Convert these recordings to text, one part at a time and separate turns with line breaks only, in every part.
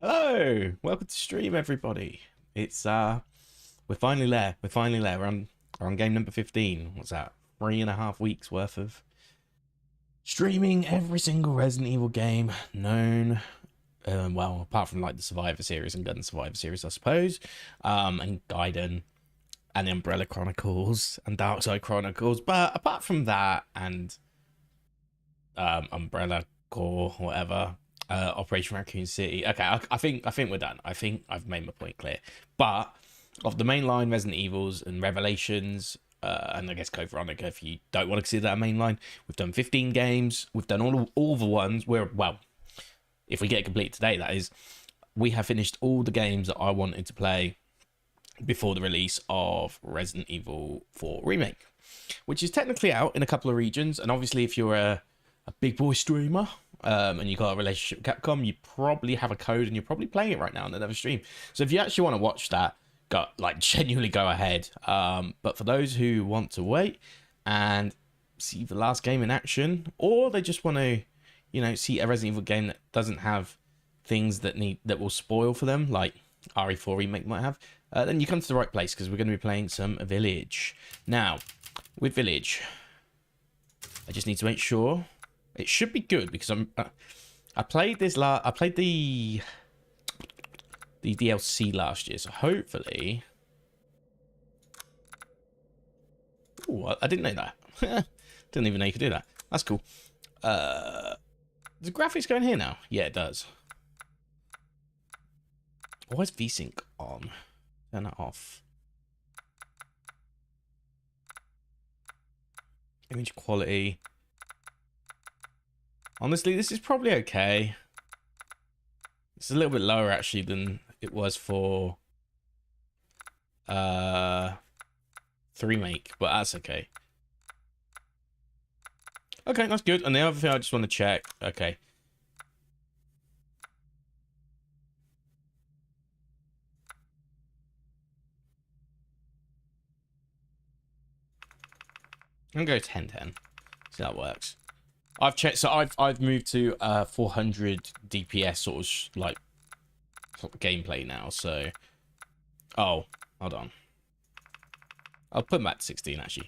Hello, welcome to stream, everybody. It's we're finally there. We're finally there. We're on game number 15. What's that? 3.5 weeks worth of streaming every single Resident Evil game known. Well, apart from like the Survivor series and Gun Survivor series, I suppose, and Gaiden and the Umbrella Chronicles and Darkside Chronicles. But apart from that and Umbrella Core, whatever. Operation Raccoon City. Okay, I think we're done. I think I've made my point clear. But of the mainline Resident Evils and Revelations, and I guess Code Veronica, if you don't want to consider that a mainline, we've done 15 games. We've done all the ones where, well, if we get it complete today, that is, we have finished all the games that I wanted to play before the release of Resident Evil 4 Remake, which is technically out in a couple of regions. And obviously, if you're a big boy streamer, and you got a relationship with Capcom, you probably have a code and you're probably playing it right now on another stream. So if you actually want to watch that, genuinely go ahead. But for those who want to wait and see the last game in action, or they just want to, see a Resident Evil game that doesn't have things that will spoil for them, like RE4 Remake might have, then you come to the right place, because we're going to be playing some Village. Now, with Village, I just need to make sure it should be good, because I played the DLC last year, so hopefully. Ooh, I didn't know that. Didn't even know you could do that. That's cool. Does the graphics go in here now? Yeah, it does. Why is VSync on? Turn that off. Image quality. Honestly, this is probably okay. It's a little bit lower actually than it was for Remake, but that's okay. Okay, that's good. And the other thing I just want to check. Okay. I'm gonna go 1010. See how that works. I've checked, so I've moved to 400 DPS sort of gameplay now. So, oh, hold on. I'll put back to 16 actually,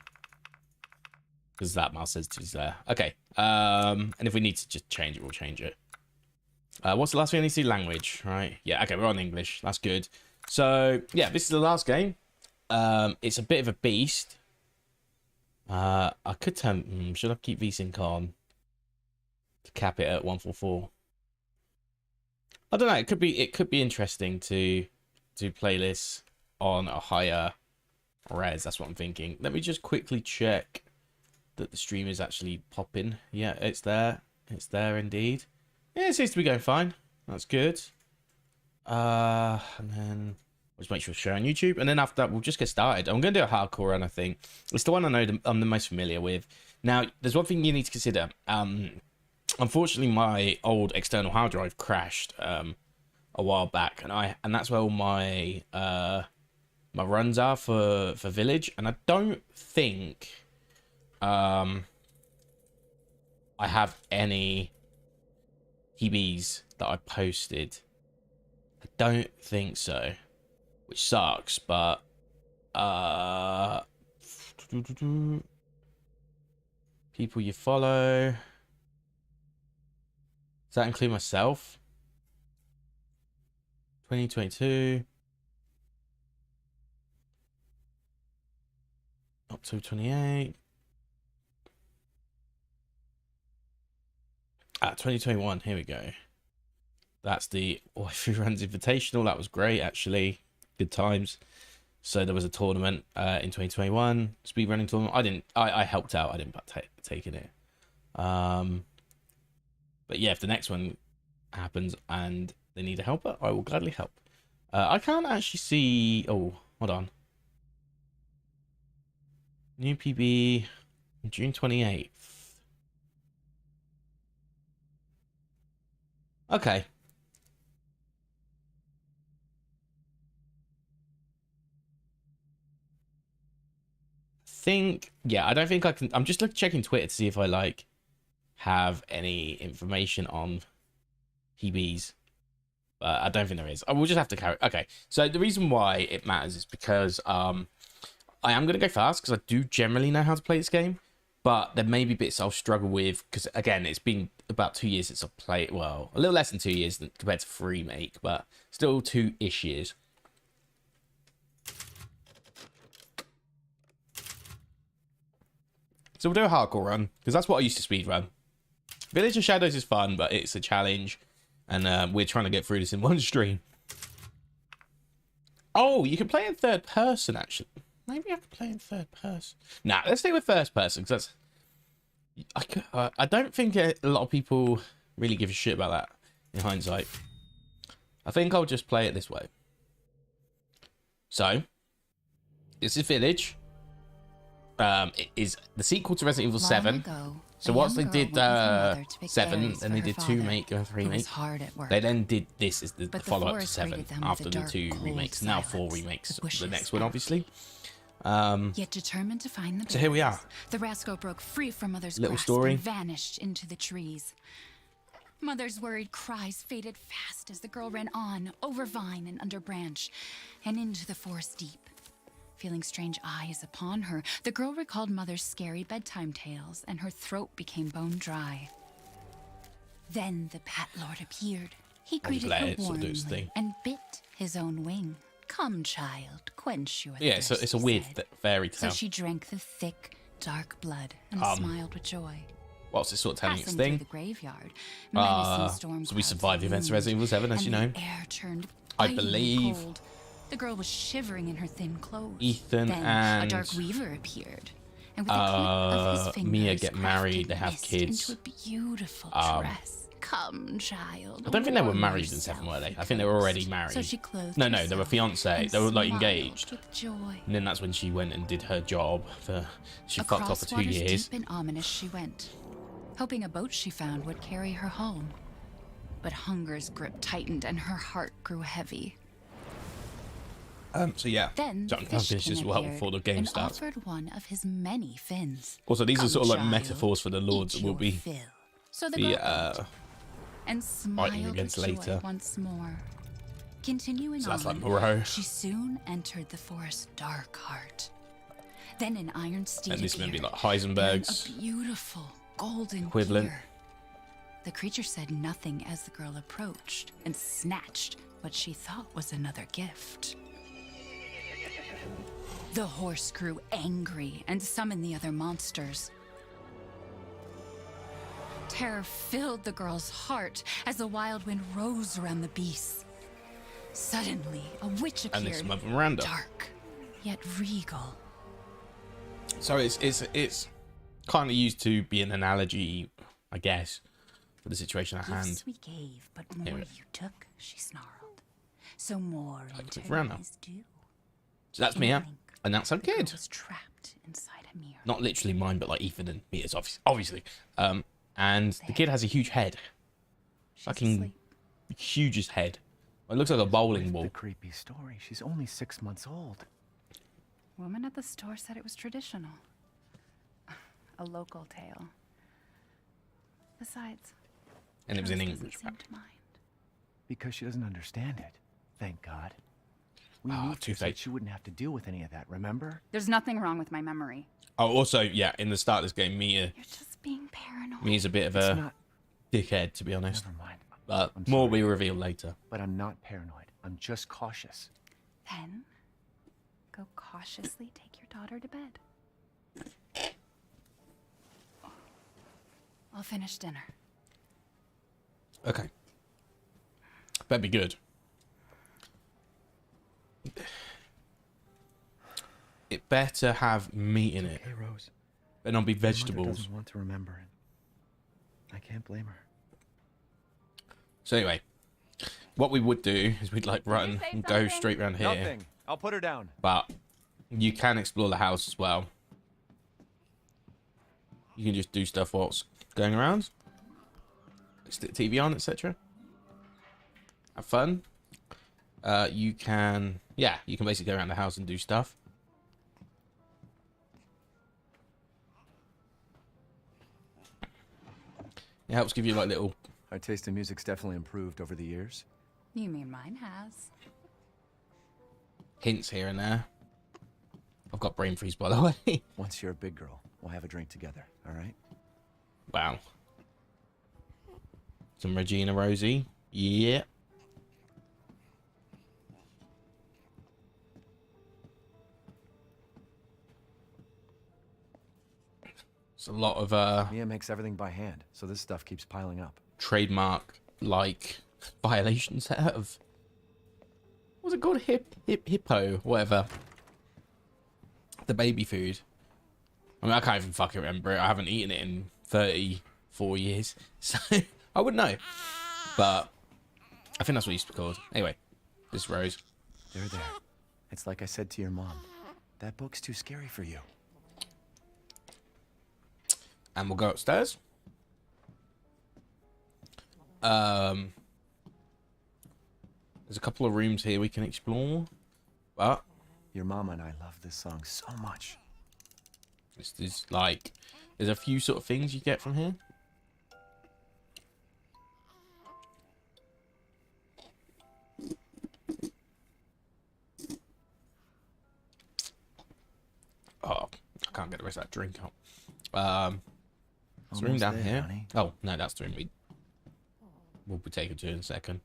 because that mouse sensitivity is there. Okay. And if we need to just change it, we'll change it. What's the last thing I need to see? Language, right? Yeah. Okay, we're on English. That's good. So yeah, this is the last game. It's a bit of a beast. I could turn. Should I keep VSync on? To cap it at 144. I don't know. It could be interesting to play this on a higher res. That's what I'm thinking. Let me just quickly check that the stream is actually popping. Yeah, it's there. It's there indeed. Yeah, it seems to be going fine. That's good. And then we'll just make sure to share on YouTube, and then after that we'll just get started. I'm going to do a hardcore run. I think it's the one I know I'm the most familiar with. Now, there's one thing you need to consider. Unfortunately, my old external hard drive crashed a while back, and that's where all my my runs are for Village, and I don't think I have any PBs that I posted. I don't think so, which sucks. But people you follow. Does that include myself? 2022. October 28. 2021. Here we go. That's the Waifu Runs Invitational. That was great, actually. Good times. So there was a tournament in 2021. Speedrunning tournament. I helped out. I didn't partake in it. But yeah, if the next one happens and they need a helper, I will gladly help. I can't actually see. Oh, hold on. New PB, June 28th. Okay. Yeah, I don't think I can. I'm just checking Twitter to see if I have any information on PBs. But I don't think there is. I will just have to carry. Okay, so the reason why it matters is because I am going to go fast because I do generally know how to play this game. But there may be bits I'll struggle with because, again, it's been about 2 years since I've played. Well, a little less than 2 years compared to Remake, but still 2-ish years. So we'll do a hardcore run because that's what I used to speed run. Village of Shadows is fun, but it's a challenge, and we're trying to get through this in one stream. Oh, you can play in third person, actually. Maybe I could play in third person. Nah, let's stay with first person, because that's... I don't think a lot of people really give a shit about that, in hindsight. I think I'll just play it this way. So, this is Village. It is the sequel to Resident Evil 7. So once they did 7, then they did 2 make and 3 make. They then did this as the follow-up to 7 after the 2 remakes. Now 4 remakes. The next one, obviously.
Yet determined to find the
so here we are.
The rascal broke free from Mother's
little
grasp
story.
and vanished into the trees. Mother's worried cries faded fast as the girl ran on, over vine and under branch, and into the forest deep. Feeling strange eyes upon her, the girl recalled Mother's scary bedtime tales, and her throat became bone dry. Then the Bat Lord appeared. He greeted her warmly and bit his own wing. Come, child, quench your thirst,
so it's a weird fairy tale.
So she drank the thick, dark blood and smiled with joy.
What's this sort of telling its
Passing
thing?
through the graveyard, menacing storm
so we survived the events of Resident Evil 7, as you know.
The air turned
I believe
cold. The girl was shivering in her thin clothes.
Ethan
then
and
a dark weaver appeared, and with the click of his fingers,
Mia get married. They have kids.
Into a beautiful dress. Come, child.
I don't think they were married in 7, were they? I think they were already married.
So she clothed
no, they were fiancé. They were like engaged.
With joy.
And then that's when she went and did her job. She fucked off for 2 years.
Deep and ominous she went, hoping a boat she found would carry her home. But hunger's grip tightened and her heart grew heavy.
So yeah,
then
so I'm going to finish this well before the game starts.
Offered one of his many fins.
Also, these are sort of like
child,
metaphors for the lords that will be
so the and
fighting against later.
Once more. Continuing
so that's
on,
like Moreau.
She soon entered the forest's dark heart. Then an iron steed
and this
appeared,
may be like Heisenberg's
a beautiful golden
equivalent.
Gear. The creature said nothing as the girl approached and snatched what she thought was another gift. The horse grew angry and summoned the other monsters. Terror filled the girl's heart as the wild wind rose around the beasts. Suddenly, a witch appeared,
and this is Mother Miranda.
Dark, yet regal.
So it's kind of used to be an analogy, I guess, for the situation at hand.
Gifts we gave, but more you took, she snarled. So more in
turn
is due.
So that's Mia, and that's our kid.
Was trapped inside a mirror.
Not literally mine, but like Ethan and Mia's, obviously. And the kid has a huge head. Fucking hugest head. It looks like a bowling ball.
The creepy story. She's only 6 months old.
Woman at the store said it was traditional. A local tale. Besides,
and it was in English.
Because she doesn't understand it. Thank God. We moved her so she wouldn't have to deal with any of that, remember?
There's nothing wrong with my memory.
Oh, also, yeah, in the start of this game, Mia...
You're just being paranoid.
Mia's a bit of a dickhead, to be honest.
Never mind.
But more will be revealed later.
But I'm not paranoid. I'm just cautious.
Then, go cautiously take your daughter to bed. I'll finish dinner.
Okay. That'd be good. It better have meat in it.
Hey, Rose.
Better not be
Mother
vegetables.
doesn't want to remember it. I can't blame her.
So anyway, what we would do is we'd like run and go straight around here.
Nothing. I'll put her down.
But you can explore the house as well. You can just do stuff whilst going around. Stick TV on, etc. Have fun. You can basically go around the house and do stuff. It helps give you like little...
Our taste in music's definitely improved over the years.
You mean mine has?
Hints here and there. I've got brain freeze, by the way.
Once you're a big girl, we'll have a drink together, all right?
Wow. Some Regina Rosie. Yeah. It's a lot of
Mia makes everything by hand, so this stuff keeps piling up.
trademark like violations out of, what's it called? Hippo, whatever. The baby food. I mean, I can't even fucking remember it. I haven't eaten it in 34 years, so I wouldn't know. But I think that's what it used to be called. Anyway, this Rose.
There. It's like I said to your mom. That book's too scary for you.
And we'll go upstairs. There's a couple of rooms here we can explore, but
Your mama and I love this song so much.
this is like, there's a few sort of things you get from here. Oh, I can't get the rest of that drink out. There's a room
Almost
down
there,
here.
honey.
Oh, no, that's the room we'll be taken to in a second.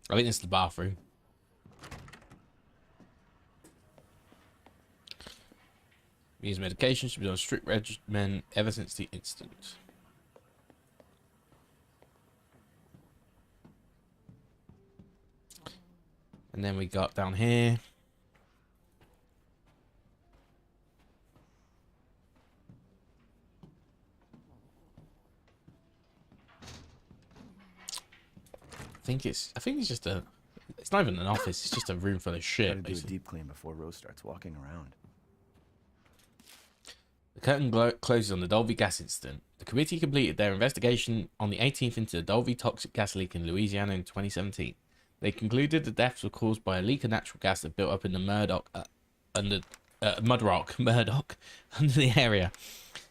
I think this is the bathroom. Use medication should be on a strict regimen ever since the incident. And then we got down here. I think it's just a, it's not even an office, it's just a room full of shit,
Gotta do a
basically.
deep clean before Rose starts walking around.
The curtain closes on the Dolby gas incident. The committee completed their investigation on the 18th into the Dolby toxic gas leak in Louisiana in 2017. They concluded the deaths were caused by a leak of natural gas that built up in the Murdoch under the area.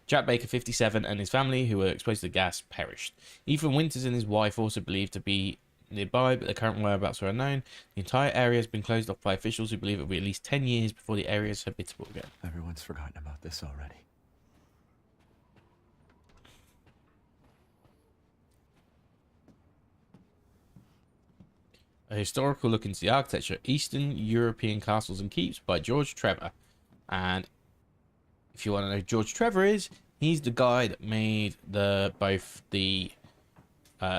Jack Baker, 57, and his family, who were exposed to the gas, perished. Ethan Winters and his wife, also believed to be nearby, but the current whereabouts are unknown. The entire area has been closed off by officials who believe it will be at least 10 years before the area is habitable again.
Everyone's forgotten about this already.
A historical look into the architecture of Eastern European castles and keeps by George Trevor. And if you want to know who George Trevor is, he's the guy that made both the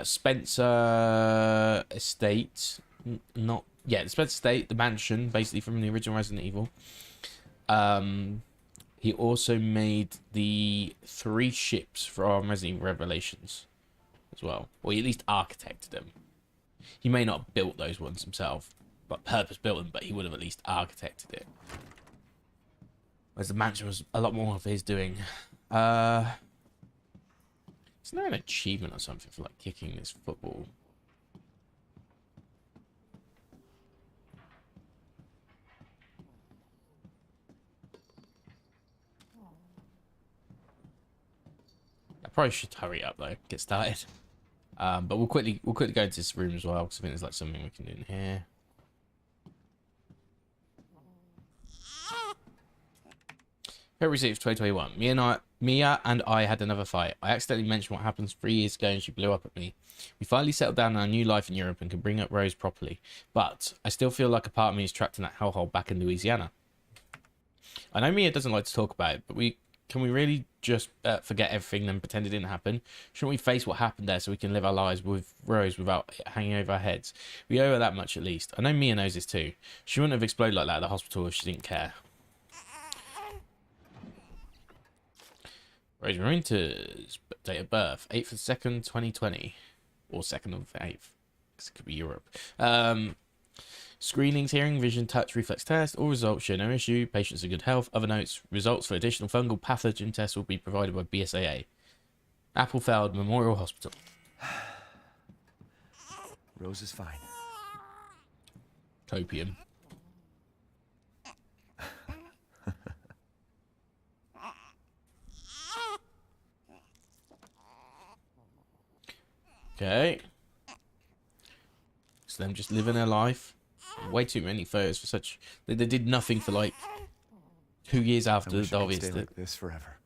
Spencer estate, the Spencer estate, the mansion, basically from the original Resident Evil. He also made the 3 ships from Resident Evil Revelations as well, or he at least architected them. He may not have built those ones himself, but purpose built them, but he would have at least architected it. Whereas the mansion was a lot more of his doing. Isn't there an achievement or something for like kicking this football? I probably should hurry up though, get started. But we'll quickly go into this room as well, because I think there's like something we can do in here. February 6th, 2021. Mia and I had another fight. I accidentally mentioned what happened 3 years ago and she blew up at me. We finally settled down on our new life in Europe and can bring up Rose properly. But I still feel like a part of me is trapped in that hellhole back in Louisiana. I know Mia doesn't like to talk about it, but can we really just forget everything and pretend it didn't happen? Shouldn't we face what happened there so we can live our lives with Rose without it hanging over our heads? We owe her that much at least. I know Mia knows this too. She wouldn't have exploded like that at the hospital if she didn't care. Rose Marinta's date of birth, 8th of 2nd, 2020. Or 2nd of 8th. Because it could be Europe. Screenings, hearing, vision, touch, reflex test. All results show no issue. Patients in good health. Other notes. Results for additional fungal pathogen tests will be provided by BSAA. Applefeld Memorial Hospital.
Rose is fine.
Copium. Okay. photos. Them just living their life. Way too many photos for such. They did nothing for like 2 years after the obvious.
Stay like this forever.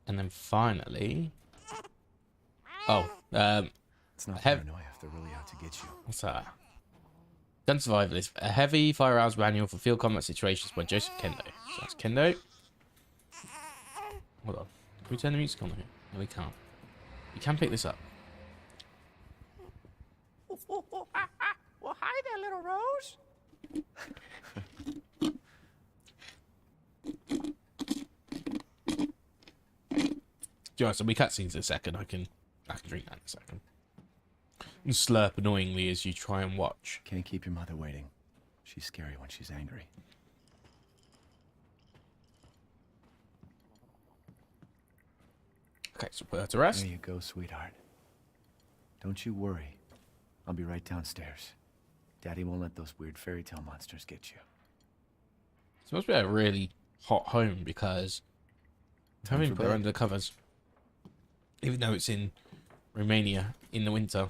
And then finally, oh,
it's not paranoia if they're really out to get you.
What's that? Gun Survivalist, a heavy firearms manual for field combat situations by Joseph Kendo. So that's Kendo. Hold on. Can we turn the music on here? No, we can't. You can pick this up.
Well, hi there, little Rose.
So we cutscenes in a second. I can drink that in a second. And slurp annoyingly as you try and watch.
Can't keep your mother waiting. She's scary when she's angry.
Okay, so put her to rest.
There you go, sweetheart. Don't you worry. I'll be right downstairs. Daddy won't let those weird fairy tale monsters get you.
This must be a really hot home because I haven't put her under the covers. Even though it's in Romania in the winter.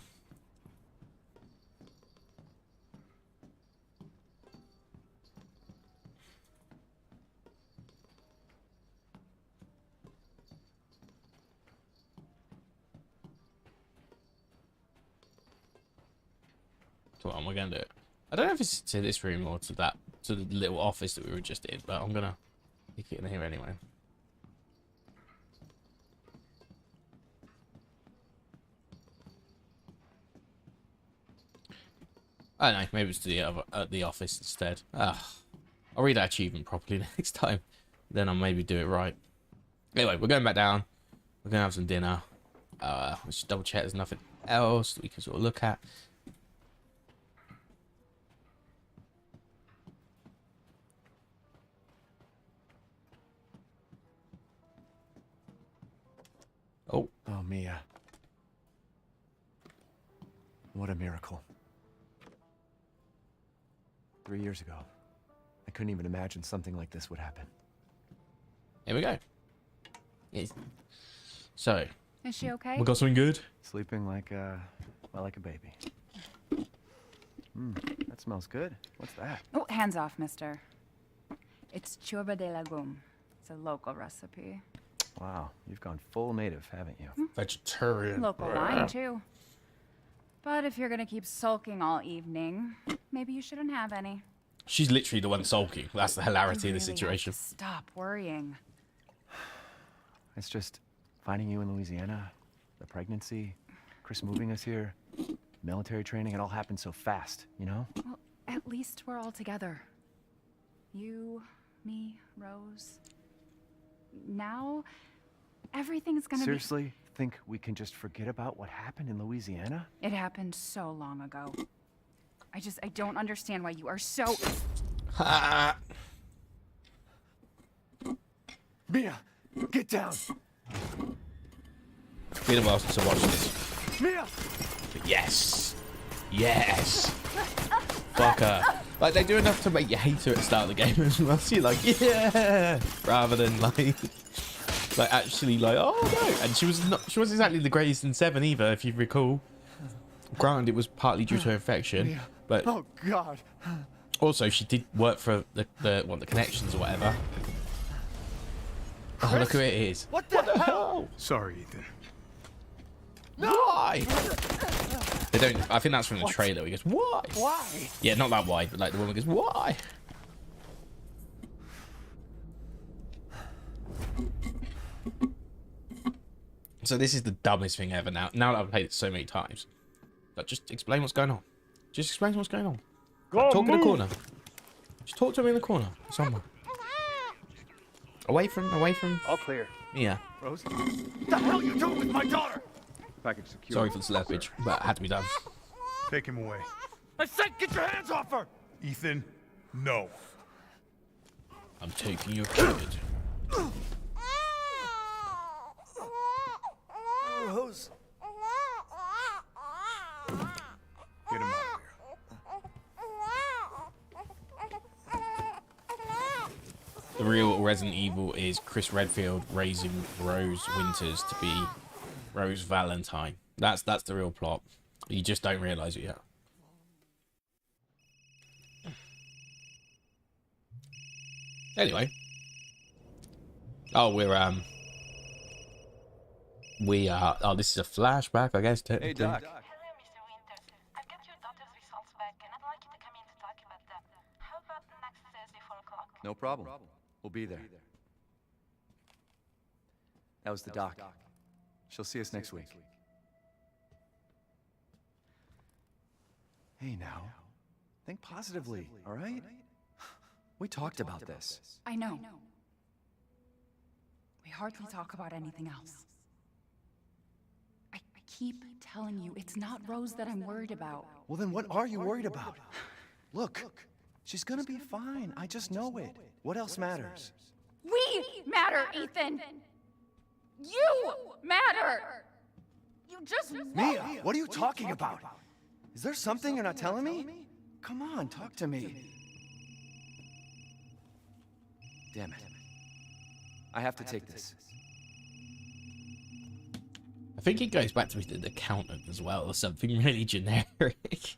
So what am I gonna do? I don't know if it's to this room or to the little office that we were just in, but I'm gonna pick it in here anyway. I don't know, maybe it's to the office instead. I'll read that achievement properly next time. Then I'll maybe do it right. Anyway, we're going back down. We're going to have some dinner. Let's just double check there's nothing else that we can sort of look at. Oh.
Oh, Mia. What a miracle. 3 years ago, I couldn't even imagine something like this would happen.
Here we go. Yes. So.
Is she okay?
We got something good?
Sleeping like a baby. That smells good. What's that?
Oh, hands off, mister. It's ciorba de legume. It's a local recipe.
Wow, you've gone full native, haven't you?
Vegetarian.
Local wine, too. But if you're gonna keep sulking all evening, maybe you shouldn't have any.
She's literally the one sulking. That's the hilarity
You
of the
really
situation.
have to stop worrying.
It's just finding you in Louisiana, the pregnancy, Chris moving us here, military training, it all happened so fast, you know?
Well, at least we're all together. You, me, Rose. Now, everything's gonna
Seriously? Think we can just forget about what happened in Louisiana?
It happened so long ago. I don't understand why you are so...
Mia, get down!
It's been a while since I watched this.
Mia!
But yes. Yes. Fuck her. Like, they do enough to make you hate her at the start of the game as well. So you're like, yeah! Rather than, like actually, like, oh, no. And she wasn't exactly the greatest in 7 either, if you recall. Granted, it was partly due to her infection, but...
Oh, God.
Also, she did work for the connections or whatever. Oh, look who it is.
What the hell?
Sorry, Ethan.
No!
Why? They don't... I think that's from the trailer. He goes, why?
Why?
Yeah, not that why, but like the woman goes, why? So this is the dumbest thing ever now. Now that I've played it so many times. Like, just explain what's going on. Just explain what's going on. Like, talk in the corner. Just talk to me in the corner. Somewhere. Away from...
All clear.
Yeah.
Rose? What the hell are you doing with my daughter?
Package secure.
Sorry for the slurpage, but it had to be done.
Take him away.
I said get your hands off her!
Ethan, no.
I'm taking your kid.
Rose.
Get him out of here.
The real Resident Evil is Chris Redfield raising Rose Winters to be Rose Valentine. That's the real plot. You just don't realize it yet. Anyway. Oh, we are. Oh, this is a flashback, I guess.
Hey, Doc.
Hello, Mr. Winters. I've got your daughter's results back, and I'd like you to come in to talk about them. How about next Thursday, 4 o'clock?
No problem. We'll be there. That was the doc. She'll see us next week. Hey, now. Think positively, all right? We talked about this.
I know. We hardly talk about anything else. I keep telling you, it's not Rose that I'm worried about.
Well, then what are you worried about? Look, she's gonna be fine. I just know it. What else matters?
We matter, Ethan! You matter! You just
Mia, what are you talking about? Is there something you're not telling me? Come on, talk to me. Damn it. I have to take this.
I think it goes back to the accountant as well, or something really generic.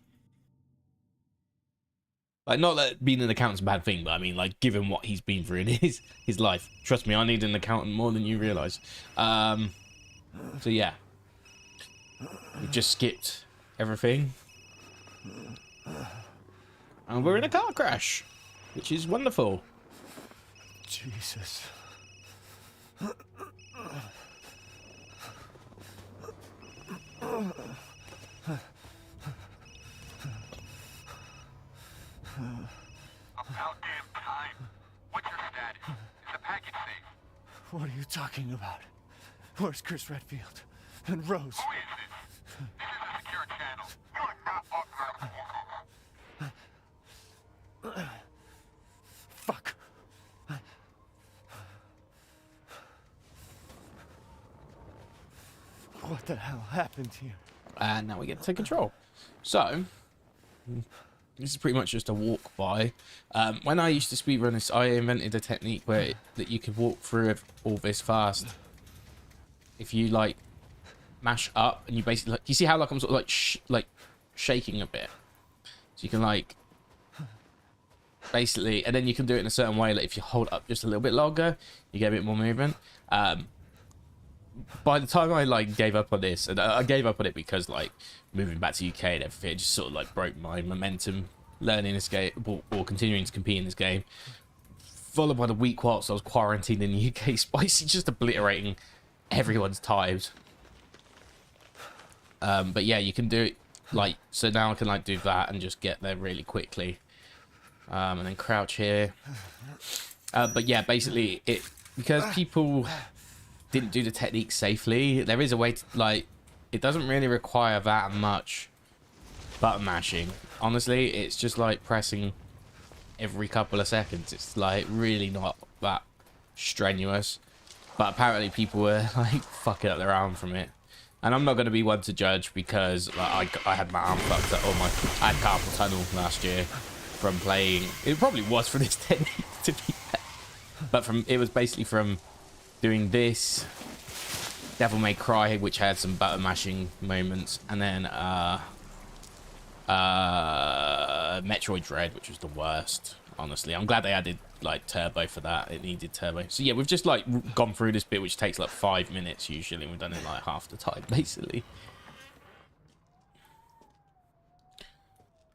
Like, not that being an accountant's a bad thing, but I mean, like, given what he's been through in his life. Trust me, I need an accountant more than you realise. So yeah. We just skipped everything. And we're in a car crash, which is wonderful.
Jesus.
About damn time. What's your status? Is the package safe?
What are you talking about? Where's Chris Redfield? And Rose?
Who is this? This is a secure channel. You are not authorized to walk over.
Fuck. What the hell happened here?
And now we get to take control. So, this is pretty much just a walk by. When I used to speedrun this, I invented a technique where that you could walk through all this fast. If you like mash up and you basically like, you see how like I'm sort of like shaking a bit, so you can like basically, and then you can do it in a certain way. Like if you hold up just a little bit longer, you get a bit more movement. By the time I like gave up on this, and I gave up on it because like moving back to UK and everything, it just sort of like broke my momentum learning this game or continuing to compete in this game. Followed by the week whilst I was quarantined in the UK, Spicy just obliterating everyone's times. But yeah, you can do it like so now I can like do that and just get there really quickly, and then crouch here. But yeah, basically it because people didn't do the technique safely, there is a way to like it doesn't really require that much button mashing. Honestly, it's just like pressing every couple of seconds. It's like really not that strenuous, but apparently people were like fucking up their arm from it, and I'm not going to be one to judge because like, I had my arm fucked up, or I had carpal tunnel last year from playing. It probably was for this technique to be fair, but it was basically from doing this Devil May Cry, which had some button mashing moments, and then Metroid Dread, which was the worst. Honestly, I'm glad they added like turbo for that. It needed turbo. So yeah, we've just like gone through this bit, which takes like 5 minutes usually, and we've done it like half the time basically.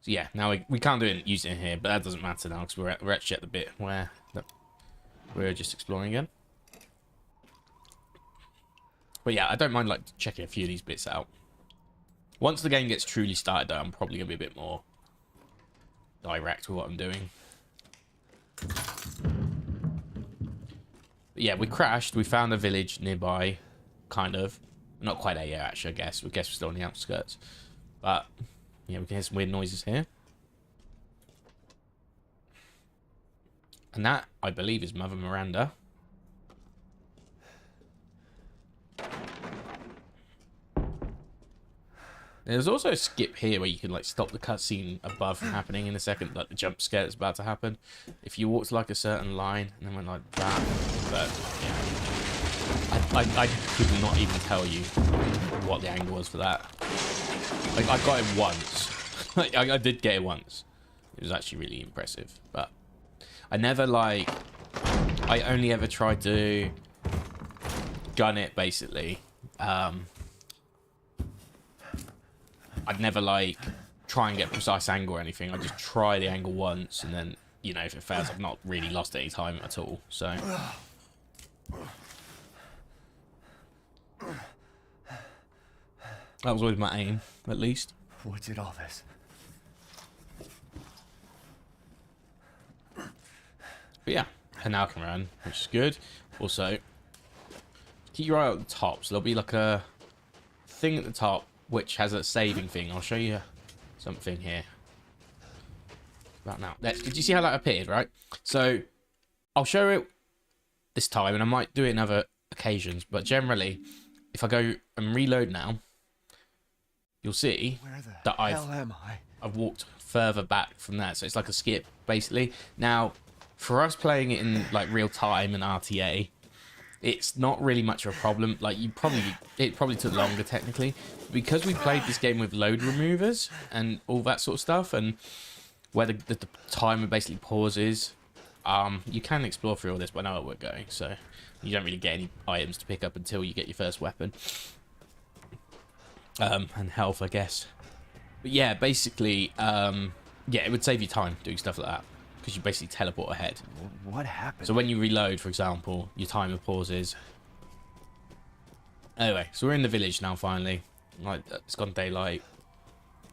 So yeah, now we can't do it using it here, but that doesn't matter now because we're actually at the bit where we're just exploring again. But yeah, I don't mind like checking a few of these bits out. Once the game gets truly started though, I'm probably going to be a bit more direct with what I'm doing. But yeah, we crashed. We found a village nearby, kind of. Not quite there yet, actually, I guess. We guess we're still on the outskirts. But yeah, we can hear some weird noises here. And that, I believe, is Mother Miranda. There's also a skip here where you can like stop the cutscene above from happening in a second, like the jump scare that's about to happen. If you walked like a certain line and then went like that, but yeah, I could not even tell you what the angle was for that. Like I got it once. I did get it once. It was actually really impressive, but I never like. I only ever tried to gun it basically. I'd never like try and get precise angle or anything. I just try the angle once, and then you know if it fails, I've not really lost any time at all. So that was always my aim, at least.
What did all this?
But yeah, and now I can run, which is good. Also, keep your eye out at the top. So there'll be like a thing at the top which has a saving thing. I'll show you something here. Right now. Did you see how that appeared, right? So I'll show it this time, and I might do it in other occasions. But generally, if I go and reload now, you'll see that I've walked further back from that. So it's like a skip, basically. Now, for us playing it in like real time and RTA, it's not really much of a problem. Like it probably took longer technically, because we played this game with load removers and all that sort of stuff, and where the timer basically pauses. You can explore through all this, but I know where we're going, so you don't really get any items to pick up until you get your first weapon. And health, I guess. But yeah, basically, yeah, it would save you time doing stuff like that, because you basically teleport ahead.
What happened?
So when you reload, for example, your timer pauses. Anyway, so we're in the village now, finally. Like, it's gone daylight,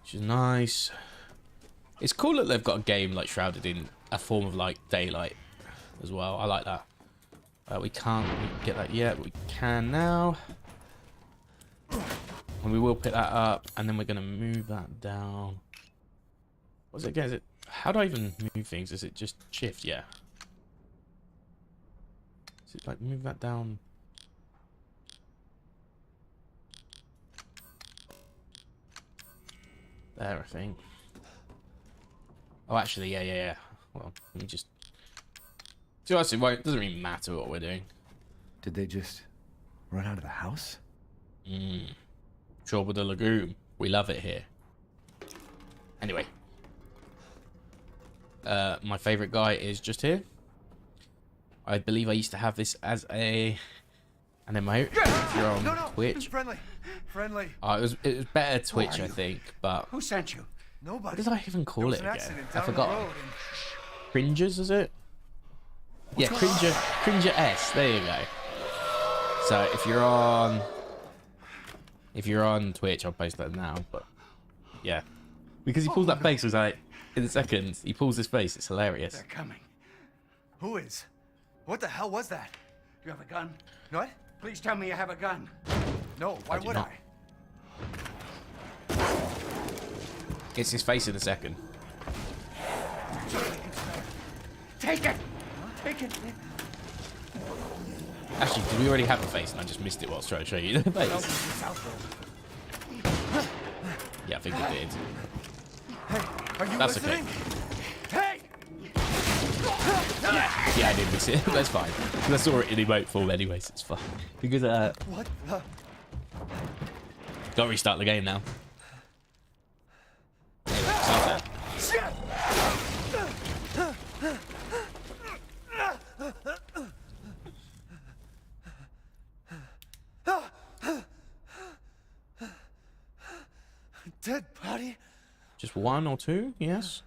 which is nice. It's cool that they've got a game like shrouded in a form of like daylight as well. I like that. We can't get that yet, but we can now. And we will pick that up, and then we're going to move that down. What's it again? Is it, how do I even move things? Is it just shift? Yeah. Is it like move that down? There, I think. Oh, actually, yeah. Well, let me just... So actually, well, it doesn't really matter what we're doing.
Did they just run out of the house?
Trouble the Lagoon. We love it here. Anyway. My favourite guy is just here. I believe I used to have this as an emote. If you're on Twitch.
Friendly.
Oh, it was better Twitch, I think, but...
Who sent you?
Nobody.
What did I even call it again? I
I
forgot. Cringers, is it? Yeah, Cringer S. There you go. So if you're on Twitch, I'll post that now. But yeah, because he pulls that face, was like in a second. He pulls his face. It's hilarious.
They're coming.
Who is? What the hell was that?
You have a gun?
What?
Please tell me you have a gun.
No, why
do
would
not.
I?
It's his face in a second.
Take it! Take it!
Actually, did we already have a face and I just missed it while I was trying to show you the face? Yeah, I think we did.
Hey, are you
That's
listening?
Hey!
Yeah, I did miss it. That's fine. I saw it in emote form anyways. It's fine. Because
What the?
gotta restart the game now. Anyway, start there.
Dead body?
Just one or two, yes?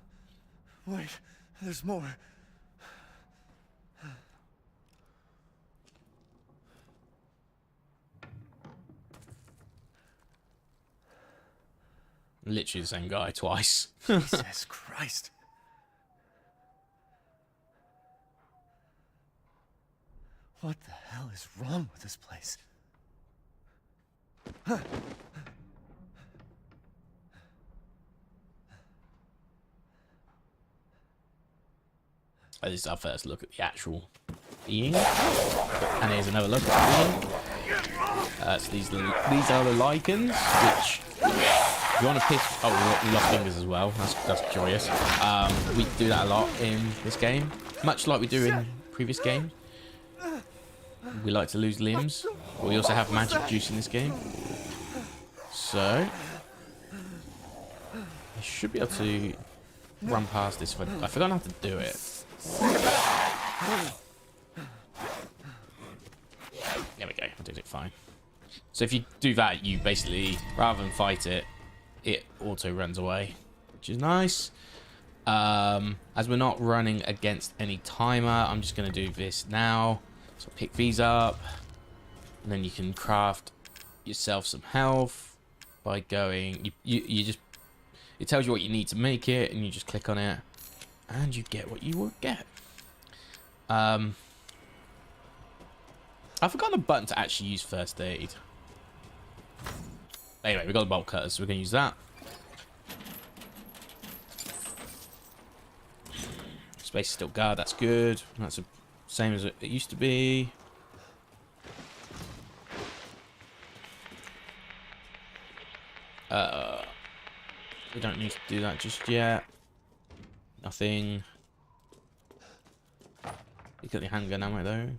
Wait, there's more.
Literally the same guy twice.
Jesus Christ. What the hell is wrong with this place?
This is our first look at the actual being. And here's another look at the being. So these are the lichens, which If you want to piss... Oh, we lost fingers as well. That's curious. We do that a lot in this game. Much like we do in previous games. We like to lose limbs. But we also have magic juice in this game. So... I should be able to run past this. I forgot how to do it. There we go. I did it fine. So if you do that, you basically, rather than fight it, it auto runs away, which is nice. As we're not running against any timer, I'm just going to do this now. So pick these up, and then you can craft yourself some health by going. You just, it tells you what you need to make it, and you just click on it, and you get what you will get. I forgot the button to actually use first aid. Anyway, we got the bolt cutters, so we're going to use that. Space is still guard, that's good. That's the same as it used to be. We don't need to do that just yet. Nothing. You got your handgun ammo though.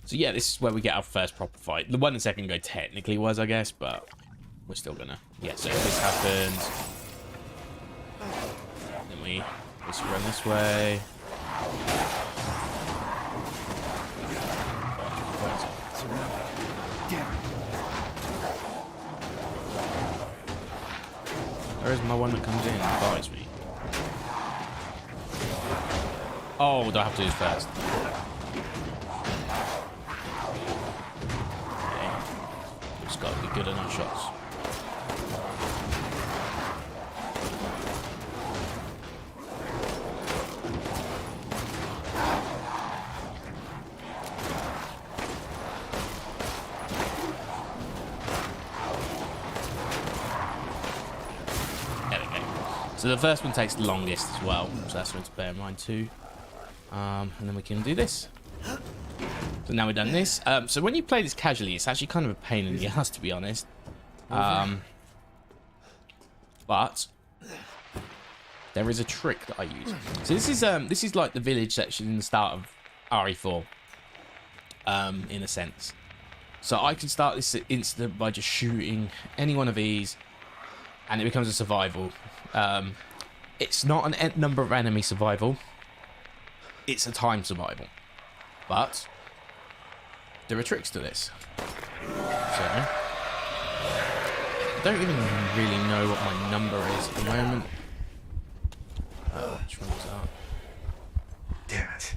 So yeah, this is where we get our first proper fight. The 1 and 2nd go technically was, I guess, but we're still gonna. Yeah, so if this happens, then we just run this way. Where is my one that comes in and bites me? Oh, do I have to do this first? Got to be good enough shots. There we go. So the first one takes the longest as well, so that's something to bear in mind too. And then we can do this. So now we've done this. So when you play this casually, it's actually kind of a pain in the ass, to be honest. But there is a trick that I use. So this is like the village section in the start of RE4, in a sense. So I can start this incident by just shooting any one of these, and it becomes a survival. It's not an number of enemy survival. It's a time survival. But there are tricks to this. So I don't even really know what my number is at the moment. Which one's that?
Damn it.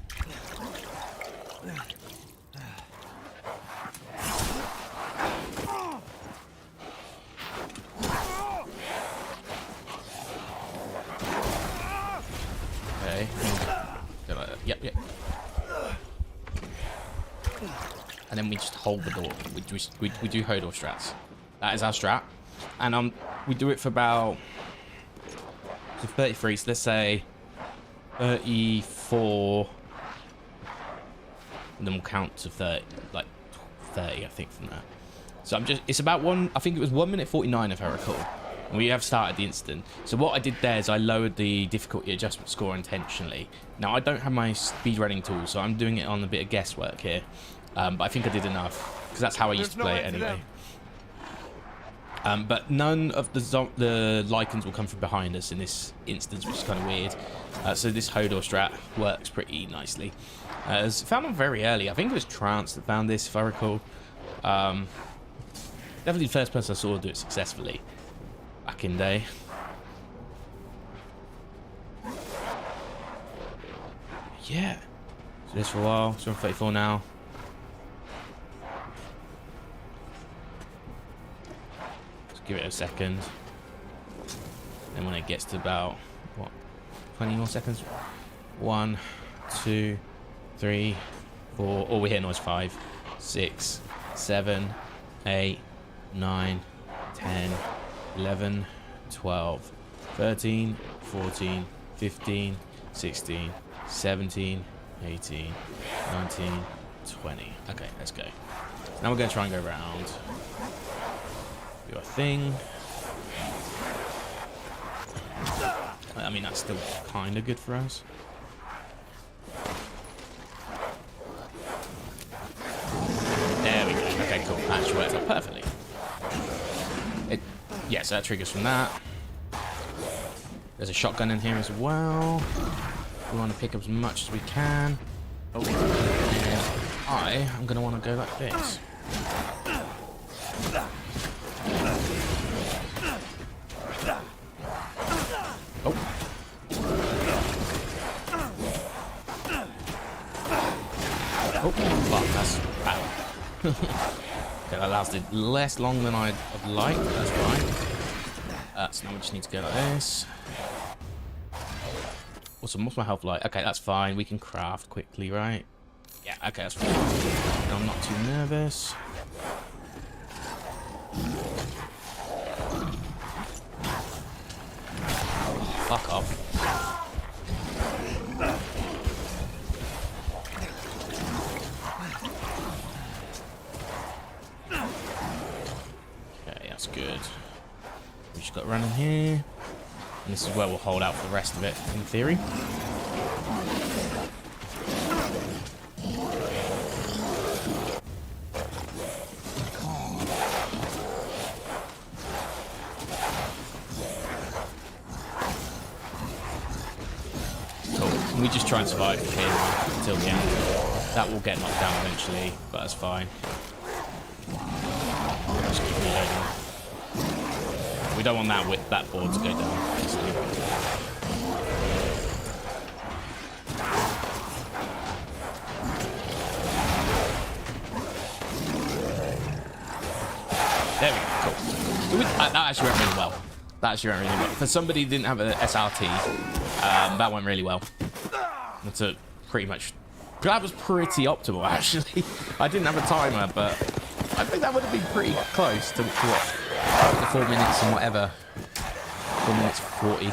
Okay. Go like that. Yep. And then we just hold the door. We do Hodor strats. That is our strat. And we do it for about 33, so let's say 34. And then we'll count to 30, like 30, I think, from there. So it's about I think it was 1 minute 49 if I recall. And we have started the instant. So what I did there is I lowered the difficulty adjustment score intentionally. Now I don't have my speedrunning tool, so I'm doing it on a bit of guesswork here. But I think I did enough, because that's how I used to play it anyway. But none of the Lycans will come from behind us in this instance, which is kind of weird. So this Hodor strat works pretty nicely. I found them very early. I think it was Trance that found this, if I recall. Definitely the first person I saw do it successfully back in day. Yeah. So this for a while. So I'm 34 now. Give it a second, and when it gets to about 20 more seconds, 1, 2, 3, 4, we hear noise 5, 6, 7, 8, 9, 10, 11, 12, 13, 14, 15, 16, 17, 18, 19, 20. Okay, let's go. Now we're going to try and go around. Do our thing. I mean, that's still kind of good for us. There we go. Okay, cool. That actually works out perfectly. Yeah, so that triggers from that. There's a shotgun in here as well. We want to pick up as much as we can. Oh, and I am going to want to go like this. Oh. Oh, fuck, that's bad. Okay, that lasted less long than I'd have liked. That's fine. So now we just need to go like this. Awesome, what's my health like? Okay, that's fine. We can craft quickly, right? Yeah, okay, that's fine. I'm not too nervous. Fuck off. Okay, that's good. We just got running here. And this is where we'll hold out for the rest of it, in theory. We just try and survive here until the end. That will get knocked down eventually, but that's fine. Just keep reloading. We don't want that board to go down, basically. There we go. Cool. So that actually went really well. For somebody who didn't have an SRT, that went really well. That's pretty much. That was pretty optimal, actually. I didn't have a timer, but I think that would have been pretty close to what? The 4 minutes and whatever. 4 minutes 40.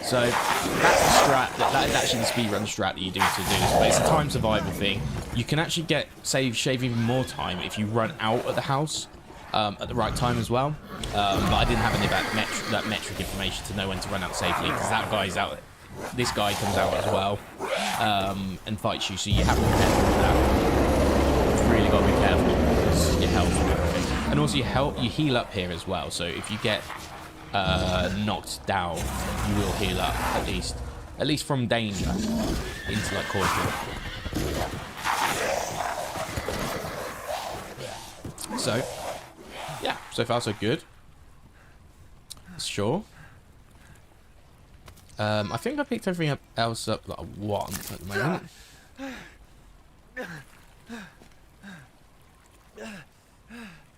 So that's the strat. That is actually the speedrun strat that you do to do this. But it's a time survival thing. You can actually shave even more time if you run out of the house at the right time as well. But I didn't have any of that metric information to know when to run out safely because that guy's out. This guy comes out as well and fights you, so you have to be careful with that. You've really got to be careful because your health and everything. And also you heal up here as well, so if you get knocked down, you will heal up at least from danger into like caution. So yeah, so far so good. Sure. I think I picked everything else up that I want at the moment.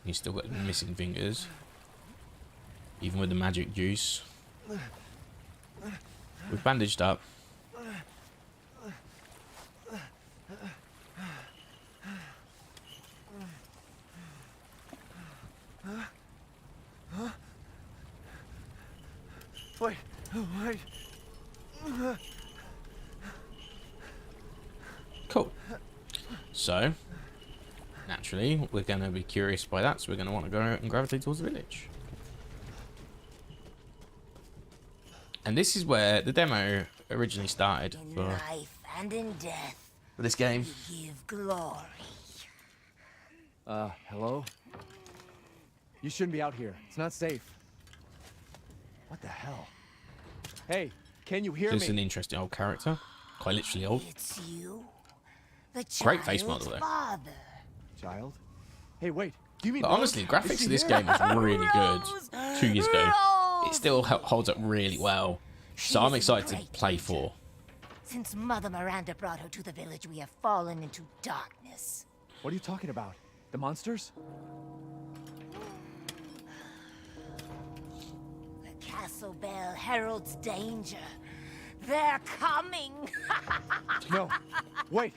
You still got missing fingers, even with the magic juice. We've bandaged up.
Wait.
Cool. So, naturally, we're going to be curious by that, so we're going to want to go and gravitate towards the village. And this is where the demo originally started for
life and in death.
this game.
Give glory.
Hello? You shouldn't be out here. It's not safe. What the hell? Hey, can you hear
This is
me?
an interesting old character. Quite literally old.
It's you, the
Great face
child's
model, though.
father.
Child? Hey, wait. Do you mean
But honestly,
Rose?
graphics
Is she
of this
here?
game is really good. 2 years ago. It
Rose!
still holds up really well. So I'm
She's
excited to
great.
play 4.
Since Mother Miranda brought her to the village, we have fallen into darkness.
What are you talking about? The monsters?
The castle bell heralds danger. They're coming.
No. Wait.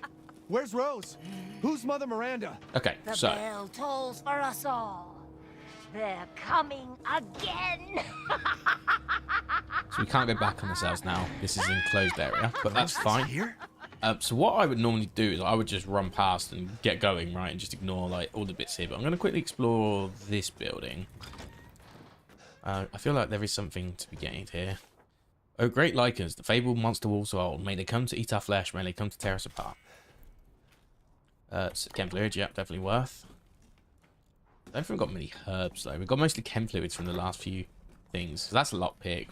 Where's Rose? Who's Mother Miranda?
Okay,
The
so
bell tolls for us all. They're coming again.
we can't go back on ourselves now. This is an enclosed area, but that's fine.
Here?
So what I would normally do is I would just run past and get going, right, and just ignore like all the bits here. But I'm going to quickly explore this building. I feel like there is something to be gained here. Oh, great lichens, the fabled monster wolves of old. May they come to eat our flesh, may they come to tear us apart. Chem fluids, yeah, definitely worth. I don't think we've got many herbs though. We've got mostly chem fluids from the last few things. So that's a lockpick.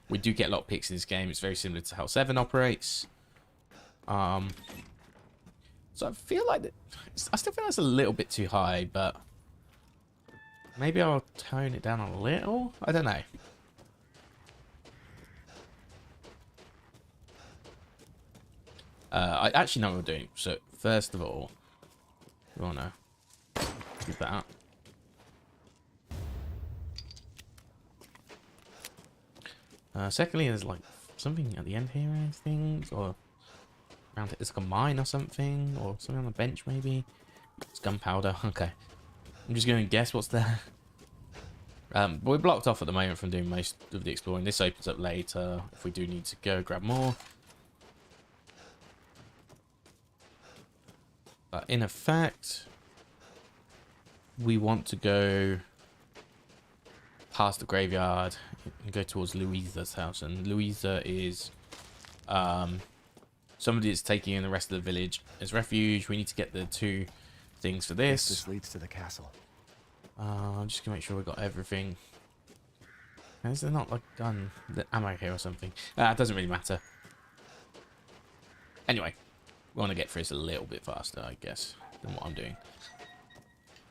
We do get lockpicks in this game. It's very similar to how 7 operates. So I feel like I still feel that's a little bit too high, but maybe I'll tone it down a little. I don't know. I actually know what we're doing. So first of all, we wanna keep that up. Secondly, there's like something at the end here, I think, or around it. It's like a mine or something, or something on the bench maybe. It's gunpowder. Okay, I'm just going to guess what's there. We're blocked off at the moment from doing most of the exploring. This opens up later if we do need to go grab more. But in effect, we want to go past the graveyard and go towards Louisa's house. And Louisa is somebody that's taking in the rest of the village as refuge. We need to get the 2 things for this.
This leads to the castle.
I'm just gonna make sure we got everything. Is there not like gun ammo here or something? It doesn't really matter. Anyway, we want to get through this a little bit faster, I guess, than what I'm doing.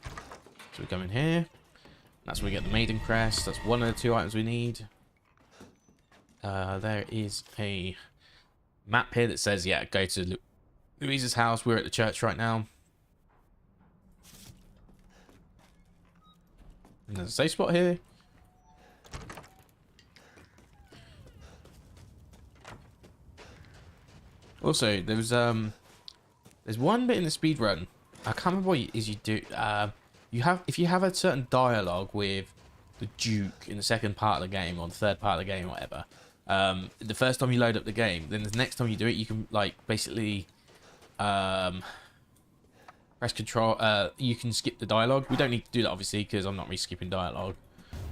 So we come in here. That's where we get the maiden crest. That's one of the 2 items we need. There is a map here that says, yeah, go to Louisa's house. We're at the church right now. And there's a safe spot here. Also, there's one bit in the speed run. I can't remember what it is you do. If you have a certain dialogue with the Duke in the second part of the game or the third part of the game or whatever, the first time you load up the game, then the next time you do it, you can like basically press control. You can skip the dialogue. We don't need to do that obviously because I'm not really skipping dialogue,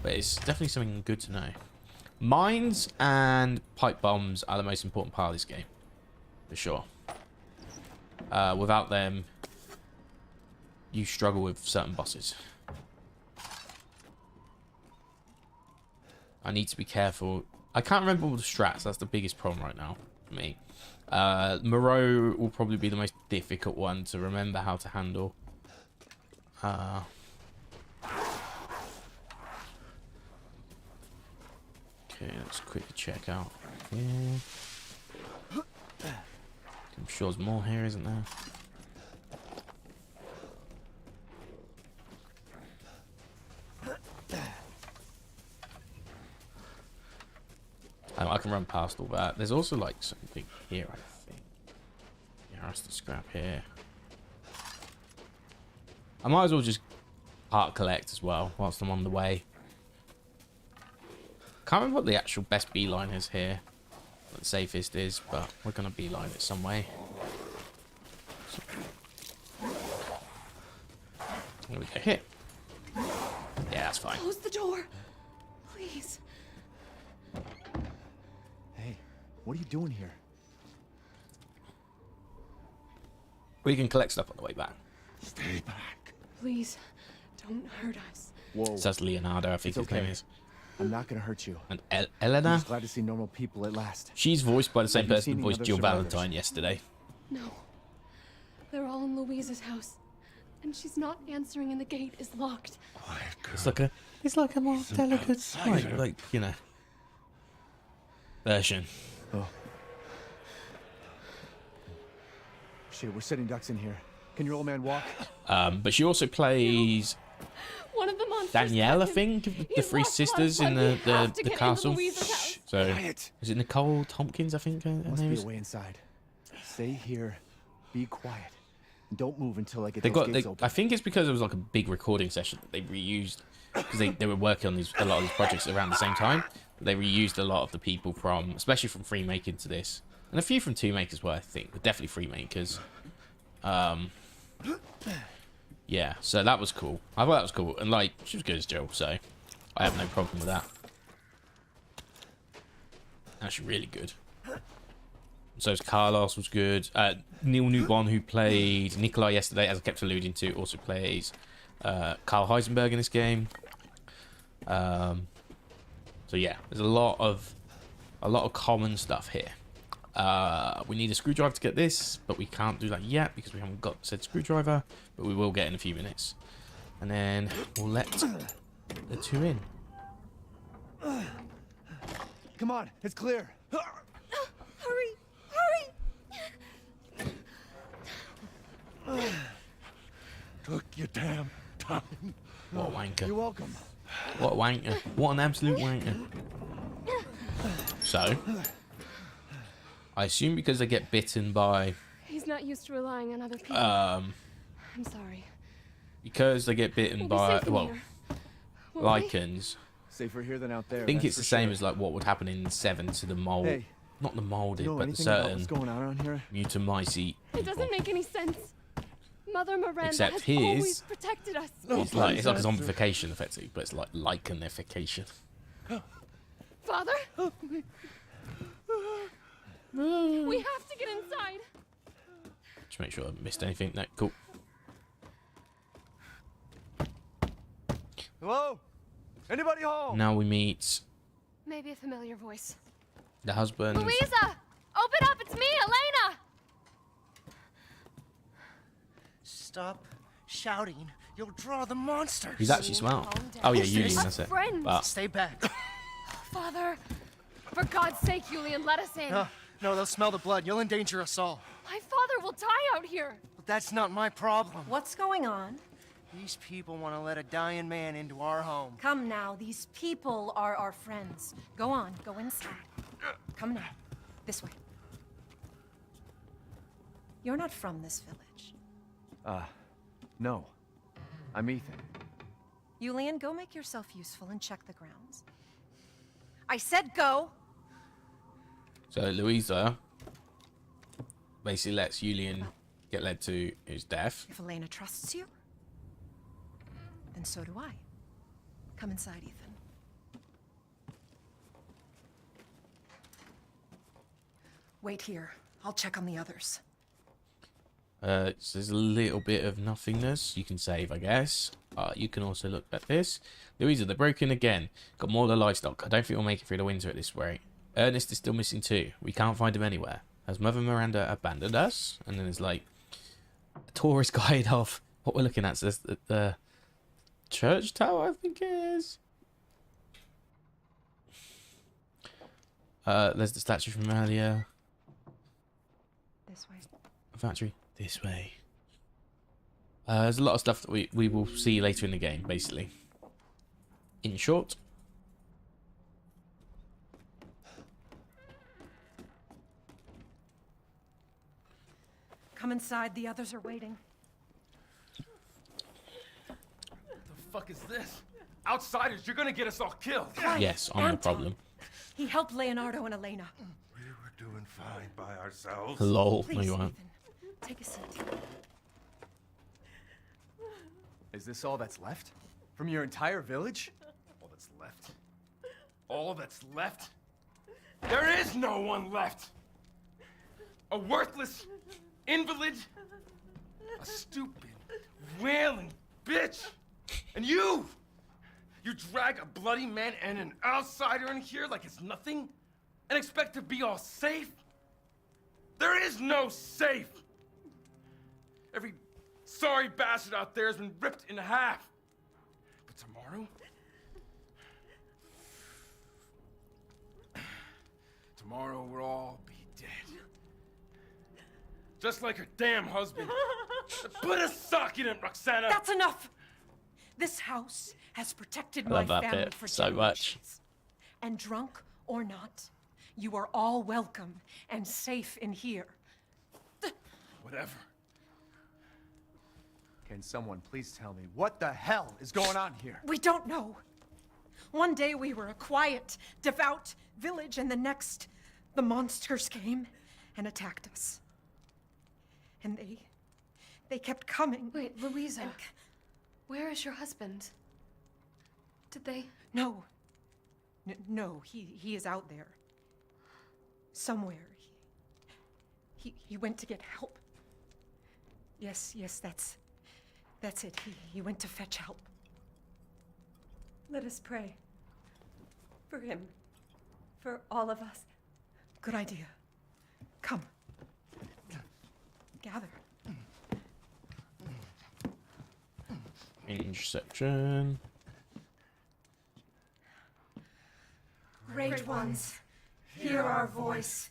but it's definitely something good to know. Mines and pipe bombs are the most important part of this game, for sure. Without them, you struggle with certain bosses. I need to be careful. I can't remember all the strats. That's the biggest problem right now for me. Moreau will probably be the most difficult one to remember how to handle. Okay, let's quickly check out here. I'm sure there's more here, isn't there? I can run past all that. There's also like something here, I think. Yeah, that's the scrap here. I might as well just art collect as well whilst I'm on the way. Can't remember what the actual best beeline is here. What the safest is, but we're gonna beeline it some way. So, there we go. Here. Yeah, that's fine.
Close the door, please.
Hey, what are you doing here?
We can collect stuff on the way back.
Stay back.
Please, don't hurt us.
Whoa.
So that's Leonardo, I think his name is.
I'm not gonna hurt you.
And
I'm
Elena?
just glad to see normal people at last.
She's voiced by the same
Have you
person
seen
who
the
voiced
other
Jill
survivors?
Valentine yesterday.
No. They're all in Louisa's house. And she's not answering and the gate is locked.
It's like a more delicate, like you know, version.
Oh. Shit, we're setting ducks in here. Can your old man walk?
But she also plays
One of the monsters.
Danielle, I
got him.
think, the
He's
3
lost
sisters
blood,
in
we have to
the
get into
castle.
Louisa's house.
So
Quiet.
is it Nicole Tompkins? I think her
Must
name
be
is.
a way inside. Stay here. Be quiet. And don't move until I get
They
those
got.
gates open.
I think it's because it was like a big recording session that they reused because they were working on a lot of these projects around the same time. They reused a lot of the people from, especially from Remake into this. And a few from 2 makers were, I think, but definitely 3 makers. Yeah, so that was cool. I thought that was cool, and like she was good as Jill, so I have no problem with that. Actually, really good. So Carlos was good. Neil Newbon, who played Nikolai yesterday, as I kept alluding to, also plays Carl Heisenberg in this game. So yeah, there's a lot of common stuff here. We need a screwdriver to get this, but we can't do that yet because we haven't got said screwdriver, but we will get in a few minutes. And then we'll let the 2 in.
Come on, it's clear.
Hurry! Hurry!
Took your damn time.
What a wanker.
You're welcome.
What a wanker. What an absolute wanker. So, I assume because they get bitten by...
He's not used to relying on other people. I'm sorry.
Because they get bitten by, well,
Won't we?
lichens.
Safer here than out there.
I think
that's
it's the
for
same
sure.
as like what would happen in 7 to the mold.
Hey,
not the molded,
you know
but the
anything about
certain
what's going on around here?
mutamycete.
It doesn't make any sense. Mother Miranda
Except
has
his
always protected us.
It's like a zombification, effectively, but it's like lichenification.
Father? We have to get inside.
Just make sure I haven't missed anything. No, cool.
Hello? Anybody home?
Now we meet
Maybe a familiar voice.
the husband.
Louisa! Open up! It's me, Elena!
Stop shouting. You'll draw the monsters.
He's actually smart. Oh yeah, Julian, that's it.
Friends.
But
Stay back.
Father, for God's sake, Julian, let us in.
No, they'll smell the blood. You'll endanger us all.
My father will die out here.
But that's not my problem.
What's going on?
These people want to let a dying man into our home.
Come now, these people are our friends. Go on, go inside. Come now, this way. You're not from this village.
No. I'm Ethan.
Julian, go make yourself useful and check the grounds. I said go!
so Louisa basically lets Julian get led to his death.
If Elena trusts you, then so do I. Come inside, Ethan. Wait here. I'll check on the others.
So there's a little bit of nothingness you can save, I guess. You can also look at this. Louisa, they're broken again. Got more of the livestock. I don't think we'll make it through the winter at this rate. Ernest is still missing too. We can't find him anywhere. Has Mother Miranda abandoned us? And then there's like a tourist guide of what we're looking at. So there's the church tower, I think it is. There's the statue from earlier.
This way.
Factory. This way. There's a lot of stuff that we will see later in the game, basically. In short.
Come inside, the others are waiting.
The fuck is this? Outsiders, you're gonna get us all killed.
Yes, I'm the problem.
He helped Leonardo and Elena.
We were doing fine by ourselves.
Lol.
Please,
No, you aren't.
Ethan, take a seat.
Is this all that's left? From your entire village?
All that's left? All that's left? There is no one left! A worthless invalid, a stupid, wailing bitch, and you drag a bloody man and an outsider in here like it's nothing, and expect to be all safe? There is no safe! Every sorry bastard out there has been ripped in half. But tomorrow? Tomorrow we'll all be dead. Just like her damn husband. Put a sock in it, Roxana!
That's enough! This house has protected
I
my
love that
family
bit
for
so much.
generations. And drunk or not, you are all welcome and safe in here.
Whatever.
Can someone please tell me what the hell is going on here?
We don't know. One day we were a quiet, devout village, and the next, the monsters came and attacked us. And they kept coming.
Wait, Louisa. Where is your husband? Did they?
No. No, he is out there. Somewhere. He went to get help. Yes, that's it. He went to fetch help.
Let us pray. For him. For all of us.
Good idea. Come. Gather.
Intersection.
Great ones, hear our voice,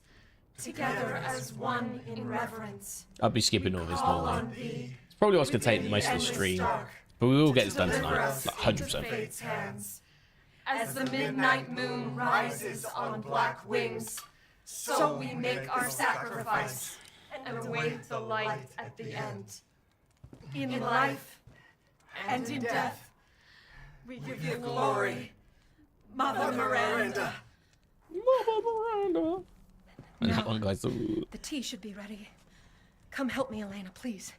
together as one in reverence.
I'll be skipping all this normally. It's probably what's going to take most of the stream. But we will get this done tonight. Like 100%.
As the midnight moon rises on black wings, so we make our sacrifice and await the light at the end. In life and in death, we give you glory, Mother Miranda.
Mother Miranda. And that one guy's
The tea should be ready. Come help me, Elena, please.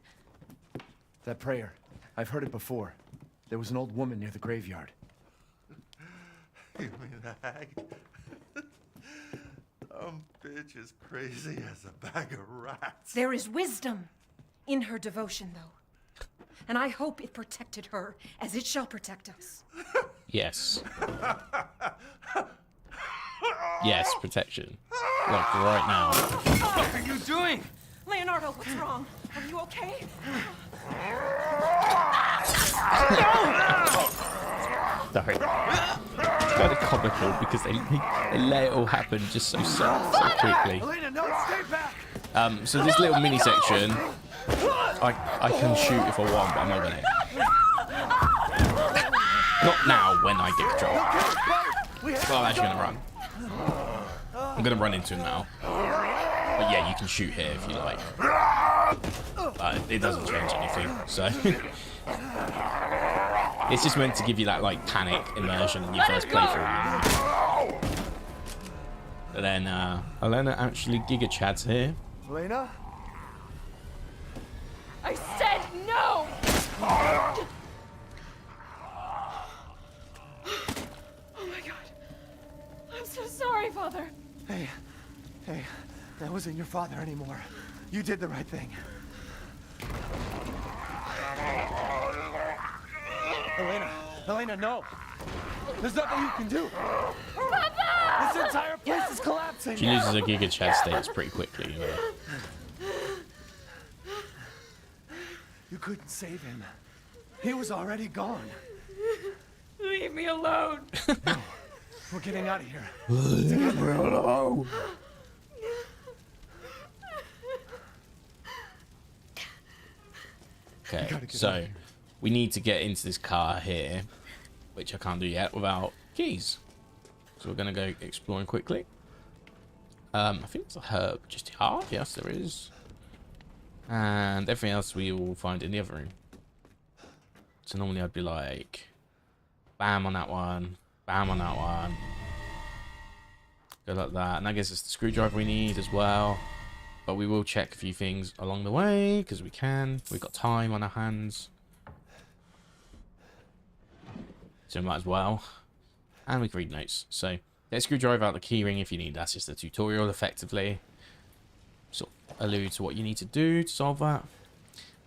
That prayer. I've heard it before. There was an old woman near the graveyard.
You mean the hag? Bitch is crazy as a bag of rats.
There is wisdom in her devotion, though. And I hope it protected her as it shall protect us.
Yes. Yes, protection. Like right now.
What are you doing?
Leonardo, what's wrong? Are you okay?
Sorry. It's kind of comical because they let it all happen just so quickly.
Elena, no, stay back.
So this little mini section, I can shoot if I want, but I'm not gonna. Not now when I get control. Well, I'm actually gonna run. I'm gonna run into him now. But yeah, you can shoot here if you like. But it doesn't change anything, so. It's just meant to give you that like panic immersion in your first playthrough. But then Elena actually Giga Chad's here.
Elena?
I said no! Oh my god. I'm so sorry, Father.
Hey, that wasn't your father anymore. You did the right thing. Elena, no! There's nothing you can do! Papa! This entire place is collapsing!
She loses her Giga Chad status pretty quickly, you know.
You couldn't save him. He was already gone.
Leave me alone.
No, we're getting out of here.
Leave me alone. Okay, so we need to get into this car here, which I can't do yet without keys. So we're gonna go exploring quickly. I think it's a herb just here. Yes, there is. And everything else we will find in the other room. So normally I'd be like, bam on that one, bam on that one. Go like that. And I guess it's the screwdriver we need as well. But we will check a few things along the way, because we can. We've got time on our hands. So we might as well. And we can read notes. So get a screwdriver out the keyring if you need. That's just a tutorial, effectively. Sort of allude to what you need to do to solve that.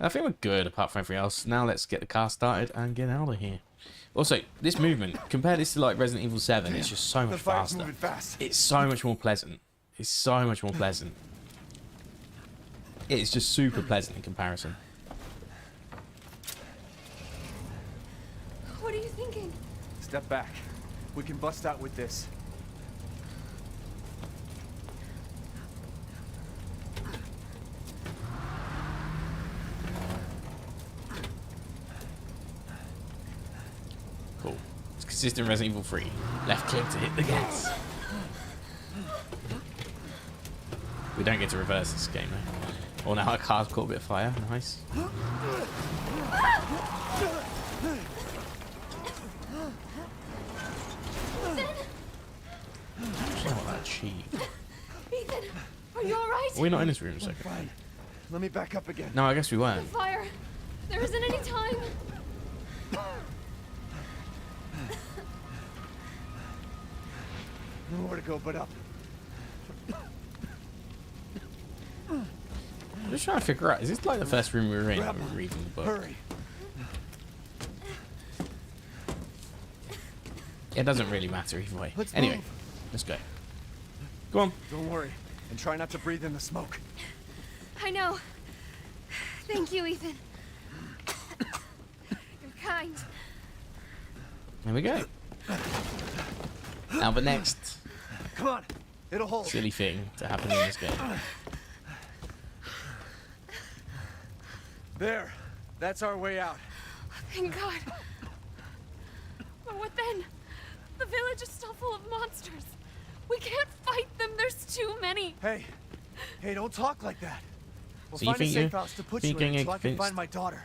I think we're good apart from everything else. Now let's get the car started and get out of here. Also, this movement, compare this to like Resident Evil 7, it's just so much faster. It's so much more pleasant. It's so much more pleasant. It's just super pleasant in comparison.
What are you thinking?
Step back. We can bust out with this.
Cool. It's consistent Resident Evil 3. Left click to hit the gas. We don't get to reverse this game though. Oh, now our car's caught a bit of fire. Nice. She's not that cheap.
Ethan, are you alright?
We're not in this room a second.
Fine. Let me back up again.
No, I guess we
The
weren't.
fire. There isn't any time.
Nowhere to go but up.
I'm just trying to figure out, is this like the first room we were in when we were reading the book?
Hurry.
It doesn't really matter either way.
Let's
Anyway,
move.
let's go. Go on.
Don't worry. And try not to breathe in the smoke.
I know. Thank you, Ethan. You're kind.
There we go. Now the next
Come on. It'll hold.
silly thing to happen in this game.
There. That's our way out.
Thank God. But what then? The village is still full of monsters. We can't fight them. There's too many.
Hey. Hey, don't talk like that. We'll
So you
find a
think
safe
you-
house to put
think
you in
you're
until I can
convinced?
find my daughter.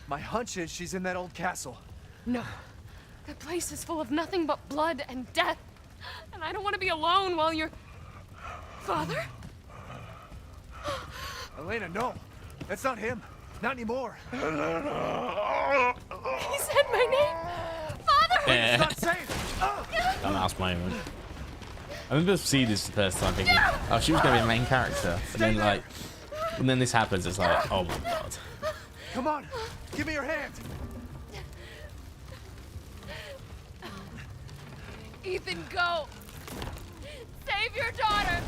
My hunch is she's in that old castle.
No. That place is full of nothing but blood and death. And I don't want to be alone while you're... Father?
Elena, no. That's not him. Not anymore.
He said my name. Father!
Yeah.
It's not safe.
Don't ask my own. I remember seeing this the first time thinking, oh, she was going to be the main character. And then, like, and then this happens, it's like, oh my god.
Come on. Give me your hand.
Ethan, go. Save your daughter.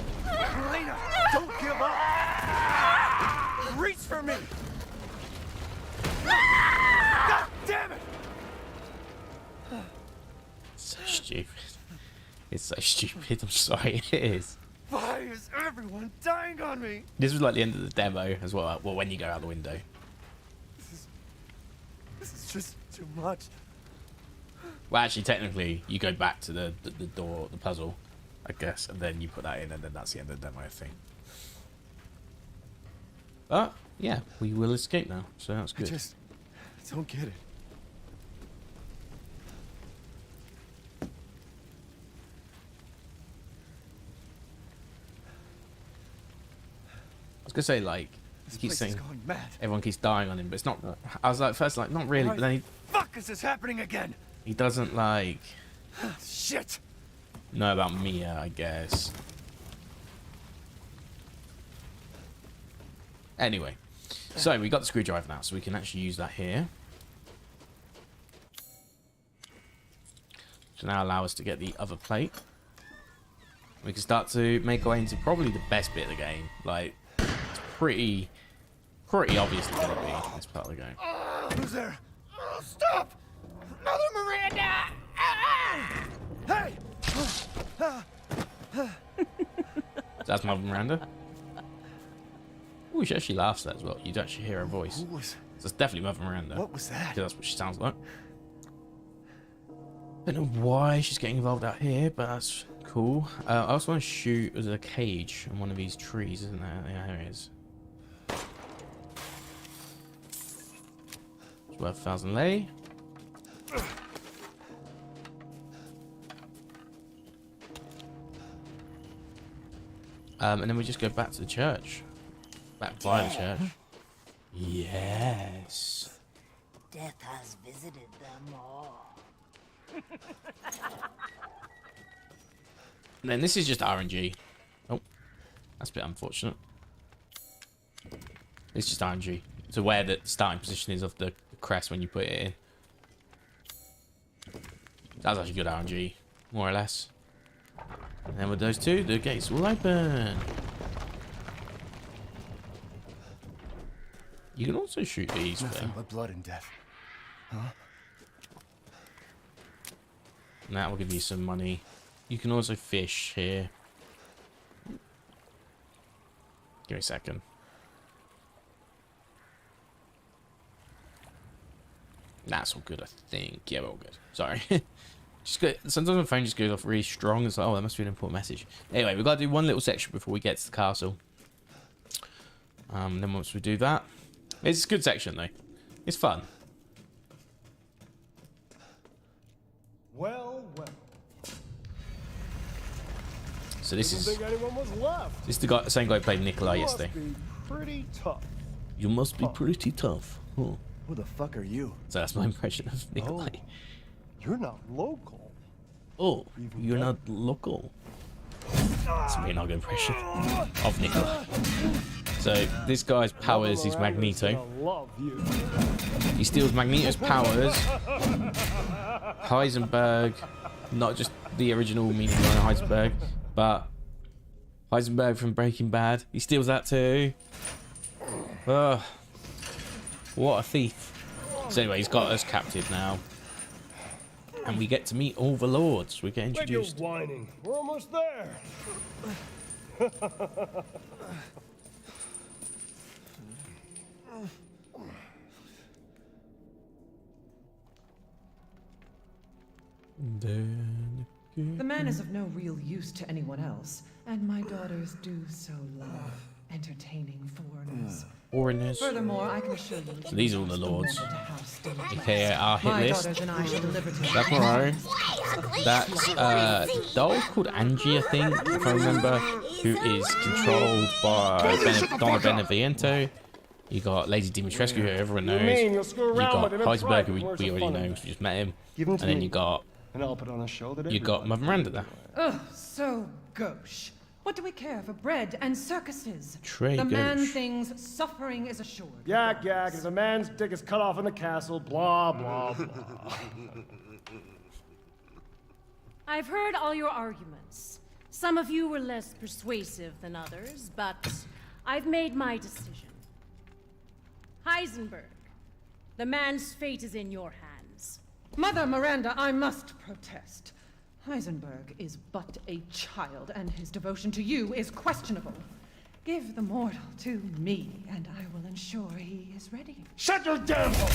Elena, don't give up. Reach for me. God damn it.
So stupid. It's so stupid, I'm sorry, it is.
Why is everyone dying on me?
This was like the end of the demo as well, well, when you go out the window.
This is just too much.
Well, actually, technically, you go back to the door, the puzzle, I guess, and then you put that in, and then that's the end of the demo, I think. But, yeah, we will escape now, so that's
I
good.
just don't get it.
I was gonna say, like,
This
he keeps
place is
saying
going mad.
everyone keeps dying on him, but it's not. I was like, first, like, not really,
Why
but then
fuck is this happening again?
he doesn't, like,
Shit.
know about Mia, I guess. Anyway, so we got the screwdriver now, so we can actually use that here. To now allow us to get the other plate. We can start to make our way into probably the best bit of the game. Like, it's pretty obviously going to be this part of the game.
Who's there?
Stop! Mother Miranda!
Hey!
That's Mother Miranda. Ooh, she actually laughs at that as well. You'd actually hear her voice.
Who was?
So it's definitely Mother Miranda.
What was that?
'Cause that's what she sounds like. Don't know why she's getting involved out here, but that's cool. I also want to shoot. There's a cage on one of these trees, isn't there? Yeah, there it is. It's worth 1,000 lei. And then we just go back to the church. Back by the church. Yes.
Death has visited them all.
And then this is just RNG. Oh, that's a bit unfortunate. It's just RNG. To where the starting position is of the crest when you put it in. That's actually good RNG, more or less. And then with those two, the gates will open. You can also shoot these.
Nothing but blood and death. Huh?
And that will give you some money. You can also fish here. Give me a second. That's all good, I think. Yeah, we're all good. Sorry. Just go, sometimes my phone just goes off really strong. It's like, oh, that must be an important message. Anyway, we've got to do one little section before we get to the castle. Then once we do that, it's a good section though. It's fun.
Well, well.
So this is
anyone was left.
the guy, same guy who played Nikolai yesterday.
Be pretty tough.
You must be pretty tough. Huh.
Who the fuck are you?
So that's my impression of Nikolai.
You're not local.
Oh, you're not local. That's a really not good impression of Nikolai. So this guy's powers is Magneto.
Love you.
He steals Magneto's powers. Heisenberg, not just the original meaning of Heisenberg, but Heisenberg from Breaking Bad. He steals that too. Ugh. What a thief. So anyway, he's got us captive now. And we get to meet all the lords. We get introduced.
You're whining. We're almost there.
The man is of no real use to anyone else, and my daughters do so love entertaining foreigners.
Foreigners.
Furthermore, I can assure you.
So these are all the lords. Okay, our hit list. Jack Moreau. That's doll called Angie, I think, if I remember, who is controlled by Donna Beneviento. You got Lady Dimitrescu, who everyone knows. You got Heisenberg, who we already know, we just met him. And then you got Mother Miranda there.
Ugh, so gauche. What do we care for bread and circuses?
Très
the man
gauche.
thinks suffering is assured.
Yak, if a man's dick is cut off in the castle, blah, blah, blah.
I've heard all your arguments. Some of you were less persuasive than others, but I've made my decision. Heisenberg, the man's fate is in your hands.
Mother Miranda, I must protest. Heisenberg is but a child, and his devotion to you is questionable. Give the mortal to me, and I will ensure he is ready.
Shut your damn hole!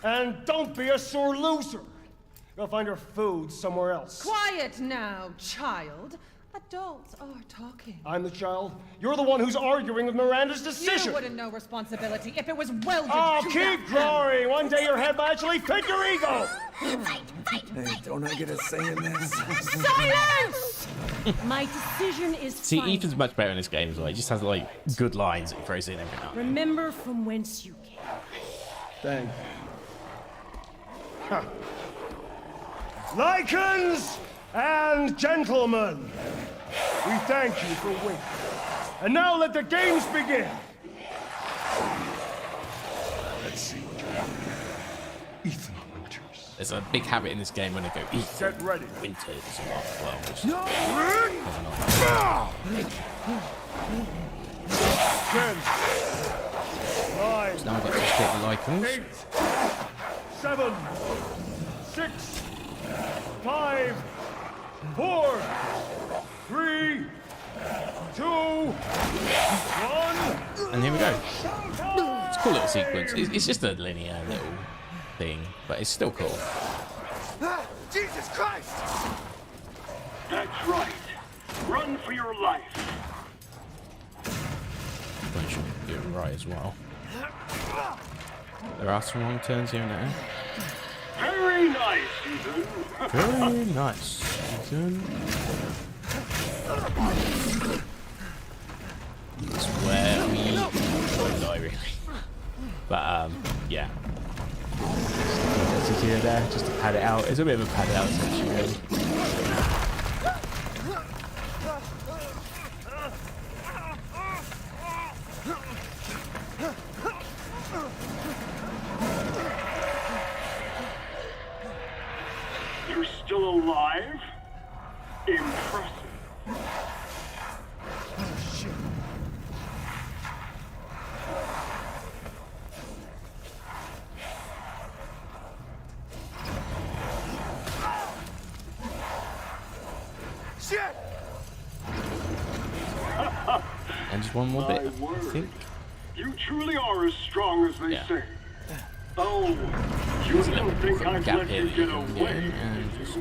And don't be a sore loser. Go find your food somewhere else.
Quiet now, child. Adults are talking.
I'm the child. You're the one who's arguing with Miranda's decision.
You wouldn't know responsibility if it was welded
Oh,
to
keep
that
drawing. One day your head will actually fit your ego.
Hey, don't I get a say in this?
Silence! My decision is
See,
final.
Ethan's much better in this game as well. He just has like good lines that he throws in every now and then.
Remember from whence you came.
Thank you. Lycans and gentlemen, we thank you for waiting. And now let the games begin. Let's see what you're Ethan Winters.
There's a big habit in this game when they go Ethan
Get ready.
Winters. Well, which
10, 9,
so now I've got to split the Lycans.
8, 7, 6, 5, 4, 3, 2, 1.
And here we go. It's a cool little sequence. It's just a linear little thing, but it's still cool.
Jesus Christ! That's right. Run for your life.
I should do it right as well. There are some wrong turns here and there.
Very nice, Ethan.
Very nice, Ethan. It's where we won't die really. But yeah. Just here there, just to pad it out. It's a bit of a pad out section really.
You're still alive? Impressive.
Oh, shit.
Shit!
And just one more bit, I think.
You truly are as strong as they
Yeah.
say. Oh, you don't think I've
Gap
let
here
you
that
get
you can get
away?
in and just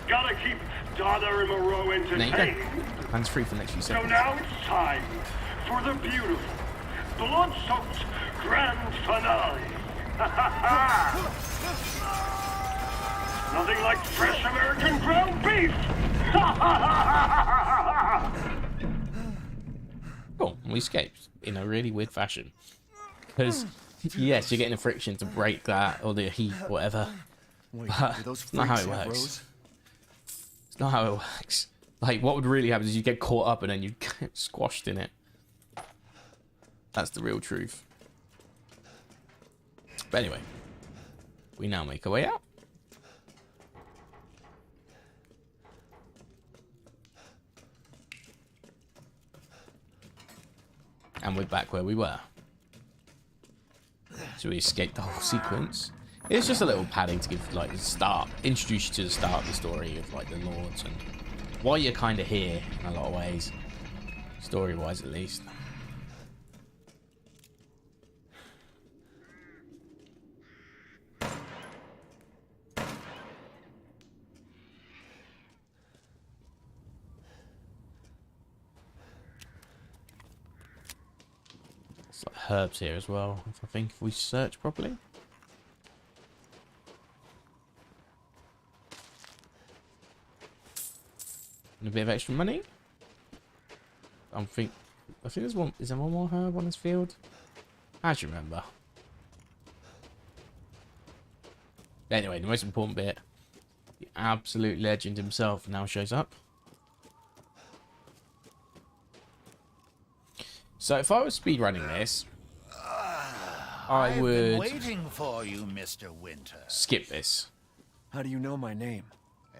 Gotta keep Donna and Moreau
there you
entertained.
go. Hands free for the next few
So
seconds.
now it's time for the beautiful, blood-soaked grand finale. Nothing like fresh American ground beef.
And we escaped in a really weird fashion. Because, yes, you're getting the friction to break that, or the heat, whatever.
Wait,
But
do those
it's not how it
freaks have
works.
rows?
It's not how it works. Like, what would really happen is you get caught up and then you get squashed in it. That's the real truth. But anyway, we now make our way out. And we're back where we were. So we escaped the whole sequence. It's just a little padding to give, like, the start, introduce you to the start of the story of, like, the Lords and why you're kind of here in a lot of ways, story-wise at least. It's like herbs here as well, if we search properly. And a bit of extra money. I think there's one. Is there one more herb on this field? I should remember. Anyway, the most important bit. The absolute legend himself now shows up. So if I was speedrunning this, I
I've
would
been waiting for you, Mr. Winter.
skip this.
How do you know my name?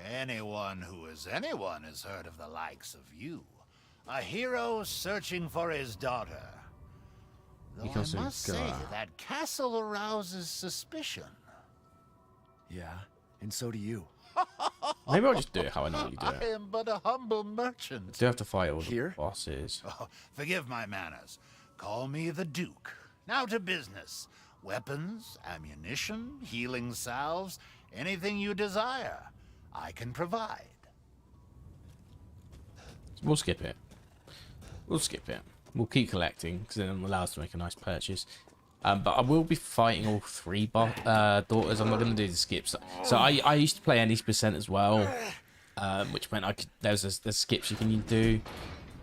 Anyone who is anyone has heard of the likes of you. A hero searching for his daughter. Though
Because
I
of
must say,
God.
that castle arouses suspicion.
Yeah, and so do you.
Maybe I'll just do it how I normally do
I
it.
am but a humble merchant.
I do have to fight all the
Here?
bosses.
Oh, forgive my manners. Call me the Duke. Now to business. Weapons, ammunition, healing salves, anything you desire, I can provide.
We'll skip it. We'll skip it. We'll keep collecting because then it'll allow us to make a nice purchase. But I will be fighting all three daughters. I'm not going to do the skips. So I used to play any% as well, which meant there's skips you can do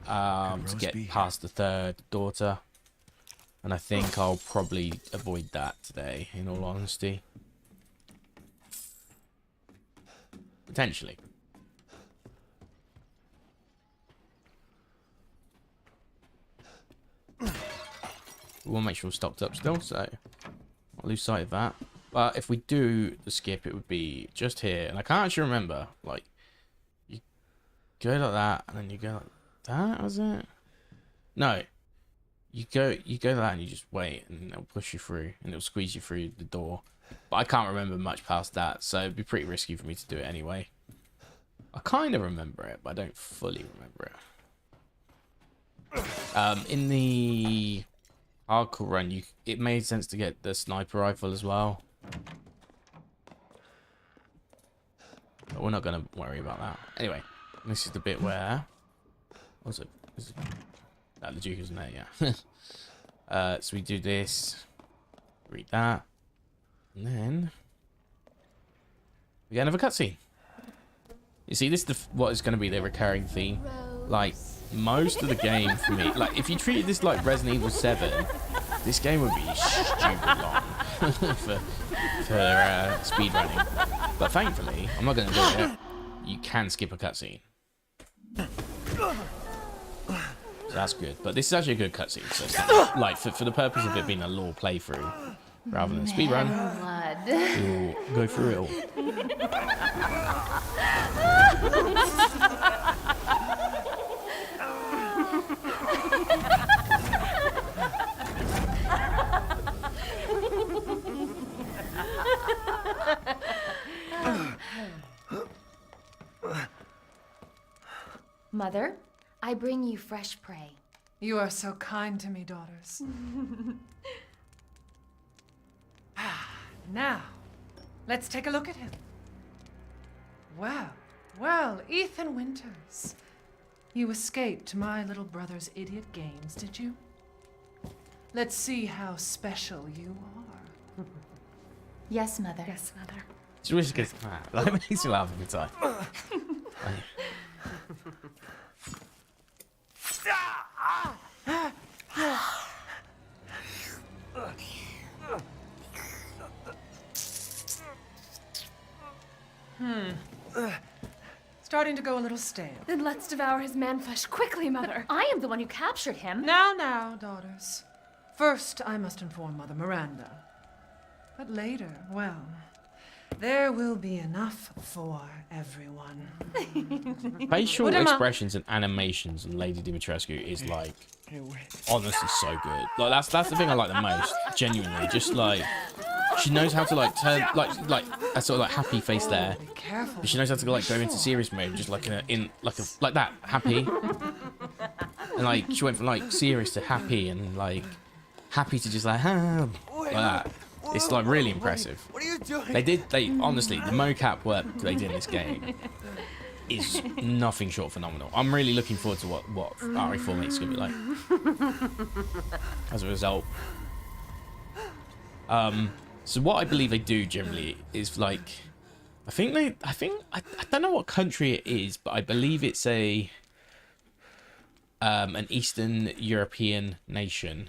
to get past the third daughter. And I think I'll probably avoid that today, in all honesty. Potentially. We want to make sure we're stocked up still, so I'll lose sight of that. But if we do the skip, it would be just here. And I can't actually remember. Like, you go like that, and then you go like that, was it? No. You go like that, and you just wait, and it'll push you through, and it'll squeeze you through the door. But I can't remember much past that, so it'd be pretty risky for me to do it anyway. I kind of remember it, but I don't fully remember it. In the hardcore run, it made sense to get the sniper rifle as well. But we're not going to worry about that. Anyway, this is the bit where... What's it? The Duke isn't there, yeah. So we do this. Read that. And then... we get another cutscene. You see, this is what is going to be the recurring theme. Like, most of the game for me... Like, if you treated this like Resident Evil 7, this game would be stupid long for speedrunning. But thankfully, I'm not going to do it. You can skip a cutscene. So that's good. But this is actually a good cutscene. So it's like, for the purpose of it being a lore playthrough, rather than a speedrun, we'll go through it all.
Mother, I bring you fresh prey.
You are so kind to me, daughters. Now, let's take a look at him. Well, Ethan Winters. You escaped my little brother's idiot games, did you? Let's see how special you are.
Yes, Mother.
Yes, Mother.
It's really good. That makes me laugh every time.
Starting to go a little stale.
Then let's devour his man-flesh quickly, Mother.
I am the one who captured him.
Now, daughters. First, I must inform Mother Miranda. But later, well, there will be enough for everyone.
Facial expressions and animations in Lady Dimitrescu is like honestly so good. Like that's the thing I like the most. Genuinely, just like she knows how to like turn like a sort of like happy face there. But she knows how to like go into serious mode, just like like that happy. And like she went from like serious to happy and like happy to just like that. It's like really impressive.
What are you doing?
They honestly, the mocap work they did in this game is nothing short of phenomenal. I'm really looking forward to what RE4 Remake's gonna be like as a result. So what I believe they do generally is like, I don't know what country it is, but I believe it's an Eastern European nation.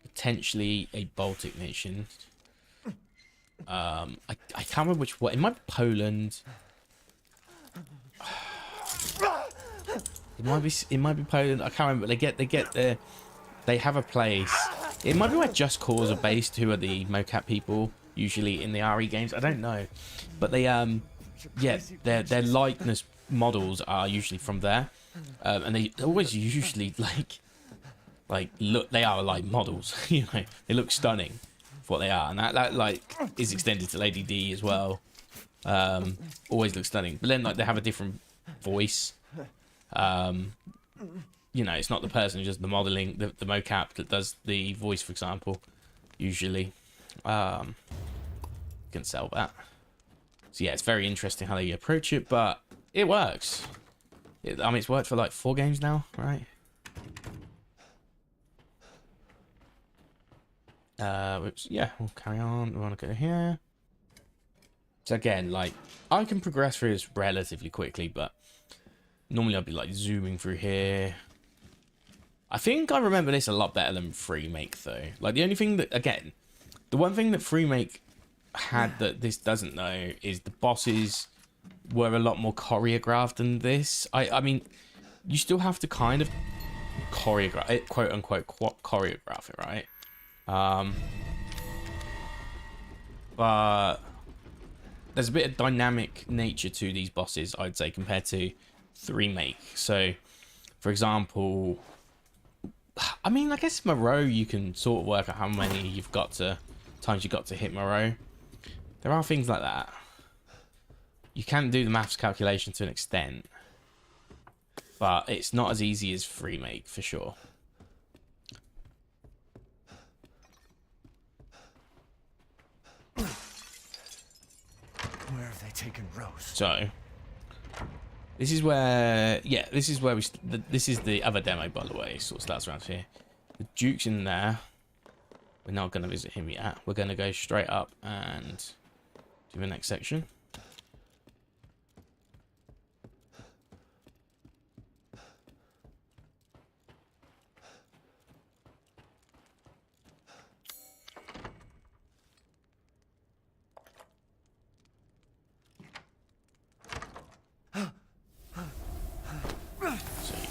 Potentially a Baltic nation. I can't remember which one. It might be Poland. It might be Poland. I can't remember. They have a place. It might be where Just Cause are based, who are the mocap people usually in the RE games. I don't know, but they yeah, their likeness models are usually from there, and they always usually like look, they are like models. You know, they look stunning for what they are, and that like is extended to Lady D as well. Always looks stunning, but then like they have a different voice. You know, it's not the person, just the modeling, the mocap that does the voice, for example. Usually, can sell that. So yeah, it's very interesting how they approach it, but it works. I mean, it's worked for like 4 games now, right? Yeah, we'll carry on. We want to go here. So again, like, I can progress through this relatively quickly, but normally I'd be like zooming through here. I think I remember this a lot better than Remake though. Like the only thing that, again, the one thing that Remake had that this doesn't know is the bosses were a lot more choreographed than this. I mean, you still have to kind of choreograph it, quote unquote, choreograph it, right? But there's a bit of dynamic nature to these bosses, I'd say, compared to the Remake. So, for example, I mean, I guess Moreau, you can sort of work out how many times you've got to hit Moreau. There are things like that. You can do the maths calculation to an extent, but it's not as easy as Remake for sure.
Where have they taken Rose?
So this is where, yeah, this is the other demo, by the way. Sort of starts around here. The Duke's in there. We're not going to visit him yet. We're going to go straight up and do the next section.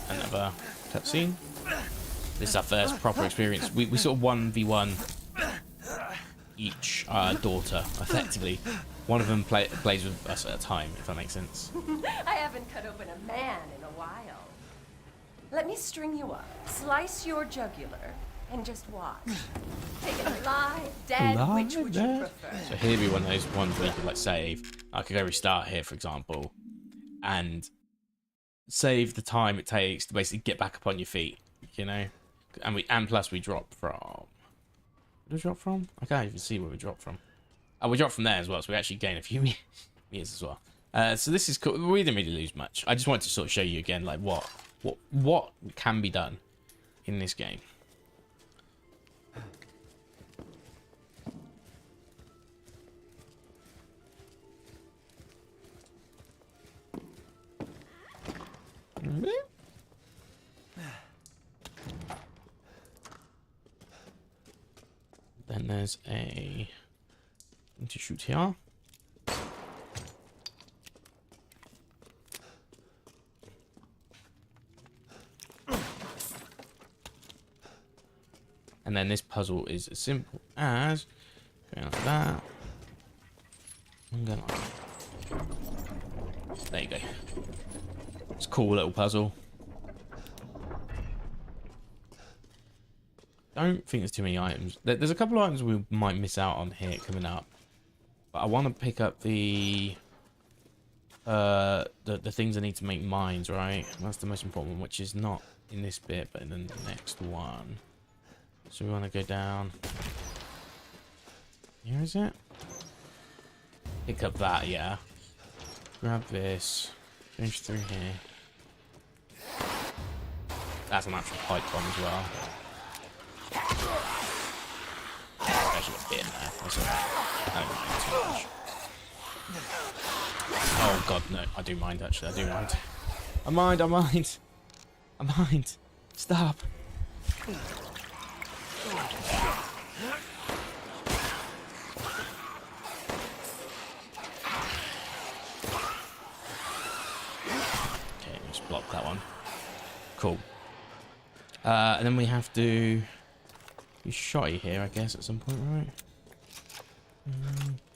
Another cutscene. This is our first proper experience. We sort of 1v1 each daughter, effectively. One of them plays with us at a time, if that makes sense.
I haven't cut open a man in a while. Let me string you up, slice your jugular, and just watch. Take it alive, dead, which would you prefer?
So here be one of those ones where you could like save. I could go restart here, for example, and save the time it takes to basically get back up on your feet, you know. And plus we drop from. Where did we drop from? I can't even see where we dropped from. Oh, we dropped from there as well, so we actually gain a few meters as well. So this is cool. We didn't really lose much. I just wanted to sort of show you again, like what can be done in this game. Then there's a thing to shoot here. And then this puzzle is as simple as going like that. And going like that. There you go. It's a cool little puzzle. Don't think there's too many items. There's a couple of items we might miss out on here coming up. But I want to pick up the things I need to make mines, right? That's the most important one, which is not in this bit, but in the next one. So we want to go down. Here is it? Pick up that, yeah. Grab this. Change through here. That's an actual pipe bomb as well. Actually got a bit in there. That's alright. I don't mind too much. Oh god, no. I do mind, actually. I do mind. I mind. Stop. Okay, let's block that one. Cool. And then we have to be shotty here, I guess, at some point, right?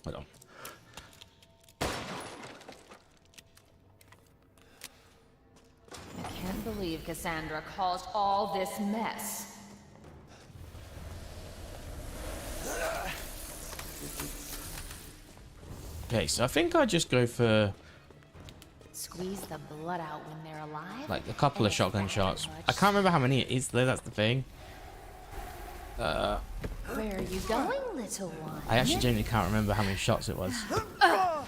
Hold on.
I can't believe Cassandra caused all this mess.
Okay, so I think I just go for
Squeeze the blood out when they're alive.
like a couple of shotgun shots. I can't remember how many it is though, that's the thing.
Where are you going, little one?
I actually genuinely can't remember how many shots it was. I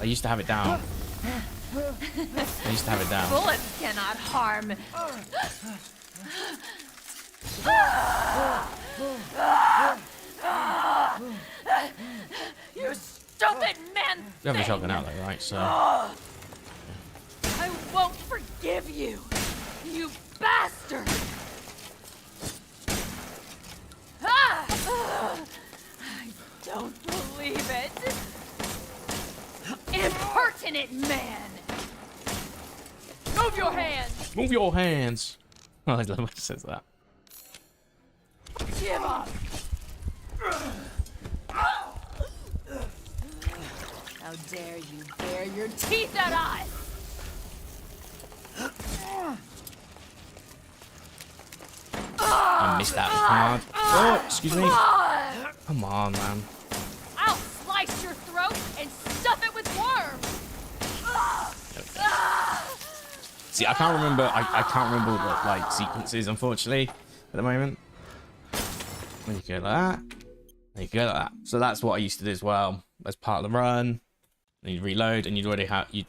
used to have it down.
Bullets cannot harm. You stupid man!
You have a shotgun out though, right? So
I won't forgive you, you bastard! I don't believe it. Impertinent man! Move your hands!
move your hands. Oh, I love when it says that.
Give up!
How dare you bare your teeth at us!
I missed that hard. Oh, excuse me. Come on, man.
I'll slice your throat and stuff it with worms!
See, I can't remember. I can't remember the like sequences, unfortunately, at the moment. When you go like that, then you go like that. So that's what I used to do as well as part of the run. Then you reload, and you'd already have you'd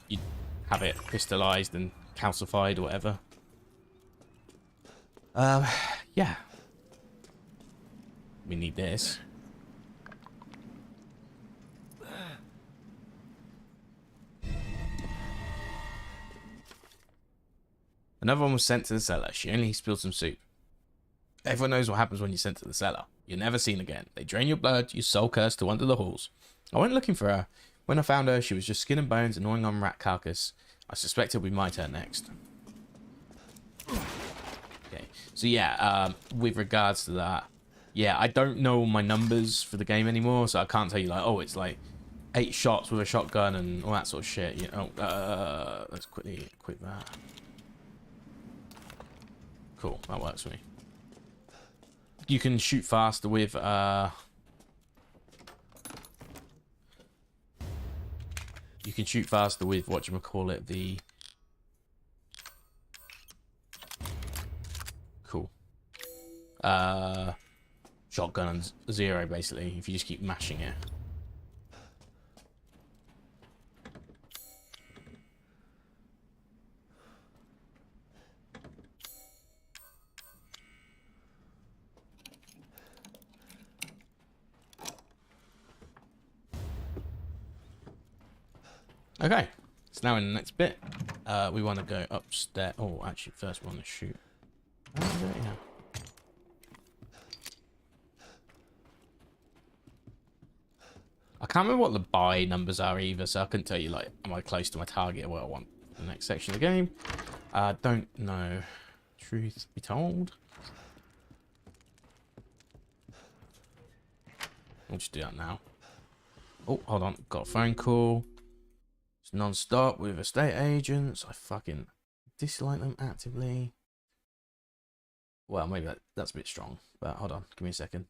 have it crystallized and calcified or whatever. Yeah. We need this. Another one was sent to the cellar. She only spilled some soup. Everyone knows what happens when you're sent to the cellar. You're never seen again. They drain your blood, you soul curse to wander the halls. I went looking for her. When I found her, she was just skin and bones and gnawing on rat carcass. I suspect it'll be my turn next. Okay, so yeah, with regards to that, yeah, I don't know my numbers for the game anymore, so I can't tell you like, oh, it's like 8 shots with a shotgun and all that sort of shit. You know, let's quickly quit that. Cool, that works for me. You can shoot faster with you can shoot faster with whatchamacallit, the cool shotgun and zero, basically, if you just keep mashing it. Okay, so now in the next bit, we want to go upstairs. Oh, actually, first we want to shoot. Yeah. I can't remember what the buy numbers are either, so I couldn't tell you, like, am I close to my target or what I want for the next section of the game. Don't know. Truth be told. We'll just do that now. Oh, hold on. Got a phone call. It's non-stop with estate agents. I fucking dislike them actively. Well, maybe that's a bit strong. But hold on. Give me a second.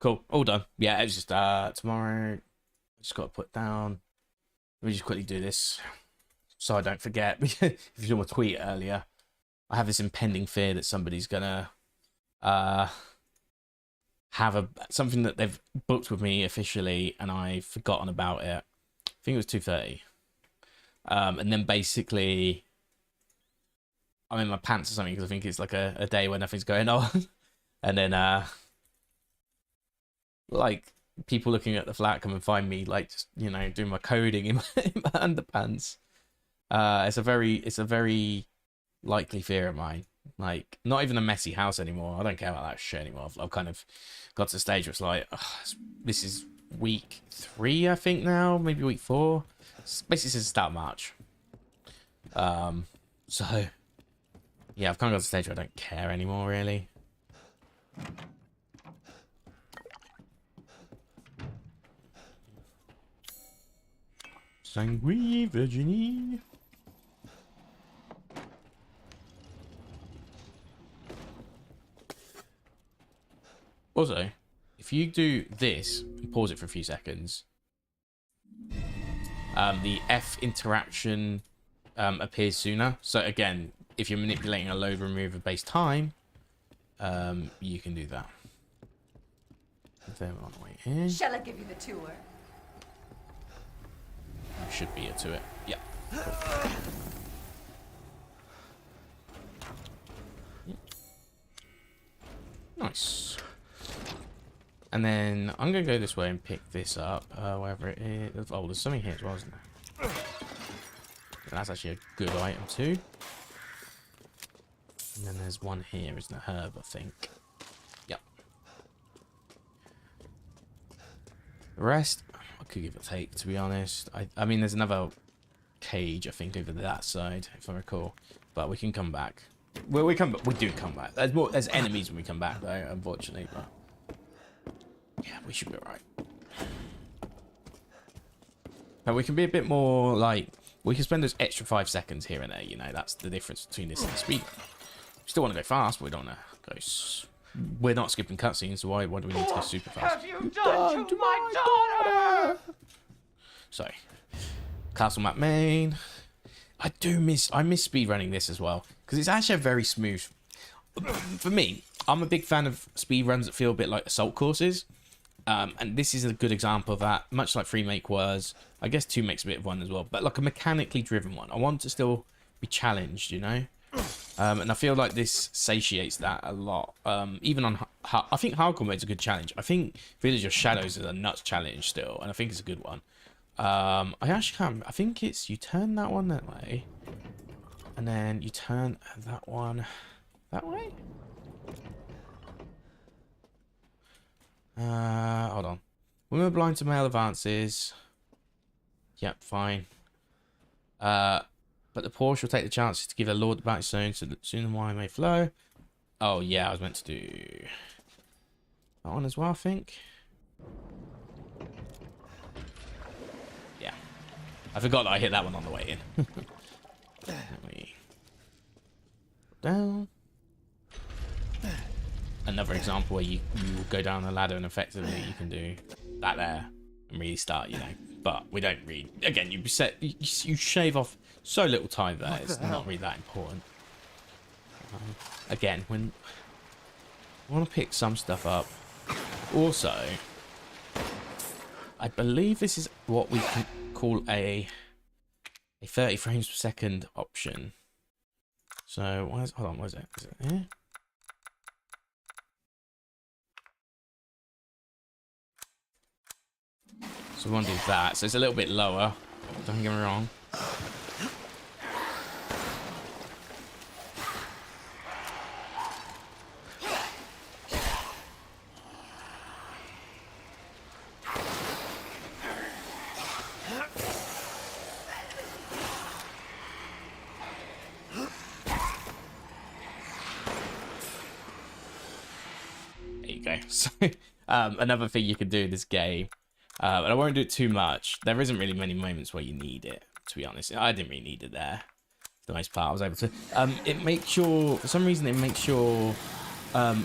Cool, all done. Yeah, it was just tomorrow. Just got to put down. Let me just quickly do this so I don't forget. If you saw my tweet earlier, I have this impending fear that somebody's gonna have something that they've booked with me officially, and I've forgotten about it. I think it was 2:30, and then basically I'm in my pants or something because I think it's like a day where nothing's going on, and then like people looking at the flat come and find me like just, you know, doing my coding in my underpants. It's a very likely fear of mine. Like, not even a messy house anymore. I don't care about that shit anymore. I've kind of got to the stage where it's like, this is week 3, I think now, maybe week 4. It's basically since the start of March. So yeah, I've kind of got to the stage where I don't care anymore, really. Sanguine Virginie. Also, if you do this and pause it for a few seconds, the F interaction appears sooner. So again, if you're manipulating a load remover based time, you can do that. Then we're on the way here.
Shall I give you the tour?
Should be a to it. Yeah. Cool. Nice. And then I'm gonna go this way and pick this up, wherever it is. Oh, there's something here as well, isn't there? That's actually a good item too. And then there's one here, isn't it? Herb, I think. Yep. The rest, I could give a take, to be honest. I mean, there's another cage, I think, over that side, if I recall. But we can come back. Well, we do come back. There's enemies when we come back, though, unfortunately. But yeah, we should be alright. But we can be a bit more, like, we can spend those extra 5 seconds here and there, you know. That's the difference between this and the speed. We still want to go fast, but we don't want to go... We're not skipping cutscenes, so why do we need to go super fast?
Have you done to my daughter?
Sorry. Castle map main. I miss speedrunning this as well, because it's actually a very smooth... For me, I'm a big fan of speedruns that feel a bit like assault courses. And this is a good example of that, much like Remake was. I guess 2 makes a bit of one as well, but like a mechanically driven one. I want to still be challenged, you know? And I feel like this satiates that a lot. Even on... I think Hardcore Mode's a good challenge. I think Village of Shadows is a nuts challenge still, and I think it's a good one. I actually can't... I think it's... You turn that one that way, and then you turn that one that way? Hold on. Women are blind to male advances. Yep, fine. But the poor shall take the chances to give their lord the bounty soon, so that soon the wine may flow. Oh yeah, I was meant to do that one as well, I think. Yeah. I forgot that I hit that one on the way in. Let me down. Another example where you go down the ladder and effectively you can do that there and restart, you know. But we don't read. Again, you shave off so little time there. It's not really that important. Again, when I want to pick some stuff up. Also, I believe this is what we can call a 30 frames per second option. So hold on, what is it? Is it here? So we want to do that. So it's a little bit lower. Don't get me wrong. So another thing you can do in this game, and I won't do it too much. There isn't really many moments where you need it, to be honest. I didn't really need it there. For the most part, I was able to. It makes your, for some reason, it makes your, I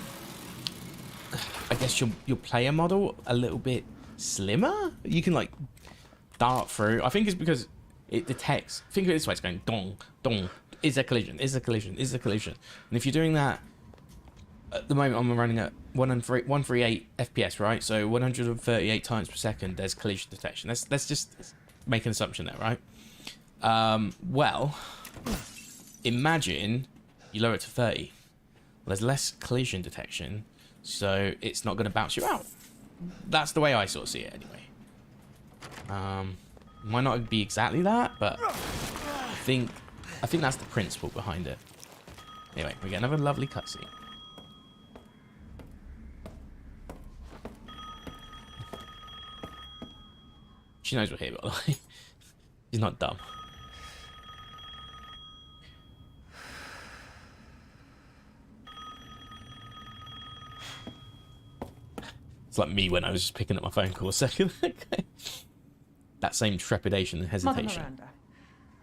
guess your player model a little bit slimmer. You can like dart through. I think it's because it detects. Think of it this way: it's going dong dong. Is there collision? Is there collision? Is there collision? And if you're doing that. At the moment, I'm running at 138 FPS, right? So 138 times per second, there's collision detection. Let's just make an assumption there, right? Well, imagine you lower it to 30. Well, there's less collision detection, so it's not going to bounce you out. That's the way I sort of see it, anyway. Might not be exactly that, but I think that's the principle behind it. Anyway, we get another lovely cutscene. She knows we're here, by the way. She's not dumb. It's like me when I was just picking up my phone call a second ago. That same trepidation and hesitation.
Mother Miranda,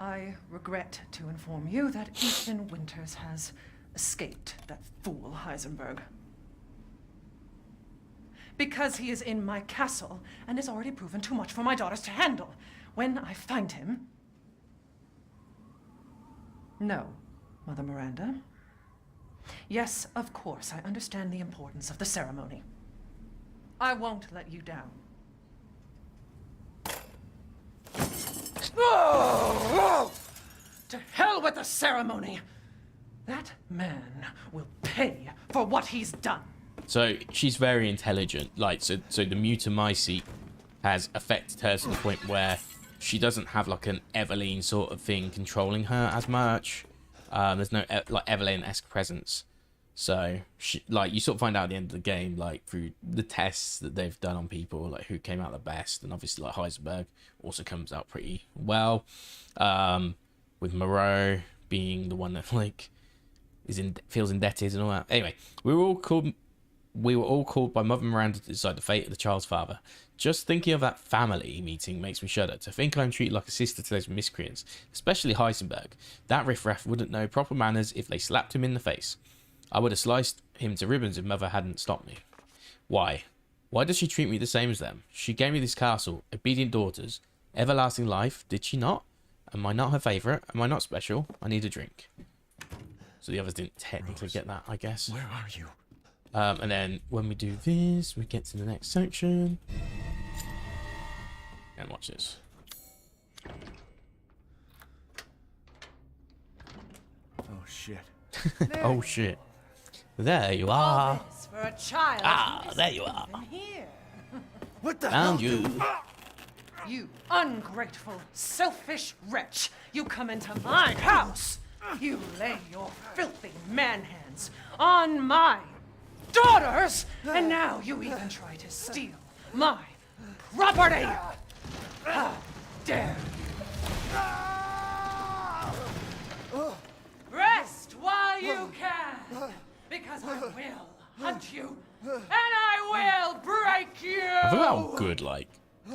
I regret to inform you that Ethan Winters has escaped that fool Heisenberg. Because he is in my castle and has already proven too much for my daughters to handle. When I find him... No, Mother Miranda. Yes, of course, I understand the importance of the ceremony. I won't let you down. Oh! To hell with the ceremony! That man will pay for what he's done.
So she's very intelligent. Like so the mutamycete has affected her to the point where she doesn't have like an Evelyn sort of thing controlling her as much. There's no like Evelyn-esque presence. So she, like you sort of find out at the end of the game, like through the tests that they've done on people, like who came out the best, and obviously like Heisenberg also comes out pretty well. With Moreau being the one that like feels indebted and all that. Anyway, we were all called by Mother Miranda to decide the fate of the child's father. Just thinking of that family meeting makes me shudder. To think I'm treated like a sister to those miscreants, especially Heisenberg. That riffraff wouldn't know proper manners if they slapped him in the face. I would have sliced him to ribbons if Mother hadn't stopped me. Why? Why does she treat me the same as them? She gave me this castle, obedient daughters, everlasting life, did she not? Am I not her favourite? Am I not special? I need a drink. So the others didn't technically get that, I guess.
Where are you?
And then when we do this, we get to the next section. And watch this.
Oh shit.
Oh shit. There you are.
All this for a child.
Ah, there you are.
Here.
What the
Found
hell?
you.
You ungrateful, selfish wretch. You come into my house. You lay your filthy man hands on my daughters, and now you even try to steal my property. How dare you? Rest while you can, because I will hunt you, and I will break you.
I forgot how good, like,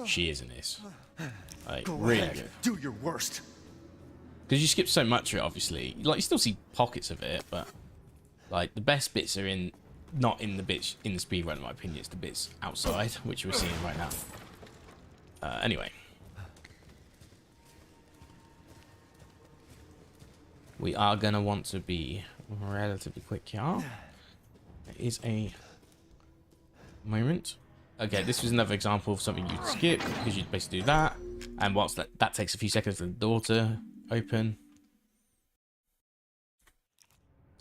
she is in this. Like,
Go
really
ahead.
good.
Do your worst.
Because you skip so much of it, obviously. Like, you still see pockets of it, but, like, the best bits are not in the bits in the speedrun, in my opinion. It's the bits outside, which we're seeing right now. Anyway. We are going to want to be relatively quick here. There is a moment Okay, this was another example of something you'd skip because you'd basically do that. And whilst that takes a few seconds for the door to open,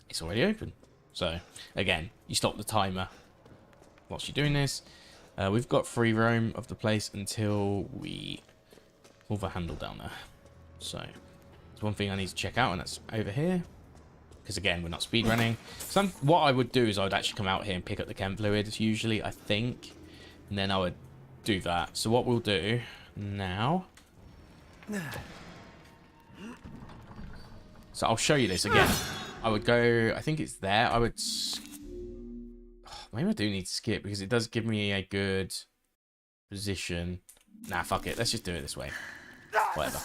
it's already open. So, again, you stop the timer whilst you're doing this. We've got free roam of the place until we pull the handle down there. So, there's one thing I need to check out, and that's over here. Because, again, we're not speedrunning. What I would do is I would actually come out here and pick up the chem fluid, usually, I think. And then I would do that. So, what we'll do now... So, I'll show you this again. I would go... I think it's there. I would... Maybe I do need to skip because it does give me a good position. Nah, fuck it. Let's just do it this way. Whatever.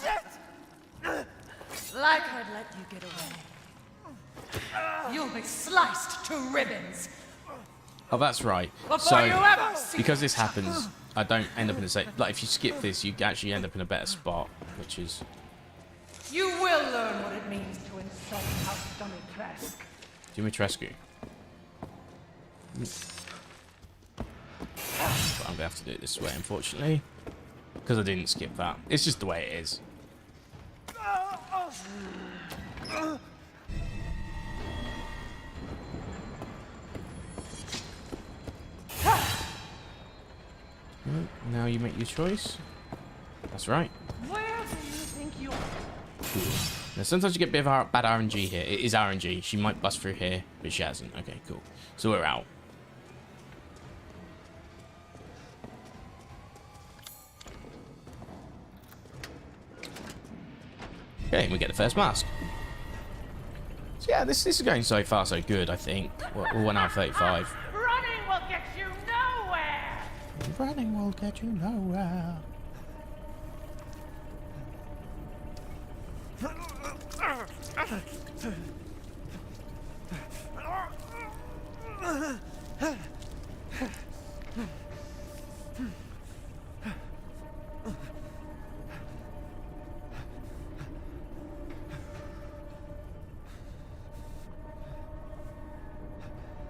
Like I'd let you get away. You'll be sliced to ribbons.
Oh, that's right. So, because this happens, I don't end up in the same... Like, if you skip this, you actually end up in a better spot, which is...
You will learn what it means to insult House Dimitrescu.
Dimitrescu. But I'm going to have to do it this way, unfortunately. Because I didn't skip that. It's just the way it is. Now you make your choice. That's right.
Where do you think you are?
Cool. Now sometimes you get a bit of bad RNG here. It is RNG. She might bust through here, but she hasn't. Okay, cool. So we're out. Okay, and we get the first mask. So yeah, this is going so far so good, I think. We're 1 hour 35.
Running will get you nowhere.
Running will get you nowhere.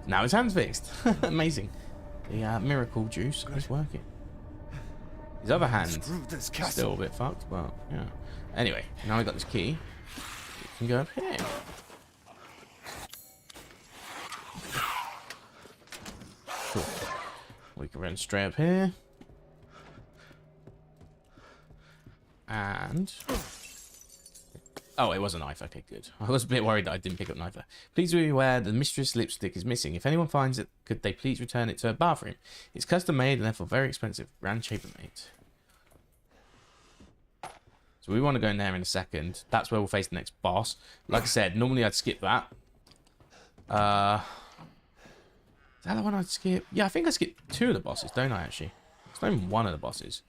Now his hand's fixed. Amazing. The miracle juice is working. His other hand's still a bit fucked, but yeah. Anyway, now we got this key. We can go up here. Cool. We can run straight up here. And... Oh, it was a knife. Okay, good. I was a bit worried that I didn't pick up knife. Please be aware the mistress lipstick is missing. If anyone finds it, could they please return it to her bathroom? It's custom made and therefore very expensive. Grand chambermaid. So we want to go in there in a second. That's where we'll face the next boss. Like I said, normally I'd skip that. Is that the one I'd skip? Yeah, I think I skipped 2 of the bosses, don't I, actually? It's not even 1 of the bosses.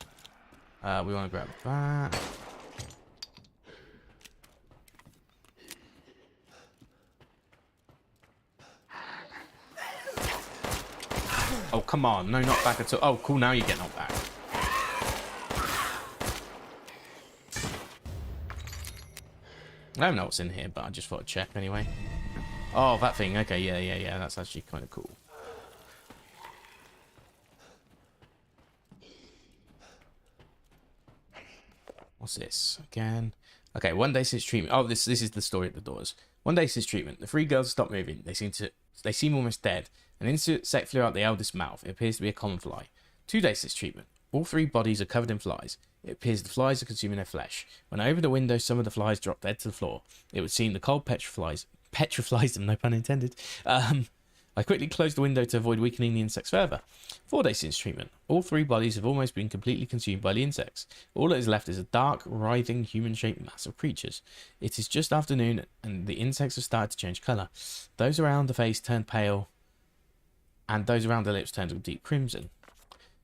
We want to grab that. Oh, come on. No, not back at all. Oh, cool. Now you get knocked back. I don't know what's in here, but I just thought I'd check anyway. Oh, that thing. Okay, yeah. That's actually kind of cool. What's this? Again. Okay, 1 day since treatment. Oh, this is the story at the doors. 1 day since treatment. The 3 girls stopped moving. They seem almost dead. An insect flew out the eldest's mouth. It appears to be a common fly. 2 days since treatment. All 3 bodies are covered in flies. It appears the flies are consuming their flesh. When I opened the window, some of the flies dropped dead to the floor. It would seem the cold petrifies them, no pun intended. I quickly closed the window to avoid weakening the insects further. 4 days since treatment. All 3 bodies have almost been completely consumed by the insects. All that is left is a dark, writhing, human-shaped mass of creatures. It is just afternoon, and the insects have started to change colour. Those around the face turned pale, and those around the lips turned to deep crimson.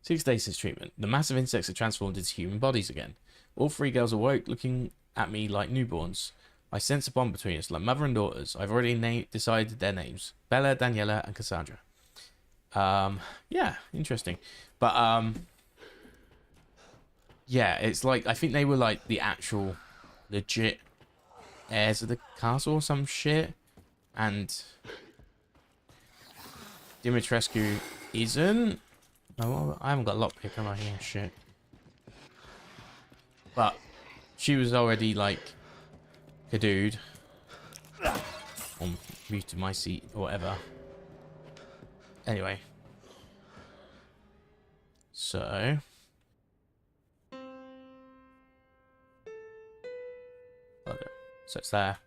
6 days since treatment. The massive insects are transformed into human bodies again. All 3 girls awoke, looking at me like newborns. I sense a bond between us, like mother and daughters. I've already decided their names. Bella, Daniela, and Cassandra. Yeah, interesting. But, yeah, it's like, I think they were like the actual legit heirs of the castle or some shit. And Dimitrescu isn't. Oh, I haven't got a lockpick on my here. Shit. But she was already like a dude. Or muted my seat or whatever. Anyway. So. Okay. So it's there.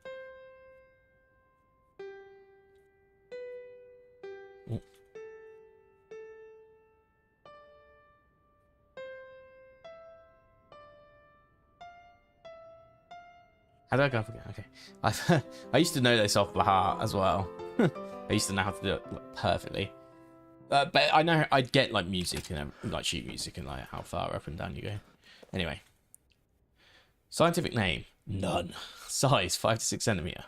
Ooh. How do I go forget? Okay. I used to know this off by heart as well. I used to know how to do it like, perfectly. But I know I'd get like music and like sheet music and like how far up and down you go. Anyway. Scientific name, none. Size, 5 to 6 centimeter.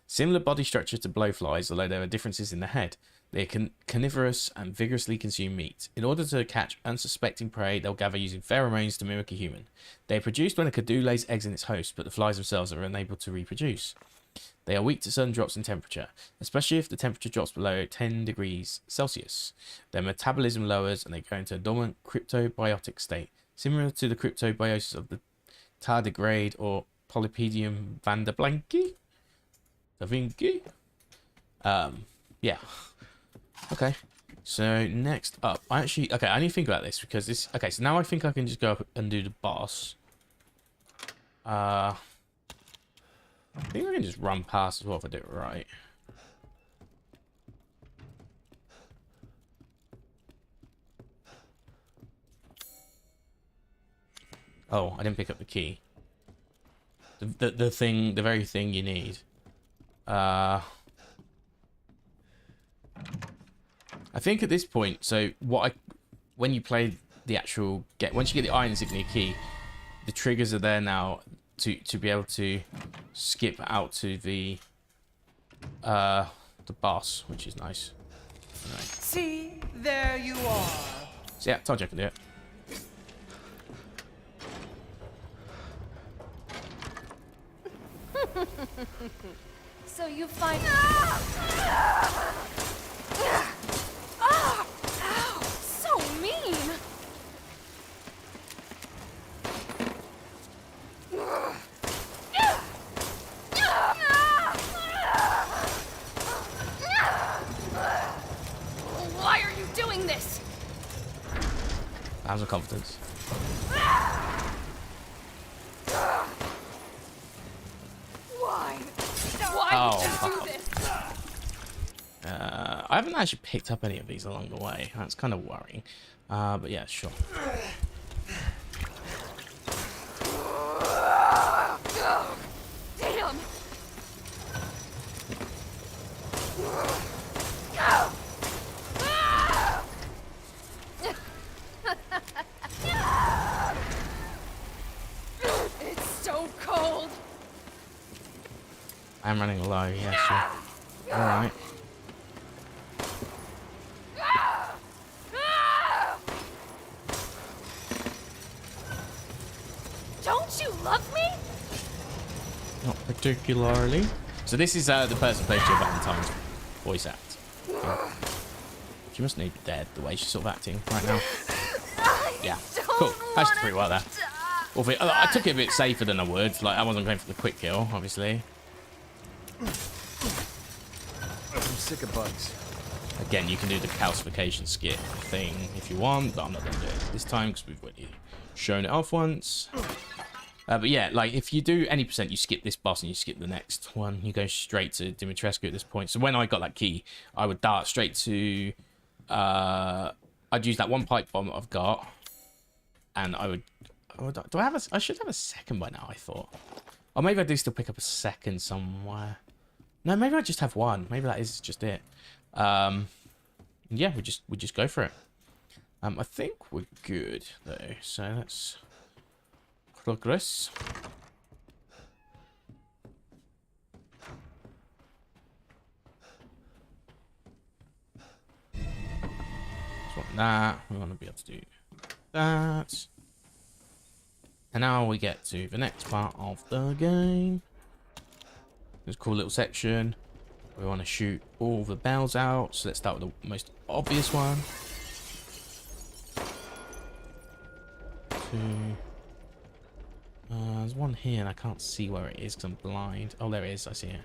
Similar body structure to blowflies, although there are differences in the head. They are carnivorous and vigorously consume meat. In order to catch unsuspecting prey, they'll gather using pheromones to mimic a human. They are produced when a cadou lays eggs in its host, but the flies themselves are unable to reproduce. They are weak to sudden drops in temperature, especially if the temperature drops below 10 degrees Celsius. Their metabolism lowers and they go into a dormant cryptobiotic state, similar to the cryptobiosis of the tardigrade or Polypedium vanderblanki. Yeah. Okay. So next up, I need to think about this because this. Okay, so now I think I can just go up and do the boss. I think I can just run past as well if I do it right. Oh, I didn't pick up the key. The thing, the very thing you need. I think at this point, so when you play the actual once you get the iron insignia key, the triggers are there now to be able to skip out to the boss, which is nice. Anyway.
See, there you are.
So yeah, told you I can do it.
So you find. Ow! So mean! Why are you doing this?
How's the confidence?
Why did you do this?
I haven't actually picked up any of these along the way. That's kind of worrying. But yeah, sure.
Damn! It's so cold.
I'm running low, yeah, sure. Alright.
Don't you love me?
Not particularly. So this is the person playing Jill Valentine's voice act. Yeah. She must need to be dead the way she's sort of acting right now. Yeah, cool. That's pretty well there. I took it a bit safer than I would. Like I wasn't going for the quick kill, obviously.
I'm sick of bugs.
Again, you can do the calcification skip thing if you want, but I'm not going to do it this time because we've already shown it off once. But yeah, like if you do any percent, you skip this boss and you skip the next one. You go straight to Dimitrescu at this point. So when I got that key, I would dart straight to... I'd use that one pipe bomb that I've got. And I would... I should have a second by now, I thought. Or maybe I do still pick up a second somewhere. No, maybe I just have one. Maybe that is just it. Yeah, we just go for it. I think we're good though. So let's progress. Just want that. We want to be able to do that. And now we get to the next part of the game. There's a cool little section. We want to shoot all the bells out. So let's start with the most obvious one. 2. There's one here and I can't see where it is because I'm blind. Oh, there it is. I see it.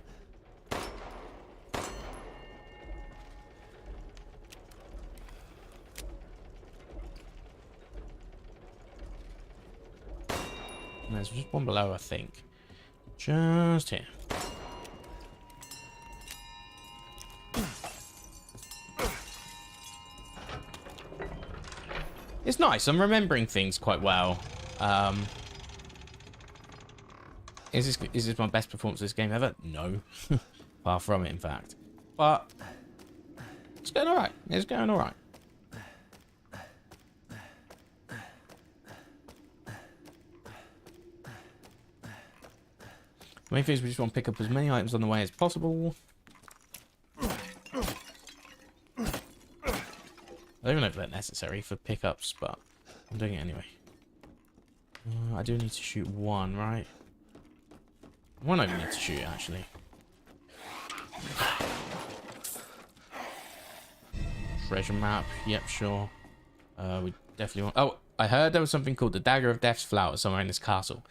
And there's just one below, I think. Just here. It's nice. I'm remembering things quite well. Is this my best performance of this game ever? No. Far from it, in fact. But it's going alright. It's going alright. The main thing is we just want to pick up as many items on the way as possible. I don't even know if they're necessary for pickups, but I'm doing it anyway. I do need to shoot one, right? One I need to shoot, actually. Treasure map. Yep, sure. We definitely want... Oh, I heard there was something called the Dagger of Death's Flower somewhere in this castle.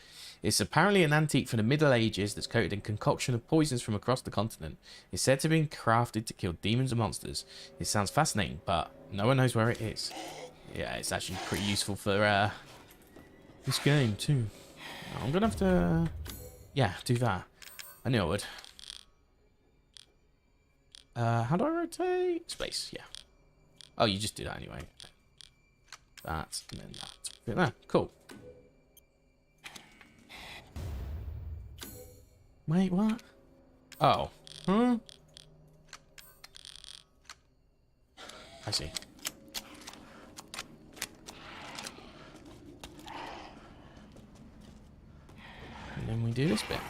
It's apparently an antique from the Middle Ages that's coated in concoction of poisons from across the continent. It's said to have been crafted to kill demons and monsters. It sounds fascinating, but no one knows where it is. Yeah, it's actually pretty useful for this game too. I'm gonna have to, yeah, do that. I knew I would. How do I rotate? Space, yeah. Oh, you just do that anyway. That and then that. Look at that. Cool. Wait, what? Oh. Huh? I see. And then we do this bit.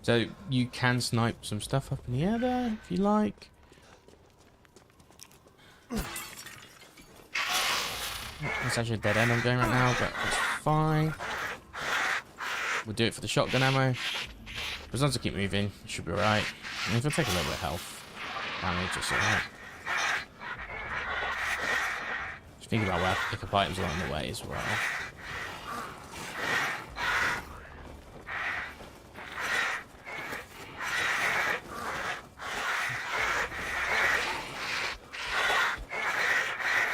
So you can snipe some stuff up in the air there if you like. It's actually a dead end I'm going right now, but it's fine. We'll do it for the shotgun ammo. As long as I keep moving, it should be alright. And if I take a little bit of health damage, it's alright. Just thinking about where I pick up items along the way as well.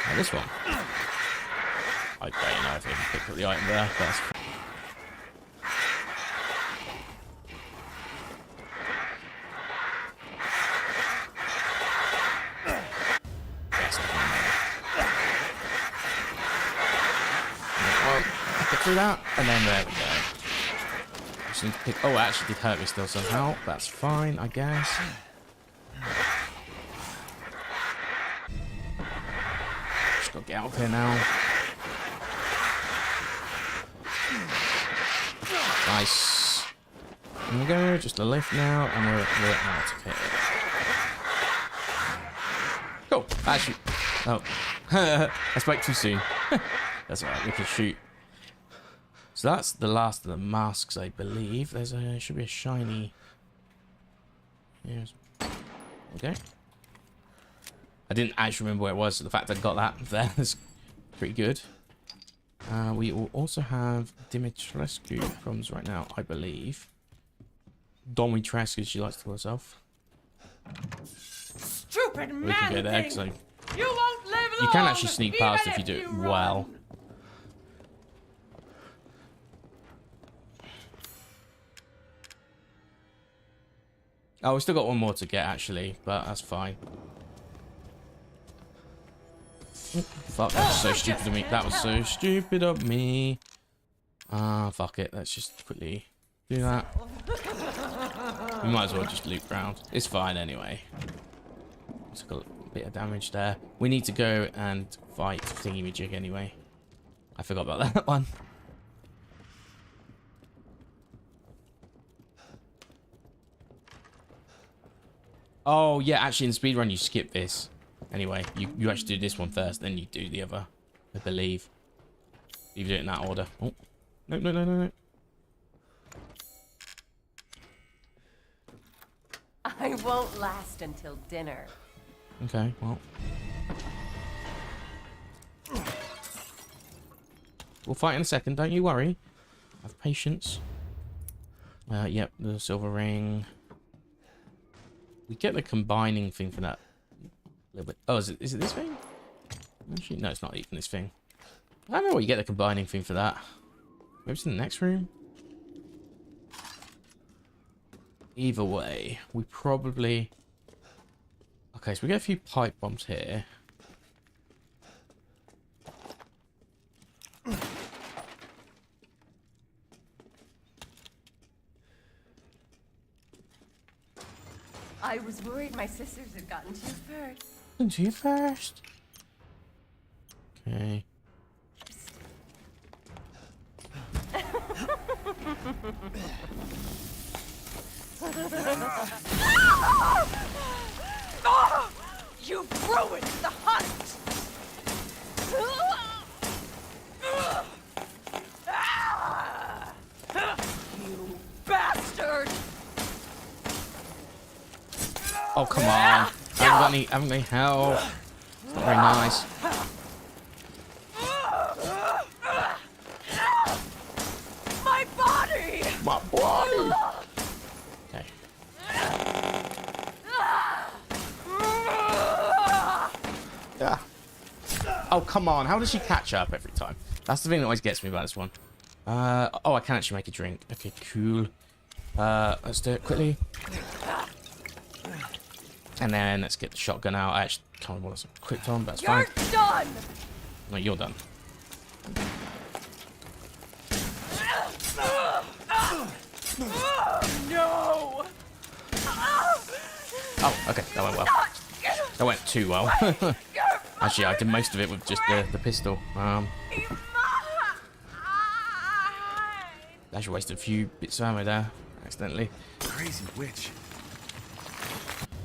Now this one. I don't know if I can pick up the item there, but that's fine. Through that, and then there we go. Just need to pick. Oh, it actually did hurt me still somehow. That's fine, I guess. Just gotta get out of here now. Nice. There we go. Just a lift now, and we're out of here. Cool. Actually, oh, I spoke too soon. That's alright. We can shoot. So that's the last of the masks, I believe. There's a should be a shiny. Yes. Okay. I didn't actually remember where it was, so the fact I got that there is pretty good. We will also have Dimitrescu problems right now, I believe. Domitrescu, she likes to call herself.
Stupid man!
We can go there because
you won't live long.
You can actually sneak past if you do it well. Oh, we still got one more to get, actually, but that's fine. Oh, fuck, that was so stupid of me. That was so stupid of me. Fuck it. Let's just quickly do that. We might as well just loop around. It's fine anyway. Took a bit of damage there. We need to go and fight Thingy-Majig anyway. I forgot about that one. Oh, yeah, actually, in speedrun, you skip this. Anyway, you actually do this one first, then you do the other, I believe. You do it in that order. Oh, no.
I won't last until dinner.
Okay, well. We'll fight in a second. Don't you worry. Have patience. Yep, the silver ring. We get the combining thing for that. A little bit. Oh, is it this thing? Actually, no, it's not even this thing. I don't know what you get the combining thing for that. Maybe it's in the next room. Either way, we probably... Okay, so we get a few pipe bombs here.
I was worried my sisters had gotten to you first.
To you first. Okay.
Oh, you've ruined the hunt! You bastard!
Oh, come on. I haven't got any help. It's not very nice.
My body!
My body! Okay. Yeah. Oh, come on. How does she catch up every time? That's the thing that always gets me about this one. Oh, I can actually make a drink. Okay, cool. Let's do it quickly. And then let's get the shotgun out. I actually can't remember what's equipped on, but that's fine.
You're done!
No, you're done.
No!
Oh, okay, that went well. That went too well. Actually, I did most of it with just the pistol. Actually wasted a few bits of ammo there, accidentally.
Crazy witch.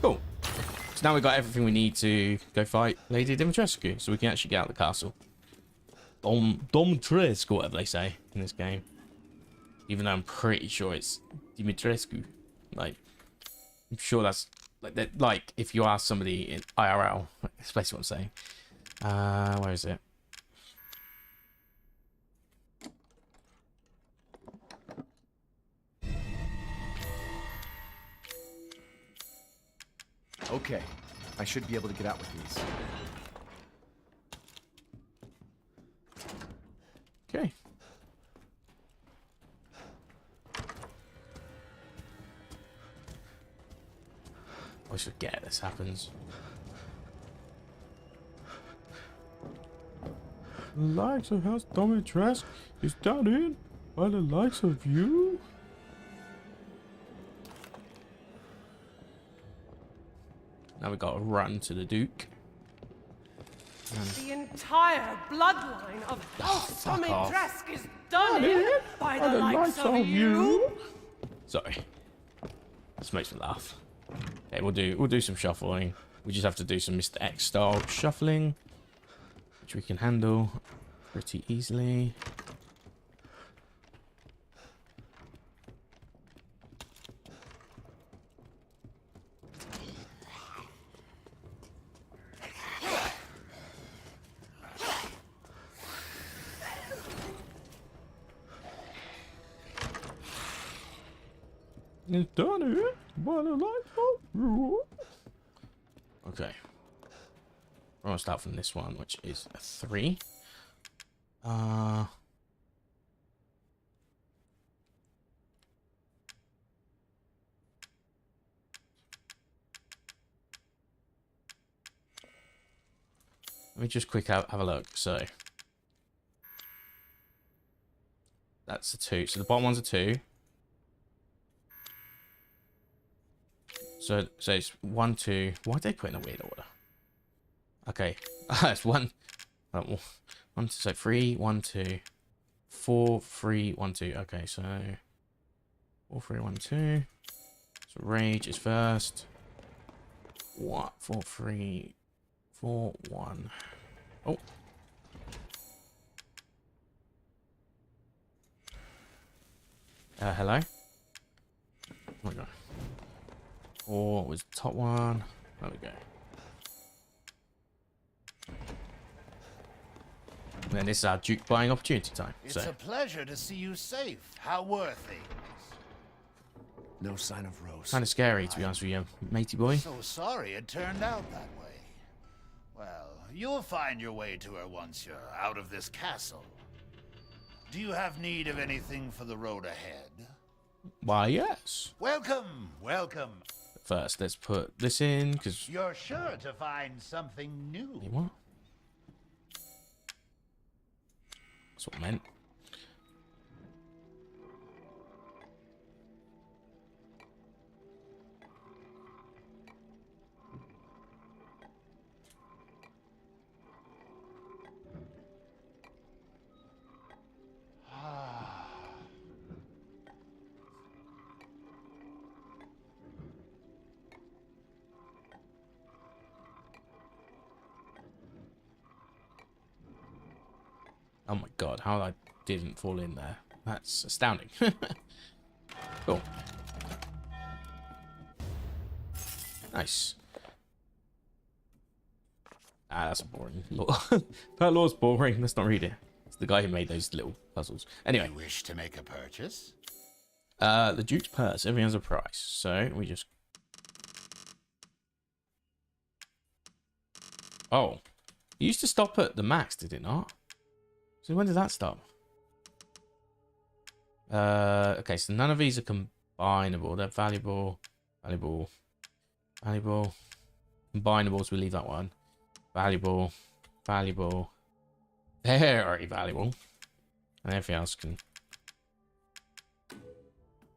Cool. So now we've got everything we need to go fight Lady Dimitrescu, so we can actually get out of the castle. Dimitrescu, whatever they say in this game. Even though I'm pretty sure it's Dimitrescu. Like, I'm sure that's like that. Like, if you ask somebody in IRL, that's basically what I'm saying. Where is it?
Okay, I should be able to get out with these.
Okay. I should forget this happens. The likes of House Dimitrescu is that it? By the likes of you? Now we gotta run to the Duke.
The entire bloodline of House
fuck off.
Dimitrescu is done in by the likes of you.
Sorry. This makes me laugh. Okay, we'll do some shuffling. We just have to do some Mr. X style shuffling, which we can handle pretty easily. It's done it, but I like you. Okay. We're gonna start from this one, which is a 3. Let me just quick have a look. So that's a 2. So the bottom one's a 2. So it's 1, 2. Why'd they put in a weird order? Okay, it's 1. 1, 2, so 3, 1, 2, 4, 3, 1, 2. Okay, so 4, 3, 1, 2. So rage is first. What? 4, 3, 4, 1. Oh. Hello. Oh my god. 4 was the top one. There we go. And this is our Duke buying opportunity time.
It's
So
a pleasure to see you safe. How were things?
No sign of Rose.
kind of scary, to be honest with you, matey boy.
So sorry it turned out that way. Well, you'll find your way to her once you're out of this castle. Do you have need of anything for the road ahead?
Why, yes.
Welcome, welcome.
First, let's put this in, because...
You're sure to find something new.
Wait, what? That's what I meant. Oh my god, how I didn't fall in there. That's astounding. Cool. Nice. Ah, that's boring. That law's boring. Let's not read it. It's the guy who made those little puzzles. Anyway.
You wish to make a purchase?
The Duke's purse. Everything has a price. So we just... Oh. It used to stop at the max, did it not? So when did that stop? Okay, so none of these are combinable. They're valuable, valuable, valuable. Combinables, we leave that one. Valuable, valuable, very valuable. And everything else can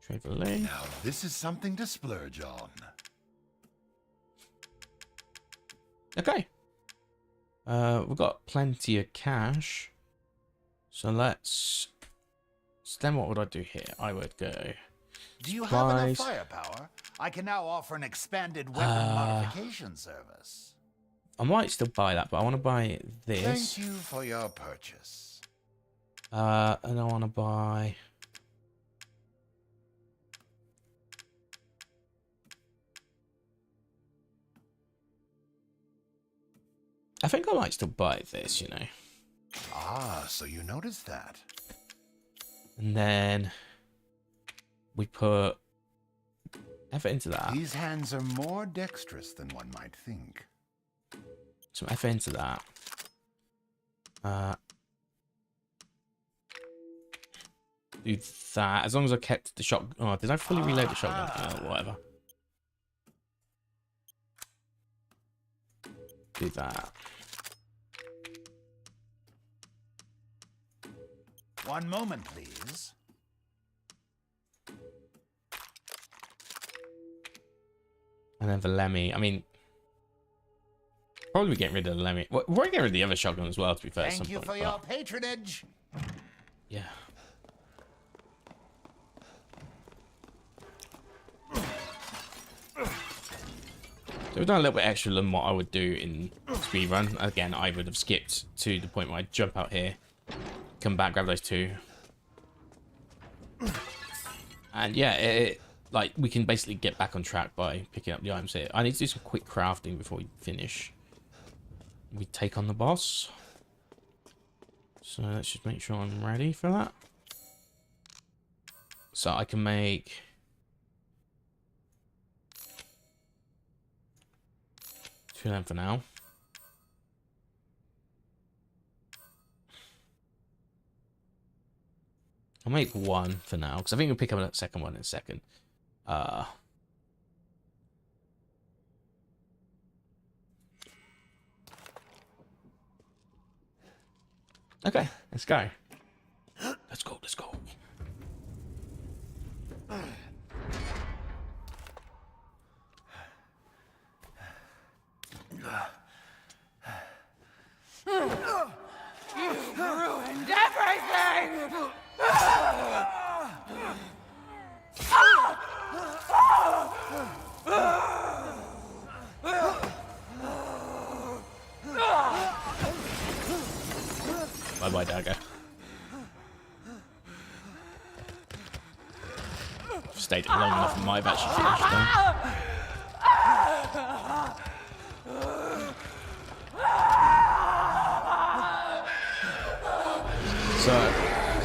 trade for lane.
Now this is something to splurge on.
Okay. We've got plenty of cash. So let's... So then what would I do here? I would go...
Do you have enough firepower? I can now offer an expanded weapon modification service.
I might still buy that, but I want to buy this.
Thank you for your purchase.
And I want to buy... I think I might still buy this, you know.
Ah, so you noticed that.
And then we put effort into that.
These hands are more dexterous than one might think.
Some effort into that. Do that. As long as I kept the shot. Oh, did I fully reload the shotgun? Oh, whatever. Do that.
One moment, please.
And then the Lemmy. I mean, probably getting rid of the Lemmy. We're getting rid of the other shotgun as well, to be fair.
Thank you for your patronage.
Yeah. So we've done a little bit extra than what I would do in speedrun. Again, I would have skipped to the point where I jump out here, come back, grab those two. And yeah, like we can basically get back on track by picking up the items here. I need to do some quick crafting before we finish. We take on the boss. So let's just make sure I'm ready for that. So I can make... two of them for now. I'll make one for now, because I think we'll pick up that second one in a second. Okay, let's go. Let's go, let's go.
You've ruined everything!
Bye-bye, dagger. Stayed long enough and might have actually finished them.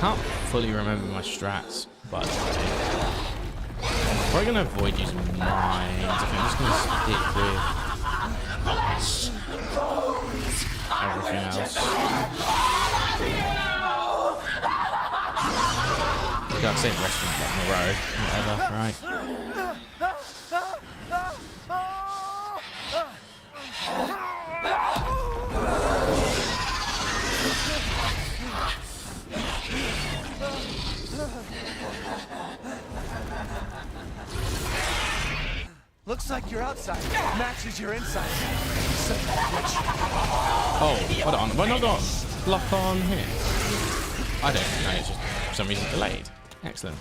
can't fully remember my strats, but I'm probably gonna avoid using mines. Okay, I'm just gonna stick with everything else. I'd say restaurant in a row, whatever, right?
Looks like your outside matches your inside.
Oh, hold on. Why not got block on here? I don't know. It's just for some reason delayed. Excellent.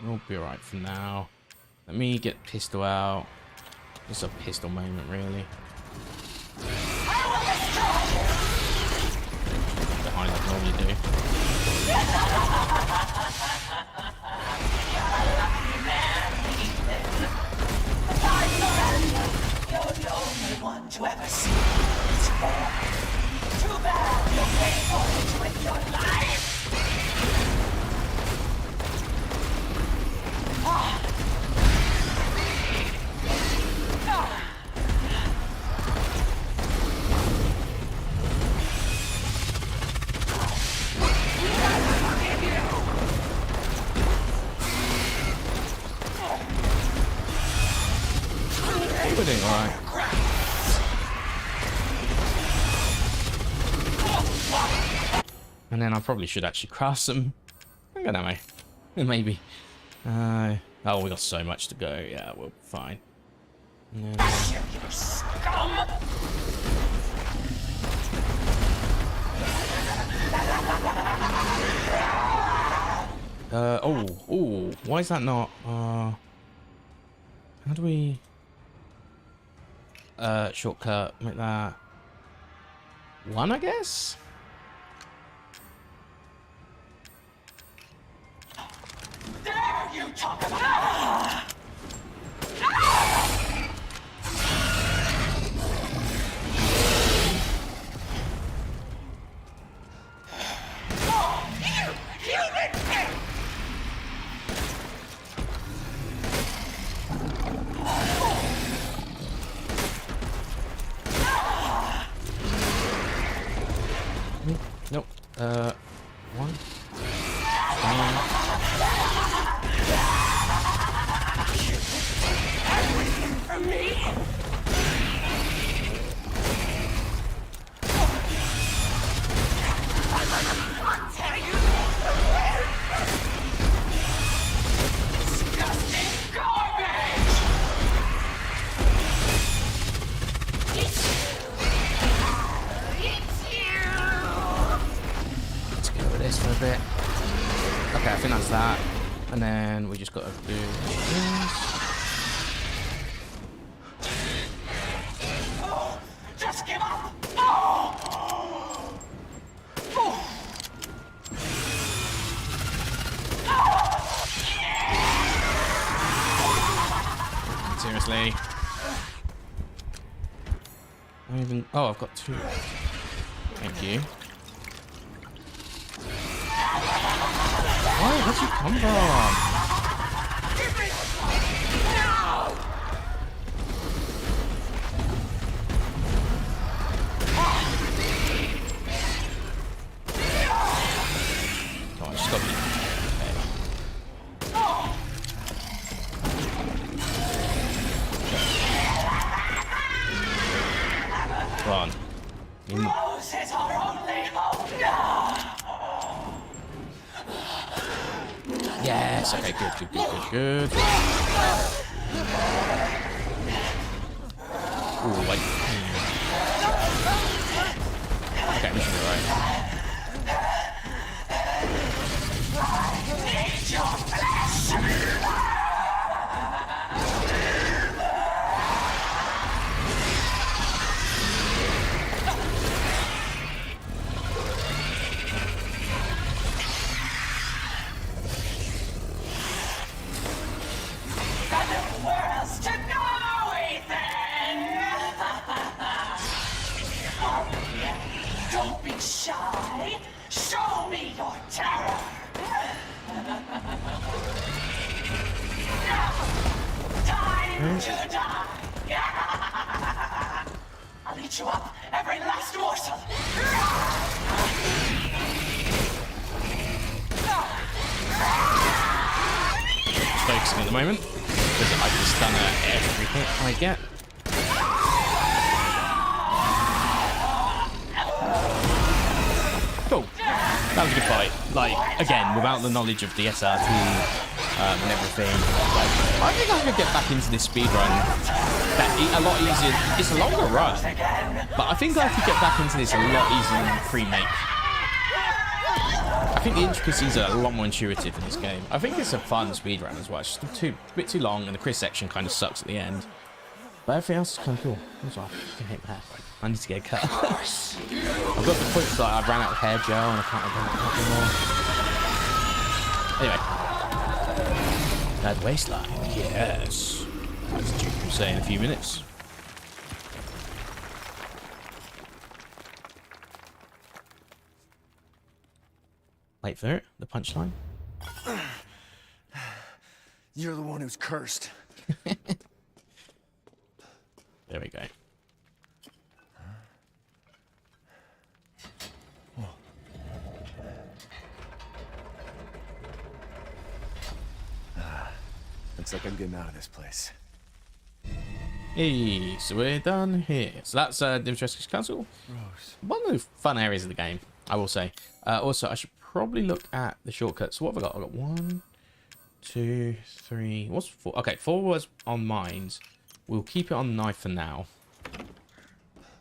We'll be alright for now. Let me get pistol out. Just a pistol moment, really. Behind like I normally do.
You're the only one to ever see this war. Too bad you pay for it with your life.
We're doing alright. And then I probably should actually craft some. I don't know, maybe. Oh, we got so much to go. Yeah, we're fine. Oh, why is that not? How do we? Shortcut, make that 1, I guess.
Dare you talk about
Nope. 1.
everything from me? Disgusting garbage! It's you!
Let's go with this for a bit. Okay, I think that's that. And then we just got to do this.
Oh, just give up! Oh! Oh!
Seriously. Oh, I've got 2. Thank you. Why? Where'd you come from? Come on, just got me. Come on.
Roses are only hope.
Yes. Okay. Good. Ooh, wait. Okay, we should be alright.
Need your flesh. Where else to go, Ethan? your terror. Time to die. I'll eat you up, every last morsel.
Focusing at the moment because I can stun every hit I get. Cool. That was a good fight. Like, again, without the knowledge of the SRT and everything, like, I think I could get back into this speedrun a lot easier. It's a longer run, but I think I could get back into this a lot easier than Remake. I think the intricacies are a lot more intuitive in this game. I think it's a fun speedrun as well. It's just a bit too long, and the Chris section kind of sucks at the end. But everything else is kind of cool. That's why I fucking hate that. I need to get a cut. I've got the point that I've ran out of hair gel and I can't run anymore. Anyway. That waistline. Yes. That's due to say in a few minutes. Wait for it. The punchline.
You're the one who's cursed.
There we go.
Looks like I'm getting out of this place.
Hey, so we're done here. So that's Dimitrescu's Castle. One of the fun areas of the game, I will say. Also, I should probably look at the shortcuts. So what have I got? I've got 1, 2, 3. What's 4? Okay, 4 was on mines. We'll keep it on the knife for now.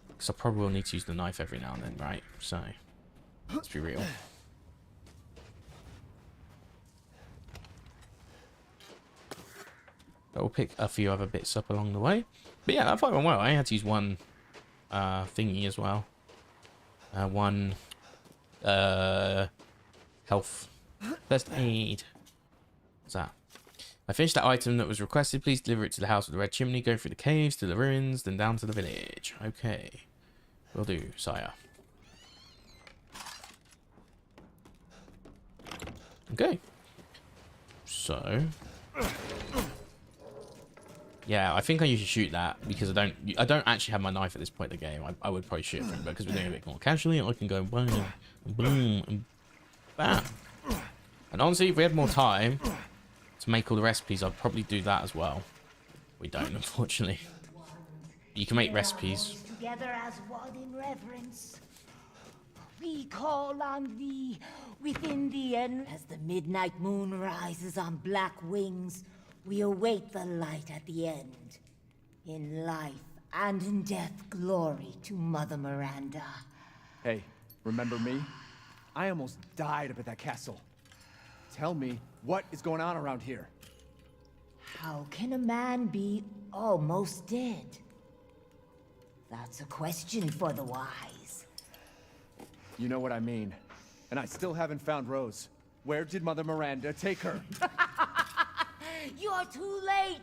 Because I probably will need to use the knife every now and then, right? So, let's be real. But we'll pick a few other bits up along the way. But yeah, that fight went well. I had to use one thingy as well. One health. First aid. What's that? I finished that item that was requested. Please deliver it to the house with the red chimney. Go through the caves, to the ruins, then down to the village. Okay. Will do, sire. Okay. So... yeah, I think I usually shoot that because I don't actually have my knife at this point in the game. I would probably shoot it, but because we're doing a bit more casually, I can go boom, boom, and bam. And honestly, if we had more time to make all the recipes, I'd probably do that as well. We don't, unfortunately. You can make recipes.
Together as one in reverence. We call on thee within the end. As the midnight moon rises on black wings, we await the light at the end. In life and in death, glory to Mother Miranda.
Hey, remember me? I almost died up at that castle. Tell me, what is going on around here?
How can a man be almost dead? That's a question for the wise.
You know what I mean. And I still haven't found Rose. Where did Mother Miranda take her?
You're too late.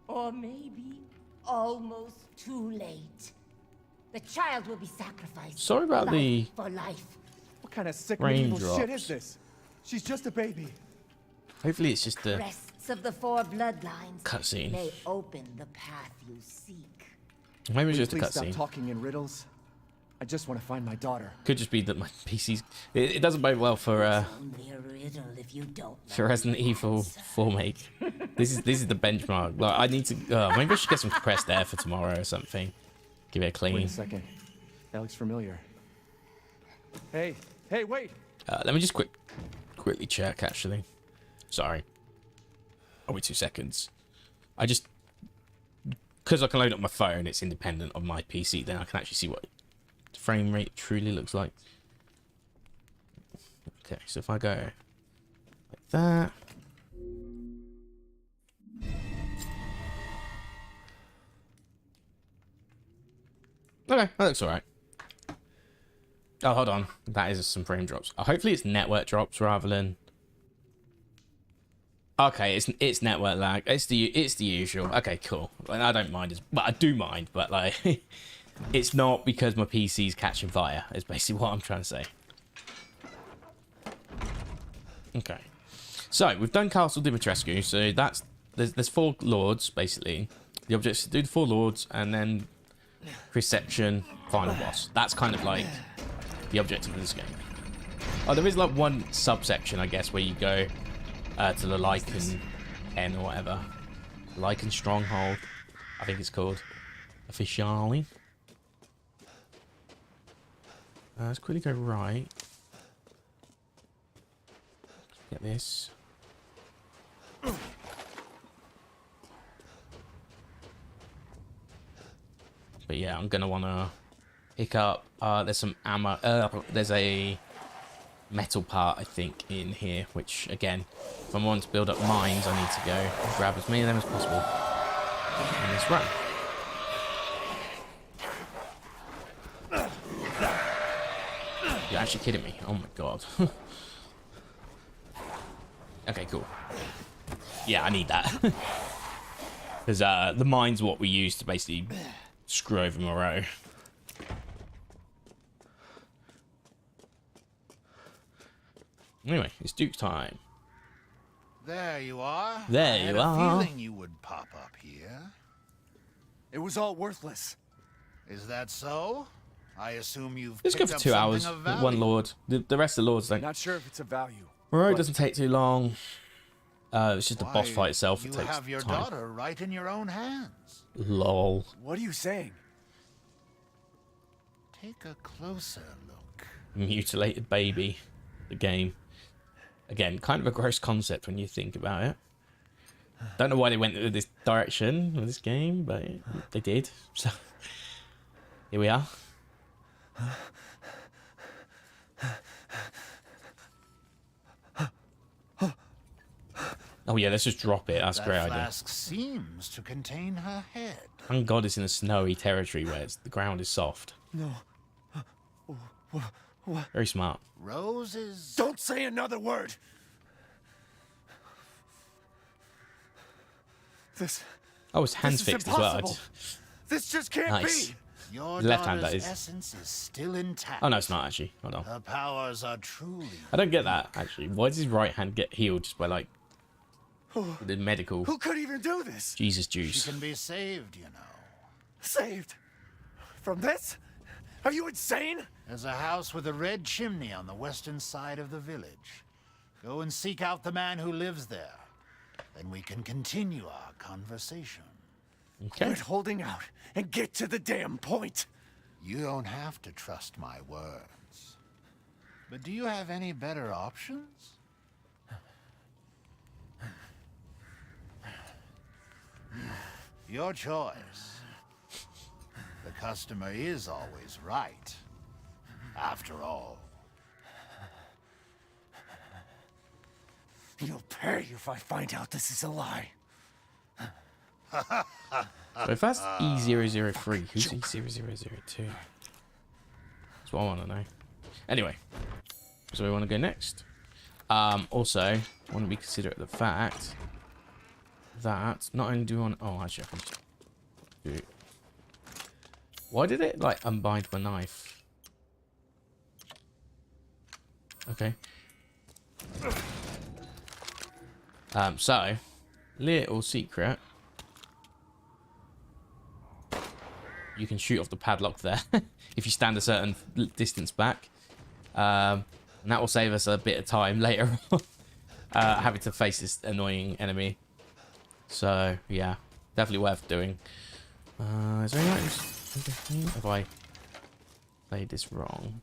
Or maybe almost too late. The child will be sacrificed.
Sorry about the
for life.
What kind of sick medieval
raindrops.
shit is this? She's just a baby.
Hopefully it's just the
Crests of the 4 bloodlines
cutscene.
may open the path you seek.
Maybe it's
Will
just a
you please stop
cutscene.
talking in riddles. I just want to find my daughter.
Could just be that my PC's... It doesn't bode well for
Only a riddle if you don't
for Resident Evil 4 make. This is the benchmark. Like, I need to... maybe I should get some compressed air for tomorrow or something. Give it a clean.
Wait a second. That looks familiar. Hey, wait!
Let me just quickly check, actually. Sorry. I'll wait 2 seconds. I just... Because I can load up my phone, it's independent of my PC, then I can actually see what the frame rate truly looks like. Okay, so if I go like that... Okay, that looks alright. Oh, hold on. That is some frame drops. Hopefully it's network drops rather than... Okay, it's network lag. It's the usual. Okay, cool. I don't mind. Well, I do mind, but like, it's not because my PC's catching fire. Is basically what I'm trying to say. Okay. So, we've done Castle Dimitrescu, so there's 4 lords, basically. The object is to do the 4 lords, and then reception, final boss. That's kind of like the objective of this game. Oh, there is like one subsection, I guess, where you go to the Lycan Pen or whatever. Lycan Stronghold, I think it's called. Officially. Let's quickly go right. Get this. But yeah, I'm gonna wanna pick up. There's some ammo. There's a metal part, I think, in here. Which again, if I want to build up mines, I need to go and grab as many of them as possible. And let's run. You're actually kidding me? Oh my god. Okay, cool. Yeah, I need that. Because the mine's what we use to basically screw over Moreau. Anyway, it's Duke's time.
There you are.
There
I had
you
a
are.
feeling you would pop up here.
It was all worthless.
Is that so? I assume you've
Let's go
picked
for
up
2 hours
something of
with
value.
one lord. The rest of the lords don't.
Not sure if it's a value.
Moreau doesn't take too long. It's just the boss
Why,
fight itself.
You
It takes
have your
time.
daughter right in your own hands.
Lol.
What are you saying?
Take a closer look.
Mutilated baby. The game. Again, kind of a gross concept when you think about it. Don't know why they went this direction with this game, but they did. So here we are. Oh yeah, let's just drop it. That's a great
That
idea.
flask seems to contain her head.
Thank God it's in a snowy territory where the ground is soft.
No. What?
Very smart.
Roses.
Don't say another word. This.
Oh, his hand's
this is
fixed as well.
impossible. This just can't
Nice.
be.
Your
Left hand, that
daughter's
is.
essence is still intact.
Oh no, it's not actually. Hold on.
Her powers are truly.
I don't get that actually. Why does his right hand get healed just by like
Who
the medical?
could even do this?
Jesus
She
juice.
can be saved, you know.
Saved? From this? Are you insane?
There's a house with a red chimney on the western side of the village. Go and seek out the man who lives there. Then we can continue our conversation.
Okay.
Quit holding out and get to the damn point.
You don't have to trust my words. But do you have any better options? Your choice. The customer is always right. After all.
You'll pay if I find out this is a lie.
So if that's E003, who's E0002? That's what I want to know. Anyway, so we want to go next. Also, want to be considerate of the fact that not only do we want. Oh, actually, I can just do. Why did it like unbind my knife? Okay. So little secret. You can shoot off the padlock there if you stand a certain distance back. And that will save us a bit of time later on having to face this annoying enemy. So, yeah, definitely worth doing. Is there any items? Have I played this wrong?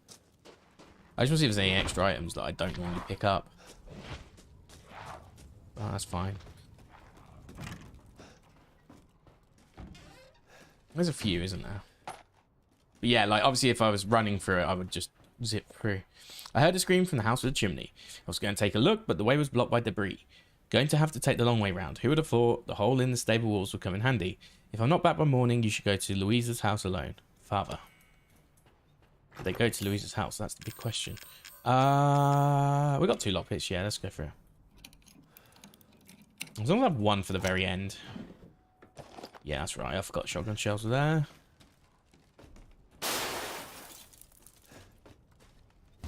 I just want to see if there's any extra items that I don't normally pick up. Oh, that's fine. There's a few, isn't there? But yeah, like, obviously if I was running through it, I would just zip through. I heard a scream from the house with a chimney. I was going to take a look, but the way was blocked by debris. Going to have to take the long way round. Who would have thought the hole in the stable walls would come in handy? If I'm not back by morning, you should go to Louisa's house alone. Father. Did they go to Louisa's house? That's the big question. We got 2 lockpicks. Yeah, let's go through. As long as I have one for the very end. Yeah, that's right. I forgot shotgun shells were there.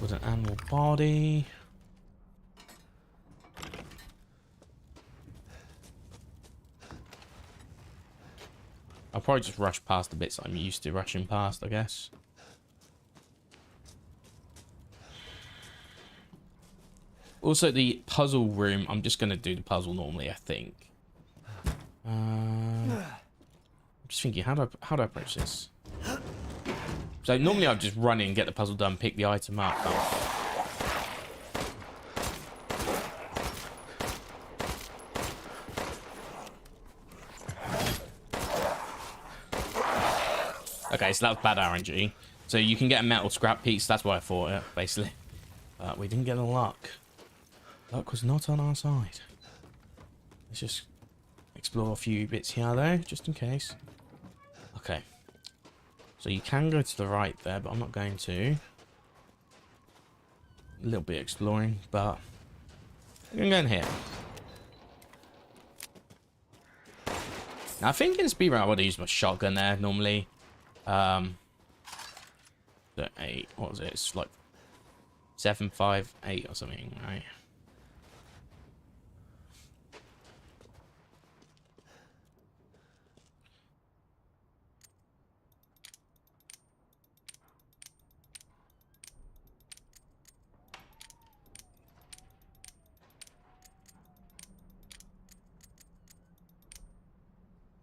With an animal body. I'll probably just rush past the bits I'm used to rushing past, I guess. Also, the puzzle room, I'm just going to do the puzzle normally, I think. I'm just thinking, how do I approach this? So normally I'd just run in, get the puzzle done, pick the item up. Okay, so that was bad RNG. So you can get a metal scrap piece, that's why I thought it, basically. But we didn't get the luck. Luck was not on our side. Let's just explore a few bits here, though, just in case. Okay. So you can go to the right there, but I'm not going to. A little bit exploring, but I'm going to go in here. Now, I think in speedrun I would have used my shotgun there normally. The 8, what was it? It's like 758 or something, right?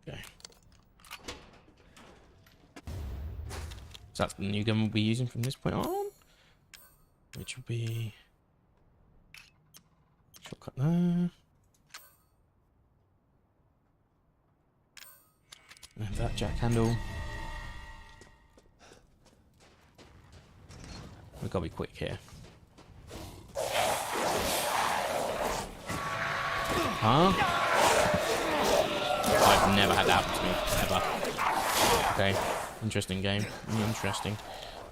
Okay. So that's the new gun we'll be using from this point on. Which will be... shortcut there. And that jack handle. We've got to be quick here. Huh? I've never had that happen to me, ever. Okay, interesting game. Interesting.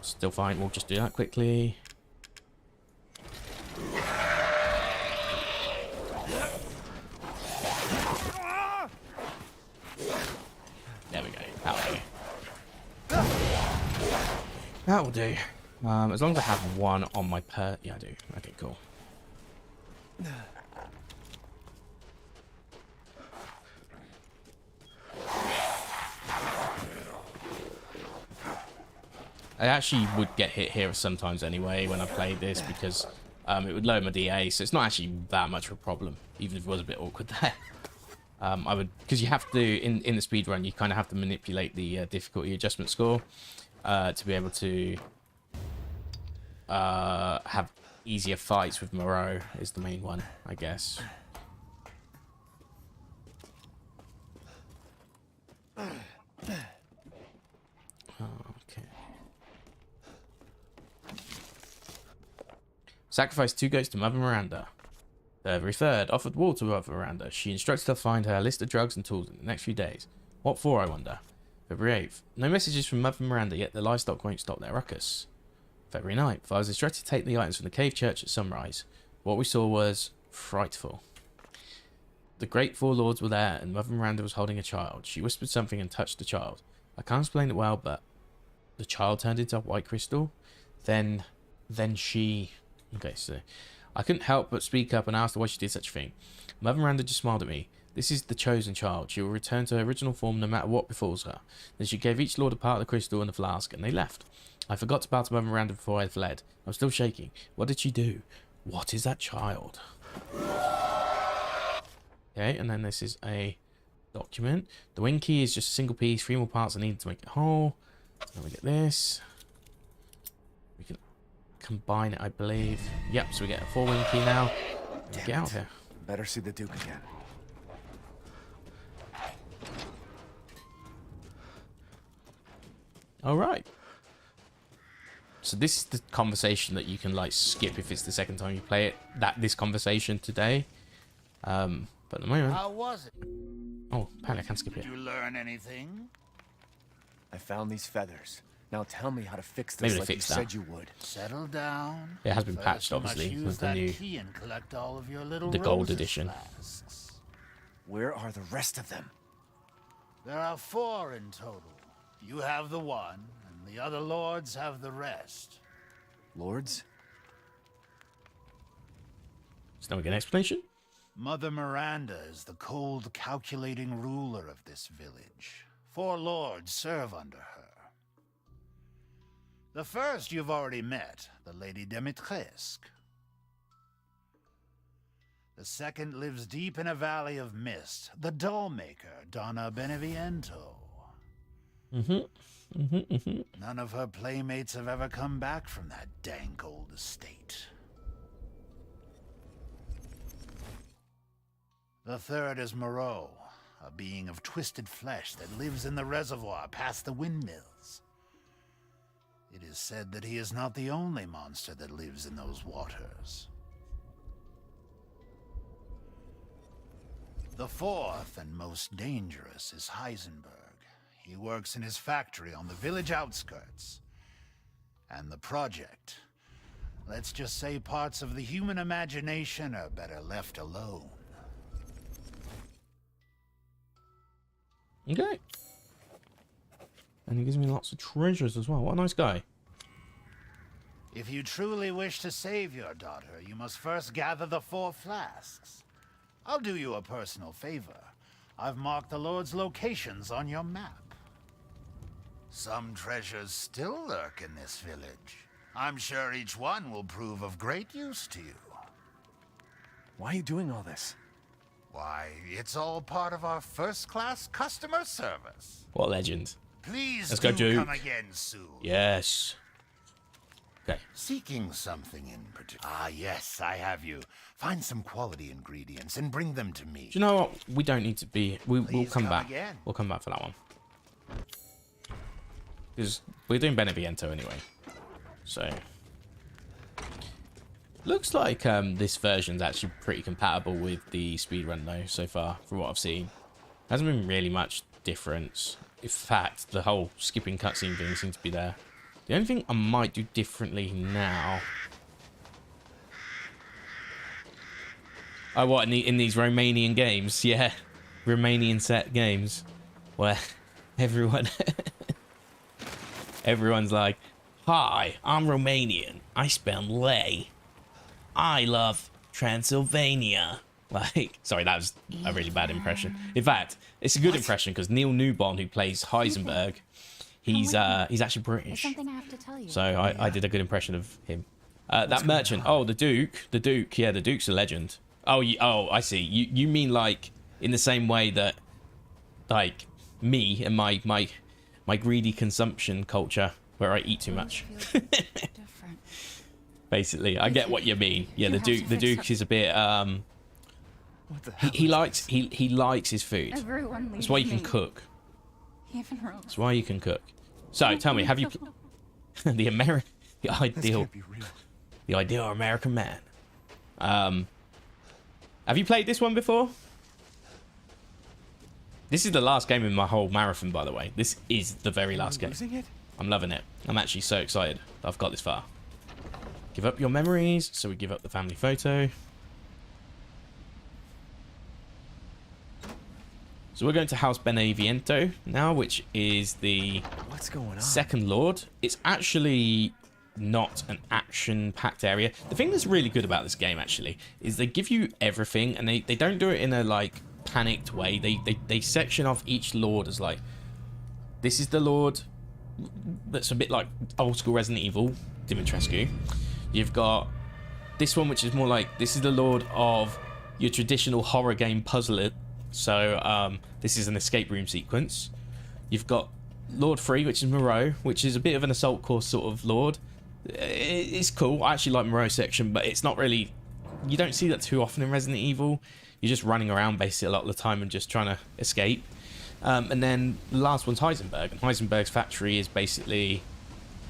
Still fine, we'll just do that quickly. There we go. That'll do. That will do. As long as I have one on my yeah, I do. Okay, cool. I actually would get hit here sometimes anyway when I played this because it would lower my DA, so it's not actually that much of a problem, even if it was a bit awkward there. I would, because you have to, in the speedrun, you kind of have to manipulate the difficulty adjustment score to be able to have easier fights with Moreau is the main one, I guess. Okay. Sacrificed 2 goats to Mother Miranda. February 3rd, offered water to Mother Miranda. She instructed her to find her a list of drugs and tools in the next few days. What for, I wonder? February 8th, no messages from Mother Miranda, yet the livestock won't stop their ruckus. February 9th, I was instructed to take the items from the cave church at sunrise. What we saw was frightful. The great 4 lords were there, and Mother Miranda was holding a child. She whispered something and touched the child. I can't explain it well, but the child turned into white crystal. Then she... Okay, so I couldn't help but speak up and ask her why she did such a thing. Mother Miranda just smiled at me. This is the chosen child. She will return to her original form no matter what befalls her. Then she gave each lord a part of the crystal and the flask, and they left. I forgot to bow to Mother Miranda before I fled. I was still shaking. What did she do? What is that child? Okay, and then this is a document. The wing key is just a single piece. 3 more parts are needed to make it whole. Then we get this. We can combine it, I believe. Yep, so we get a 4 wing key now. Get out of here.
Better see the Duke again.
All right. So this is the conversation that you can like skip if it's the second time you play it. This conversation today. But at the moment.
How was it?
Oh, apparently I can skip it.
Did you learn anything?
I found these feathers. Now tell me how to fix this like you said you would.
Settle down.
It has been patched, obviously, with the new, the gold edition.
Flasks.
Where are the rest of them?
There are 4 in total. You have the 1, and the other lords have the rest.
Lords?
So now we get an explanation.
Mother Miranda is the cold, calculating ruler of this village. 4 lords serve under her. The first you've already met, the Lady Dimitrescu. The second lives deep in a valley of mist, the doll-maker, Donna Beneviento. None of her playmates have ever come back from that dank old estate. The third is Moreau, a being of twisted flesh that lives in the reservoir past the windmills. It is said that he is not the only monster that lives in those waters. The fourth and most dangerous is Heisenberg. He works in his factory on the village outskirts. And the project, let's just say parts of the human imagination are better left alone.
Okay. And he gives me lots of treasures as well. What a nice guy.
If you truly wish to save your daughter, you must first gather the 4 flasks. I'll do you a personal favor. I've marked the Lord's locations on your map. Some treasures still lurk in this village. I'm sure each one will prove of great use to you.
Why are you doing all this?
Why, it's all part of our first-class customer service.
What a legend.
Please
Let's go,
do
Duke.
come again soon.
Yes. Okay.
Seeking something in particular. Ah, yes, I have you. Find some quality ingredients and bring them to me.
Do you know what? We don't need to be... We'll come back.
Again.
We'll come back for that one. Because we're doing Beneviento anyway. So... Looks like this version's actually pretty compatible with the speedrun though, so far, from what I've seen. Hasn't been really much difference. In fact, the whole skipping cutscene thing seems to be there. The only thing I might do differently now... Oh, what, in these Romanian games? Yeah, Romanian set games. Where everyone's like, hi, I'm Romanian. I spell lay. I love Transylvania. Like, sorry, that was a really bad impression. In fact, it's a good impression because Neil Newbon, who plays Heisenberg, he's actually British.
Something I have to tell you.
So I did a good impression of him. That merchant. Oh, the Duke. Yeah, the Duke's a legend. Oh, I see. You mean like in the same way that, like, me and my greedy consumption culture where I eat too much. Basically, I get what you mean. Yeah, the Duke is a bit he likes his food. That's why you can cook. That's why you can cook. So tell me, have you the ideal American man? Have you played this one before? This is the last game in my whole marathon, by the way. This is the very last game. I'm loving it. I'm actually so excited that I've got this far. Give up your memories, so we give up the family photo. So we're going to House Beneviento now, which is the second lord. It's actually not an action-packed area. The thing that's really good about this game, actually, is they give you everything, and they don't do it in a, like, panicked way. They section off each lord as, like, this is the lord that's a bit like old-school Resident Evil, Dimitrescu. You've got this one, which is more like, this is the lord of your traditional horror game puzzler. So this is an escape room sequence. You've got Lord 3, which is Moreau, which is a bit of an assault course sort of lord. It's cool. I actually like Moreau section, but it's not really... You don't see that too often in Resident Evil. You're just running around basically a lot of the time and just trying to escape. And then the last one's Heisenberg. And Heisenberg's factory is basically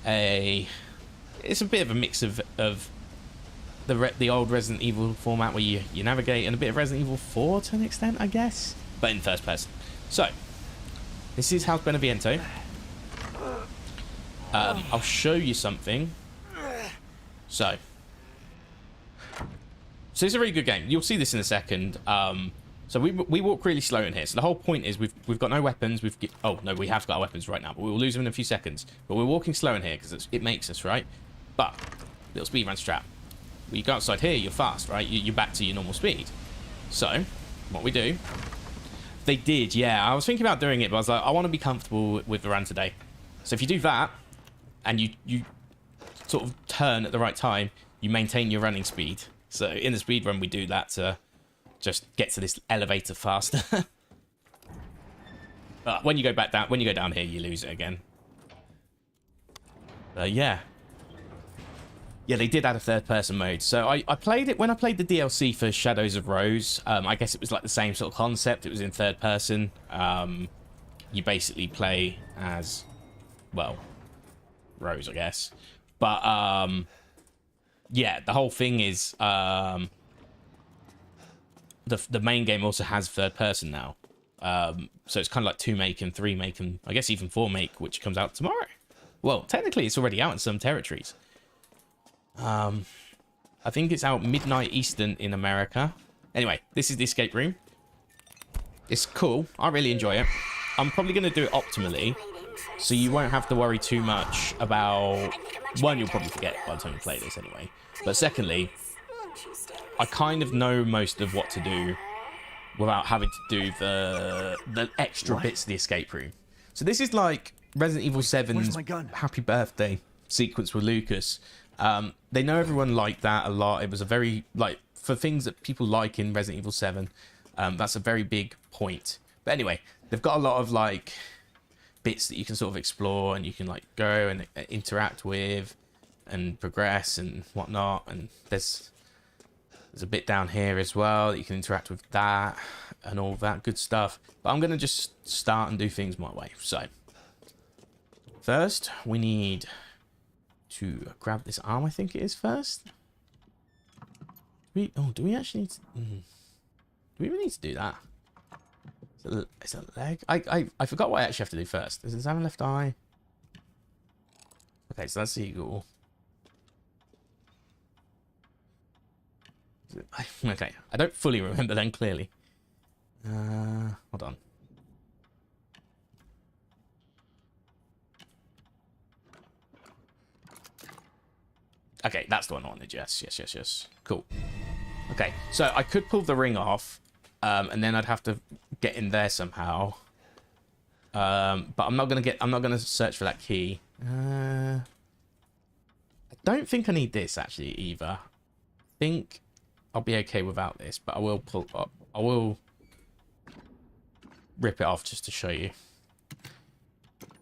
it's a bit of a mix of the old Resident Evil format where you navigate, and a bit of Resident Evil 4 to an extent, I guess, but in first person. So this is House Beneviento. I'll show you something. So it's a really good game. You'll see this in a second. So we walk really slow in here. So the whole point is we've got no weapons. Oh no, we have got our weapons right now, but we will lose them in a few seconds. But we're walking slow in here because it makes us, right. But little speedrun strap. When you go outside here, you're fast, right? You're back to your normal speed. So what we do, They did, yeah. I was thinking about doing it, but I was like, I want to be comfortable with the run today. So if you do that, and you sort of turn at the right time, you maintain your running speed. So in the speed run, we do that to just get to this elevator faster. But when you go back down, when you go down here, you lose it again. Yeah. Yeah, they did add a third-person mode. So I played it when I played the DLC for Shadows of Rose. I guess it was like the same sort of concept. It was in third person. You basically play as, well, Rose, I guess. But yeah, the whole thing is the main game also has third person now. So it's kind of like 2 make and 3 make and I guess even 4 make, which comes out tomorrow. Well, technically it's already out in some territories. I think it's out midnight Eastern in America. Anyway, this is the escape room. It's cool. I really enjoy it. I'm probably going to do it optimally, so you won't have to worry too much about... One, you'll probably forget by the time you play this anyway. But secondly, I kind of know most of what to do without having to do the extra bits of the escape room. So this is like Resident Evil 7's Happy Birthday sequence with Lucas. They know everyone liked that a lot. It was a very, like, for things that people like in Resident Evil 7, that's a very big point. But anyway, they've got a lot of, like, bits that you can sort of explore and you can, like, go and interact with and progress and whatnot. And there's a bit down here as well that you can interact with that and all that good stuff. But I'm going to just start and do things my way. So, first, we need to grab this arm, I think it is first. Do we actually need to... do we even need to do that? Is that a leg? I forgot what I actually have to do first. Does it have a left eye? Okay, so that's the eagle. Okay, I don't fully remember then, clearly. Hold on. Okay, that's the one I wanted. Yes. Cool. Okay, so I could pull the ring off, and then I'd have to get in there somehow. But I'm not gonna search for that key. I don't think I need this actually either. I think I'll be okay without this, but I will pull up. I will rip it off just to show you.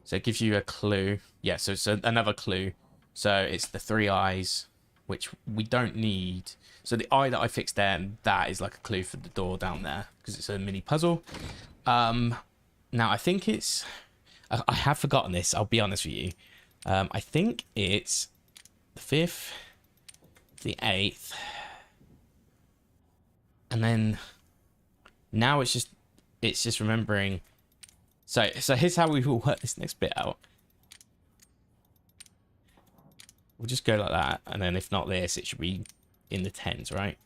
So it gives you a clue. Yeah, so it's another clue. So it's the 3 eyes, which we don't need. So the eye that I fixed there, that is like a clue for the door down there, because it's a mini puzzle. Now, I think it's... I have forgotten this, I'll be honest with you. I think it's the 5th, the 8th, and then now it's just remembering. So here's how we will work this next bit out. We'll just go like that, and then if not this, it should be in the 10s, right?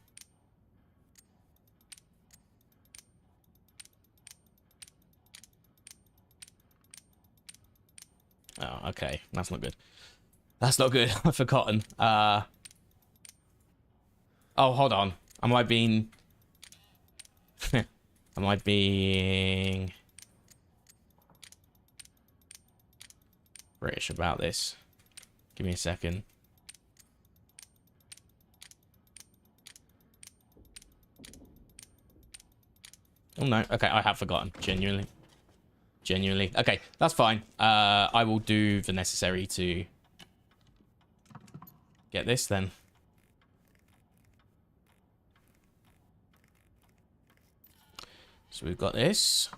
Oh, okay. That's not good. That's not good. I've forgotten. Oh, hold on. Am I being... Am I being... British about this? Give me a second. Oh no, okay, I have forgotten. Genuinely. Okay, that's fine. I will do the necessary to get this then. So we've got this.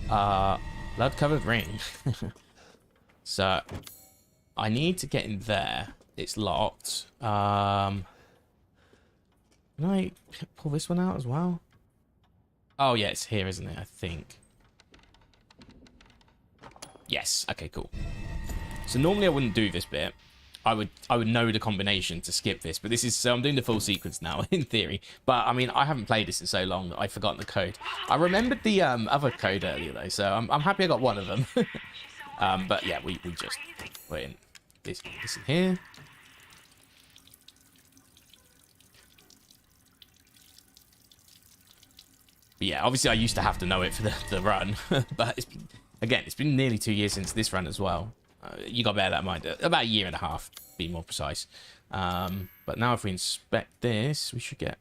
Blood-covered ring. So, I need to get in there. It's locked. Can I pull this one out as well? Oh, yeah, it's here, isn't it? I think. Yes. Okay, cool. So, normally I wouldn't do this bit. I would know the combination to skip this. But this is... So, I'm doing the full sequence now, in theory. But, I mean, I haven't played this in so long that I've forgotten the code. I remembered the other code earlier, though. So, I'm happy I got one of them. But yeah, we just put in this in here. But yeah, obviously I used to have to know it for the run. But it's been nearly 2 years since this run as well. You got to bear that in mind. About a year and a half, to be more precise. But now if we inspect this, we should get...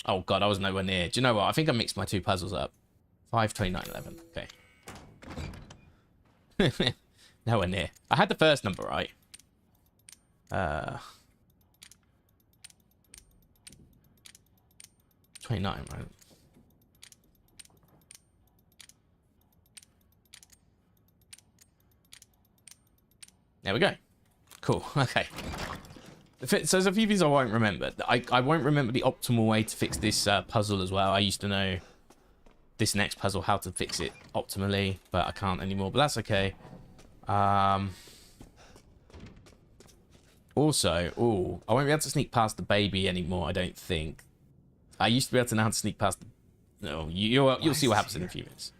Oh god, I was nowhere near. Do you know what? I think I mixed my two puzzles up. 5, 29, 11. Okay. Nowhere near. I had the first number right. 29, right? There we go. Cool. Okay. So there's a few things I won't remember. I won't remember the optimal way to fix this puzzle as well. I used to know this next puzzle, how to fix it optimally, but I can't anymore. But that's okay. Also, I won't be able to sneak past the baby anymore, I don't think. I used to be able to know how to sneak past... No, you'll see what happens in a few minutes.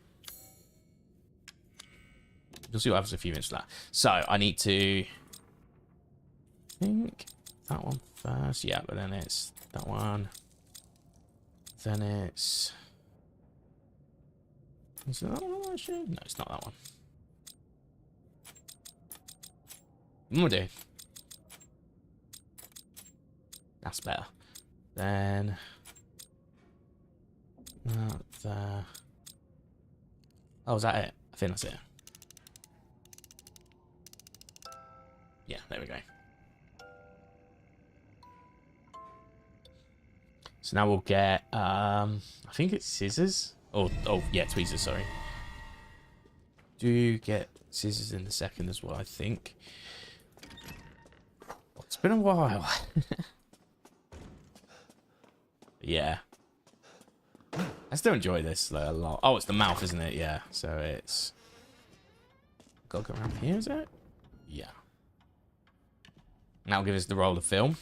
You'll see what happens in a few minutes for that. So, I need to... I think that one first. Yeah, but then it's that one. Then it's... Is it that one, actually? No, it's not that one. What am I doing? That's better. Then... Not there. Oh, is that it? I think that's it. Yeah, there we go. So now we'll get, I think it's scissors. Oh, yeah, tweezers, sorry. Do get scissors in the second as well, I think. It's been a while. Yeah. I still enjoy this a lot. Oh, it's the mouth, isn't it? Yeah. So it's... Gotta go around here, is it? Yeah. Now give us the roll of film.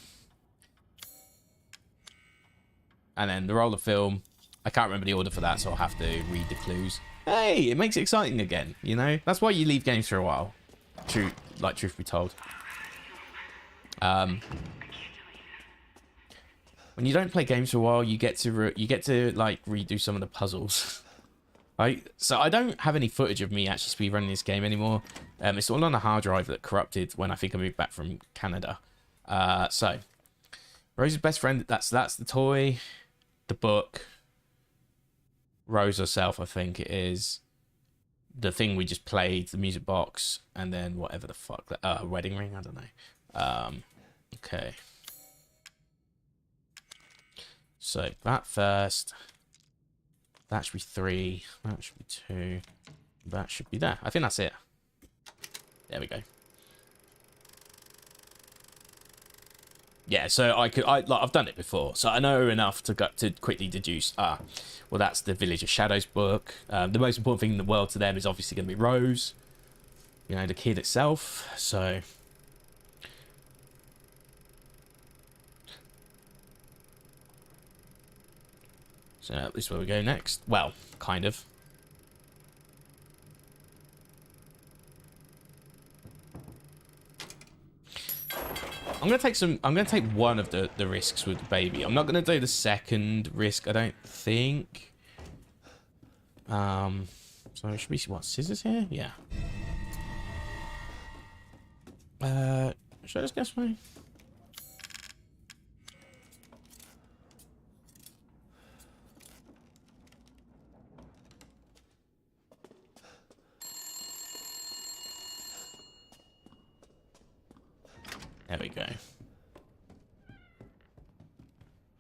And then the roll of film. I can't remember the order for that, so I'll have to read the clues. Hey, it makes it exciting again, you know? That's why you leave games for a while. Truth be told. When you don't play games for a while, you get to like redo some of the puzzles. So I don't have any footage of me actually speedrunning this game anymore. It's all on a hard drive that corrupted when I think I moved back from Canada. So Rose's best friend. That's the toy, the book. Rose herself, I think it is. The thing we just played, the music box, and then whatever the fuck that wedding ring. I don't know. Okay. So that first, that should be 3, that should be 2, that should be there. I think that's it. There we go. Yeah, so I've done it before, so I know enough to quickly deduce. Well, that's the Village of Shadows book. The most important thing in the world to them is obviously going to be Rose, you know, the kid itself. So. So this is where we go next. Well, kind of. I'm gonna take one of the risks with the baby. I'm not gonna do the second risk, I don't think. So should we see what scissors here? Yeah. Should I just guess my... There we go.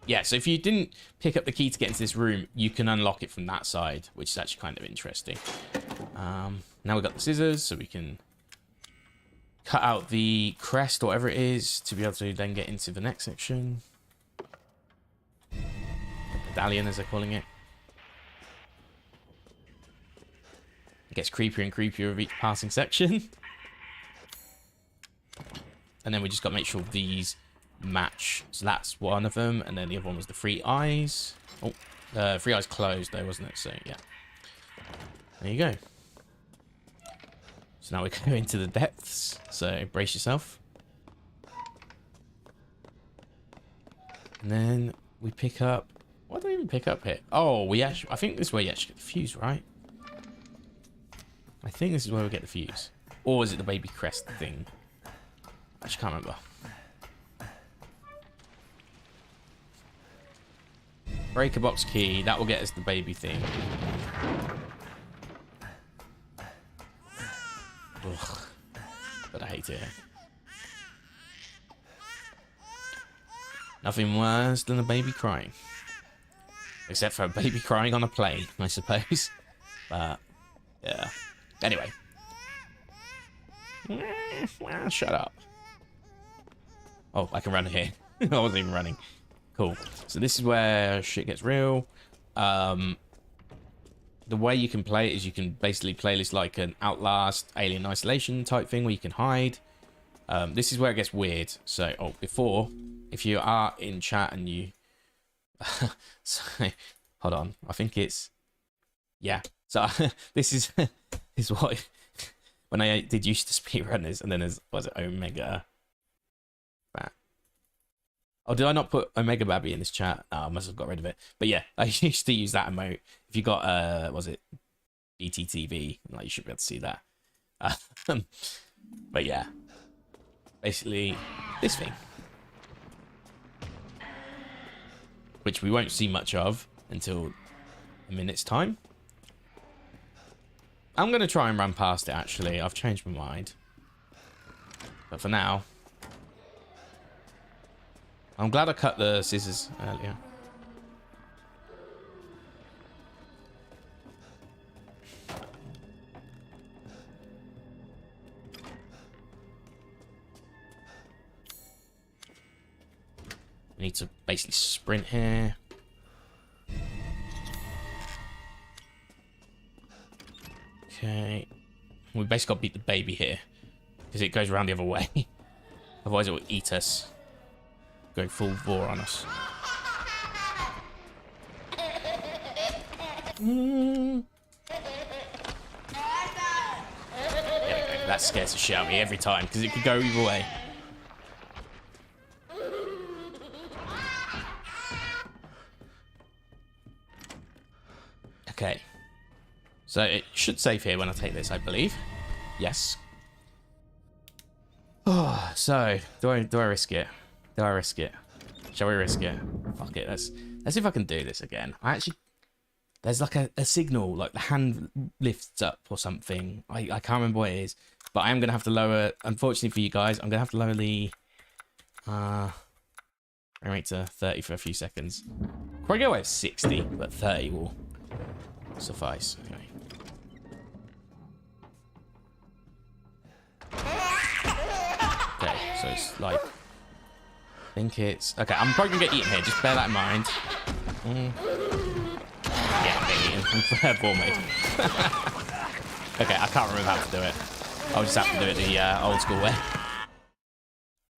Yeah, so if you didn't pick up the key to get into this room, you can unlock it from that side, which is actually kind of interesting. Now we've got the scissors, so we can cut out the crest or whatever it is to be able to then get into the next section. The medallion, as they're calling it. It gets creepier and creepier with each passing section. And then we just got to make sure these match. So that's one of them. And then the other one was the 3 eyes. Oh, 3 eyes closed though, wasn't it? So, yeah. There you go. So now we go into the depths. So, brace yourself. And then we pick up What do I even pick up here? Oh, we actually... I think this is where you actually get the fuse, right? I think this is where we get the fuse. Or is it the baby crest thing? I just can't remember. Breaker box key. That will get us the baby thing. Ugh. But I hate it. Nothing worse than a baby crying. Except for a baby crying on a plane, I suppose. But, yeah. Anyway. Shut up. Oh, I can run here. I wasn't even running. Cool. So this is where shit gets real. The way you can play it is you can basically play this like an Outlast, Alien Isolation type thing where you can hide. This is where it gets weird. So, before, if you are in chat and you... so, hold on. I think it's... Yeah. So, this is what... When I did used to speedrunners, and then there's... Was it Omega? Oh, did I not put Omega Babby in this chat? Oh, I must have got rid of it. But yeah, I used to use that emote. If you got, was it DTTV? Like, you should be able to see that. But yeah. Basically, this thing. Which we won't see much of until a minute's time. I'm going to try and run past it, actually. I've changed my mind. But for now... I'm glad I cut the scissors earlier. We need to basically sprint here. Okay. We basically got to beat the baby here. Because it goes around the other way. Otherwise it will eat us. Going full vor on us. There we go. That scares the shit out of me every time because it could go either way. Okay. So it should save here when I take this, I believe. Yes. Oh, so do I risk it? Do I risk it? Shall we risk it? Fuck it. Let's see if I can do this again. There's like a signal, like the hand lifts up or something. I can't remember what it is, but I am gonna have to lower. Unfortunately for you guys, I'm gonna have to lower the rate to 30 for a few seconds. Probably go away at 60, but 30 will suffice. Okay. Okay, so it's like. I think it's... Okay, I'm probably going to get eaten here. Just bear that in mind. Yeah, I'm getting eaten. Ball made. Okay, I can't remember how to do it. I'll just have to do it the old school way.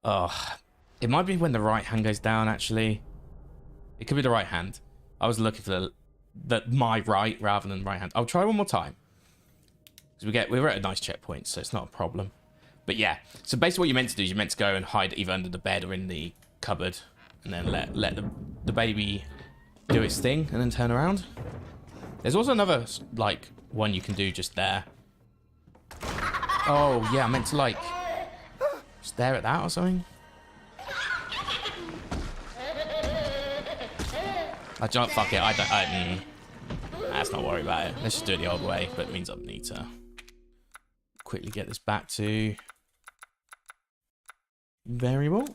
Oh, it might be when the right hand goes down, actually. It could be the right hand. I was looking for my right rather than right hand. I'll try one more time. Because we're at a nice checkpoint, so it's not a problem. But yeah, so basically what you're meant to do is you're meant to go and hide either under the bed or in the cupboard, and then let the baby do its thing, and then turn around. There's also another like one you can do just there. Oh yeah, I meant to like stare at that or something. I don't fuck it. Let's not worry about it. Let's just do it the old way. But it means I need to quickly get this back to variable.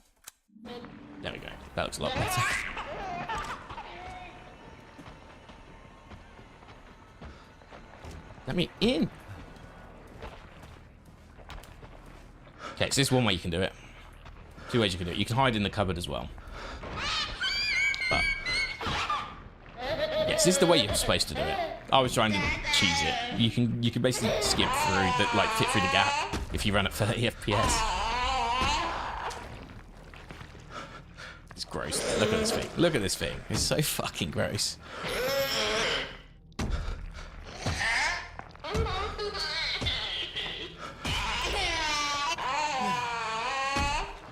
There we go. That looks a lot better. Let me in. Okay, so this is one way you can do it. Two ways you can do it. You can hide in the cupboard as well. But yes, this is the way you're supposed to do it. I was trying to cheese it. You can basically skip through the fit through the gap if you run at 30 FPS. It's gross. Look at this thing. Look at this thing. It's so fucking gross.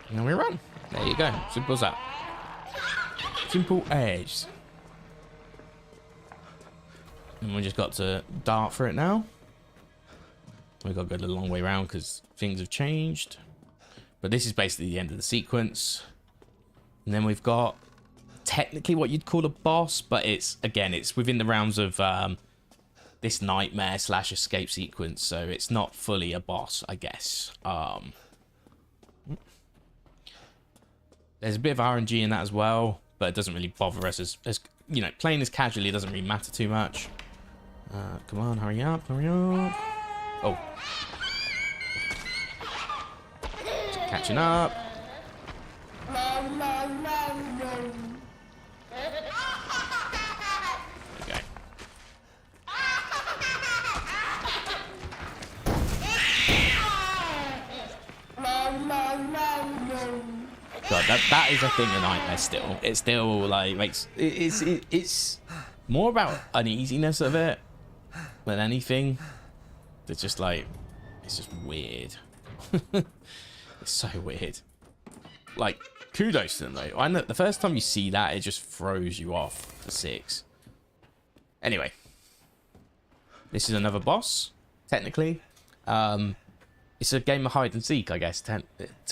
And we run. There you go. Simple as that. Simple as. And we just got to dart for it now. We got to go the long way around because things have changed. But this is basically the end of the sequence. And then we've got technically what you'd call a boss, but it's, again, it's within the realms of this nightmare / escape sequence, so it's not fully a boss, I guess. There's a bit of RNG in that as well, but it doesn't really bother us as you know, playing this casually doesn't really matter too much. Come on, hurry up, hurry up. Oh. Just catching up. Okay. God, that is a thing in Nightmare still. It still like makes it's more about uneasiness of it than anything. It's just like it's just weird. It's so weird. Like kudos to them though. I know the first time you see that, it just throws you off for 6. Anyway, this is another boss. Technically, it's a game of hide and seek, I guess. To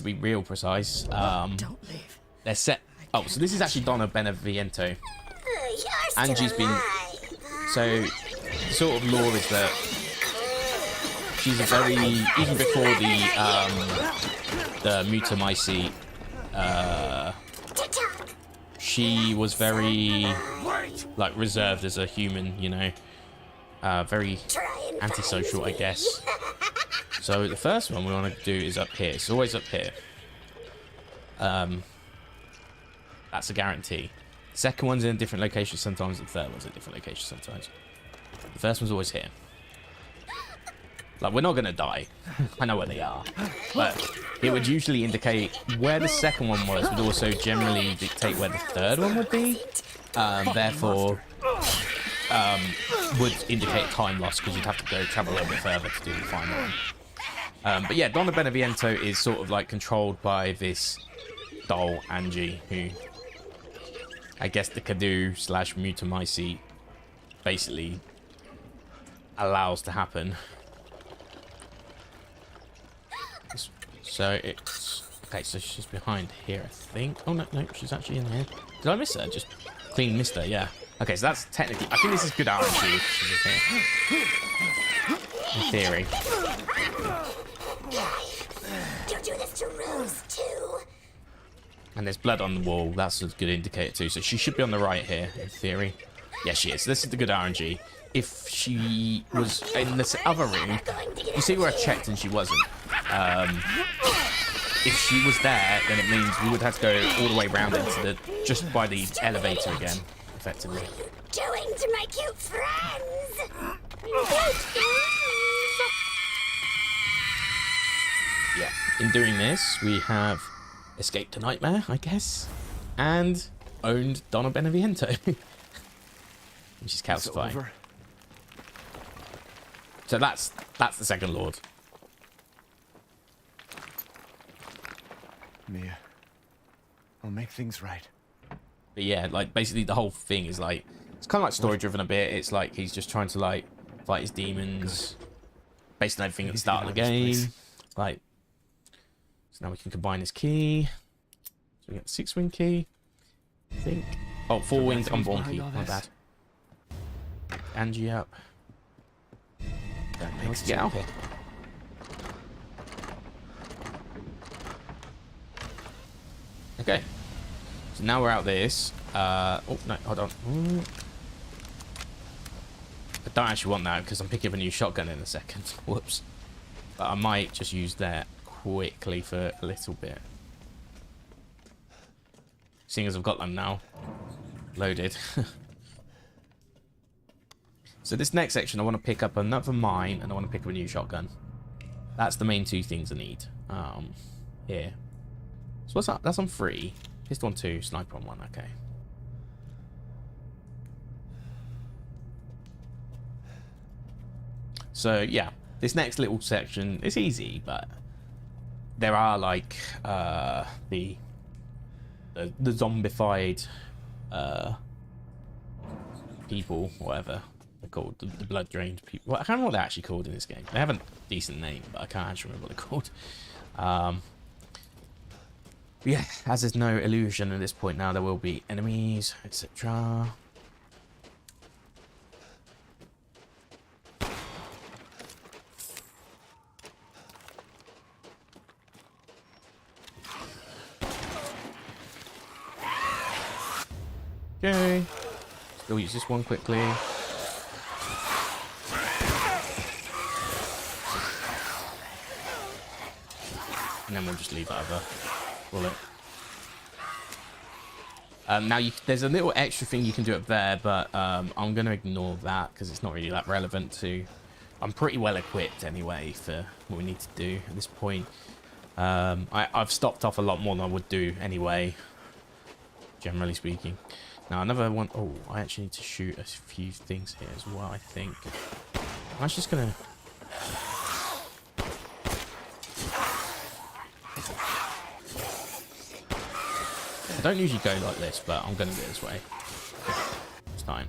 be real precise.
Don't leave.
They're set. Oh, so this is actually Donna Beneviento. Angie's been. So, the sort of lore is that she's a very, even before the Mutamycete, she was very like reserved as a human, you know, very antisocial, I guess. So the first one we want to do is up here. It's always up here. That's a guarantee. The second one's in a different location sometimes. The third one's in a different location sometimes. The first one's always here. Like, we're not going to die. I know where they are. But it would usually indicate where the second one was, would also generally dictate where the third one would be. Therefore, would indicate time loss because you'd have to go travel a little bit further to do the final one. But yeah, Donna Beneviento is sort of like controlled by this doll, Angie, who I guess the Cadu / Mutamycete basically allows to happen. So it's okay. So she's behind here, I think. Oh no, she's actually in here. Did I miss her? Just clean missed her. Yeah. Okay, so that's technically. I think this is good RNG. In theory.
You do this to Rose too.
And there's blood on the wall. That's a good indicator too. So she should be on the right here, in theory. Yeah, she is. This is the good RNG. If she was in this other room, you see where I checked and she wasn't. If she was there, then it means we would have to go all the way around into the just by the elevator again, effectively.
What are you doing to my cute friends?
Yeah. In doing this, we have escaped a nightmare, I guess, and owned Donna Beneviento, which is calcifying. So that's the second Lord.
Mia, I'll make things right.
But yeah, like basically the whole thing is like it's kind of like story driven a bit. It's like he's just trying to like fight his demons, based on everything at the start of the game. Like, so now we can combine his key. So we get the 6-wing key, I think. Oh, 4-winged unborn key. My bad. Angie up. Let's get out here. Okay. So now we're out this. Oh no, hold on. I don't actually want that because I'm picking up a new shotgun in a second. Whoops. But I might just use that quickly for a little bit. Seeing as I've got them now loaded. So this next section, I want to pick up another mine and I want to pick up a new shotgun. That's the main two things I need. Here. So what's that? That's on 3. Pistol on 2, sniper on 1. Okay. So yeah, this next little section is easy, but there are like the zombified people, whatever they're called, the blood drained people. Well, I can't remember what they're actually called in this game. They have a decent name, but I can't actually remember what they're called. Yeah, as there's no illusion at this point now, there will be enemies, etc. Okay, still use this one quickly. And then we'll just leave that other bullet. Now, there's a little extra thing you can do up there, but I'm going to ignore that because it's not really that relevant to... I'm pretty well equipped anyway for what we need to do at this point. I've stopped off a lot more than I would do anyway, generally speaking. Now, another one... Oh, I actually need to shoot a few things here as well, I think. I'm just going to... I don't usually go like this, but I'm going to do it this way. It's fine.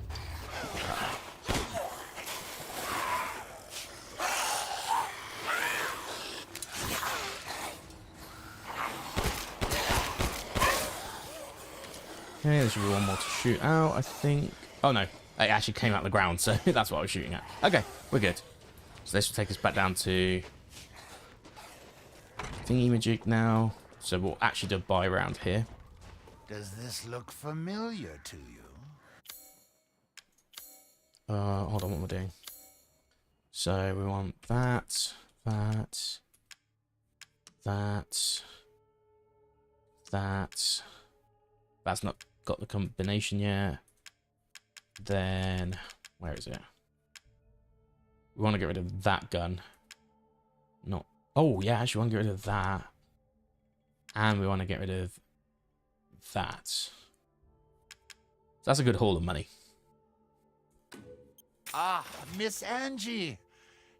Okay, there should be one more to shoot out, I think. Oh no, it actually came out of the ground, so that's what I was shooting at. Okay, we're good. So this will take us back down to thingy-majig now. So we'll actually do a buy round here.
Does this look familiar to you?
Hold on, what am I doing? So we want that. That's not got the combination yet. Then, where is it? We want to get rid of that gun. Not. Oh, yeah, actually, we want to get rid of that. And we want to get rid of that. So that's a good haul of money.
Ah, Miss Angie.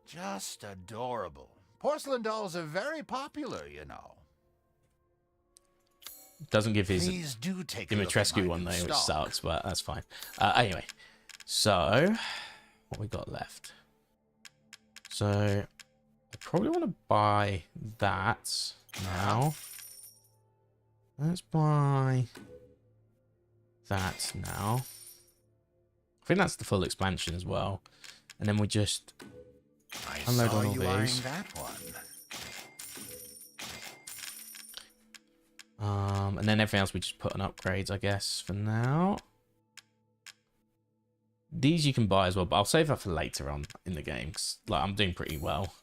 Just adorable. Porcelain dolls are very popular, you know.
Doesn't give his
Please do take a look at
Dimitrescu
my
one
new
though, which
stock.
sucks, but that's fine. Anyway, so what we got left? So I probably want to buy that now. Let's buy that now. I think that's the full expansion as well, and then we just unload on all these.
That one.
And then everything else we just put on upgrades, I guess, for now. These you can buy as well, but I'll save that for later on in the game, 'cause, like, I'm doing pretty well,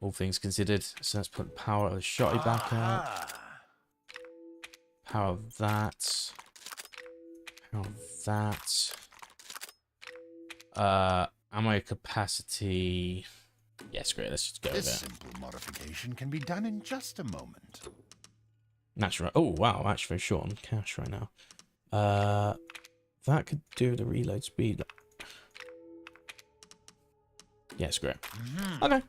all things considered. So let's put power of the shotty back up. Power of that. Power of that. Ammo capacity. Yes, great. Let's just go with it.
This simple modification can be done in just a moment.
Natural. Oh wow, I'm actually very short on cash right now. That could do the reload speed. Yeah, screw it. Okay.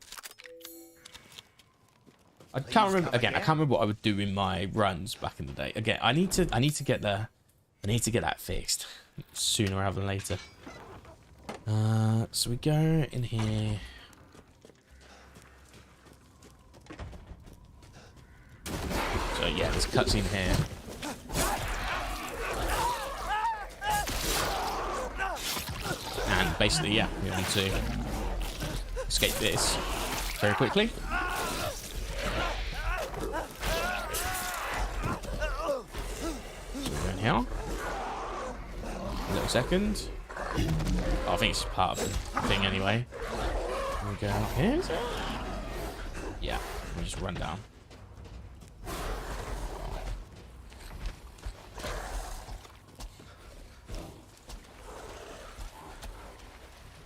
I can't remember again. I can't remember what I would do in my runs back in the day. Again, I need to get the, I need to get that fixed sooner rather than later. So we go in here. So yeah, there's a cutscene here. And basically, yeah, we want to escape this very quickly. So we're in here. A little second. Oh, I think it's part of the thing anyway. We go here, is it? Yeah, we just run down.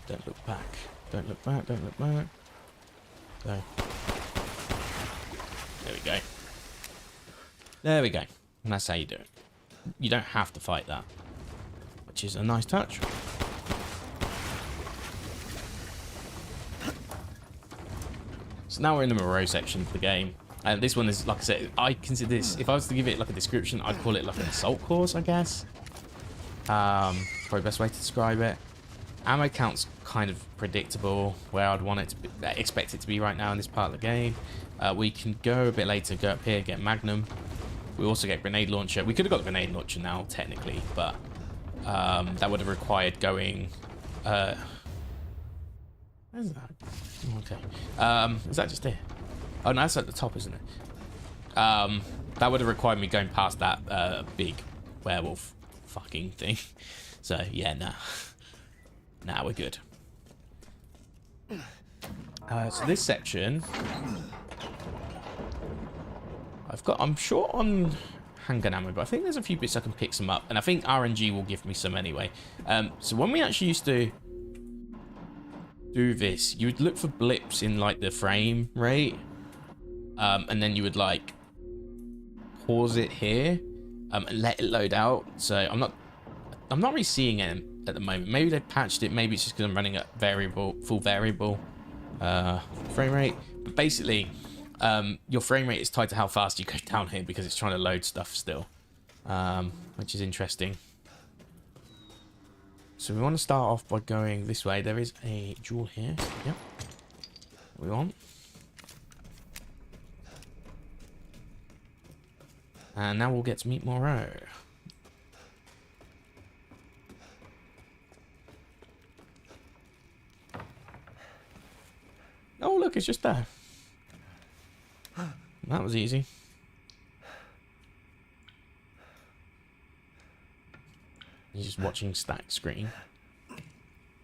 Don't look back. Don't look back. Don't look back. Go. There we go. There we go. And that's how you do it. You don't have to fight that, which is a nice touch. So now we're in the Moreau section of the game. And this one is, like I said, I consider this, if I was to give it like a description, I'd call it like an assault course, I guess. Probably the best way to describe it. Ammo count's kind of predictable where I'd want it to be, expect it to be right now in this part of the game. We can go a bit later, go up here, get Magnum. We also get grenade launcher. We could have got the grenade launcher now, technically, but that would have required going... where's that? Okay. Is that just here? Oh, no, that's at the top, isn't it? That would have required me going past that big werewolf fucking thing. So, yeah, nah. Nah, we're good. So this section... I'm short on handgun ammo, but I think there's a few bits I can pick some up. And I think RNG will give me some anyway. So when we actually used to do this, you would look for blips in, like, the frame rate. And then you would, like, pause it here and let it load out. So I'm not really seeing it at the moment. Maybe they patched it. Maybe it's just because I'm running at full variable frame rate. But basically, your frame rate is tied to how fast you go down here because it's trying to load stuff still, which is interesting. So we want to start off by going this way. There is a jewel here. Yep. We want. And now we'll get to meet Moreau. Oh, look, it's just there. That was easy. He's just watching stack screen.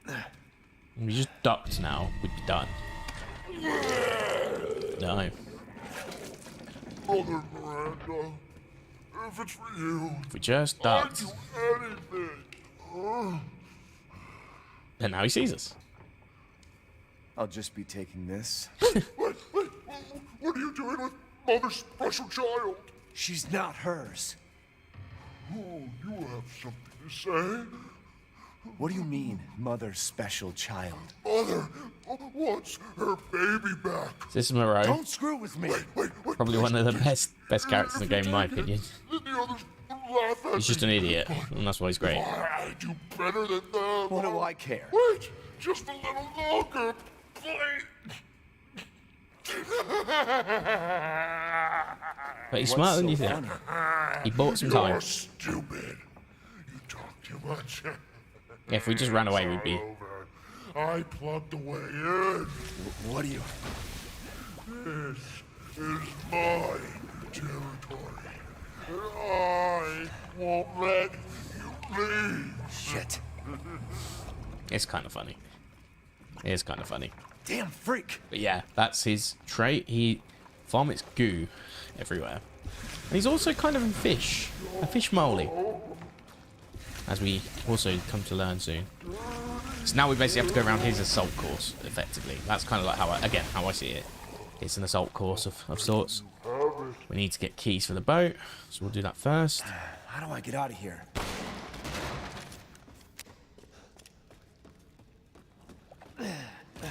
If we just ducked now, we'd be done. No.
Mother Miranda, if it's for you,
If we just ducked.
I'd do anything.
And now he sees us.
I'll just be taking this.
Wait, what are you doing with Mother's special child?
She's not hers.
Oh, you have something to say?
What do you mean, Mother's special child?
Mother wants her baby back.
This is Moreau.
Don't screw with me.
Wait,
Probably one of the best characters in the game, in my opinion.
Then the others laugh at
He's just
me.
an idiot, and that's why he's great.
I do better than them.
What do I care?
Wait, just a little longer, please.
But he's smarter than you think. He bought some time.
You're stupid. You talk too much.
Yeah, if we just ran away, we'd be...
I plugged the way in.
What do you...
This is my territory. And I won't let you leave.
Shit.
It's kind of funny. It is kind of funny.
Damn freak.
But yeah, that's his trait. He vomits goo everywhere. And he's also kind of a fish moly. As we also come to learn soon. So now we basically have to go around his assault course, effectively. That's kind of like how I see it. It's an assault course of sorts. We need to get keys for the boat, so we'll do that first.
How do I get out of here?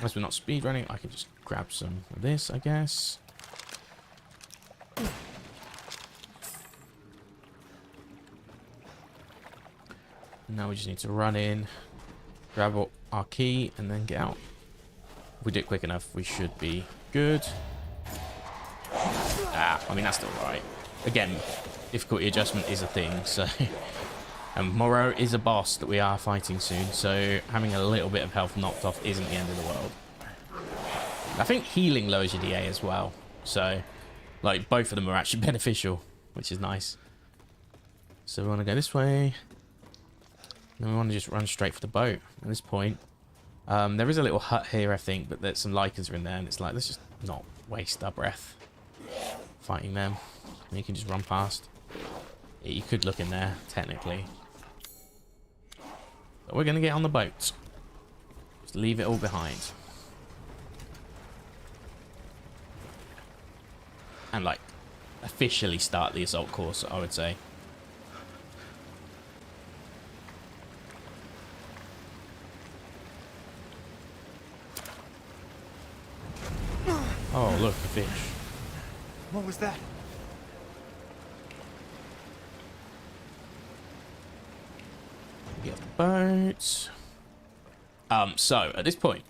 As we're not speedrunning, I can just grab some of this, I guess. Now we just need to run in, grab our key, and then get out. If we do it quick enough, we should be good. I mean, that's still right. Again, difficulty adjustment is a thing, so... And Moreau is a boss that we are fighting soon, so having a little bit of health knocked off isn't the end of the world. I think healing lowers your DA as well, so like both of them are actually beneficial, which is nice. So we want to go this way. Then we want to just run straight for the boat at this point. There is a little hut here, I think, but there's some Lycans are in there, and it's like, let's just not waste our breath fighting them. And you can just run past. Yeah, you could look in there, technically. But we're going to get on the boat. Just leave it all behind. And, like, officially start the assault course, I would say. Oh, look, a fish.
What was that?
Get off the boat. So at this point,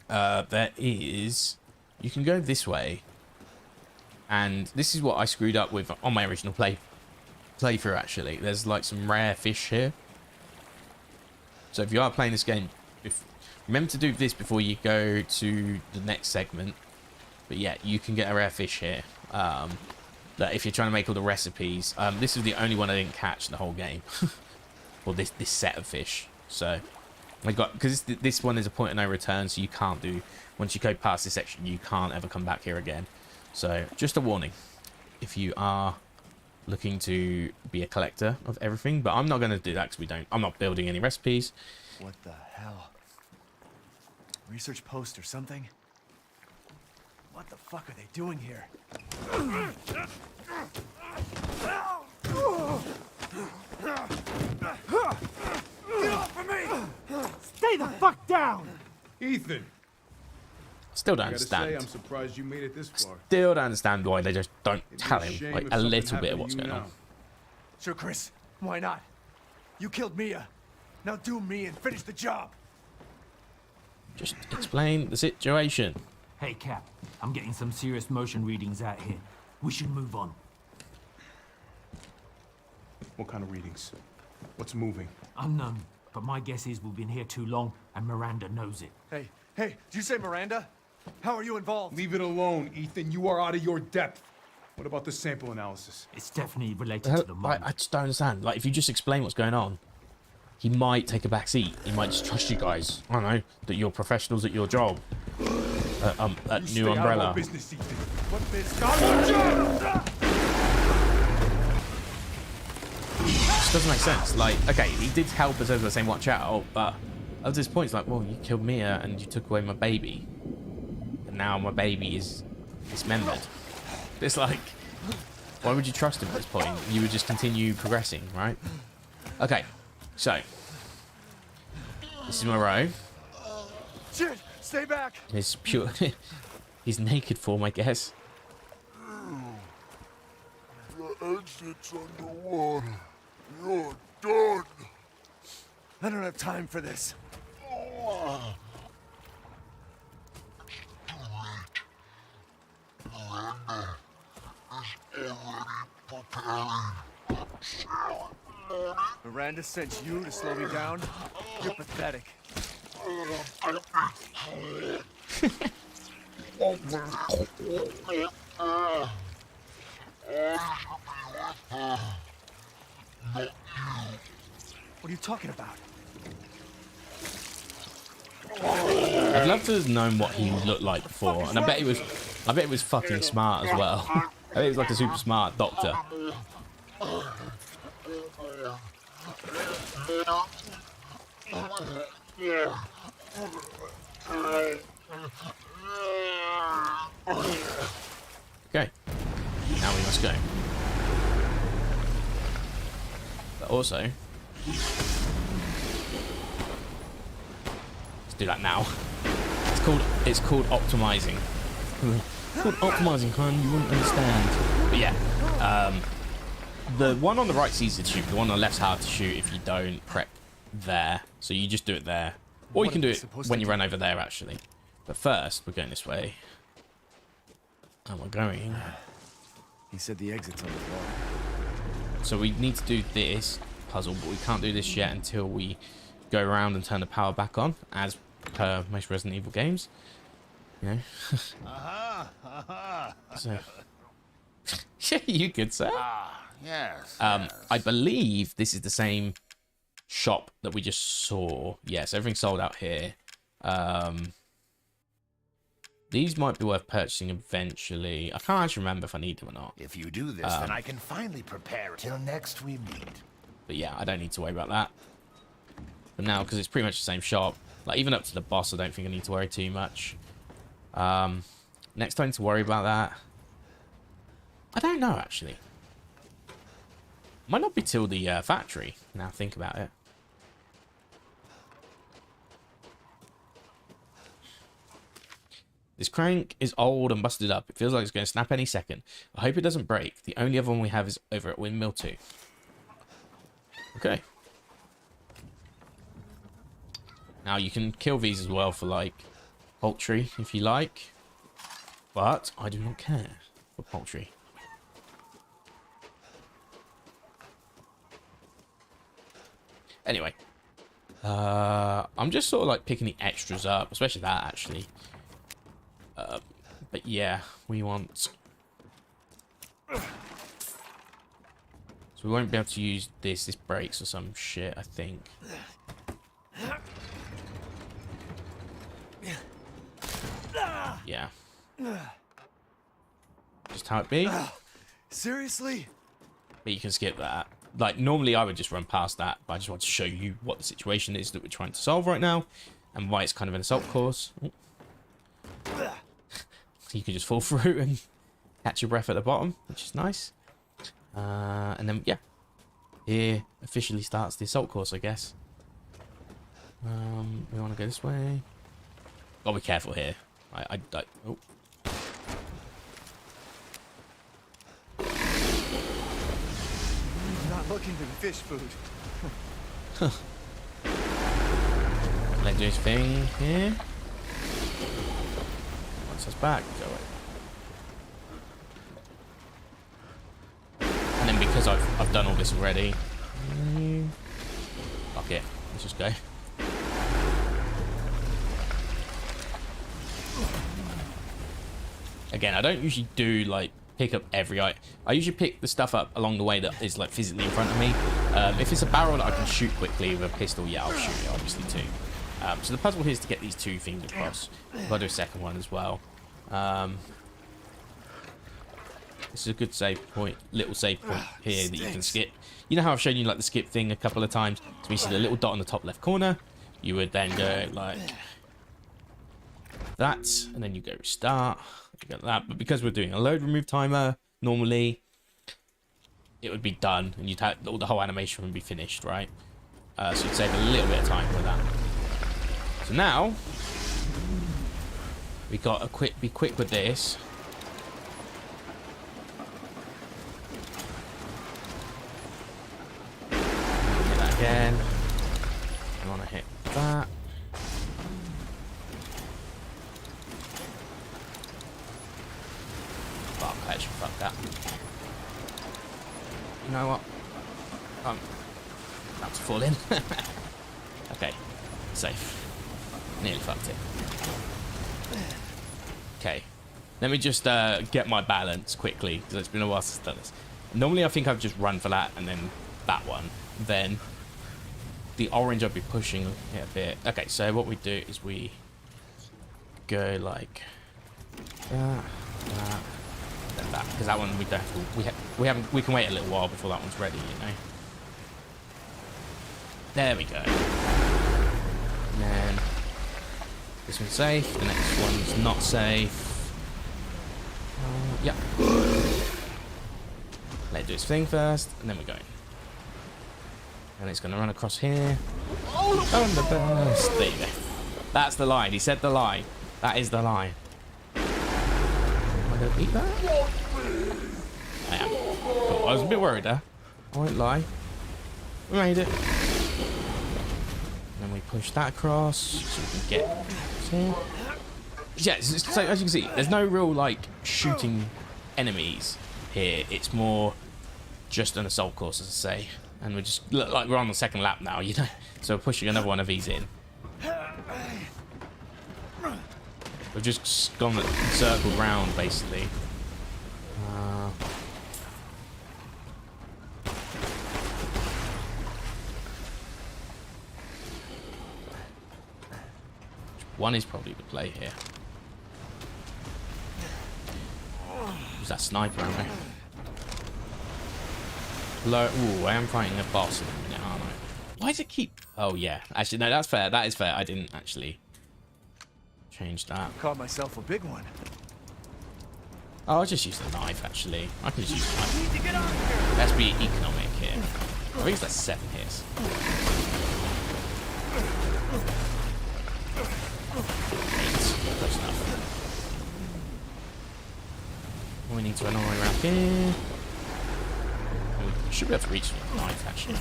there is, you can go this way, and this is what I screwed up with on my original playthrough. Actually, there's like some rare fish here. So if you are playing this game, remember to do this before you go to the next segment. But yeah, you can get a rare fish here. That if you're trying to make all the recipes, this is the only one I didn't catch the whole game. Or this set of fish. So I got, because this one is a point of no return, so you can't do, once you go past this section, you can't ever come back here again. So just a warning, if you are looking to be a collector of everything, but I'm not going to do that because I'm not building any recipes.
What the hell? Research post or something? What the fuck are they doing here?
Get off of me! Stay the fuck down!
Ethan!
Still don't
I gotta
understand.
say, I'm surprised you made it this far.
Still don't understand why they just don't
It'd be
tell
a
him
shame
like
if
a
something
little bit
happened
of
to
what's
you
going on.
now.
Sure, Chris. Why not? You killed Mia. Now do me and finish the job.
Just explain the situation.
Hey, Cap. I'm getting some serious motion readings out here. We should move on.
What kind of readings? What's moving?
Unknown, but my guess is we've been here too long, and Miranda knows it.
Hey, did you say Miranda? How are you involved?
Leave it alone, Ethan. You are out of your depth. What about the sample analysis?
It's definitely related to the mind.
I just don't understand. Like, if you just explain what's going on, he might take a back seat. He might just trust you guys. I don't know, that you're professionals at your job. At New Umbrella.
Business, Ethan.
What business?
This doesn't make sense. Like, okay, he did help us over saying watch out, but at this point, it's like, well, you killed Mia and you took away my baby. And now my baby is dismembered. It's like, why would you trust him at this point? You would just continue progressing, right? Okay, so this is Moreau.
Shit! Stay back!
His pure, his naked form, I guess.
The exit's underwater. You're done.
I don't have time for this. Miranda sent you to slow me down? You're pathetic. What are you talking about?
I'd love to have known what he looked like before, and I bet he was fucking smart as well. I bet he was like a super smart doctor. Okay, now we must go. But also, let's do that now. It's called optimizing. It's called optimizing, hun. You wouldn't understand. But yeah, the one on the right's easy to shoot. The one on the left's hard to shoot if you don't prep there. So you just do it there, or you can do it when you run over there actually. But first, we're going this way. And we're going.
He said the exit's on the wall.
So we need to do this puzzle, but we can't do this yet until we go around and turn the power back on, as per most Resident Evil games. You know. So, yeah, you good, sir.
Yes.
I believe this is the same shop that we just saw. Yes, everything's sold out here. These might be worth purchasing eventually. I can't actually remember if I need them or not.
If you do this, then I can finally prepare till next we meet.
But yeah, I don't need to worry about that. But now, because it's pretty much the same shop, like even up to the boss, I don't think I need to worry too much. Next time to worry about that, I don't know actually. Might not be till the factory. Now think about it. This crank is old and busted up. It feels like it's going to snap any second. I hope it doesn't break. The only other one we have is over at Windmill 2. Okay. Now you can kill these as well for like poultry if you like, but I do not care for poultry. Anyway, I'm just sort of like picking the extras up, especially that actually. But yeah, we want. So we won't be able to use this. This breaks or some shit, I think. Yeah. Just how it be.
Seriously?
But you can skip that. Like, normally I would just run past that, but I just want to show you what the situation is that we're trying to solve right now, and why it's kind of an assault course. You can just fall through and catch your breath at the bottom, which is nice. And then, yeah. Here officially starts the assault course, I guess. We want to go this way. Gotta be careful here. Oh.
Not looking for fish food.
Let's do his thing here. Once us back, go away. And then because I've done all this already, fuck it, let's just go. Again, I don't usually do like pick up every item. I usually pick the stuff up along the way that is like physically in front of me. If it's a barrel that I can shoot quickly with a pistol, yeah, I'll shoot it obviously too. So the puzzle here is to get these two things across. I'll do a second one as well. This is a good save point, little save point here that you can skip. You know how I've shown you like the skip thing a couple of times? So you see the little dot on the top left corner. You would then go like that, and then you go restart. You get that, but because we're doing a load remove timer, normally it would be done, and you'd have the whole animation would be finished, right? So you'd save a little bit of time with that. So now we got to be quick with this. Hit that again. I want to hit that. Fuck, actually, fuck that. You know what? I'm about to fall in. Okay, safe. Nearly fucked it. Okay, let me just get my balance quickly, because it's been a while since I've done this. Normally I think I've just run for that and then that one. Then the orange I'll be pushing it a bit. Okay, so what we do is we go like that, then that, because that one we don't have to, we can wait a little while before that one's ready, you know. There we go. And then this one's safe, the next one's not safe. Yeah. Let it do its thing first, and then we're going. And it's going to run across here. Oh, the burst. There you go. That's the line. He said the line. That is the line. Am I going to beat that? I am. Cool. I was a bit worried there. I won't lie. We made it. Then we push that across so we can get here. Yeah, so as you can see, there's no real like shooting enemies here. It's more just an assault course, as I say. And we're just like we're on the second lap now, you know. So we're pushing another one of these in. We've just gone circled round basically. One is probably the play here. Who's that sniper on there? Ooh, I am fighting a boss in a minute, aren't I? Why does it keep... Oh, yeah. Actually, no, that's fair. That is fair. I didn't actually change that.
Caught myself a big one.
Oh, I'll just use the knife, actually. I can just use the knife. Let's be economic here. I think it's like 7 hits. 8. Close enough. We need to run all the way around here. We should be able to reach the knife, actually.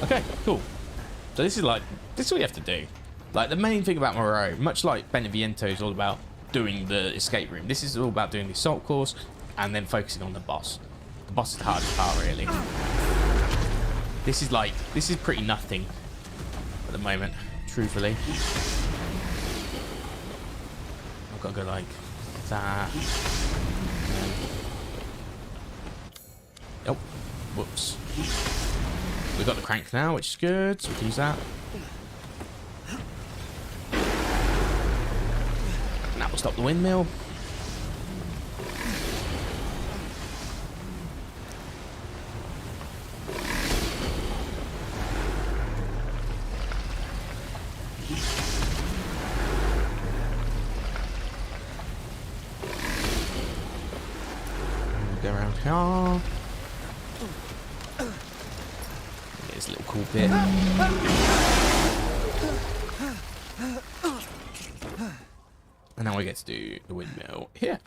Okay, cool. So this is what you have to do. Like, the main thing about Moreau, much like Beneviento is all about doing the escape room, this is all about doing the assault course and then focusing on the boss. The boss is the hardest part, really. This is pretty nothing at the moment, truthfully. I've got to go like that. Oh, whoops. We've got the crank now, which is good, so we can use that. And that will stop the windmill. Go around here. There's a little cool bit. And now we get to do the windmill here.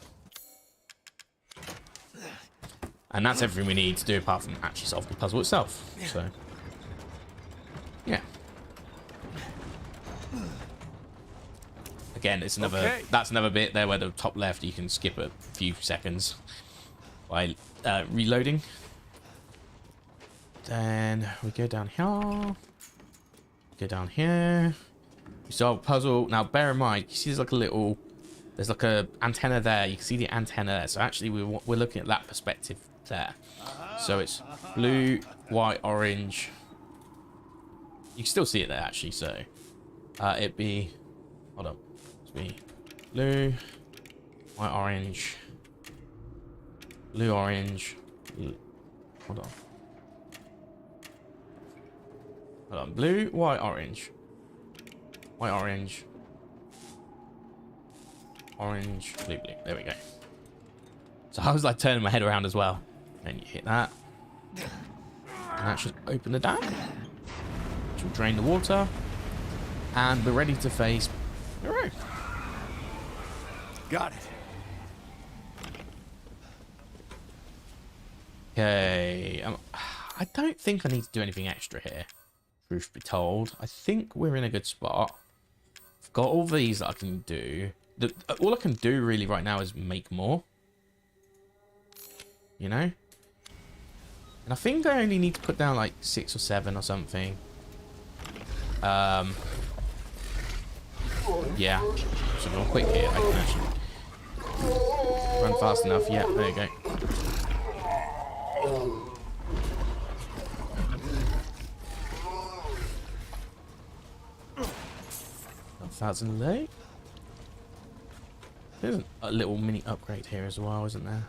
And that's everything we need to do apart from actually solve the puzzle itself. So, yeah. Again, it's another. That's another bit there where the top left you can skip a few seconds by reloading. Then we go down here. Go down here. We solve a puzzle. Now, bear in mind, you see there's like a antenna there. You can see the antenna there. So actually, we're looking at that perspective there. So it's blue, white, orange. You can still see it there, actually. So it'd be, hold on, it'd be blue, white, orange, blue, orange. Hold on. Hold on, blue, white, orange. White, orange. Orange, blue, blue. There we go. So I was like turning my head around as well. And you hit that. And that should open the dam. Which will drain the water. And we're ready to face Moreau.
Got it.
Okay. I don't think I need to do anything extra here. Truth be told, I think we're in a good spot. I've got all these that I can do. All I can do really right now is make more. You know? And I think I only need to put down like 6 or 7 or something. Yeah. So if I'm quick here, I can actually run fast enough. Yeah, there you go. 1,000 late. There's a little mini upgrade here as well, isn't there?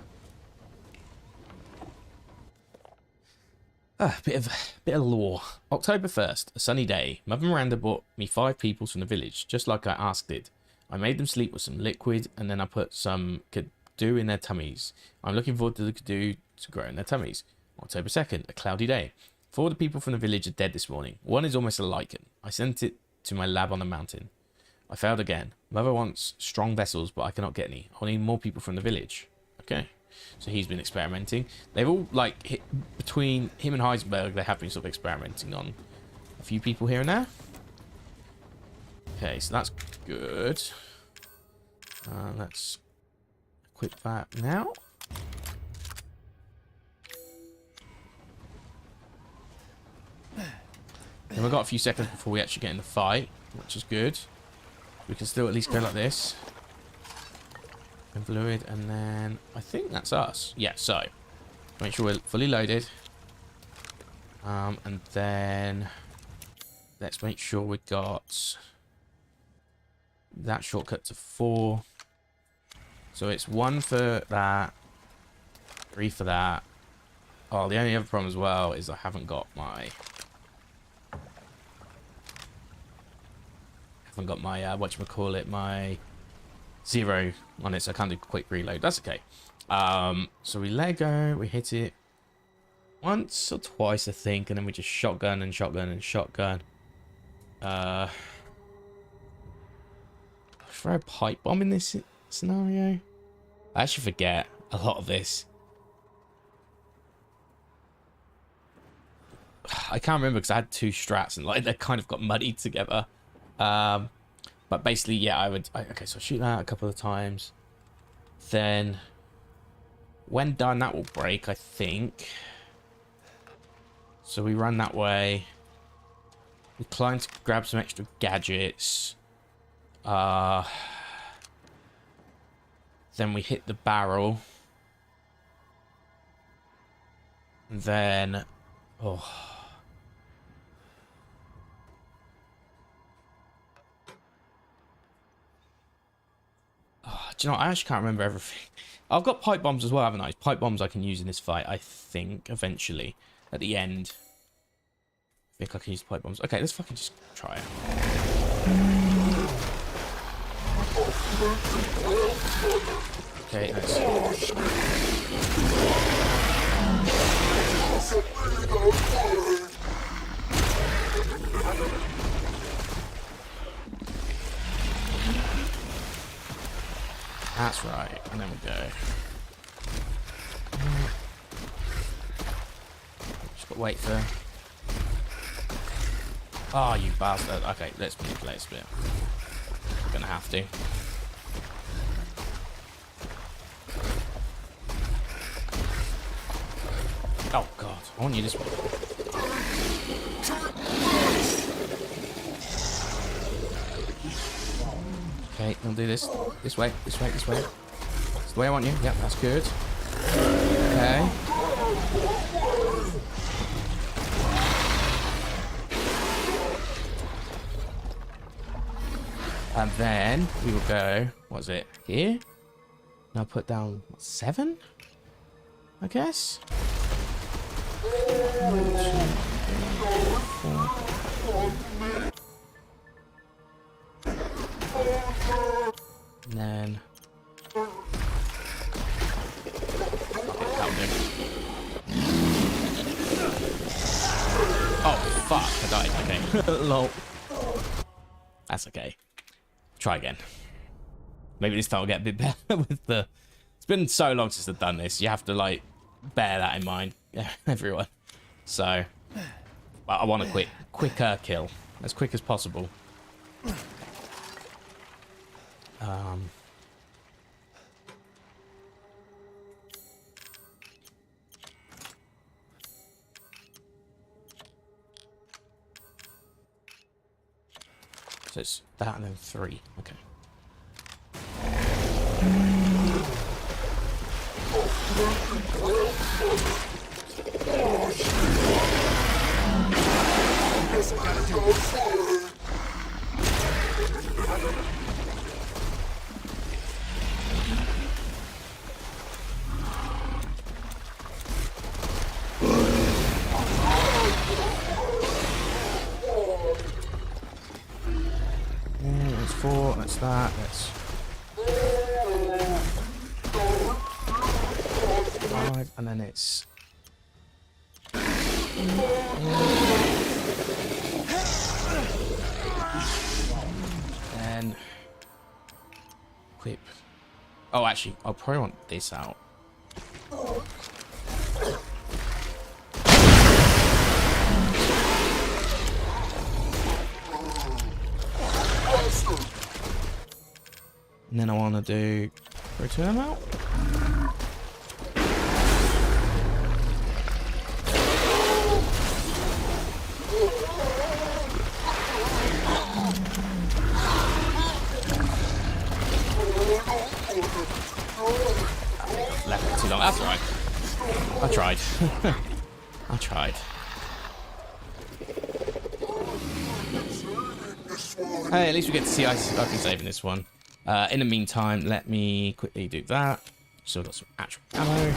Bit of lore. October 1st, a sunny day. Mother Miranda brought me 5 people from the village, just like I asked it. I made them sleep with some liquid, and then I put some Kadu in their tummies. I'm looking forward to the Kadu to grow in their tummies. October 2nd, a cloudy day. 4 of the people from the village are dead this morning. 1 is almost a lichen. I sent it to my lab on the mountain. I failed again. Mother wants strong vessels, but I cannot get any. I need more people from the village. Okay. So he's been experimenting. They've all, like, between him and Heisenberg, they have been sort of experimenting on a few people here and there. Okay, so that's good. Let's equip that now. And we've got a few seconds before we actually get in the fight, which is good. We can still at least go like this. And fluid, and then I think that's us. Yeah, so make sure we're fully loaded. And then let's make sure we got that shortcut to 4. So it's 1 for that, 3 for that. Oh, the only other problem as well is I haven't got my whatchamacallit, my 0 on it, so I can't do quick reload. That's okay. So we let go, we hit it once or twice, I think, and then we just shotgun and shotgun and shotgun. Throw a pipe bomb in this scenario. I actually forget a lot of this. I can't remember because I had two strats and like they kind of got muddied together. But basically, yeah, okay, so I shoot that a couple of times. Then, when done, that will break, I think. So we run that way. We climb to grab some extra gadgets. Then we hit the barrel. And then, oh. Do you know, I actually can't remember everything. I've got pipe bombs as well, haven't I? Pipe bombs I can use in this fight, I think, eventually. At the end. I think I can use pipe bombs. Okay, let's fucking just try it. Okay, let's... That's right, and then we go. Just got to wait for... Oh, you bastard. Okay, let's manipulate a bit. Gonna have to. Oh god, I want you this way. Okay, we'll do this. This way, this way, this way. It's the way I want you. Yep, that's good. Okay. And then we will go, what is it, here? Now put down, what, 7? I guess? 1, 2, 3, 4. And then... Oh, fuck, I died, okay. Lol. That's okay. Try again. Maybe this time I'll get a bit better with the... It's been so long since I've done this. You have to, like, bear that in mind. Yeah, everyone. So, I want a quicker kill. As quick as possible. So it's that and then 3. Okay. That's 4, that's that, that's 5, and then it's... And... Equip. Oh, actually, I'll probably want this out. And then I want to do... Return them out? Left it too long. That's alright. I tried. I tried. Hey, at least we get to see Isis fucking saving this one. In the meantime, let me quickly do that. Still got some actual ammo.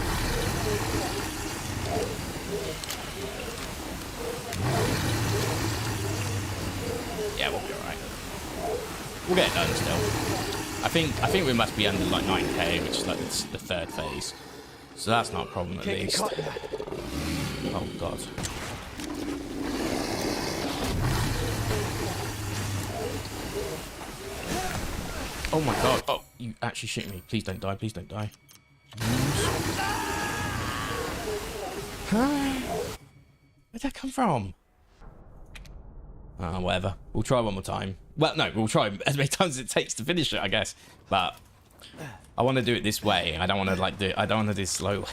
Yeah, we'll be alright. We'll get it done still. I think we must be under like 9k, which is like the 3rd phase. So that's not a problem at least. Oh god. Oh my god. Oh, you actually shoot me. Please don't die. Please don't die. Where'd that come from? Whatever. We'll try one more time. Well, no, we'll try as many times as it takes to finish it, I guess. But I want to do it this way. I don't want to like do. I don't want to do it slow way.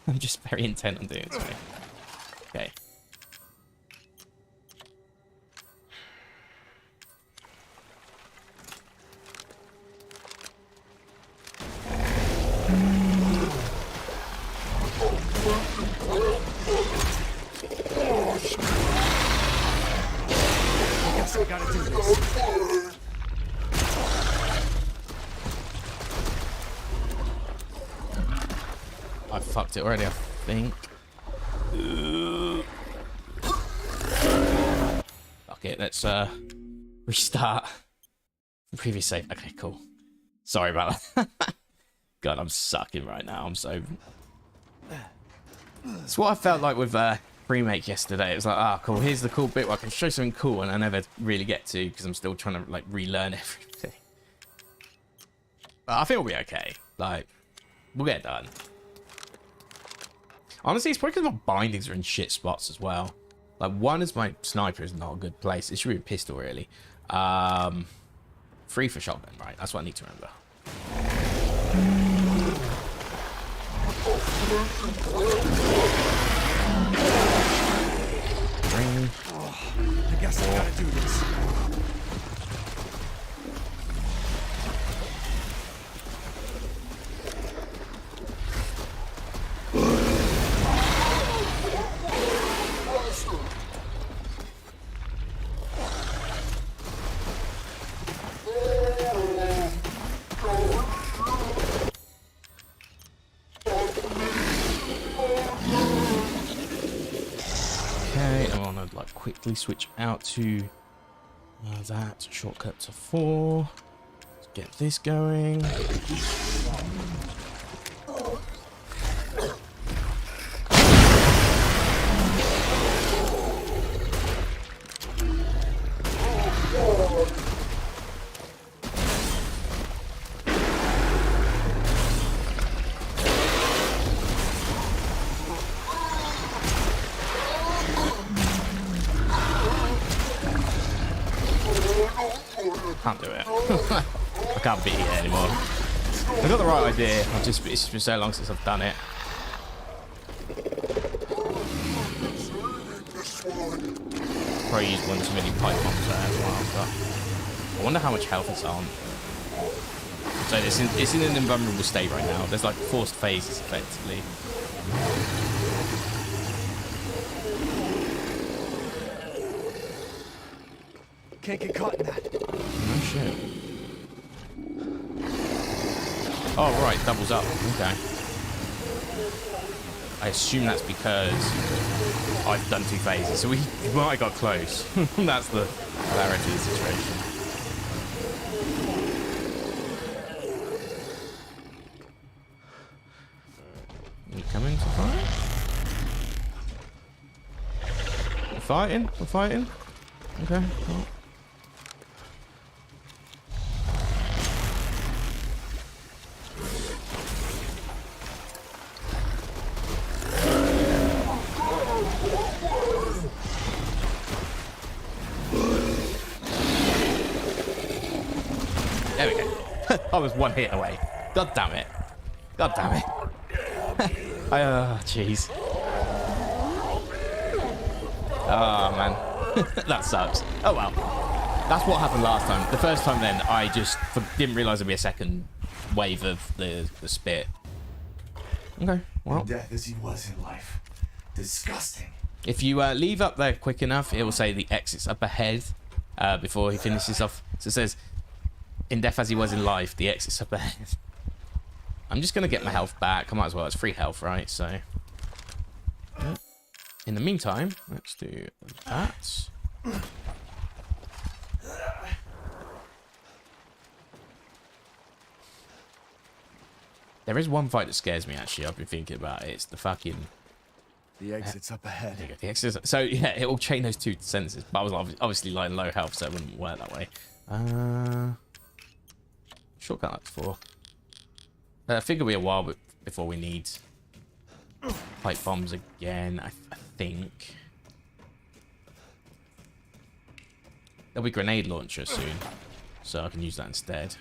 I'm just very intent on doing it this way. Okay.
I guess I gotta do this.
I fucked it already, I think. Okay, let's restart. Previous save. Okay, cool. Sorry about that. God, I'm sucking right now. I'm so... It's what I felt like with Remake yesterday. It was like, ah, cool, here's the cool bit where I can show something cool, and I never really get to because I'm still trying to like relearn everything. But I think we'll be okay. Like, we'll get it done. Honestly, it's probably because my bindings are in shit spots as well. Like, one is my sniper is not a good place. It should be a pistol, really. 3 for shotgun, right? That's what I need to remember.
I guess I gotta do this.
Okay, I want to like quickly switch out to that shortcut to 4. Let's get this going. Can't do it. I can't beat it anymore. I got the right idea. It's just been so long since I've done it. Probably used one too many pipe bombs there as well. But I wonder how much health it's on. So it's in an invulnerable state right now. There's like forced phases effectively.
Can't get caught in that.
Oh shit. Oh right, doubles up. Okay. I assume that's because I've done 2 phases, so we might have got close. That's the hilarity of the situation. You coming to fight? We're fighting? We're fighting? Okay. Well. There we go. I was 1 hit away. God damn it. God damn it. Jeez. Oh, man. That sucks. Oh, well. That's what happened last time. The first time then, I just didn't realise there'd be a second wave of the spit. Okay, well.
Death as he was in life. Disgusting.
If you leave up there quick enough, it will say the exit's up ahead before he finishes off. So it says, in death as he was in life, the exit's up ahead. I'm just going to get my health back. I might as well. It's free health, right? So, in the meantime, let's do that. There is one fight that scares me, actually. I've been thinking about it. It's the fucking...
The exit's up ahead.
There you go. The exit's... So, yeah, it will chain those 2 sentences. But I was obviously like low health, so it wouldn't work that way. Shortcut up to 4. I think it'll be a while before we need pipe bombs again, I think. There'll be grenade launcher soon, so I can use that instead.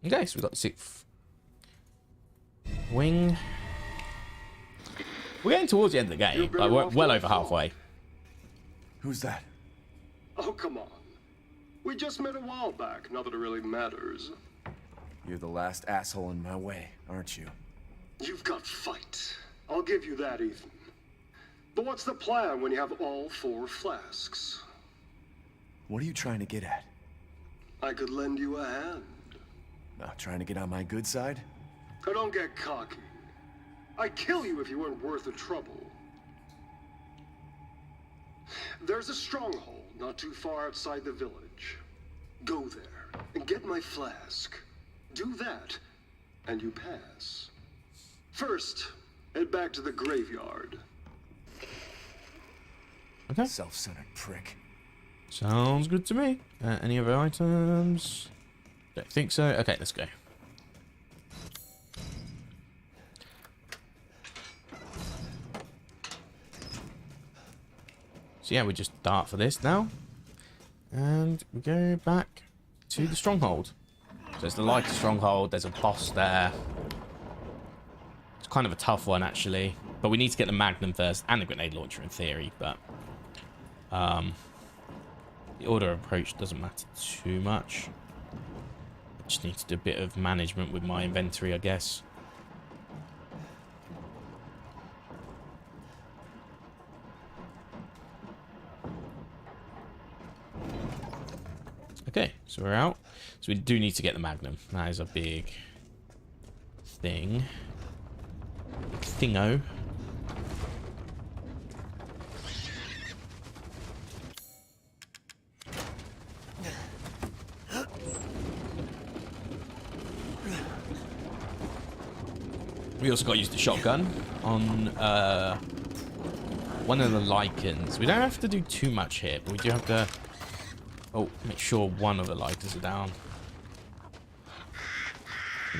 Okay, so we've got the 6th wing. We're getting towards the end of the game. Like, we're well over halfway.
Who's that?
Oh, come on. We just met a while back, not that it really matters.
You're the last asshole in my way, aren't you?
You've got fight. I'll give you that, Ethan. But what's the plan when you have all 4 flasks?
What are you trying to get at?
I could lend you a hand.
Not trying to get on my good side?
Oh, don't get cocky. I'd kill you if you weren't worth the trouble. There's a stronghold not too far outside the village. Go there and get my flask. Do that, and you pass. First, head back to the graveyard.
Okay.
Self-centered prick.
Sounds good to me. Any other items? Don't think so. Okay, let's go. So yeah, we just start for this now. And we go back to the stronghold. So it's the lighter stronghold. There's a boss there. It's kind of a tough one, actually. But we need to get the Magnum first and the grenade launcher in theory. But the order of approach doesn't matter too much. I just need to do a bit of management with my inventory, I guess. Okay, so we're out. So we do need to get the Magnum. That is a big thing. Big thingo. We also got to use the shotgun on one of the lichens. We don't have to do too much here, but we do have to make sure one of the lichens are down.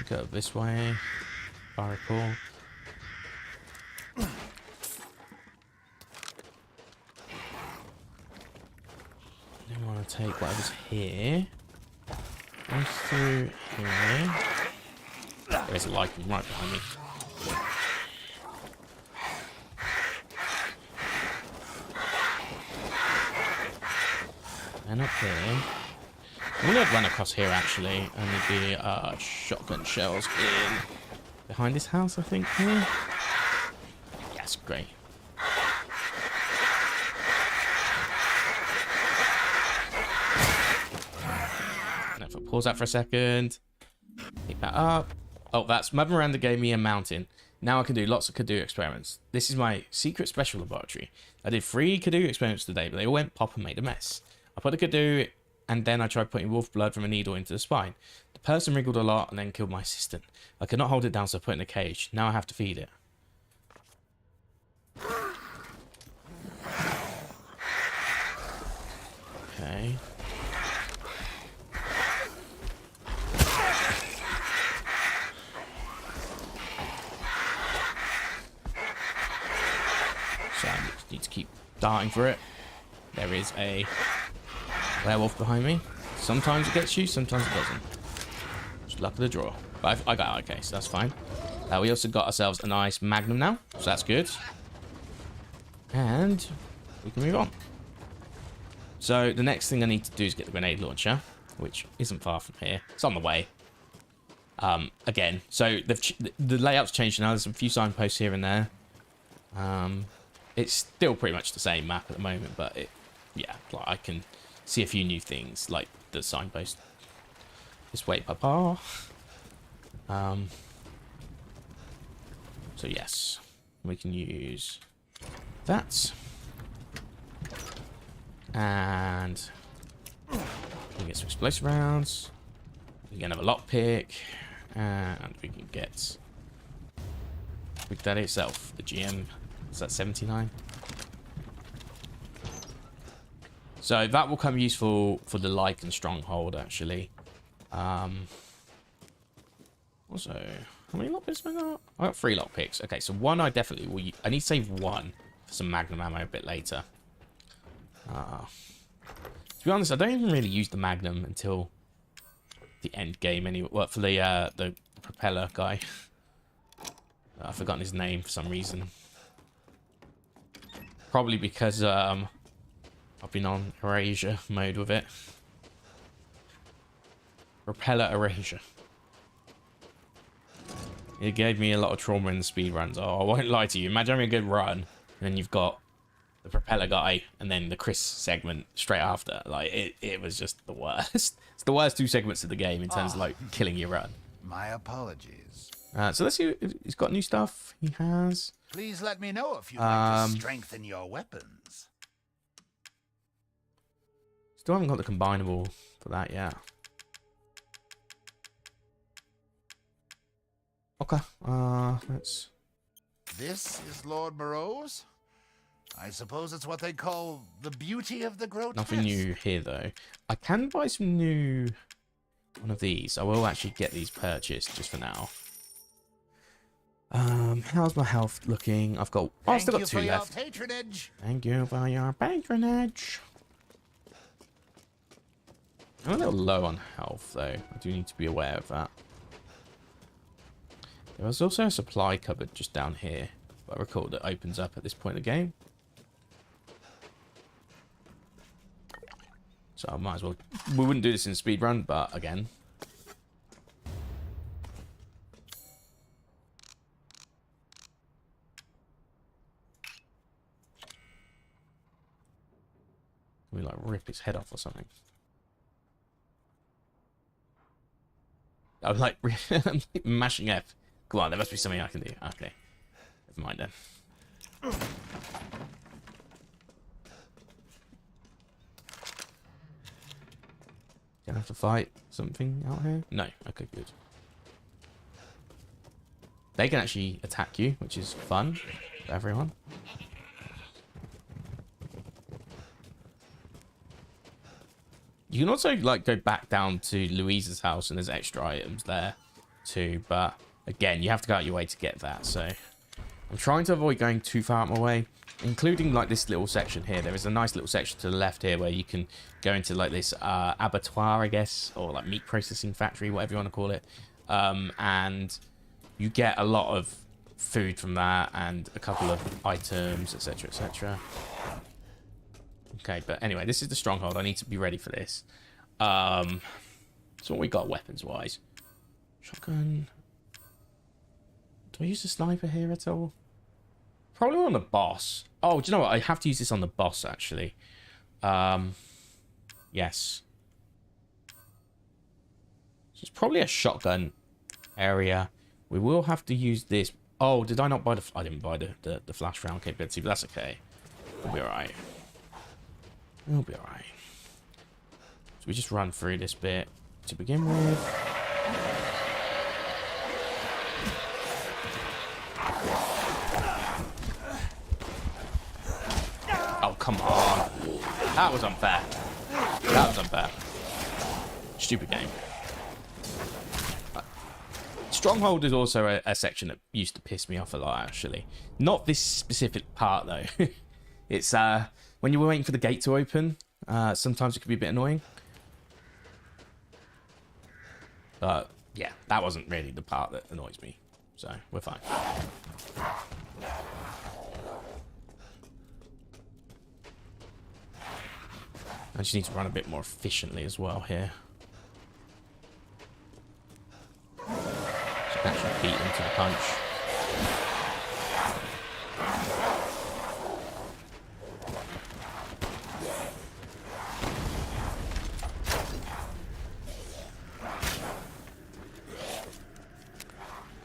Go this way, if I recall. Then want to take whatever's here. Goes through here. There's a lichen right behind me. And up here. I'm gonna run across here actually, and there'd be shotgun shells in behind this house, I think. Here. Yes, great. And if I pause that for a second, pick that up. Oh, that's Mother Miranda gave me a mountain. Now I can do lots of Cadu experiments. This is my secret special laboratory. I did 3 Cadu experiments today, but they all went pop and made a mess. I put a Cadu, and then I tried putting wolf blood from a needle into the spine. The person wriggled a lot and then killed my assistant. I could not hold it down, so I put it in a cage. Now I have to feed it. Okay. So I need to keep darting for it. There is a werewolf behind me. Sometimes it gets you, sometimes it doesn't. Just luck of the draw. But I got it, okay, so that's fine. We also got ourselves a nice Magnum now, so that's good. And we can move on. So the next thing I need to do is get the grenade launcher, which isn't far from here. It's on the way. Again, so the layout's changed now. There's a few signposts here and there. It's still pretty much the same map at the moment, but yeah, like I can see a few new things, like the signpost. This way, papa. So yes, we can use that. And we can get some explosive rounds. We can have a lockpick. And we can get Quick Daddy itself, the GM. Is that 79? So that will come useful for the Lichen Stronghold, actually. Also, how many lockpicks have I got? I got 3 lockpicks. Okay, so one I definitely will. I need to save 1 for some Magnum ammo a bit later. To be honest, I don't even really use the Magnum until the end game anyway. Well, for the propeller guy. I've forgotten his name for some reason. Probably because I've been on erasure mode with it. Propeller erasure. It gave me a lot of trauma in the speed runs. Oh, I won't lie to you. Imagine having a good run, and then you've got the propeller guy, and then the Chris segment straight after. Like it was just the worst. It's the worst 2 segments of the game in terms of like killing your run.
My apologies.
So let's see if he's got new stuff. He has.
Please let me know if you'd like to strengthen your weapons.
Still haven't got the combinable for that yet. Okay. Let's.
This is Lord Moreau's? I suppose it's what they call the beauty of the grotesque.
Nothing new here though. I can buy some new one of these. I will actually get these purchased just for now. How's my health looking? I've got. Oh, I've still got 2 left.
Thank you for your patronage.
Thank you for your patronage. I'm a little low on health though. I do need to be aware of that. There was also a supply cupboard just down here, but I recall that opens up at this point of the game. So I might as well. We wouldn't do this in speedrun, but again. We like rip his head off or something. I'm like mashing F. Come on, there must be something I can do. Okay. Never mind then. Gonna have to fight something out here? No. Okay, good. They can actually attack you, which is fun for everyone. You can also like go back down to Louise's house and there's extra items there too, but again, you have to go out your way to get that, so I'm trying to avoid going too far out my way, including like this little section here. There is a nice little section to the left here where you can go into like this abattoir, I guess, or like meat processing factory, whatever you want to call it, and you get a lot of food from that and a couple of items, etc, etc. Okay, but anyway, this is the stronghold. I need to be ready for this. So what we got weapons wise? Shotgun. Do I use the sniper here at all? Probably on the boss. Oh, do you know what? I have to use this on the boss actually. Yes. So it's probably a shotgun area. We will have to use this. Oh, did I not buy the? I didn't buy the flash round capability, but that's okay. We'll be alright. We'll be alright. So we just run through this bit to begin with. Oh, come on. That was unfair. That was unfair. Stupid game. Stronghold is also a section that used to piss me off a lot, actually. Not this specific part, though. It's, when you were waiting for the gate to open, sometimes it could be a bit annoying. But, yeah, that wasn't really the part that annoys me. So, we're fine. I just need to run a bit more efficiently as well here. So I can actually beat him to the punch.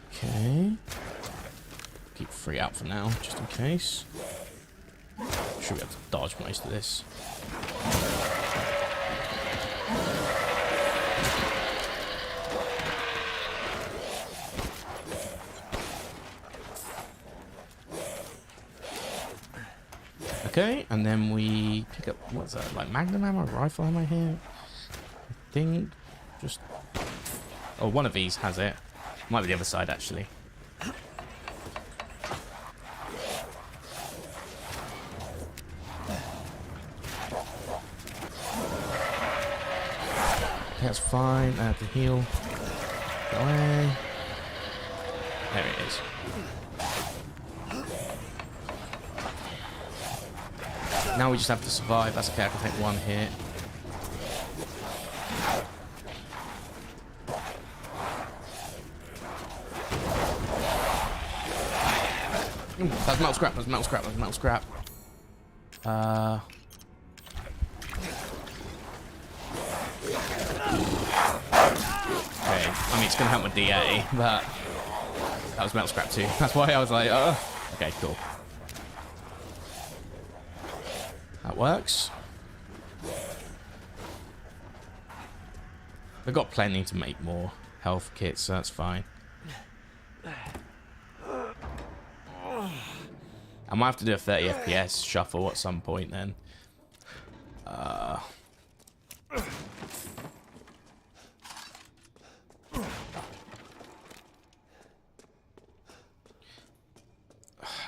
Okay. Keep 3 out for now, just in case. Should be able to dodge most of this. Okay, and then we pick up, what's that, like magnum ammo, rifle ammo here? I think, just, oh, one of these has it. Might be the other side, actually. Okay, that's fine. I have to heal. Go away. There it is. Now we just have to survive. That's okay. I can take one hit. That's metal scrap. That's metal scrap. That's metal scrap. Okay. I mean, it's gonna help with DA, but that was metal scrap too. That's why I was like, oh. Okay, cool. That works. We've got plenty to make more health kits, so that's fine. I might have to do a 30 FPS shuffle at some point then.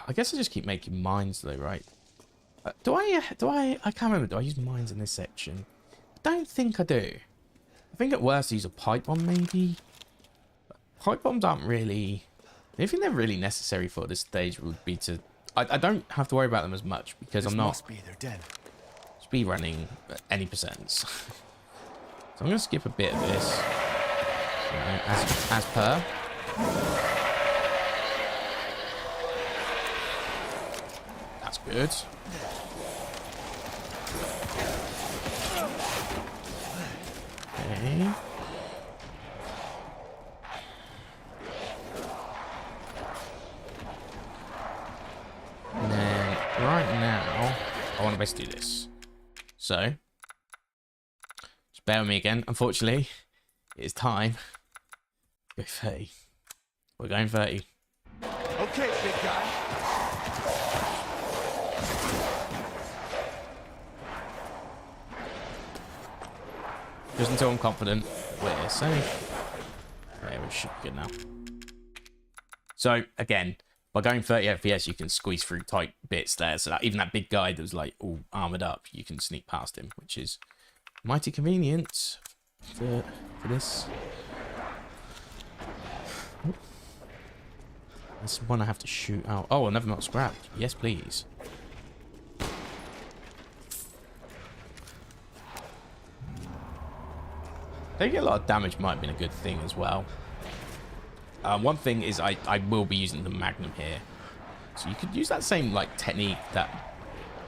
I guess I just keep making mines though, right? I can't remember, do I use mines in this section? I don't think I do. I think at worst I use a pipe bomb maybe. But pipe bombs aren't really... The only thing they're really necessary for this stage would be to... I don't have to worry about them as much because I'm not speed running at any percents. So I'm going to skip a bit of this. You know, as per. That's good. Okay. And then right now, I want to basically do this. So, just bear with me again. Unfortunately, it is time. Go 30. We're going 30.
Okay, big guy.
Just until I'm confident we're safe. Okay, we should be good now. So, again, by going 30 FPS, you can squeeze through tight bits there. So that even that big guy that was like all armored up, you can sneak past him, which is mighty convenient for this. That's one I have to shoot out. Oh, another not scrapped. Yes, please. Taking a lot of damage might have been a good thing as well. One thing is I will be using the Magnum here. So you could use that same like technique, that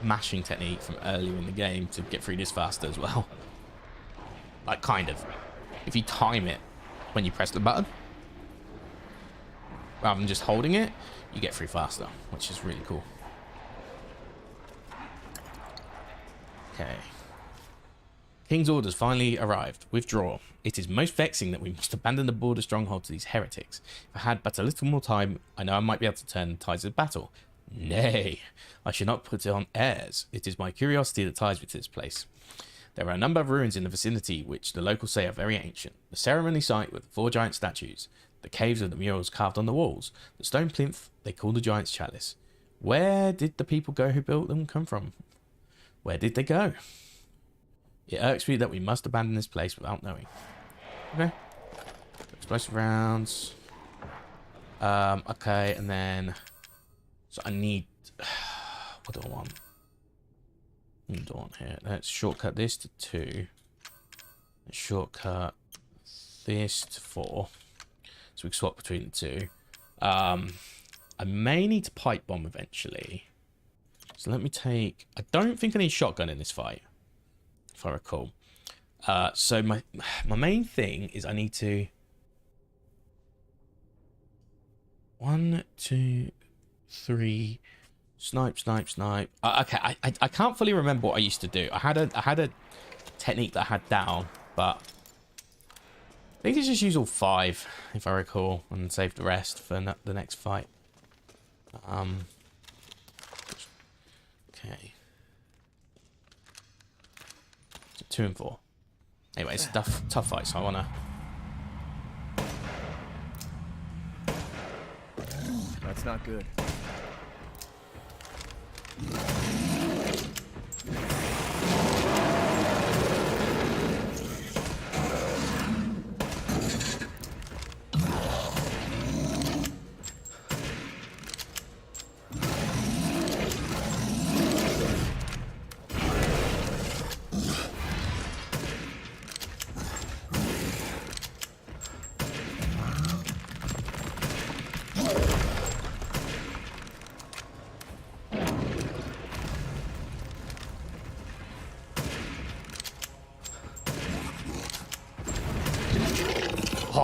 mashing technique from earlier in the game to get through this faster as well. Like kind of. If you time it when you press the button, rather than just holding it, you get through faster, which is really cool. Okay. King's orders finally arrived. Withdraw. It is most vexing that we must abandon the border stronghold to these heretics. If I had but a little more time, I know I might be able to turn the tides of battle. Nay, I should not put it on airs. It is my curiosity that ties me to this place. There are a number of ruins in the vicinity which the locals say are very ancient. The ceremony site with the 4 giant statues, the caves with the murals carved on the walls, the stone plinth they call the Giant's Chalice. Where did the people go who built them come from? Where did they go? It irks me that we must abandon this place without knowing. Okay. Explosive rounds. Okay, and then... So I need... What do I want? What do I want here? Let's shortcut this to 2. Let's shortcut this to 4. So we can swap between the 2. I may need to pipe bomb eventually. So let me take... I don't think I need shotgun in this fight, if I recall. So my main thing is I need to... 1, 2, 3... Snipe, snipe, snipe. Okay, I can't fully remember what I used to do. I had a technique that I had down, but... I think it's just use all 5, if I recall, and save the rest for the next fight. Okay. So 2 and 4. Anyway, it's a tough fight, so I wanna...
That's not good.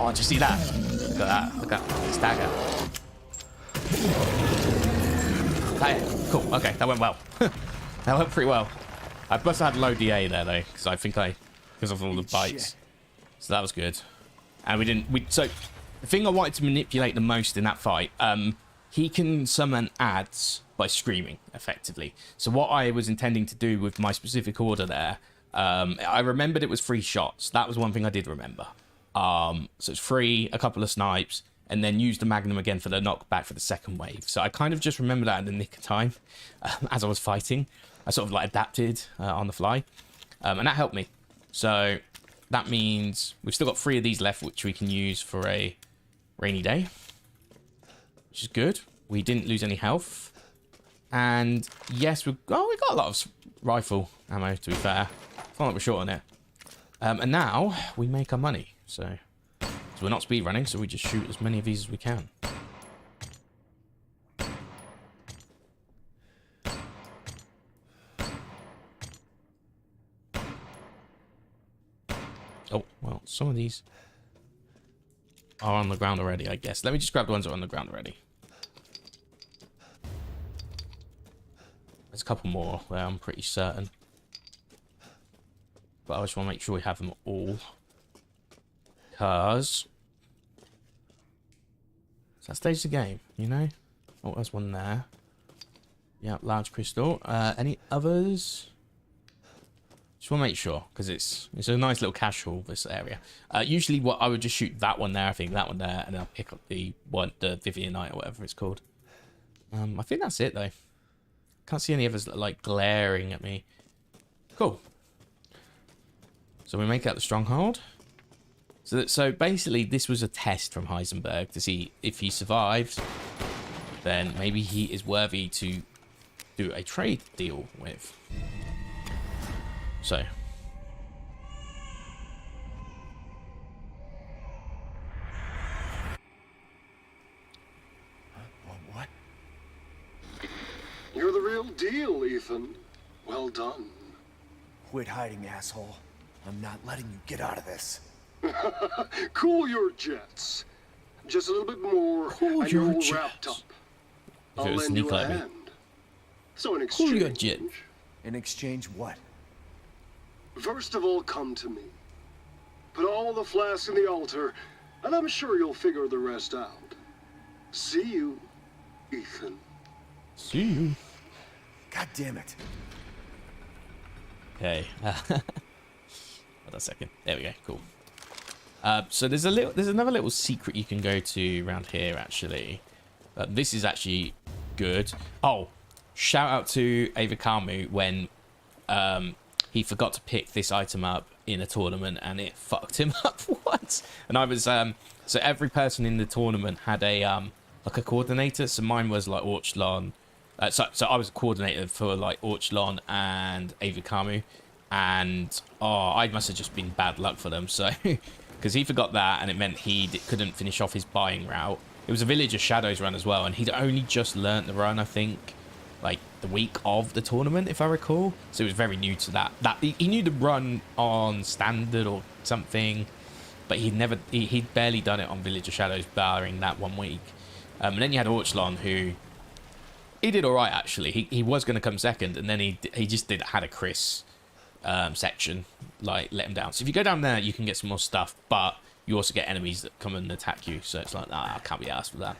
Oh, did you see that? Look at that. Look at that stagger. Hey, cool. Okay, that went well. That went pretty well. I must have had low DA there though, because I think because of all the bites. So that was good. And so the thing I wanted to manipulate the most in that fight, he can summon ads by screaming effectively. So what I was intending to do with my specific order there, I remembered it was 3 shots. That was one thing I did remember. So it's 3, a couple of snipes, and then use the magnum again for the knockback for the second wave. So I kind of just remembered that in the nick of time as I was fighting. I sort of like adapted on the fly, and that helped me. So that means we've still got 3 of these left, which we can use for a rainy day, which is good. We didn't lose any health, and yes, we got a lot of rifle ammo. To be fair, it's not like we're short on it. And now we make our money. So we're not speed running, so we just shoot as many of these as we can. Oh, well, some of these are on the ground already, I guess. Let me just grab the ones that are on the ground already. There's a couple more there, I'm pretty certain. But I just want to make sure we have them all. Because that stays the game, you know? Oh, there's one there. Yeah, large crystal. Any others? Just want to make sure, because it's a nice little cache haul, this area. Usually what I would just shoot that one there, I think that one there, and then I'll pick up the Vivianite or whatever it's called. I think that's it though. Can't see any others that are like glaring at me. Cool. So we make out the stronghold. So basically this was a test from Heisenberg to see if he survives, then maybe he is worthy to do a trade deal with. So
what? You're the real deal, Ethan. Well done.
Quit hiding, asshole. I'm not letting you get out of this.
Cool your jets. Just a little bit more, and you're all wrapped up. I'll lend you a hand. So in exchange...
Cool your jet.
In exchange what?
First of all, come to me. Put all the flasks in the altar, and I'm sure you'll figure the rest out. See you, Ethan.
See you.
God damn it.
Okay. Hold on a second. There we go. Cool. So there's another little secret you can go to around here actually. This is actually good. Oh, shout out to Avikamu when he forgot to pick this item up in a tournament and it fucked him up once. And I was so every person in the tournament had a like a coordinator. So mine was like Orchlon. So I was a coordinator for like Orchlon and Avikamu, and I must have just been bad luck for them. So because he forgot that, and it meant he couldn't finish off his buying route. It was a Village of Shadows run as well, and he'd only just learnt the run, I think, like the week of the tournament, if I recall. So he was very new to that. He knew the run on standard or something, but he'd barely done it on Village of Shadows, barring that 1 week. And then you had Orchlon, who he did all right actually. He was going to come second, and then he just had a Chris section, like let him down. So if you go down there, you can get some more stuff, but you also get enemies that come and attack you. So it's like, I can't be asked for that.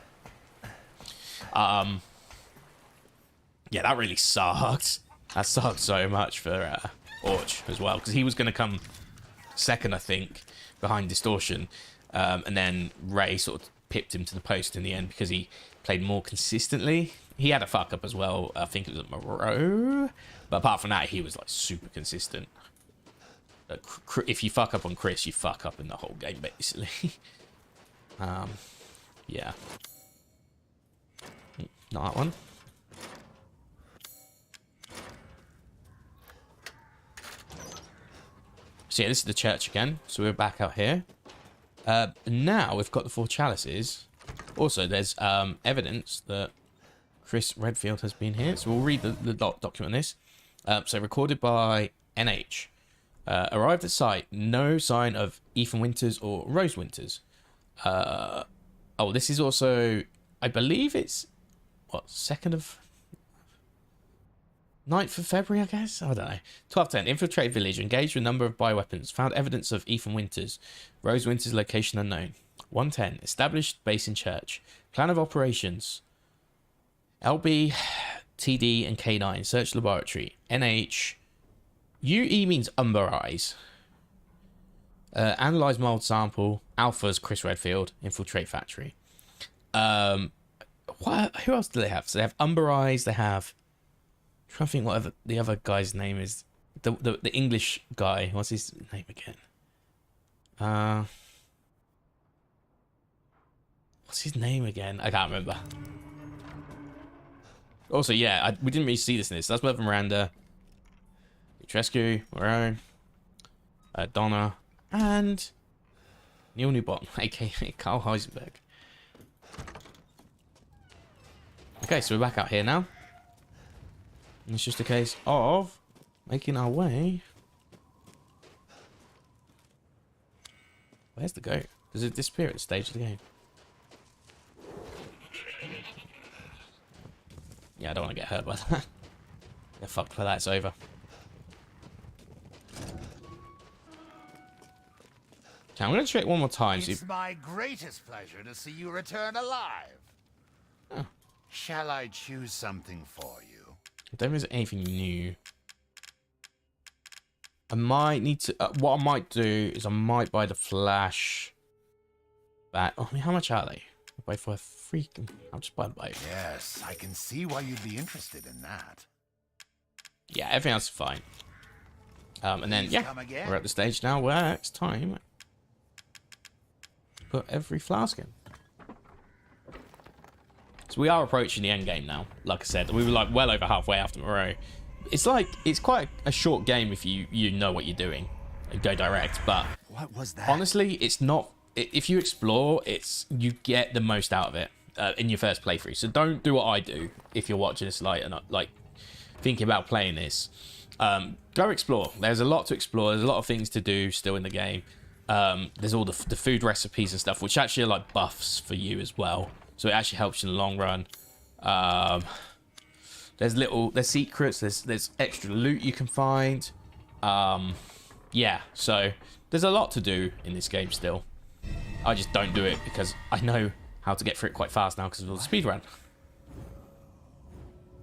Yeah, that really sucked. That sucked so much for Orch as well, because he was going to come second, I think, behind Distortion, and then Ray sort of pipped him to the post in the end because he played more consistently. He had a fuck up as well. I think it was at Moreau. But apart from that, he was like super consistent. If you fuck up on Chris, you fuck up in the whole game, basically. Yeah. Not that one. So yeah, this is the church again. So we're back out here. Now we've got the 4 chalices. Also, there's evidence that Chris Redfield has been here. So we'll read the document on this. So recorded by NH. Arrived at site, no sign of Ethan Winters or Rose Winters. Oh, this is also, I believe it's, what, 9th of February, I guess? I don't know. 12:10. Infiltrated village. Engaged with a number of bioweapons. Found evidence of Ethan Winters. Rose Winters' location unknown. 1:10. Established base in church. Plan of operations. LB, TD, and K9. Search laboratory. NH. UE means umber eyes. Analyze mold sample. Alpha's Chris Redfield. Infiltrate factory. What? Who else do they have? So they have umber eyes. They have. I'm trying to think what the other guy's name is. The English guy. What's his name again? What's his name again? I can't remember. Also, yeah, we didn't really see this in this. That's Mother Miranda, Petrescu, Moreau, Donna, and Neil Newbot, aka Carl Heisenberg. Okay, so we're back out here now. And it's just a case of making our way. Where's the goat? Does it disappear at the stage of the game? Yeah, I don't want to get hurt by that. Yeah, fuck for that, it's over. Okay, I'm going to try it one more time.
It's my greatest pleasure to see you return alive.
Oh.
Shall I choose something for you?
I don't think there's anything new. I might need to... what I might do is I might buy the flash back. Oh, I mean, how much are they? I'll buy for a freaking... I'll just buy both.
Yes, I can see why you'd be interested in that.
Yeah, everything else is fine. And then, yeah, we're at the stage now where it's time to put every flask in. So we are approaching the end game now. Like I said, we were like well over halfway after Moreau. It's like, it's quite a short game if you know what you're doing and go direct. But
what was that?
Honestly, it's not. If you explore, you get the most out of it in your first playthrough. So don't do what I do if you're watching this and like thinking about playing this. Go explore. There's a lot to explore. There's a lot of things to do still in the game. There's all the food recipes and stuff, which actually are like buffs for you as well. So it actually helps you in the long run. There's secrets. There's extra loot you can find. Yeah. So there's a lot to do in this game still. I just don't do it because I know how to get through it quite fast now because of the speedrun.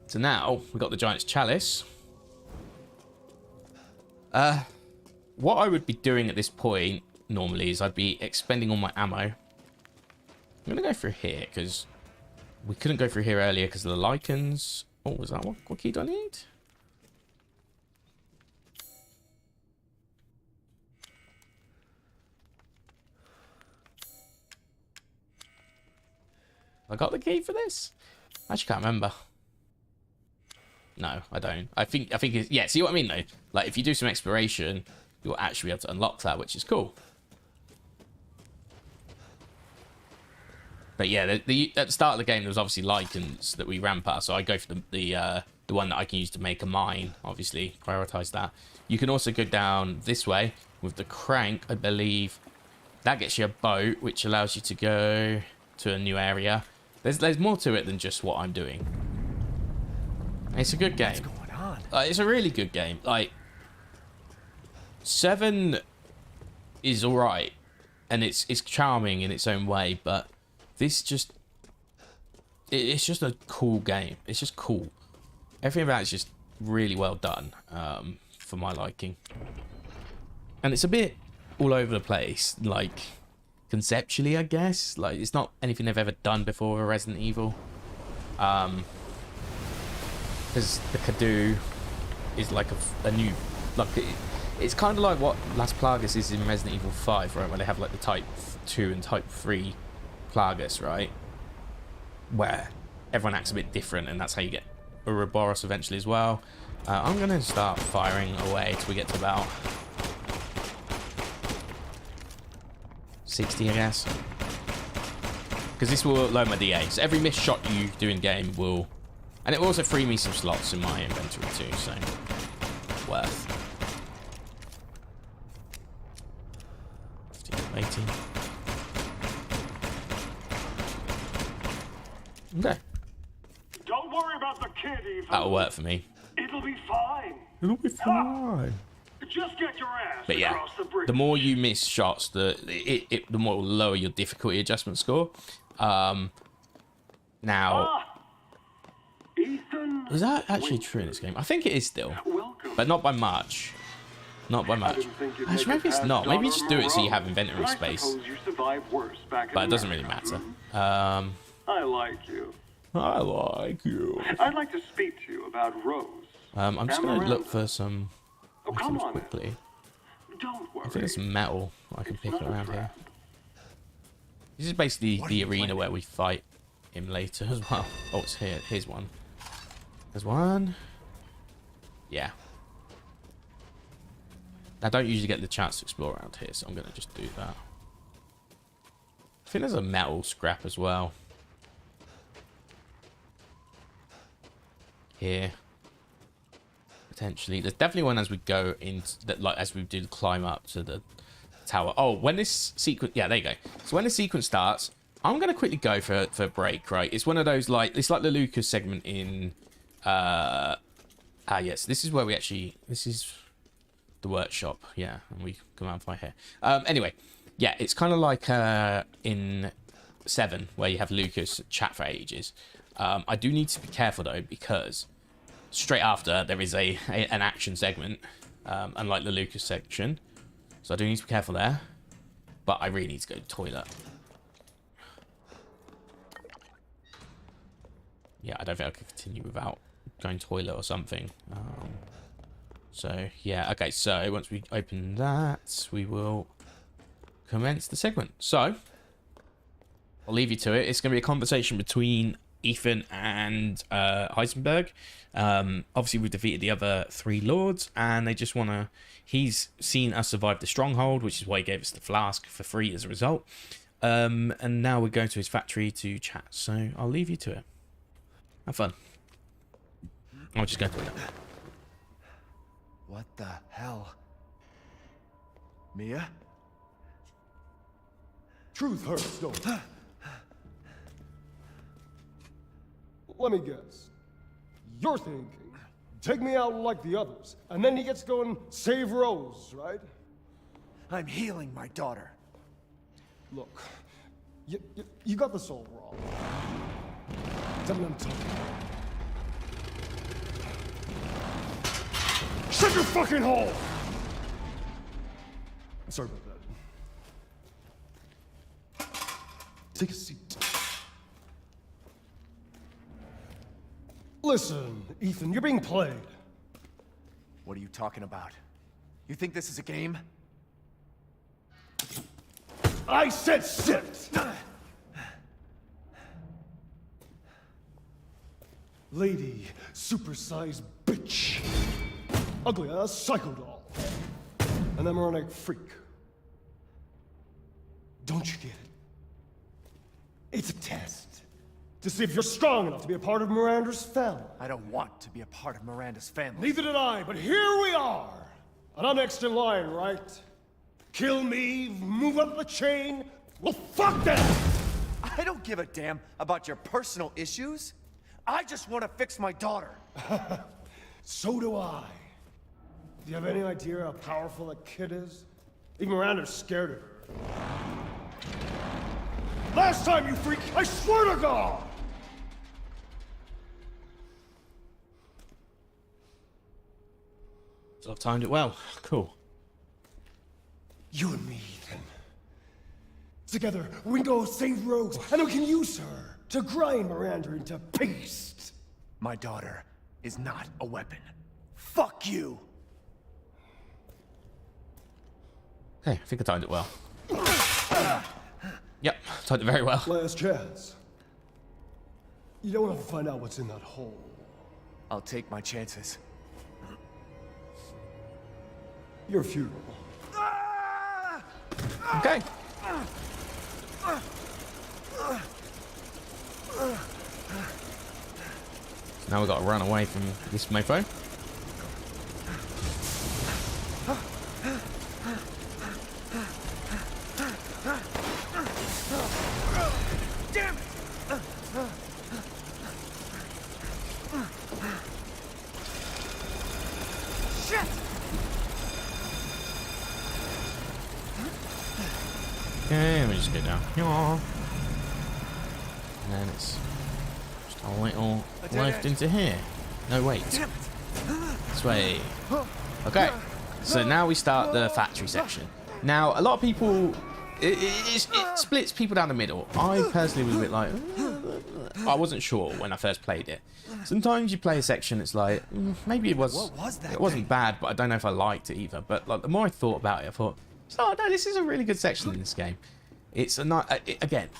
So now we've got the Giant's Chalice. What I would be doing at this point normally is I'd be expending all my ammo. I'm going to go through here because we couldn't go through here earlier because of the lichens. Oh, was that one? What key do I need? I got the key for this? I actually can't remember. No, I don't. I think it's... Yeah, see what I mean, though? Like, if you do some exploration, you'll actually be able to unlock that, which is cool. But yeah, at the start of the game, there was obviously lichens that we ran past, so I go for the one that I can use to make a mine, obviously. Prioritize that. You can also go down this way with the crank, I believe. That gets you a boat, which allows you to go to a new area. There's more to it than just what I'm doing. It's a good game.
What's going on?
It's a really good game. Like, 7 is alright, and it's charming in its own way, but this just... It's just a cool game. It's just cool. Everything about it's just really well done, for my liking. And it's a bit all over the place, like... conceptually, I guess. Like, it's not anything they've ever done before with Resident Evil. Because the Cadu is like a new... Like, it's kind of like what Las Plagas is in Resident Evil 5, right? Where they have, like, the Type 2 and Type 3 Plagas, right? Where everyone acts a bit different, and that's how you get Ouroboros eventually as well. I'm going to start firing away till we get to about... 60, I guess. Because this will lower my DA. So every missed shot you do in game will... And it will also free me some slots in my inventory too, so... worth. 15, 18. Okay.
Don't worry about the kid, Ethan.
That'll work for me.
It'll be fine.
It'll be fine.
Just get your ass
But yeah,
across the bridge.
the more you miss shots, the more it'll lower your difficulty adjustment score. Now,
Ethan,
is that actually true in this game? I think it is still, but not by much. Not by much. Actually, maybe it's not. Maybe just do it so you have inventory space. But it doesn't really matter.
I like you.
I like you.
I'd like to speak to you about Rose.
I'm just gonna look for some
come
items
on.
quickly.
Don't worry.
I think there's some metal I can pick around here. This is basically the arena where we fight him later as well. Oh, it's here. Here's one. There's one. Yeah. I don't usually get the chance to explore around here, so I'm gonna just do that. I think there's a metal scrap as well. Here. Potentially. There's definitely one as we go into that, like as we do climb up to the tower. Oh, when this sequence, yeah, there you go. So when the sequence starts, I'm gonna quickly go for a break, right? It's one of those like it's like the Lucas segment in yes, this is where we actually this is the workshop, yeah, and we come out and fight here. Anyway, yeah, it's kind of like in 7 where you have Lucas chat for ages. I do need to be careful though, because straight after there is an action segment, unlike the Lucas section, so I do need to be careful there. But I really need to go to the toilet. Yeah, I don't think I can continue without going to the toilet or something. So yeah, okay, so once we open that, we will commence the segment. So I'll leave you to it. It's going to be a conversation between Ethan and Heisenberg. Obviously we've defeated the other 3 lords, and they just want to, he's seen us survive the stronghold, which is why he gave us the flask for free as a result. And now we're going to his factory to chat, so I'll leave you to it. Have fun. I'll just go to it.
What the hell? Mia?
Truth hurts, don't it? Let me guess. You're thinking, take me out like the others, and then he gets to go and save Rose, right?
I'm healing my daughter.
Look, you got this all wrong. Tell me I'm talking about. Shut your fucking hole! Sorry about that. Take a seat. Listen, Ethan, you're being played.
What are you talking about? You think this is a game?
I said sit! Lady, supersized bitch. Ugly ass psycho doll. An enigmatic freak. Don't you get it? It's a test. To see if you're strong enough to be a part of Miranda's family.
I don't want to be a part of Miranda's family.
Neither did I, but here we are. And I'm next in line, right? Kill me, move up the chain. Well, fuck that!
I don't give a damn about your personal issues. I just want to fix my daughter.
So do I. Do you have any idea how powerful that kid is? Even Miranda's scared of her. Last time, you freak, I swear to God!
So I've timed it well. Cool.
You and me, Ethan. Together, we can go save Rose, and we can use her to grind Miranda into paste.
My daughter is not a weapon. Fuck you!
Okay, I think I timed it well. Yep, timed it very well.
Last chance. You don't want to find out what's in that hole.
I'll take my chances.
Your funeral.
Okay. Now we've got to run away from this mofo.
Damn it!
Okay, let me just go down here. And then it's just a little left into here. No, wait. This way. Okay, so now we start the factory section. Now, a lot of people, it splits people down the middle. I personally was a bit like, I wasn't sure when I first played it. Sometimes you play a section, it's like, maybe it wasn't bad, but I don't know if I liked it either. But like, the more I thought about it, I thought, oh no, this is a really good section in this game. It's a nice, again,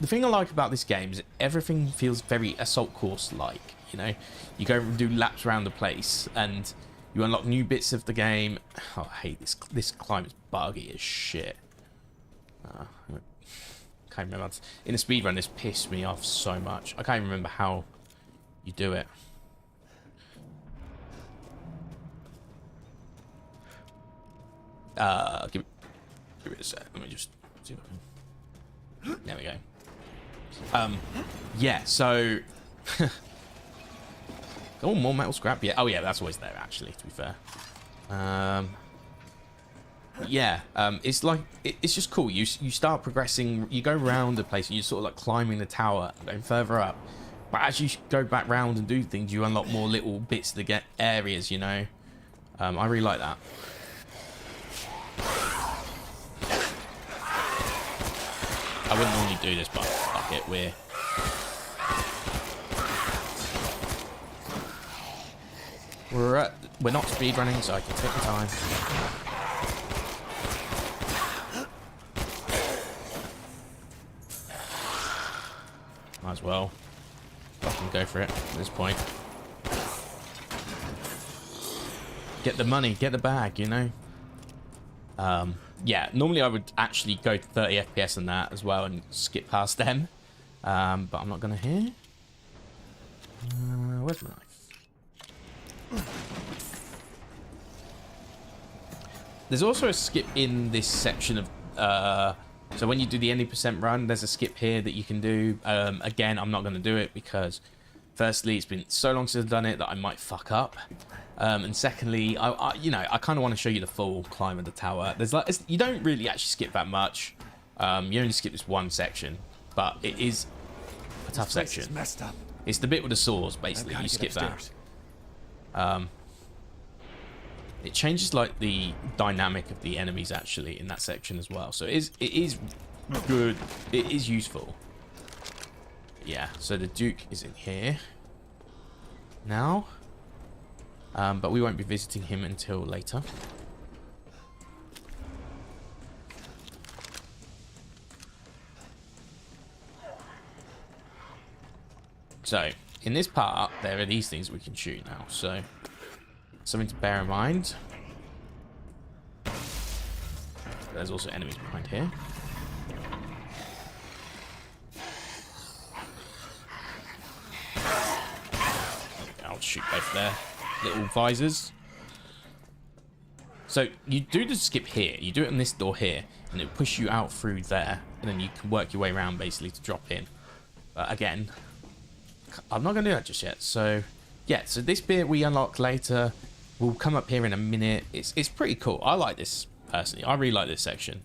the thing I like about this game is everything feels very Assault Course-like, you know? You go and do laps around the place, and you unlock new bits of the game. Oh, I hate this. This climate's buggy as shit. Can't remember. In a speedrun, this pissed me off so much. I can't even remember how you do it. Give it a sec. Let me just see if I can. There we go. Yeah, so oh, more metal scrap. Yeah. Oh yeah, that's always there actually, to be fair. Yeah, it's like it's just cool. You start progressing, you go around the place and you're sort of like climbing the tower, going further up. But as you go back round and do things, you unlock more little bits to get areas, you know. I really like that. I wouldn't normally do this, but fuck it, we're not speedrunning, so I can take my time. Might as well fucking go for it at this point. Get the money, get the bag, you know. Yeah, normally I would actually go to 30 FPS on that as well and skip past them. But I'm not gonna here. Where's my knife? There's also a skip in this section of so when you do the 80% run, there's a skip here that you can do. Again, I'm not going to do it because firstly, it's been so long since I've done it that I might fuck up. And secondly, you know, I kind of want to show you the full climb of the tower. There's like, you don't really actually skip that much. You only skip this one section, but it is a tough section.
Messed up.
It's the bit with the saws, basically. You skip that. It changes like the dynamic of the enemies actually in that section as well. So it is good. It is useful. Yeah. So the Duke is in here now, but we won't be visiting him until later. So in this part, there are these things we can shoot now. So something to bear in mind. There's also enemies behind here. I'll shoot both their little visors. So you do the skip here. You do it on this door here, and it'll push you out through there, and then you can work your way around basically to drop in. But again, I'm not going to do that just yet. So yeah, so this bit we unlock later. We'll come up here in a minute. It's pretty cool. I like this personally. I really like this section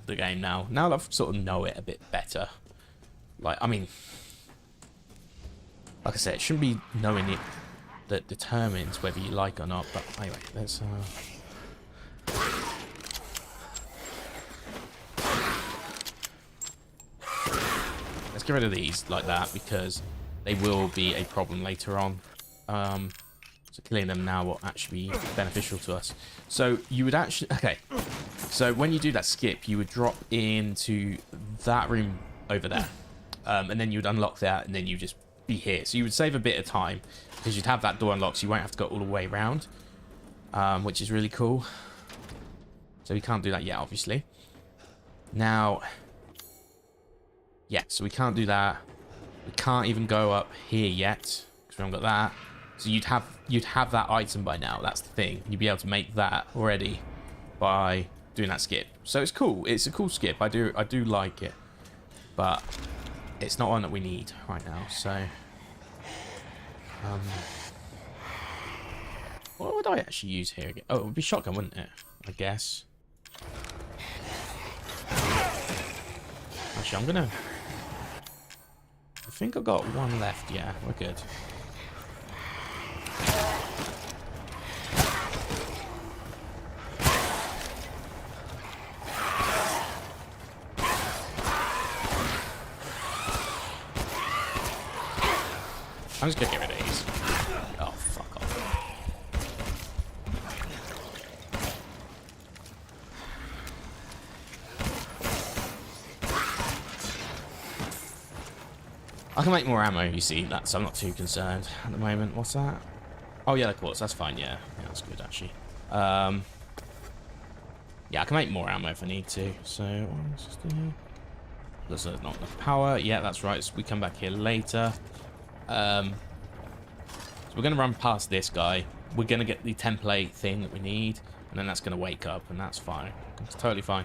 of the game now. Now that I sort of know it a bit better. Like, I mean, like I said, it shouldn't be knowing it that determines whether you like or not. But anyway, let's get rid of these like that because they will be a problem later on. So killing them now will actually be beneficial to us. So you would actually... Okay. So when you do that skip, you would drop into that room over there. And then you would unlock that, and then you just be here. So you would save a bit of time, because you'd have that door unlocked, so you won't have to go all the way around. Which is really cool. So we can't do that yet, obviously. Now... Yeah, so we can't do that. We can't even go up here yet, because we haven't got that. So you'd have that item by now. That's the thing. You'd be able to make that already by doing that skip. So it's cool. It's a cool skip. I do like it, but it's not one that we need right now. So what would I actually use here again? Oh, it would be shotgun, wouldn't it? I guess. Actually, I'm gonna... I think I've got one left. Yeah, we're good. I'm just gonna get rid of these. Oh, fuck off. I can make more ammo, you see, so I'm not too concerned at the moment. What's that? Oh, yeah, the quartz, that's fine, yeah. Yeah, that's good, actually. Yeah, I can make more ammo if I need to. So, let's just do here. There's not enough power. Yeah, that's right, so we come back here later. So we're going to run past this guy. We're going to get the template thing that we need, and then that's going to wake up, and that's fine. It's totally fine.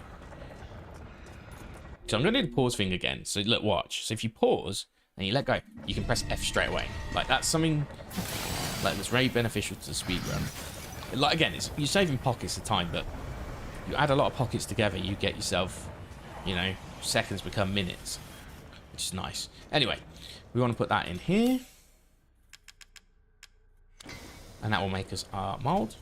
So I'm going to do the pause thing again. So look, watch. So if you pause and you let go, you can press F straight away. Like, that's something like that's very beneficial to the speedrun. Like, again, you're saving pockets of time, but you add a lot of pockets together, you get yourself, you know, seconds become minutes, which is nice. Anyway, we want to put that in here. And that will make us our mold.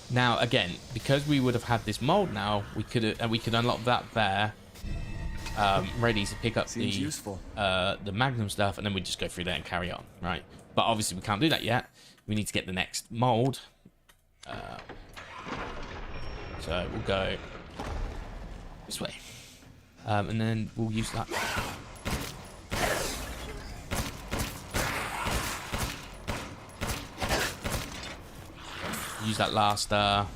Now, again, because we would have had this mold now, we could unlock that there, ready to pick up the Magnum stuff, and then we just go through there and carry on, right? But obviously we can't do that yet. We need to get the next mold. So we'll go this way, and then we'll use that. Use that last. Oh,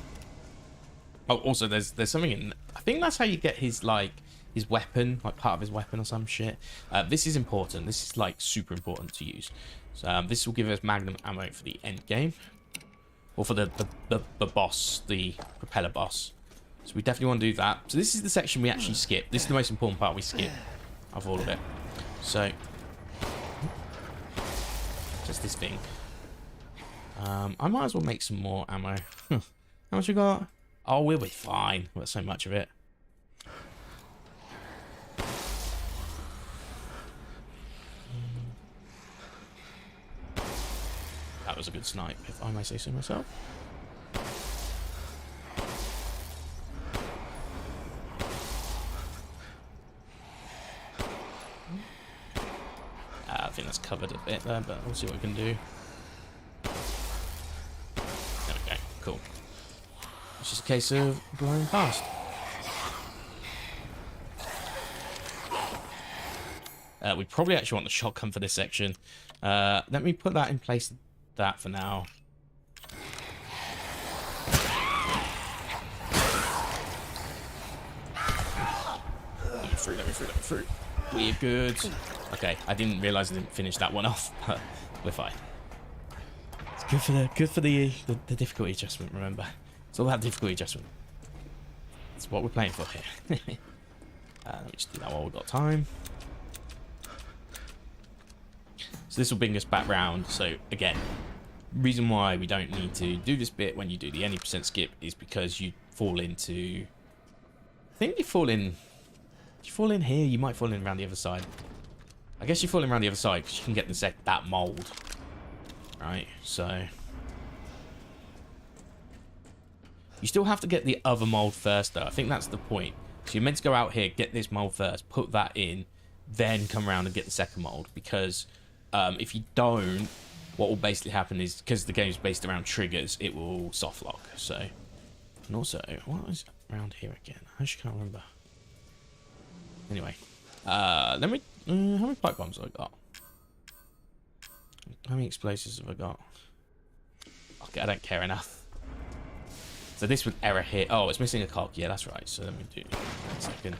also there's something in. I think that's how you get his his weapon, like part of his weapon or some shit. This is important. This is like super important to use. So this will give us Magnum ammo for the end game. Or for the boss, the propeller boss. So we definitely want to do that. So this is the section we actually skip. This is the most important part we skip of all of it. So just this thing. I might as well make some more ammo. How much we got? Oh, we'll be fine. We've got so much of it. That was a good snipe, if I may say so myself. I think that's covered a bit there, but we'll see what we can do. There we go, cool. It's just a case of blowing past. We probably actually want the shotgun for this section. Let me put that in place. That for now. Let me through. We're good. Okay, I didn't realise I didn't finish that one off, but we're fine. It's good for the difficulty adjustment. Remember, it's all about difficulty adjustment. That's what we're playing for here. Let me just do that while we've got time. So this will bring us back round. So again, reason why we don't need to do this bit when you do the any % skip is because you fall into. I think you fall in. You fall in here. You might fall in around the other side. I guess you fall in around the other side because you can get that mold. Right. So you still have to get the other mold first, though. I think that's the point. So you're meant to go out here, get this mold first, put that in, then come around and get the second mold because. If you don't, what will basically happen is, because the game is based around triggers, it will soft lock. So, and also, what is around here again? I actually can't remember. Anyway, let me. How many pipe bombs have I got? How many explosives have I got? Okay, I don't care enough. So this would error here. Oh, it's missing a cog. Yeah, that's right. So let me do a second.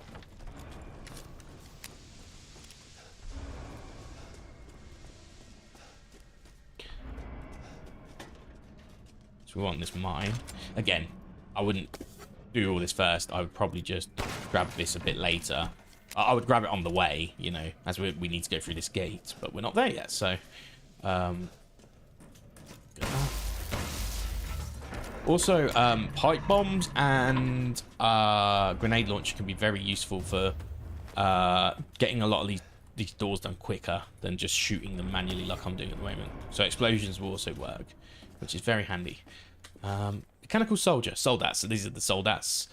So we want this mine. Again, I wouldn't do all this first. I would probably just grab this a bit later. I would grab it on the way, you know, as we need to go through this gate, but we're not there yet, so... Also, pipe bombs and grenade launcher can be very useful for getting a lot of these doors done quicker than just shooting them manually like I'm doing at the moment. So explosions will also work, which is very handy. Mechanical soldier, soldats. So these are the soldats.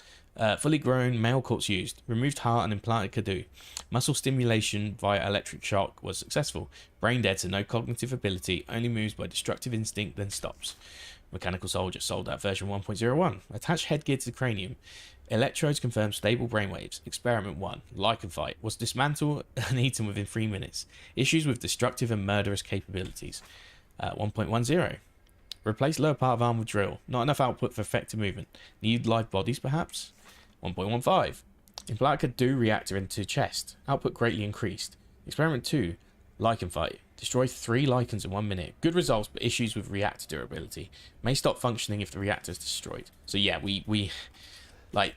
Fully grown, male corpse used. Removed heart and implanted Kadu. Muscle stimulation via electric shock was successful. Brain dead, so no cognitive ability. Only moves by destructive instinct, then stops. Mechanical soldier, soldat version 1.01. Attached headgear to the cranium. Electrodes confirm stable brainwaves. Experiment 1. Lichen fight. Was dismantled and eaten within 3 minutes. Issues with destructive and murderous capabilities. 1.10. Replace lower part of arm with drill. Not enough output for effective movement. Need live bodies, perhaps? 1.15. Implant Kadu reactor into chest. Output greatly increased. Experiment 2. Lichen fight. Destroy 3 lichens in 1 minute. Good results, but issues with reactor durability. May stop functioning if the reactor is destroyed. So yeah, we like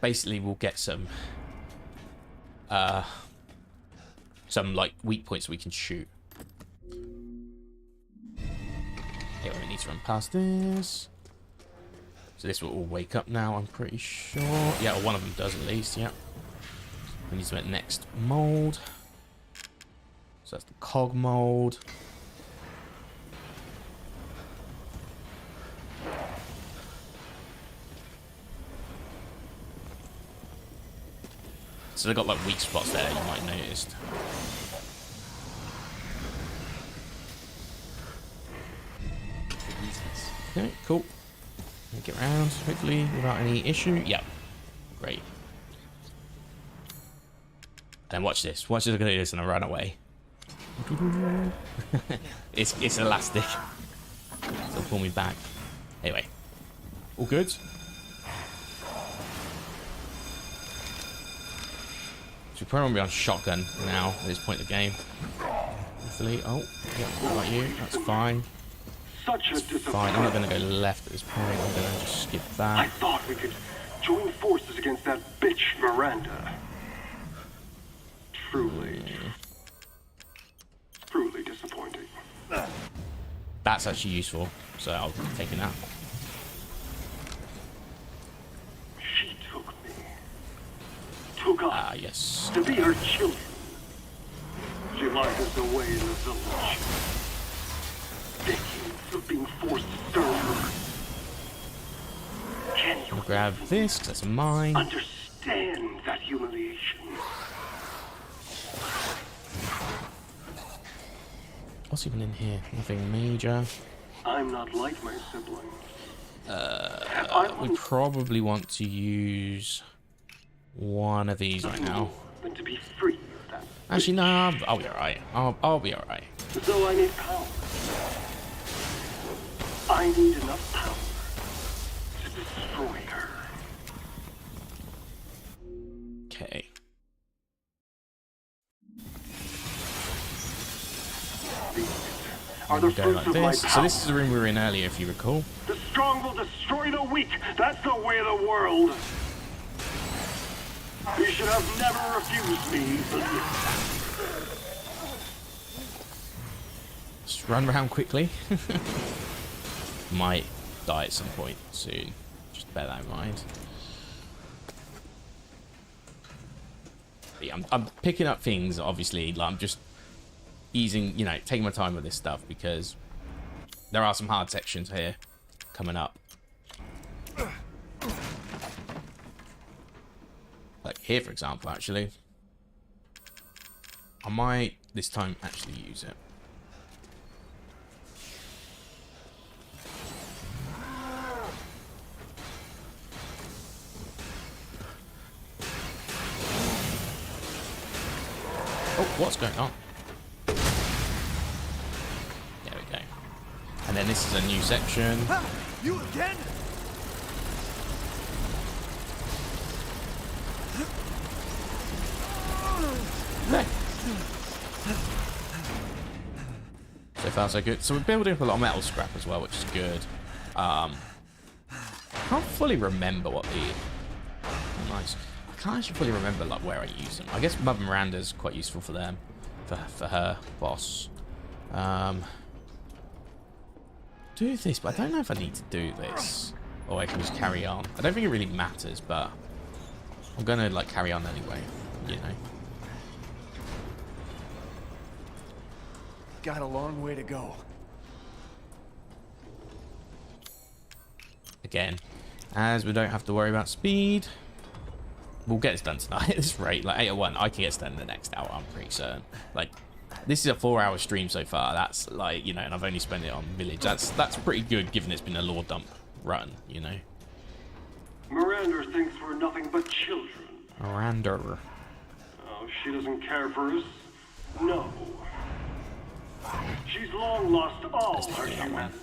basically we'll get some like weak points we can shoot. Anyway, we need to run past this. So this will all wake up now, I'm pretty sure. Yeah, or one of them does at least, yeah. We need to make next mold. So that's the cog mold. So they've got like weak spots there, you might have noticed. Okay, cool. Make it round, hopefully, without any issue. Yep. Great. Then watch this. Watch this, I'm gonna do this and I run away. it's elastic. So pull me back. Anyway. All good. So we probably won't be on shotgun now at this point in the game. Hopefully. Oh, yeah, what about you? That's fine. That's fine. I'm not going to go left at this point. I'm going to just skip that.
I thought we could join forces against that bitch Miranda. Truly disappointing.
That's actually useful, so I'll take it out.
She took us
yes.
to be her children. She locked us away in the village. Decades of being forced to serve her. Can you
grab this, because that's mine.
understand that humiliation?
What's even in here? Nothing major.
I'm not like my siblings.
We probably want to use one of these right now.
Than to be free of that.
Actually, no, I'll be alright. I'll be alright.
So I need power. I need enough power to destroy her.
Okay.
Are the
Go
fruits
like
of my
this.
power.
So this is the room we were in earlier, if you recall.
The strong will destroy the weak. That's the way of the world. You should have never refused me.
Just run around quickly. Might die at some point soon. Just bear that in mind. Yeah, I'm picking up things, obviously. Like, I'm just easing, you know, taking my time with this stuff because there are some hard sections here coming up. Like here, for example, actually. I might this time actually use it. Oh, what's going on? There we go. And then this is a new section.
You again?
Okay. So far so good. So we're building up a lot of metal scrap as well, which is good. I can't fully remember what the... Oh, nice. I can't actually fully remember like where I use them. I guess Mother Miranda's quite useful for them, for her boss. Do this, but I don't know if I need to do this, or I can just carry on. I don't think it really matters, but I'm gonna like carry on anyway. You know.
Got a long way to go.
Again, as we don't have to worry about speed, we'll get this done tonight at this rate. Like 8:01, I can get this done in the next hour, I'm pretty certain. Like, this is a 4-hour stream so far. That's like, you know, and I've only spent it on Village. That's pretty good given it's been a lore dump run, you know.
Miranda thinks we're nothing but children.
Miranda.
Oh, she doesn't care for us. No. She's long lost all her humanity.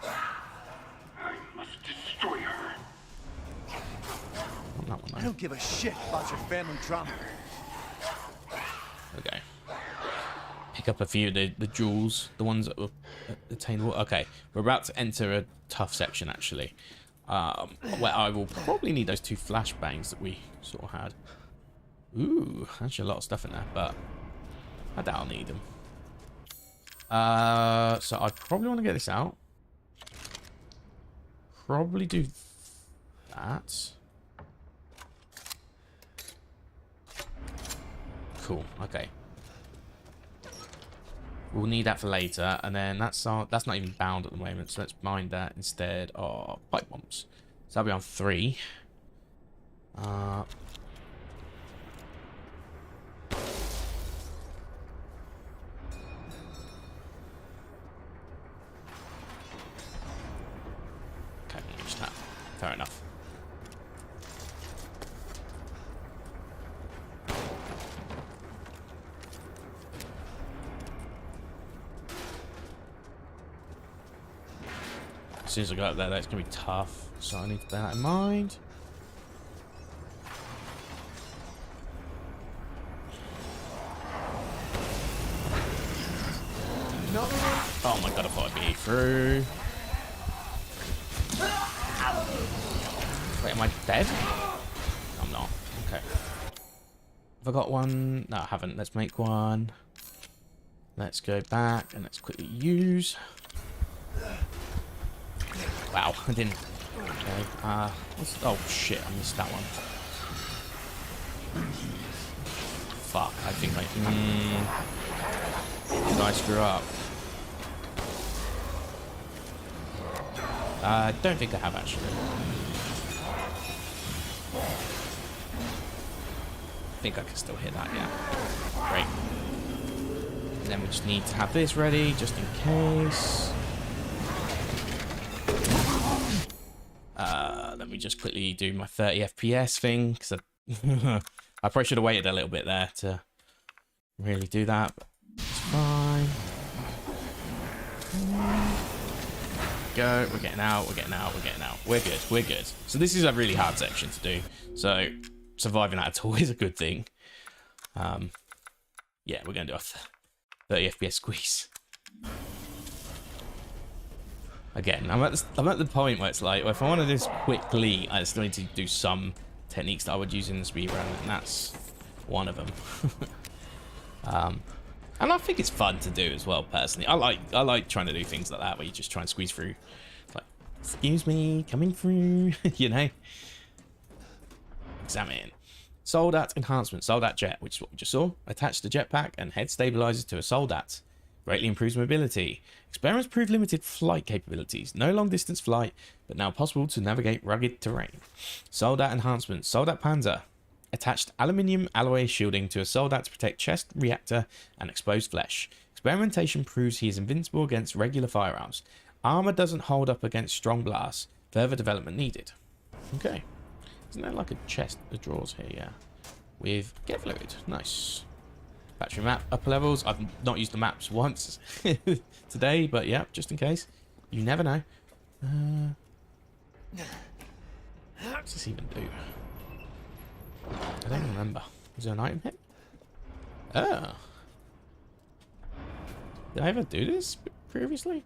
I must destroy her.
I don't give a shit about your family drama.
Okay. Pick up a few of the jewels, the ones that were attainable. Okay, we're about to enter a tough section actually, where I will probably need those 2 flashbangs that we sort of had. Ooh, actually a lot of stuff in there, but I doubt I'll need them. So I probably want to get this out. Probably do that. Cool. Okay. We'll need that for later, and then that's not even bound at the moment. So let's mine that instead of pipe bombs. So that'll be on 3. Okay, use that. Fair enough. As soon as I go up there, that's going to be tough. So I need to bear that in mind.
No.
Oh my god, I thought I'd be through. Wait, am I dead? I'm not. Okay. Have I got one? No, I haven't. Let's make one. Let's go back and let's quickly use. Wow, I didn't. Okay. Oh shit, I missed that one. Fuck, I think I. Did I screw up? I don't think I have actually. I think I can still hit that, yeah. Great. And then we just need to have this ready just in case. Let me just quickly do my 30 FPS thing, because I probably should have waited a little bit there to really do that, but it's fine. Go, we're getting out, we're getting out, we're getting out. We're good, we're good. So this is a really hard section to do, so surviving that at all is a good thing. Yeah, we're going to do a 30 FPS squeeze. Again, I'm at the point where it's like, well, if I want to do this quickly, I still need to do some techniques that I would use in the speedrun, and that's one of them. And I think it's fun to do as well, personally. I like trying to do things like that, where you just try and squeeze through. It's like, excuse me, coming through, you know? Examine. Soldat enhancement, Soldat jet, which is what we just saw. Attach the jetpack and head stabilizers to a Soldat. Greatly improves mobility. Experiments prove limited flight capabilities. No long distance flight, but now possible to navigate rugged terrain. Soldat enhancement, Soldat Panzer. Attached aluminium alloy shielding to a Soldat to protect chest, reactor, and exposed flesh. Experimentation proves he is invincible against regular firearms. Armor doesn't hold up against strong blasts. Further development needed. Okay. Isn't there like a chest of drawers here? Yeah. With get fluid. Nice. Battery map, upper levels. I've not used the maps once today, but yeah, just in case. You never know. What's this even do? I don't remember. Is there an item here? Oh. Did I ever do this previously?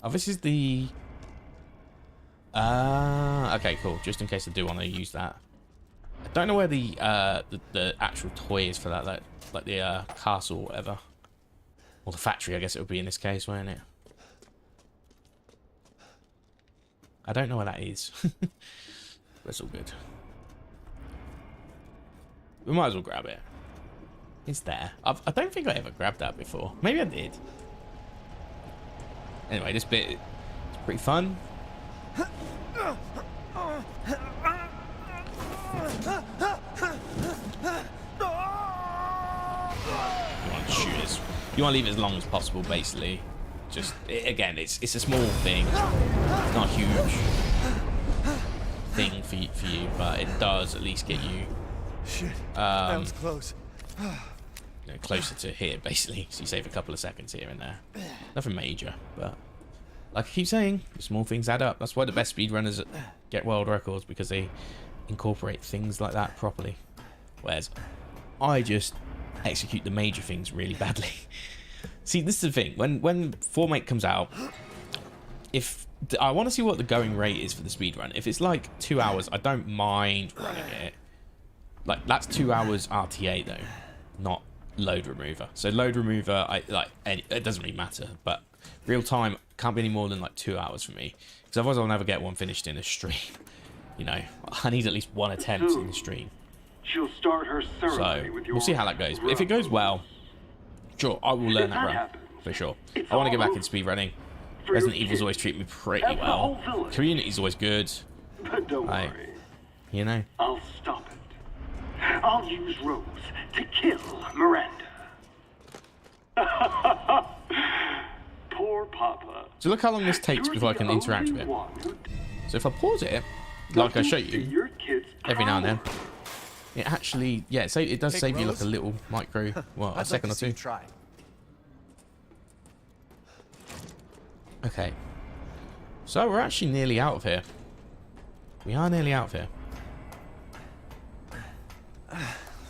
Oh, this is the... okay, cool. Just in case I do want to use that. I don't know where the actual toy is for that, like the castle or whatever. Or the factory, I guess it would be in this case, wouldn't it? I don't know where that is. That's all good. We might as well grab it. It's there. I don't think I ever grabbed that before. Maybe I did. Anyway, this bit is pretty fun. You want to shoot this. You want to leave it as long as possible, basically. Just, again, it's a small thing. It's not a huge thing for you, but it does at least get you
that was close.
Closer to here, basically. So you save a couple of seconds here and there. Nothing major, but like I keep saying, small things add up. That's why the best speedrunners get world records, because they incorporate things like that properly. Whereas I just execute the major things really badly. See, this is the thing. When Formate comes out, if I want to see what the going rate is for the speedrun. If it's like 2 hours, I don't mind running it. Like, that's 2 hours RTA though, not load remover. So load remover, it doesn't really matter, but real time can't be any more than like 2 hours for me, because otherwise I'll never get one finished in a stream. You know, I need at least one attempt in the stream.
She'll start her ceremony
So
with your
we'll see how that goes. But if it goes well, sure, I will learn that run for sure. I want to get back in speedrunning. Resident Evil's always treated me pretty well. Community's always good.
But don't worry.
You know.
I'll stop it. I'll use Rose to kill Miranda. Poor Papa.
So look how long this takes before I can interact with it. So if I pause it, like I show you, every now and then, it actually, yeah, so it does save you like a little micro, well, a second or two. Okay. So we're actually nearly out of here. We are nearly out of here.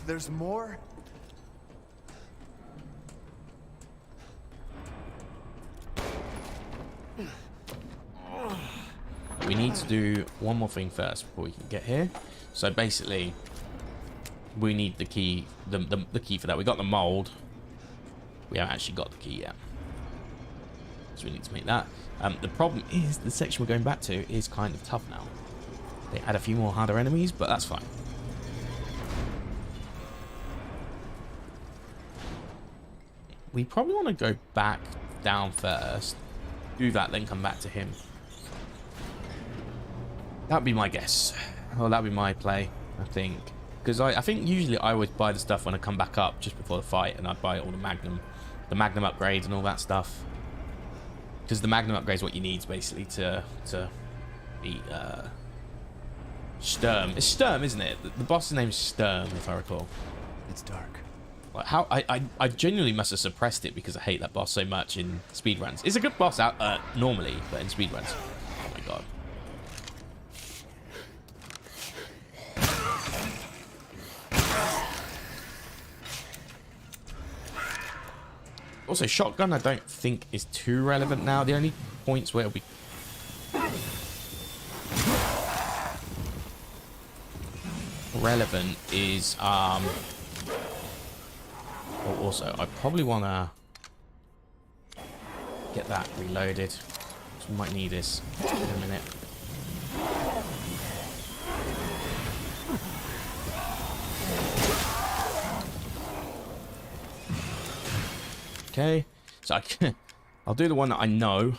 There's more?
We need to do one more thing first before we can get here. So basically, we need the key, the key for that. We got the mold. We haven't actually got the key yet. So we need to make that. The problem is the section we're going back to is kind of tough now. They add a few more harder enemies, but that's fine. We probably want to go back down first. Do that, then come back to him. That'd be my guess. Well, that'd be my play, I think. Because I think usually I always buy the stuff when I come back up just before the fight, and I buy all the Magnum upgrades and all that stuff. Because the Magnum upgrade is what you need basically to beat Sturm. It's Sturm, isn't it? The boss's name is Sturm, if I recall.
It's dark.
Like how I genuinely must have suppressed it because I hate that boss so much in speedruns. It's a good boss out normally, but in speedruns, oh my god. Also, shotgun I don't think is too relevant now. The only points where it'll be relevant is also I probably want to get that reloaded, so we might need this in a minute. Okay, so I'll do the one that I know,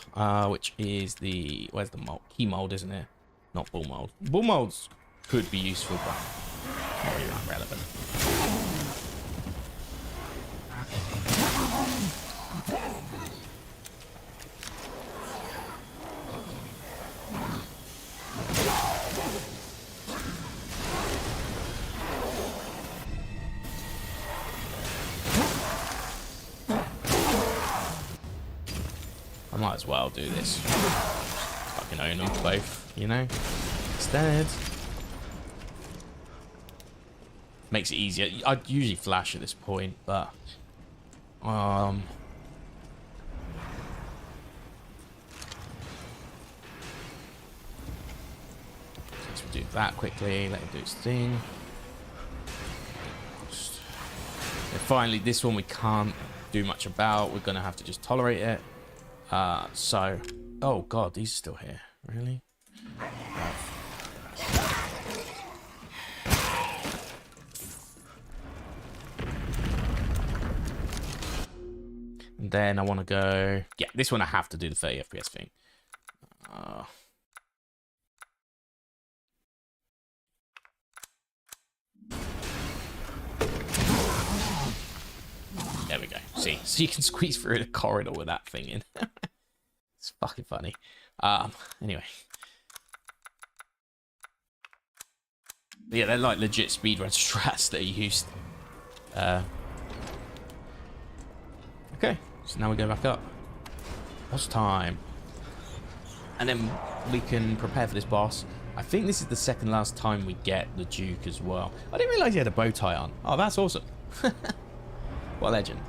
which is the, where's the mold? Key mold, isn't it? Not bull mold. Bull molds could be useful, but not really relevant. I might as well do this. Fucking own them both, you know? Instead. Makes it easier. I'd usually flash at this point, but do that quickly. Let him do his thing. And finally, this one we can't do much about. We're going to have to just tolerate it. So... Oh, God, these are still here. Really? And then I want to go... Yeah, this one I have to do the 30 FPS thing. There we go. See, so you can squeeze through the corridor with that thing in. It's fucking funny. Anyway. But yeah, they're like legit speedrun strats that are used. Okay, so now we go back up. Boss time. And then we can prepare for this boss. I think this is the second last time we get the Duke as well. I didn't realise he had a bow tie on. Oh, that's awesome. What a legend.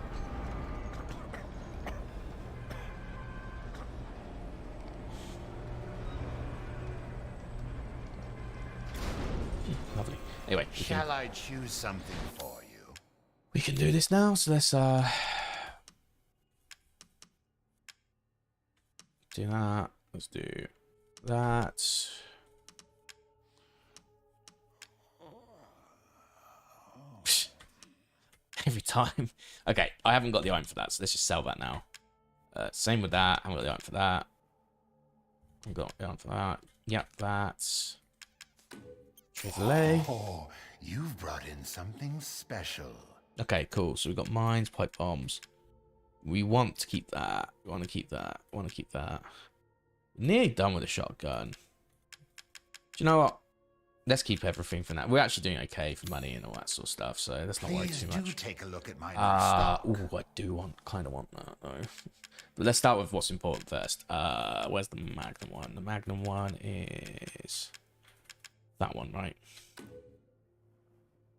Lovely. Anyway,
shall I choose something for you?
We can do this now, so let's do that. Let's do that. Every time. Okay, I haven't got the item for that, so let's just sell that now. Same with that. I haven't got the item for that. I've got the item for that. Yep, that's...
Oh, you've brought in something special.
Okay, cool. So we've got mines, pipe bombs. We want to keep that. We want to keep that. We want to keep that. Nearly done with the shotgun. Do you know what? Let's keep everything for now. We're actually doing okay for money and all that sort of stuff, so let's not worry too much.
Please do take a look at my stock.
Ooh, I do kind of want that though. But let's start with what's important first. Where's the Magnum one? The Magnum one is that one, right?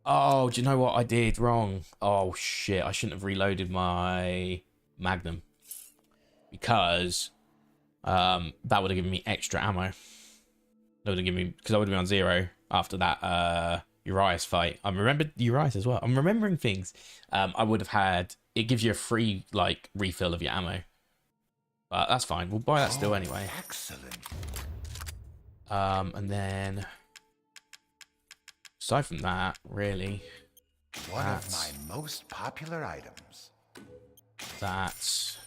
Oh, do you know what I did wrong? Oh shit! I shouldn't have reloaded my Magnum because that would have given me extra ammo. That would have given me, because I would have been on 0 after that Urias fight. I remembered Urias as well. I'm remembering things. I would have had, it gives you a free like refill of your ammo. But that's fine. We'll buy that still anyway.
Excellent.
And then aside from that, really,
one of my most popular items.
That's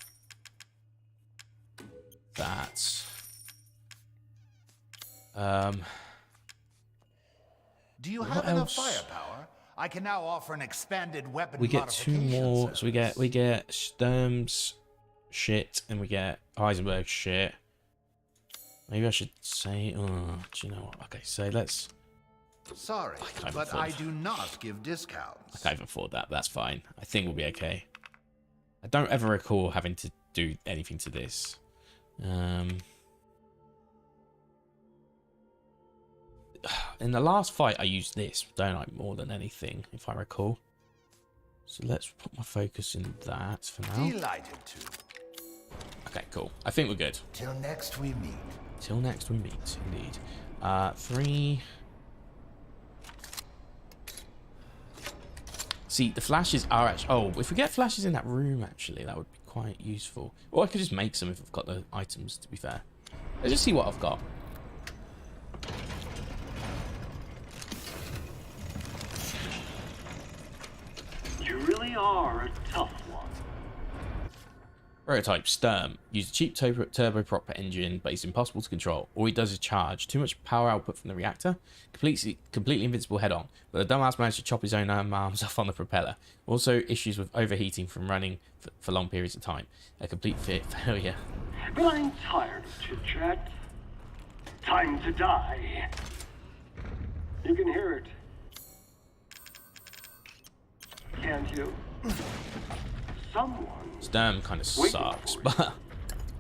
do you have enough firepower? I can now offer an expanded weapon.
We get 2 more, so we get Sturm's shit and we get Heisenberg's shit. Maybe I should say, do you know what? Okay, so let's.
Sorry, but I do not give discounts.
I can't even afford that. That's fine. I think we'll be okay. I don't ever recall having to do anything to this. In the last fight, I used this, don't I, more than anything, if I recall. So let's put my focus in that for now.
Delighted to.
Okay, cool. I think we're good.
Till next we meet.
Till next we meet, indeed. 3. See, the flashes are actually... Oh, if we get flashes in that room, actually, that would be quite useful. Or I could just make some if I've got the items, to be fair. Let's just see what I've got.
You really are a tough one.
Prototype Sturm. Use a cheap turboprop engine, but it's impossible to control. All he does is charge. Too much power output from the reactor. Completely invincible head-on. But the dumbass managed to chop his own arms off on the propeller. Also, issues with overheating from running for long periods of time. A complete failure.
But I'm tired of chit-chat. Time to die. You can hear it. Can't you? Someone.
Sturm kind of sucks, but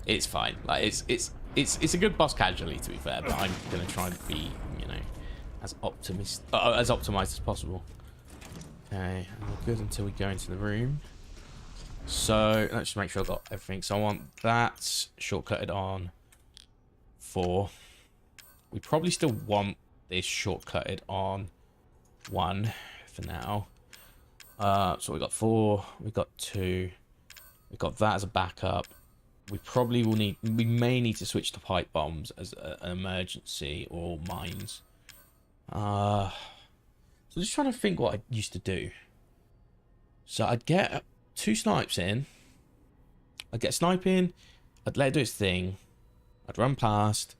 it's fine. Like it's a good boss casualty, to be fair. But I'm gonna try and be, you know, as optimized as possible. Okay, and we're good until we go into the room. So let's just make sure I've got everything. So I want that shortcutted on 4. We probably still want this shortcutted on 1 for now. So we got 4, we got 2, we got that as a backup. We may need to switch to pipe bombs as an emergency, or mines. So just trying to think what I used to do. So I'd get 2 snipes in. I'd get a snipe in. I'd let it do its thing. I'd run past.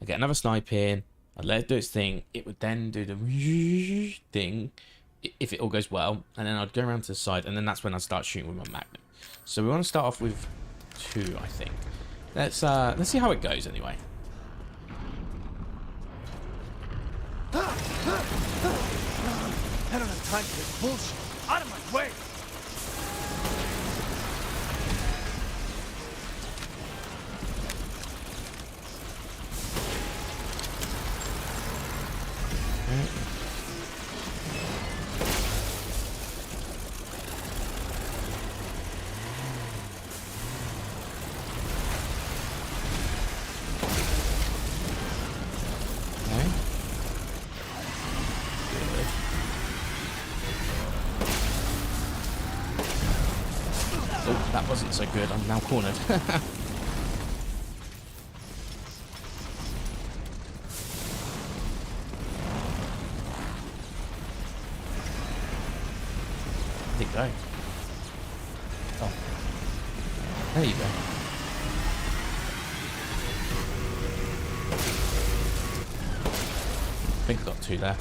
I'd get another snipe in. I'd let it do its thing. It would then do the thing, if it all goes well. And then I'd go around to the side. And then that's when I'd start shooting with my magnum. So we want to start off with 2, I think. Let's see how it goes anyway.
I don't have time for this bullshit. Out of my way!
Oh, that wasn't so good. I'm now cornered. I think go. Oh. There you go. I think I got 2 there.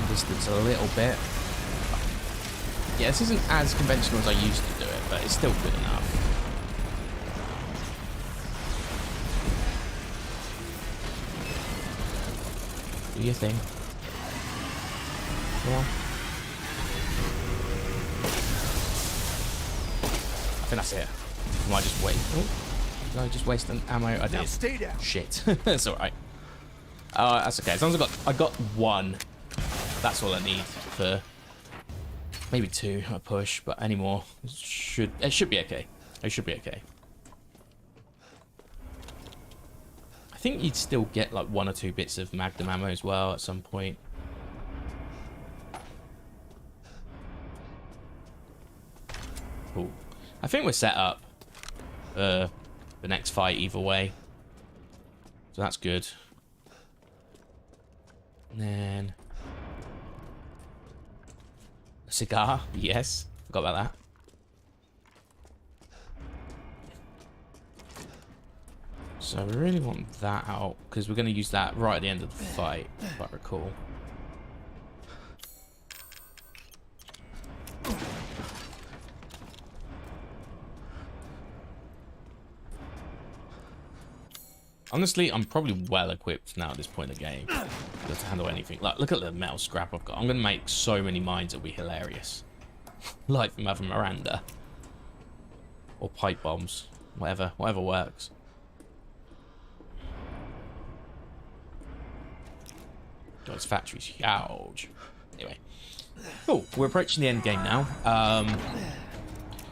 Distance a little bit. Yeah, this isn't as conventional as I used to do it, but it's still good enough. Do your thing. Go on. I think that's it. I might just wait. Oh, did I just waste an ammo? I did.
Now stay down.
Shit. It's alright. That's okay. As long as I got 1. That's all I need for maybe 2 a push, but any more it should be okay. It should be okay. I think you'd still get like 1 or 2 bits of magnum ammo as well at some point. Cool. I think we're set up for the next fight either way, so that's good. And then cigar, yes. Forgot about that. So we really want that out, because we're going to use that right at the end of the fight, if I recall. Honestly, I'm probably well equipped now at this point in the game to handle anything. Like, look at the metal scrap I've got. I'm going to make so many mines, it'll be hilarious. Like Mother Miranda. Or pipe bombs. Whatever works. God, this factory's huge. Anyway. Cool, we're approaching the end game now.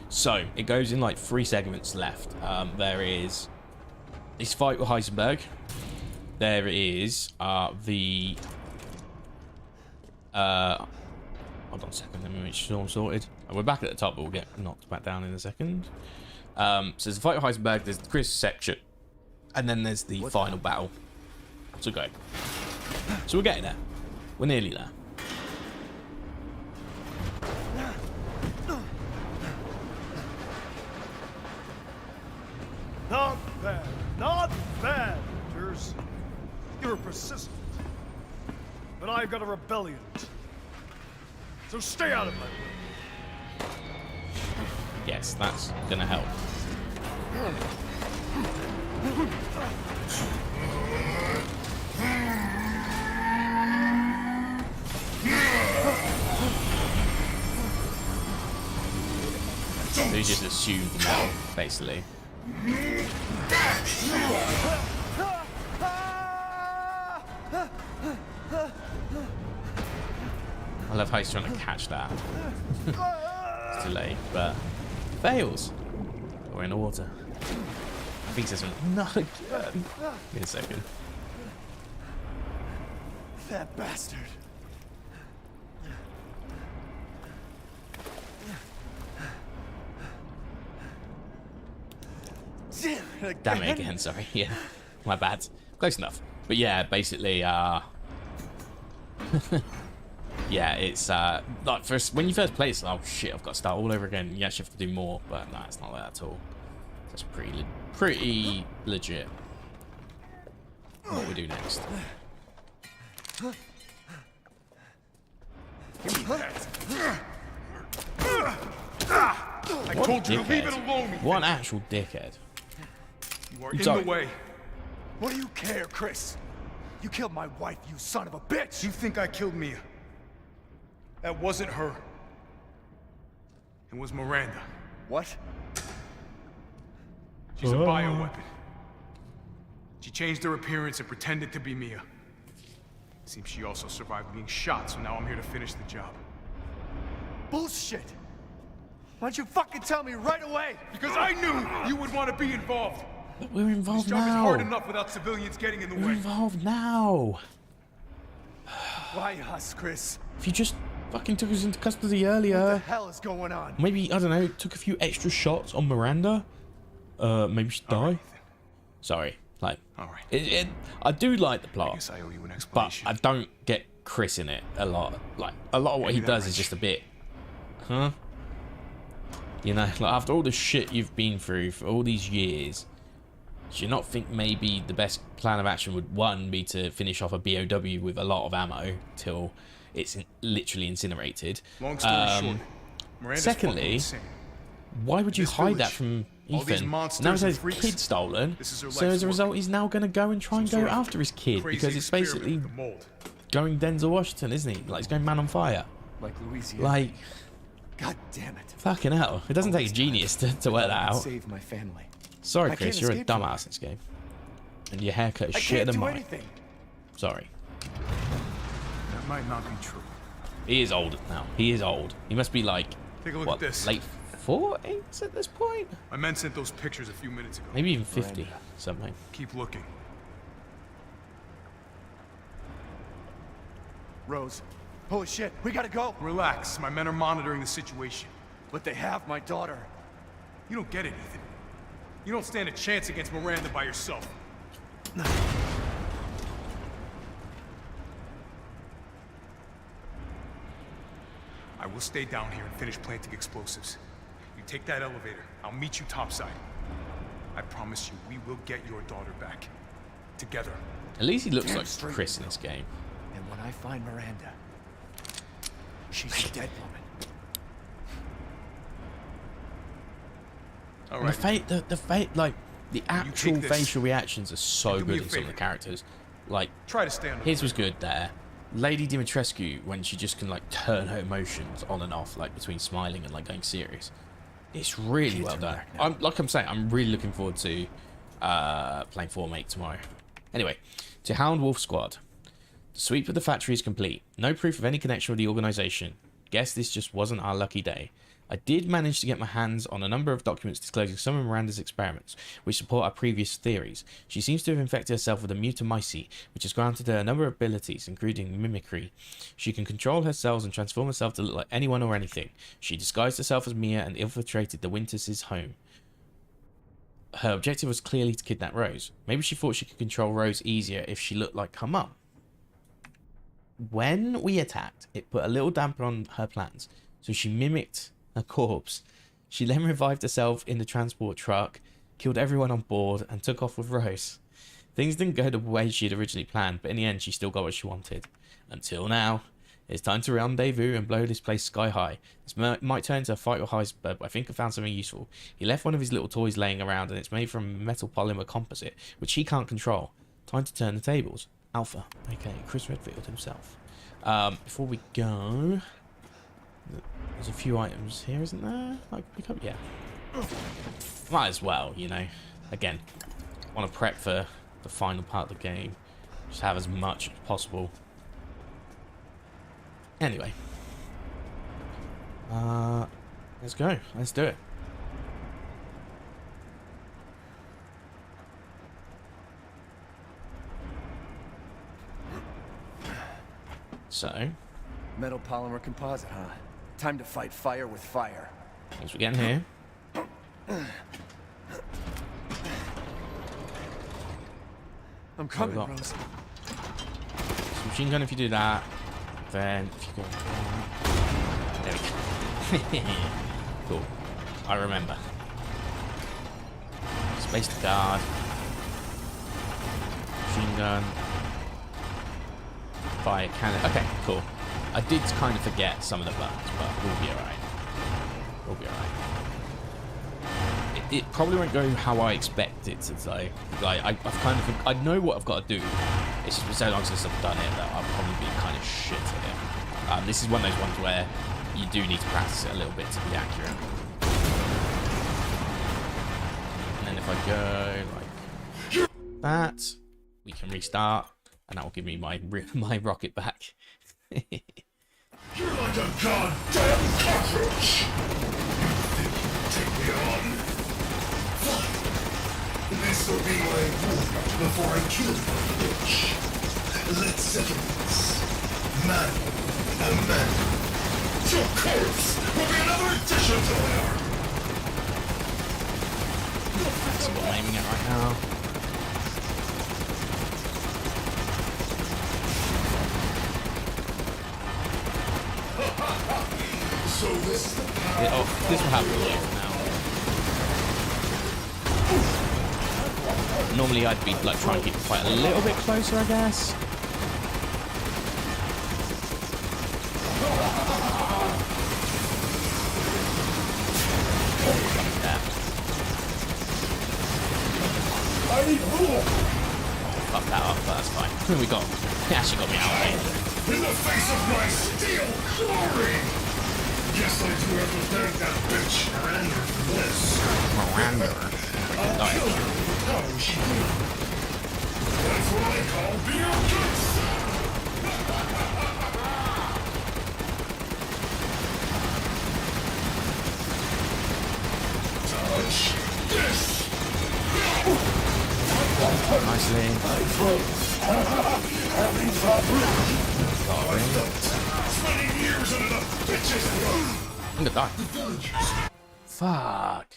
So, it goes in like 3 segments left. There is this fight with Heisenberg. There is the hold on a second, let me make sure I'm sorted. We're back at the top, but we'll get knocked back down in a second. So there's the fight with Heisenberg, there's the Chris section, and then there's the final battle. So go. So we're getting there. We're nearly there.
Not bad. Not bad, Rangers. You're persistent. But I've got a rebellion. So stay out of my way.
Yes, that's gonna help. So you just assumed now, basically. I love how he's trying to catch that. It's too late, but fails. We're in the water. think he says something. Not again. Give me a second.
That bastard.
Damn it again, sorry. Yeah, my bad. Close enough. But yeah, basically, yeah, it's like first when you first play, it's like, oh shit, I've got to start all over again. You actually have to do more, but no, it's not like that at all. That's pretty legit. What we do next?
I told you to leave it alone.
What an actual dickhead.
You are in the way.
What do you care, Chris? You killed my wife, you son of a bitch!
You think I killed Mia? That wasn't her. It was Miranda.
What?
She's a bioweapon. She changed her appearance and pretended to be Mia. Seems she also survived being shot, so now I'm here to finish the job.
Bullshit! Why don't you fucking tell me right away?
Because I knew you would want to be involved.
We're involved
this job
now.
is hard enough without civilians getting in the
We're
way.
involved now.
Why us, Chris?
If you just fucking took us into custody earlier.
What the hell is going on?
Maybe, I don't know, took a few extra shots on Miranda. Maybe she'd die.
Right,
sorry. Like,
all right.
I do like the plot.
I guess I owe you an
But
explanation.
I don't get Chris in it a lot. Like, a lot of what he does is just a bit. Huh? You know, like after all the shit you've been through for all these years, do you not think maybe the best plan of action would, one, be to finish off a BOW with a lot of ammo till it's literally incinerated?
Long story short, Miranda's
secondly, why would you hide that from Ethan? Now he says his kid stolen, so as a result, he's now going to go and try and go after his kid because it's basically going Denzel Washington, isn't he? Like, he's going man on fire.
Like Louisiana.
Like,
God damn it.
Fucking hell. It doesn't take a genius to work that out.
Save my family.
Sorry, Chris, you're a dumbass in this game. And your haircut is shit than mine.
Anything.
Sorry.
That might not be true.
He is old now. He is old. He must be like,
take a look
what,
at this.
late 40s at this point?
My men sent those pictures a few minutes ago.
Maybe even 50 something.
Keep looking.
Rose. Holy shit, we gotta go.
Relax. My men are monitoring the situation.
But they have my daughter.
You don't get it, Ethan. You don't stand a chance against Miranda by yourself. I will stay down here and finish planting explosives. You take that elevator. I'll meet you topside. I promise you, we will get your daughter back. Together.
At least he looks like Chris in this game.
And when I find Miranda, she's a dead woman.
All
right. Like the actual facial reactions are so good in some of the characters. Like,
try to stay on.
His was good there. Lady Dimitrescu, when she just can like turn her emotions on and off, like between smiling and like going serious. It's really well done. I'm really looking forward to playing Remake tomorrow. Anyway, to Hound Wolf Squad. The sweep of the factory is complete. No proof of any connection with the organization. Guess this just wasn't our lucky day. I did manage to get my hands on a number of documents disclosing some of Miranda's experiments, which support our previous theories. She seems to have infected herself with a mutamycete, which has granted her a number of abilities, including mimicry. She can control her cells and transform herself to look like anyone or anything. She disguised herself as Mia and infiltrated the Winters' home. Her objective was clearly to kidnap Rose. Maybe she thought she could control Rose easier if she looked like her mum. When we attacked, it put a little damper on her plans, so she mimicked a corpse. She then revived herself in the transport truck, killed everyone on board, and took off with Rose. Things didn't go the way she had originally planned, but in the end she still got what she wanted. Until now. It's time to rendezvous and blow this place sky high. This might turn into a fight with Heisenberg, but I think I found something useful. He left one of his little toys laying around, and it's made from metal polymer composite, which he can't control. Time to turn the tables. Alpha, aka Chris Redfield himself. Before we go, there's a few items here, isn't there? Like, pick up, yeah. Might as well, you know. Again, want to prep for the final part of the game. Just have as much as possible. Anyway, let's go. Let's do it. So,
Metal polymer composite, huh? Time to fight fire with fire.
as we get in here.
I'm coming,
got?
Rose.
So machine gun if you do that. Then if you go... There we go. Cool. I remember. Space to guard. Machine gun. Fire cannon. Okay, cool. I did kind of forget some of the buttons, but we'll be alright. We'll be alright. It probably won't go how I expect it to, though. I've kind of... I know what I've got to do. It's just been so long since I've done it that I'll probably be kind of shit at it. This is one of those ones where you do need to practice it a little bit to be accurate. And then if I go like that, we can restart, and that will give me my rocket back.
You're like a goddamn cockroach! You think you can take me on? Fine. This will be my warm-up before I kill you, bitch. Let's settle this. Man, a man. Your corpse will be another addition to my army.
That's what I'm aiming at right now.
So this is the power.
Oh, this will happen now. Normally I'd be like trying to keep the fight a little bit closer, I guess. Fuck that up, but that's fine. We actually got me out of it.
In the face of my steel glory! Guess I do have to thank that bitch Miranda for this.
Miranda?
I'll kill her with how she did. That's what I call being a good son. Touch this!
Nicely. I'm gonna die. Fuck.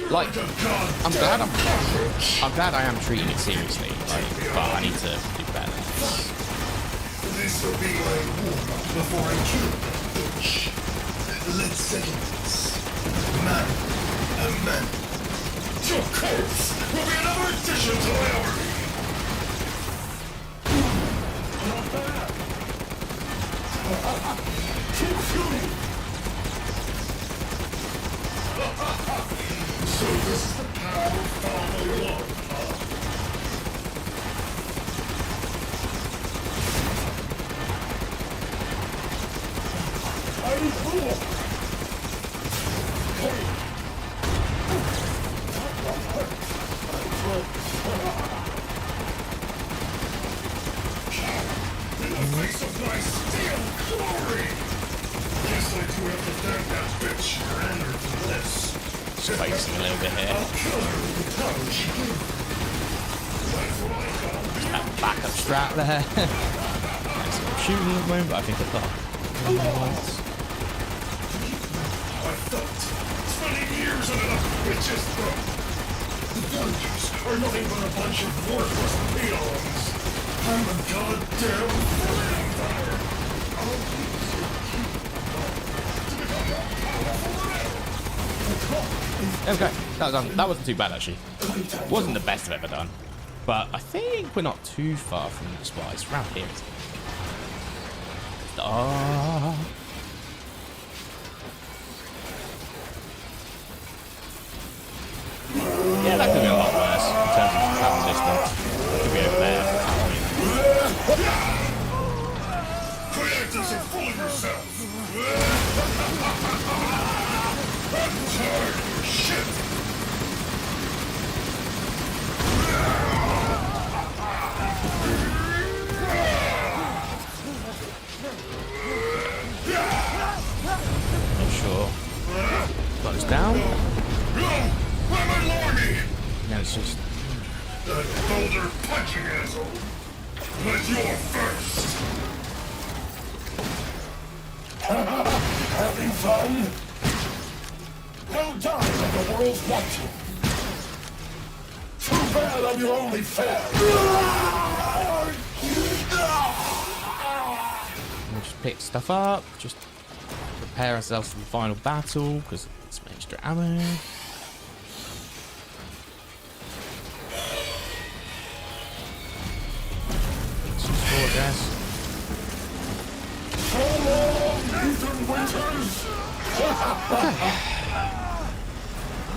Like, I'm glad I am treating it seriously, like, but I need to do better.
This will be my warm-up before I kill that bitch. Let's settle this. Man, a man. Your corpse will be another addition to my army. Not bad. Keep shooting. So this is the power of Father Lord, huh? I'm cool. In the face of my steel glory! Guess I do have to thank that bitch Miranda for this.
Spacing a little bit here.
I'll kill her with how she did. That's what I call
That backup strat there. Nice shooting at the moment, but I think I've got.
I felt 20 years under the bitch's throat. The villagers are nothing but a bunch of worthless peons. I'm a goddamn vampire.
Okay, that wasn't too bad actually. Wasn't the best I've ever done, but I think we're not too far from the spot. It's around here, isn't it? Yeah, that could be a lot worse in terms of travel distance. Could be over there.
Creators are full of yourself. I'm tired of your shit.
Not sure. Close down.
No! I'm an army!
No, it's just.
That bow shoulder punching, asshole. But you're first. Having fun? Well done, the world's watching. Too bad I'm your only fan.
We'll just pick stuff up, just prepare ourselves for the final battle, because it's some extra ammo. Some sport gas.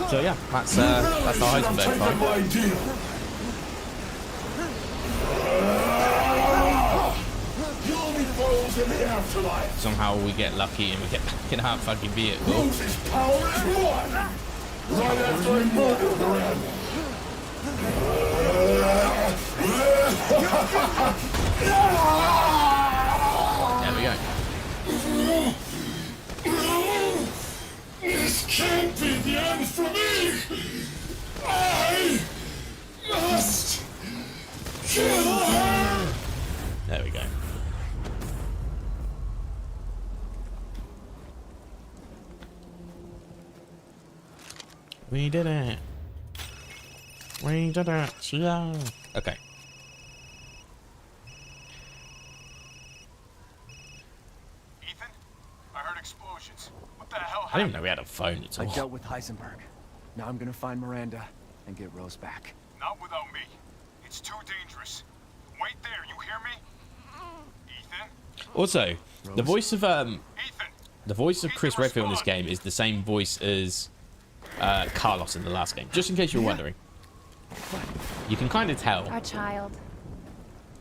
So yeah, that's the Heisenberg fight. Somehow we get lucky and we get back in our fucking vehicle.
Rose's power is one. Right after I murdered Miranda.
There we go.
This can't be the end for me! I must kill her!
There we go. We did it. We did it. Yeah. Okay.
Ethan? I heard explosions. What the hell
I didn't even know we had a phone at all.
I dealt with Heisenberg. Now I'm gonna find Miranda and get Rose back.
Not without me. It's too dangerous. Wait there, you hear me? Ethan?
Also,
Rose?
the voice of Chris Redfield in this game is the same voice as Carlos in the last game. Just in case you're wondering, you can kind of tell.
Our child.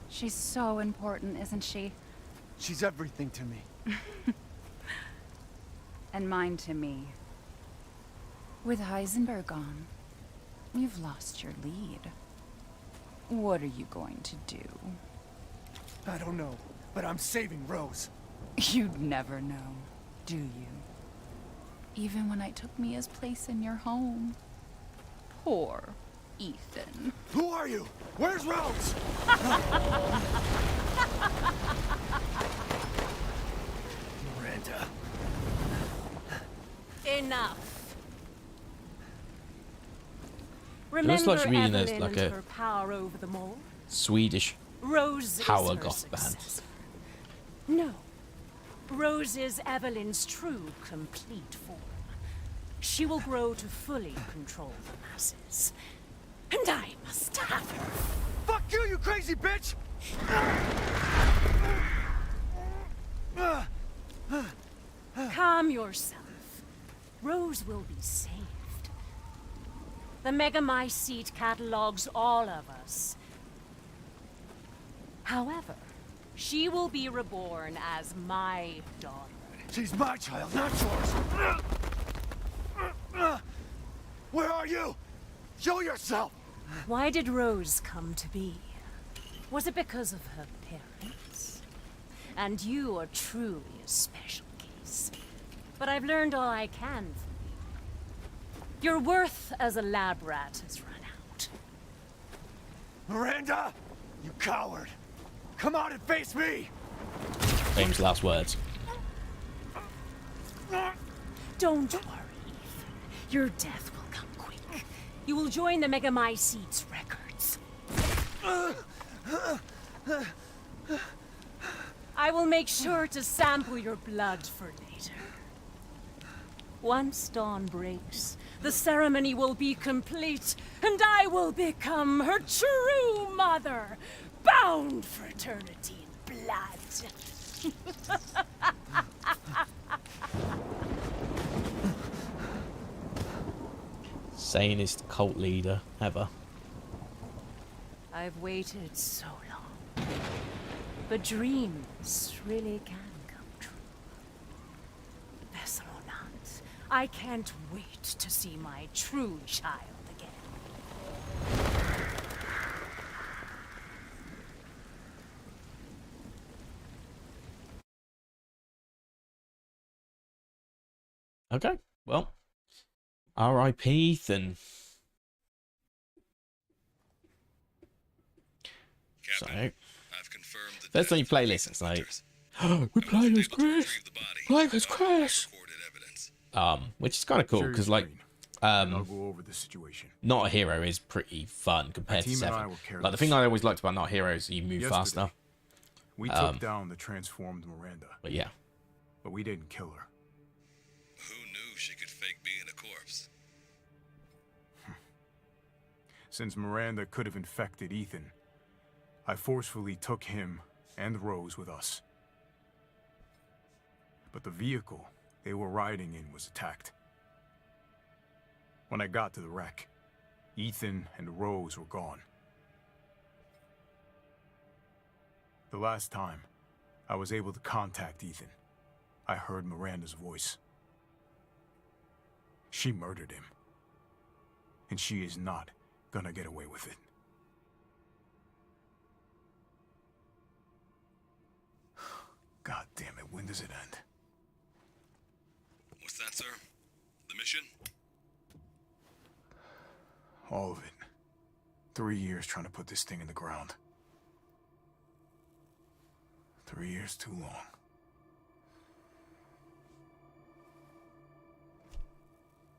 She's so important, isn't she?
She's everything to me.
And mine to me. With Heisenberg gone, you've lost your lead. What are you going to do?
I don't know, but I'm saving Rose.
You'd never know, do you? Even when I took Mia's place in your home. Poor Ethan.
Who are you? Where's Rose? Miranda.
Enough.
It looks like
Remember
reading as
Evelyn
like
and
a
her power over them all?
Swedish
Rose
power
is her
goth band.
successor. No. Rose is Evelyn's true, complete form. She will grow to fully control the masses. And I must have her.
Fuck you, you crazy bitch!
Calm yourself. Rose will be saved. The Megamycete catalogs all of us. However, she will be reborn as my daughter.
She's my child, not yours. Where are you? Show yourself!
Why did Rose come to be? Was it because of her parents? And you are truly a special case. But I've learned all I can from you. Your worth as a lab rat has run out.
Miranda! You coward! Come out and face me!
Famous last words.
Don't worry, Ethan. Your death will come quick. You will join the Megamycete's records. I will make sure to sample your blood for later. Once dawn breaks, the ceremony will be complete, and I will become her true mother, bound for eternity in blood.
Sanest cult leader ever.
I've waited so long. But dreams really can come true. Vessel or not, I can't wait to see my true child again.
Okay, well, R.I.P. Ethan. So, first time you play this, it's like, oh, we're playing as Chris. Playing as Chris. Which is kind of cool because like,
I'll go over the situation.
Not a Hero is pretty fun compared to 7. Like the thing I always liked about Not a Hero is you move faster.
We took down the transformed Miranda.
But yeah.
But we didn't kill her.
Who knew she could fake being a corpse?
Since Miranda could have infected Ethan, I forcefully took him and Rose with us. But the vehicle they were riding in was attacked. When I got to the wreck, Ethan and Rose were gone. The last time I was able to contact Ethan, I heard Miranda's voice. She murdered him. And she is not gonna get away with it. God damn it, when does it end?
What's that, sir? The mission?
All of it. 3 years trying to put this thing in the ground. 3 years too long.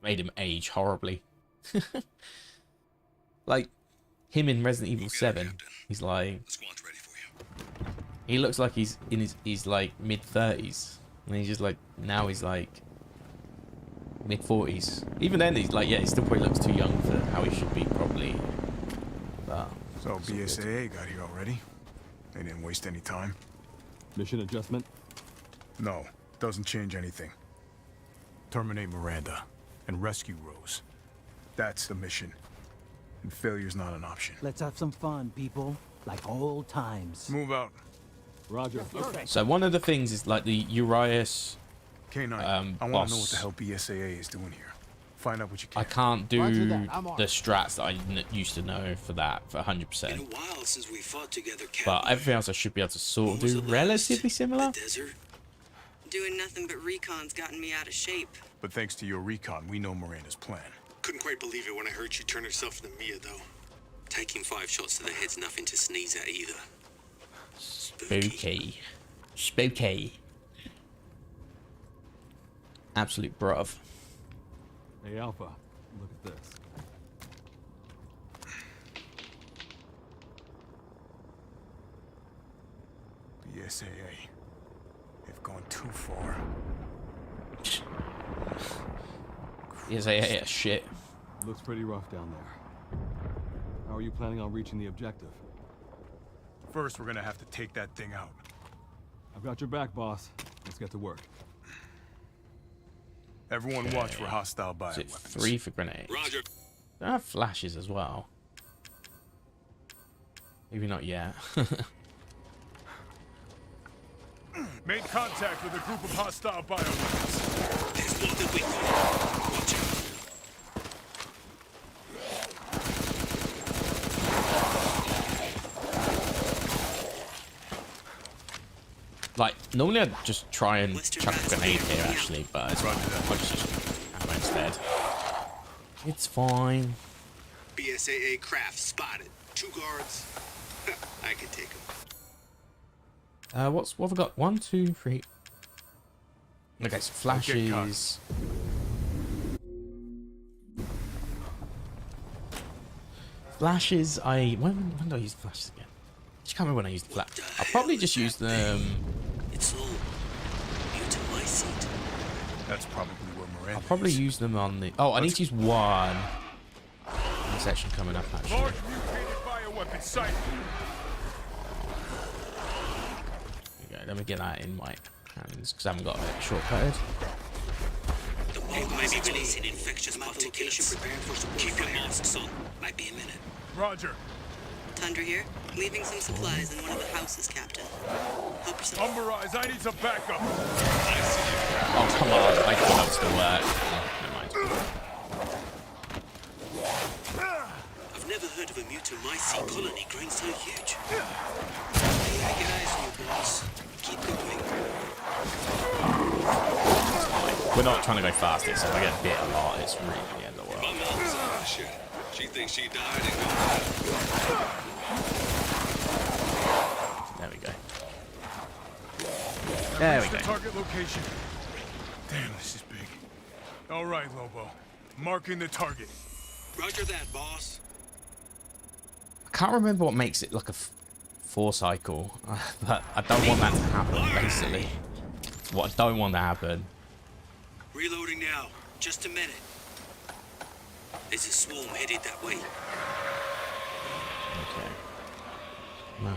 Made him age horribly. Like him in Resident Evil 7, he's like, he looks like he's in his like mid-30s, and he's just like, now he's like mid-40s. Even then, he's like, yeah, he still probably looks too young for how he should be, probably. But
so BSAA got here already. They didn't waste any time.
Mission adjustment?
No, doesn't change anything. Terminate Miranda and rescue Rose. That's the mission. And failure's not an option.
Let's have some fun, people. Like old times.
Move out.
Roger.
So one of the things is like the Urias
K9, I want to know what the hell BSAA is doing here. Find out what you can.
I can't do the strats that I used to know for that for 100%.
Been a while since we fought together,
But everything else I should be able to sort of do relatively similar.
Desert?
Doing nothing but recon's gotten me out of shape.
But thanks to your recon, we know Miranda's plan.
Couldn't quite believe it when I heard she turned herself into Mia, though. Taking 5 shots to the head's nothing to sneeze at either.
Spooky. Spooky. Absolute bruv.
Hey, Alpha, look at this.
BSAA. They've gone too far.
BSAA shit.
Looks pretty rough down there. How are you planning on reaching the objective?
First, we're gonna have to take that thing out.
I've got your back, boss. Let's get to work.
Everyone watch for hostile bioweapons.
Is it 3 for grenades?
Roger.
There are flashes as well. Maybe not yet.
Made contact with a group of hostile bioweapons.
There's more than we thought. Watch out.
Like, normally I'd just try and chuck a grenade here, actually, but I'll just ammo instead. It's fine.
BSAA craft spotted. 2 guards. I can take them.
What have I got? 1, 2, 3. Okay, so flashes. Flashes, when do I use the flashes again? I just can't remember when I used the flash. I'll probably just use them.
It's all mutamycete.
That's probably where Miranda
I'll probably use them on the. Oh, I need to use one. Section coming up, actually.
Large mutated bioweapon sight.
Okay, let me get that in my hands because I haven't got it shortcutted.
The mold may be releasing infectious particulates. Keep your masks on. Might be a minute.
Roger.
Tundra here. Leaving some supplies in one of the houses, Captain. Help yourself.
Umberize, I need some backup.
Oh, come on. I thought that was going to work. Oh, never mind.
I've never heard of a mutamycete colony growing so huge.
I get eyes on you, boss. Keep going.
We're not trying to go faster, so if I get bit a lot, it's really the end of the world.
My mom's shit. She thinks she died and
There we
Reach the
go.
target location. Damn, this is big. All right, Lobo. Marking the target.
Roger that, boss.
I can't remember what makes it like a 4 cycle, but I don't want that to happen, basically. It's what I don't want to happen.
Reloading now. Just a minute. There's a swarm headed that way.
Okay. No.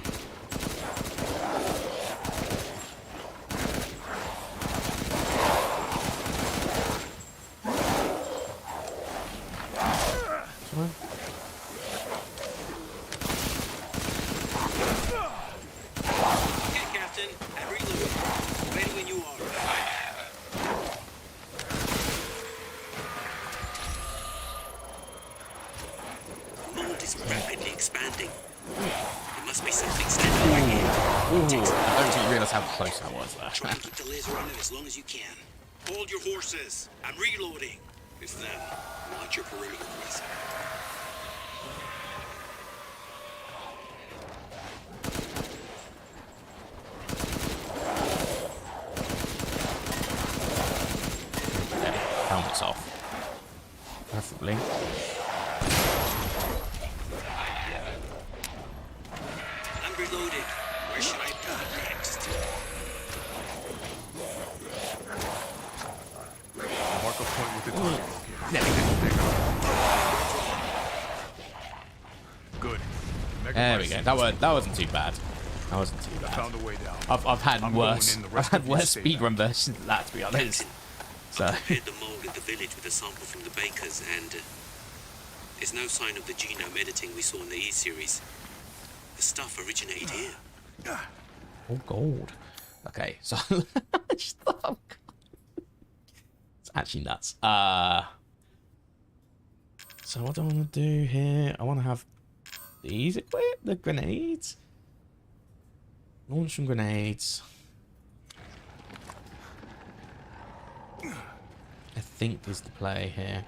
Come on.
Okay, Captain. I'm reloading. Ready when you are. The mold is rapidly expanding. There must be something standing right here.
I don't think you realise how close I was there.
Try and keep the laser running as long as you can. Hold your horses. I'm reloading. It's them. Launch your perimeter crossing.
Helmets off. Preferably.
I'm reloaded. Where should I go next?
Mark a point with the target. Good.
There we go. That wasn't too bad. That wasn't too bad.
Found a way down.
I've had
I'm
worse.
going in, the
I've
rest
had
of you
worse
stay
speedrun versions of that, to be honest. So.
Compared the mold at the village with a sample from the bakers, and there's no sign of the genome editing we saw in the E-series. The stuff originated here.
Oh, gold. Okay, so it's actually nuts. So what do I want to do here? I want to have these equipped, the grenades. Launch some grenades. I think is the play here.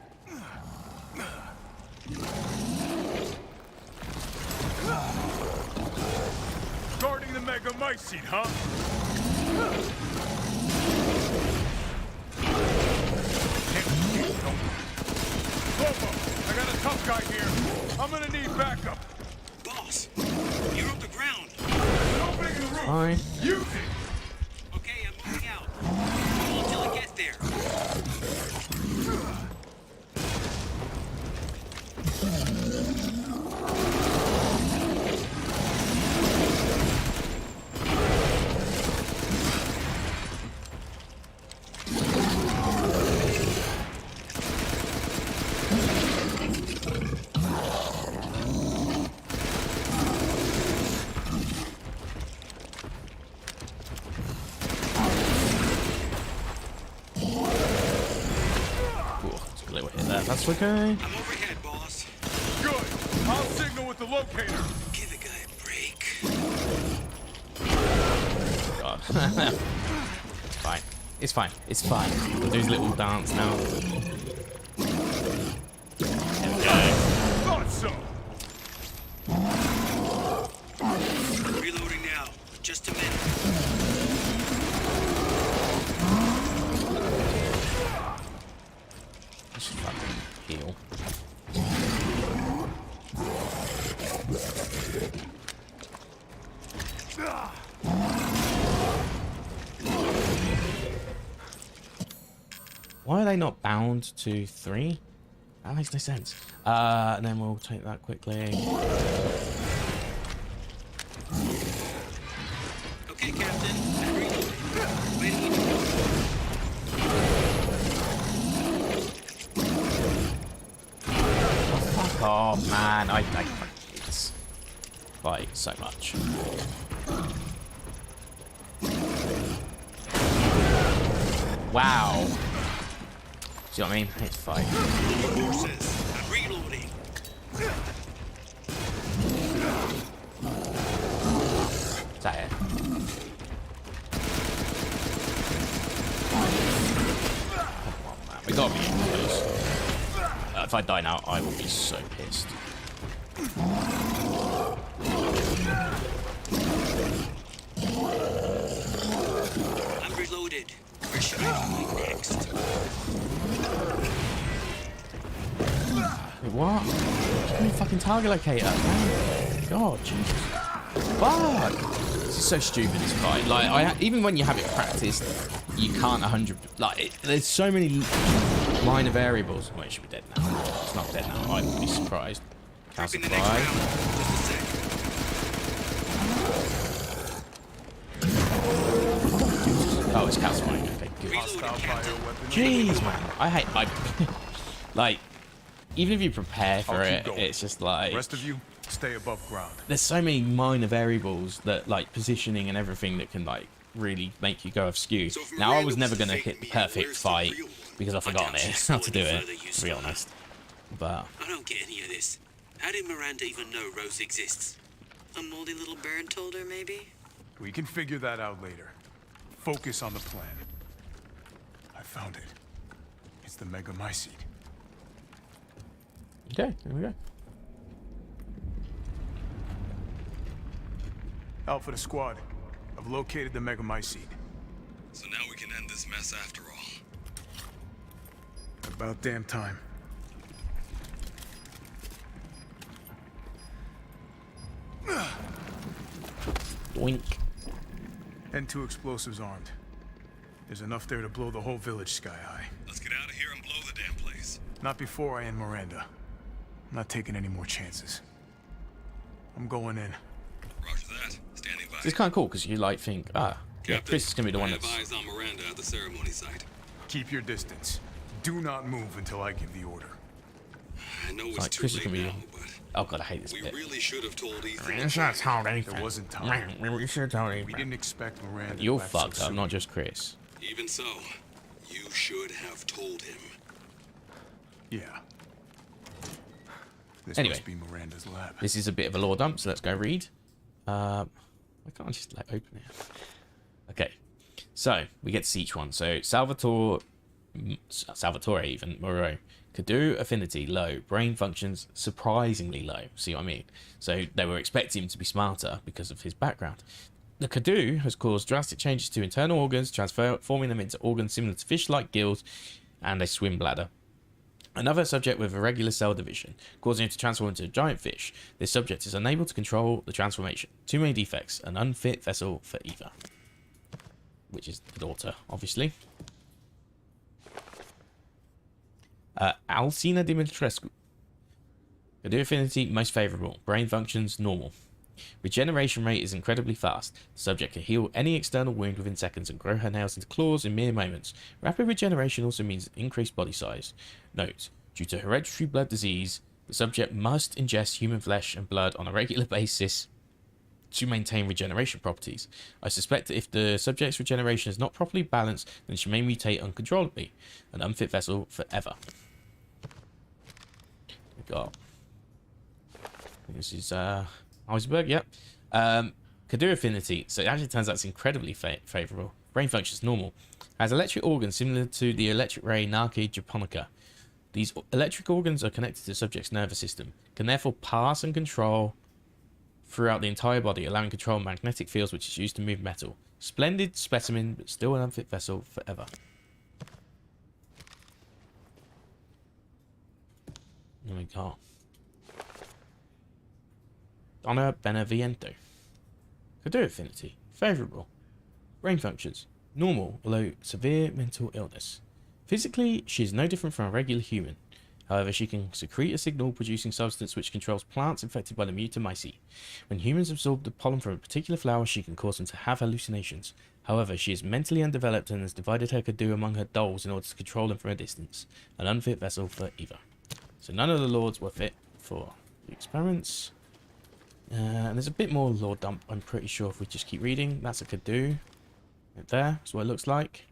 Guarding the Mega Mycete, huh? Lobo, I got a tough guy here. I'm gonna need backup.
Boss, you're on the ground.
Opening the roof.
Fine.
Use it.
Okay, I'm moving out. Hold until I get there.
That's okay.
I'm overhead, boss.
Good. I'll signal with the locator.
Give the guy a break.
God. It's fine. It's fine. It's fine. We'll do his little dance now. There we go.
Thought so.
Reloading now. Just a minute.
Let's just fucking heal. Why are they not bound to 3? That makes no sense. And then we'll take that quickly.
Okay, Captain. I'm reloading. Waiting when you
Fuck off, man. I hate this fight so much. Wow. See what I mean? It's fine.
horses. I'm reloading.
Is that it? Come on, man. We gotta be in close. If I die now, I will be so pissed.
I'm Where should I go next?
Wait, what? Give me a fucking target locator, man. God, Jesus. Fuck! This is so stupid, this fight. Like, even when you have it practiced, you can't 100... Like, there's so many minor variables. Wait, it should be dead now. It's not dead now. I'd be surprised. Can't surprise. Oh, it's calcifying. Okay, good. Jeez, man. Like, even if you prepare for it, it's just like...
The rest of you, stay above ground.
There's so many minor variables that, like, positioning and everything that can, like, really make you go askew. Now, I was never going to hit the perfect fight because I've forgotten how to do it, to be honest. But...
I don't get any of this. How did Miranda even know Rose exists? A moldy little bird told her, maybe?
We can figure that out later. Focus on the plan. I found it. It's the megamycete.
Okay, there we go.
Alpha to squad. I've located the megamycete.
So now we can end this mess after all.
About damn time.
Doink.
And 2 explosives armed. There's enough there to blow the whole village sky high.
Let's get out of here and blow the damn place.
Not before I end Miranda. I'm not taking any more chances. I'm going in.
Roger that. Standing by.
It's kind of cool because you like think, yeah, Chris is gonna be the one
I have
that's...
eyes on Miranda at the ceremony site.
Keep your distance. Do not move until I give the order.
I know it's
Like,
too
Chris is
late
gonna be...
now, but
Oh god, I hate this
we
bit.
really should have told Ethan.
It's not told anything.
There wasn't time.
We should have told
We
anything.
didn't expect Miranda.
You're
to act so
fucked up,
soon.
not just Chris.
Even so, you should have told him.
Yeah. This
Anyway.
must be Miranda's lab.
This is a bit of a lore dump, so let's go read. Why can't I just like open it? Okay, so we get to see each one. So Salvatore even Moreau. Kadu affinity low, brain functions surprisingly low. See what I mean? So they were expecting him to be smarter because of his background. The Kadu has caused drastic changes to internal organs, transforming them into organs similar to fish-like gills and a swim bladder. Another subject with irregular cell division, causing him to transform into a giant fish. This subject is unable to control the transformation. 2 main defects: an unfit vessel for Eva, which is the daughter, obviously. Alcina Dimitrescu. Kadu affinity most favorable. Brain functions normal. Regeneration rate is incredibly fast. The subject can heal any external wound within seconds and grow her nails into claws in mere moments. Rapid regeneration also means increased body size. Note: due to hereditary blood disease, the subject must ingest human flesh and blood on a regular basis to maintain regeneration properties. I suspect that if the subject's regeneration is not properly balanced, then she may mutate uncontrollably. An unfit vessel forever. We got... This is Heisenberg, yep. Kadu affinity. So it actually turns out it's incredibly favourable. Brain functions normal. Has electric organs similar to the electric ray Narki japonica. These electric organs are connected to the subject's nervous system, can therefore pass and control throughout the entire body, allowing control of magnetic fields which is used to move metal. Splendid specimen, but still an unfit vessel forever. There we go. Donna Beneviento. Kadu affinity. Favourable. Brain functions. Normal, although severe mental illness. Physically, she is no different from a regular human. However, she can secrete a signal-producing substance which controls plants infected by the mutamycete. When humans absorb the pollen from a particular flower, she can cause them to have hallucinations. However, she is mentally undeveloped and has divided her Kadu among her dolls in order to control them from a distance. An unfit vessel for Eva. So none of the lords were fit for the experiments. And there's a bit more lore dump, I'm pretty sure, if we just keep reading. That's a Kadu. Right there, that's what it looks like.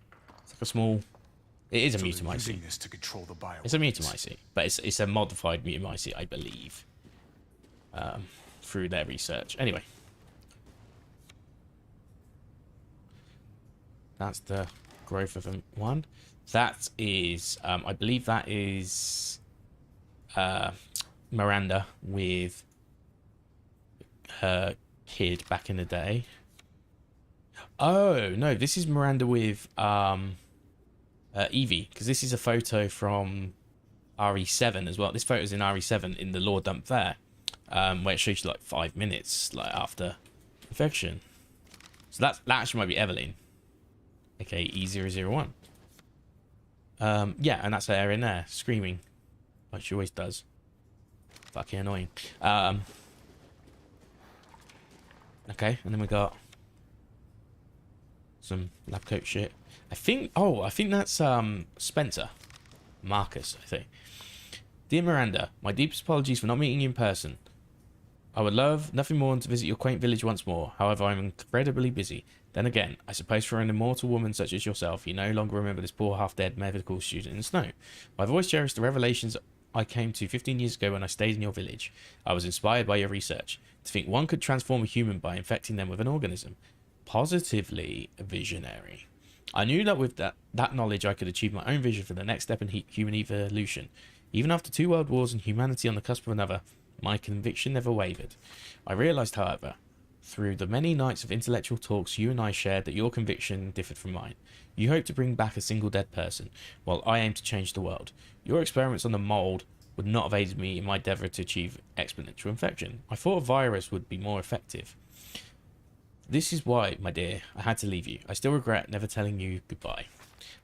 It's like a small... It is a mutamycete. It's a mutamycete, but it's a modified mutamycete, I believe, through their research. Anyway, that's the growth of one. That is, I believe that is Miranda with her kid back in the day. Oh no, this is Miranda with Evie, because this is a photo from RE7 as well. This photo's in RE7 in the lore dump there, where it shows you like 5 minutes like after infection. So that actually might be Evelyn, aka E001. Yeah, and that's her in there screaming like she always does. Fucking annoying. Okay, and then we got some lab coat shit. I think that's Spencer. Marcus, I think. Dear Miranda, my deepest apologies for not meeting you in person. I would love nothing more than to visit your quaint village once more. However, I'm incredibly busy. Then again, I suppose for an immortal woman such as yourself, you no longer remember this poor half-dead medical student in the snow. I've always cherished the revelations I came to 15 years ago when I stayed in your village. I was inspired by your research. To think one could transform a human by infecting them with an organism. Positively visionary. I knew that with that knowledge I could achieve my own vision for the next step in human evolution. Even after 2 world wars and humanity on the cusp of another, my conviction never wavered. I realised, however, through the many nights of intellectual talks you and I shared, that your conviction differed from mine. You hope to bring back a single dead person, while I aim to change the world. Your experiments on the mould would not have aided me in my endeavour to achieve exponential infection. I thought a virus would be more effective. This is why, my dear, I had to leave you. I still regret never telling you goodbye.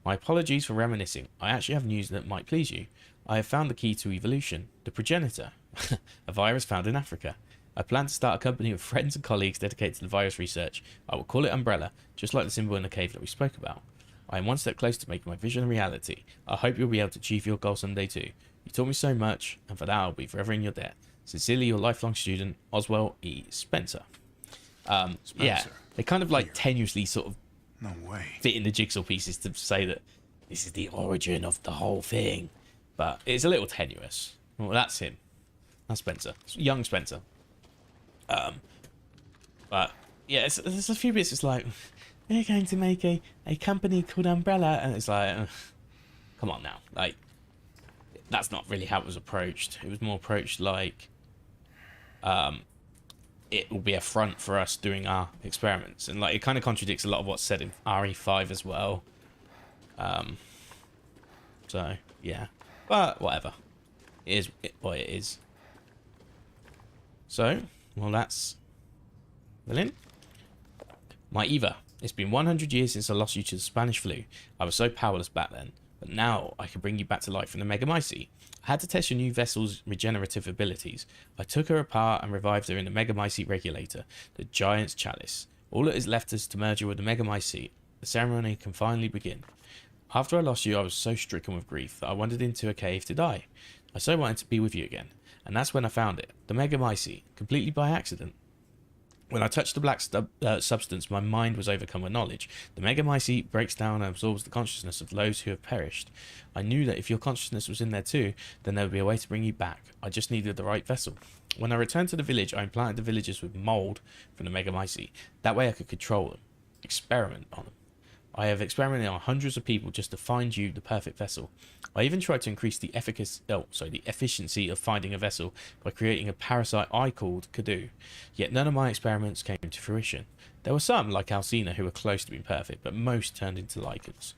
My apologies for reminiscing. I actually have news that might please you. I have found the key to evolution, the progenitor, a virus found in Africa. I plan to start a company with friends and colleagues dedicated to the virus research. I will call it Umbrella, just like the symbol in the cave that we spoke about. I am one step closer to making my vision a reality. I hope you'll be able to achieve your goal someday too. You taught me so much, and for that I'll be forever in your debt. Sincerely, your lifelong student, Oswell E. Spencer. Yeah, they kind of like tenuously sort of fit in the jigsaw pieces to say that this is the origin of the whole thing, but it's a little tenuous. Well, that's him. That's Spencer. It's young Spencer. But yeah, there's a few bits. It's like we're going to make a company called Umbrella, and it's like, come on now, like that's not really how it was approached. It was more approached like, it will be a front for us doing our experiments, and like it kind of contradicts a lot of what's said in RE5 as well. So yeah, but whatever, it is what it is. So, well, that's Berlin. My Eva, it's been 100 years since I lost you to the Spanish flu. I was so powerless back then, but now I can bring you back to life from the Megamycete. I had to test your new vessel's regenerative abilities. I took her apart and revived her in the Megamycete regulator, the Giant's Chalice. All that is left is to merge her with the Megamycete. The ceremony can finally begin. After I lost you, I was so stricken with grief that I wandered into a cave to die. I so wanted to be with you again, and that's when I found it, the Megamycete, completely by accident. When I touched the black substance, my mind was overcome with knowledge. The Megamycete breaks down and absorbs the consciousness of those who have perished. I knew that if your consciousness was in there too, then there would be a way to bring you back. I just needed the right vessel. When I returned to the village, I implanted the villagers with mould from the Megamycete. That way I could control them, experiment on them. I have experimented on hundreds of people just to find you the perfect vessel. I even tried to increase the efficiency of finding a vessel by creating a parasite I called Kadu. Yet none of my experiments came to fruition. There were some, like Alcina, who were close to being perfect, but most turned into lichens.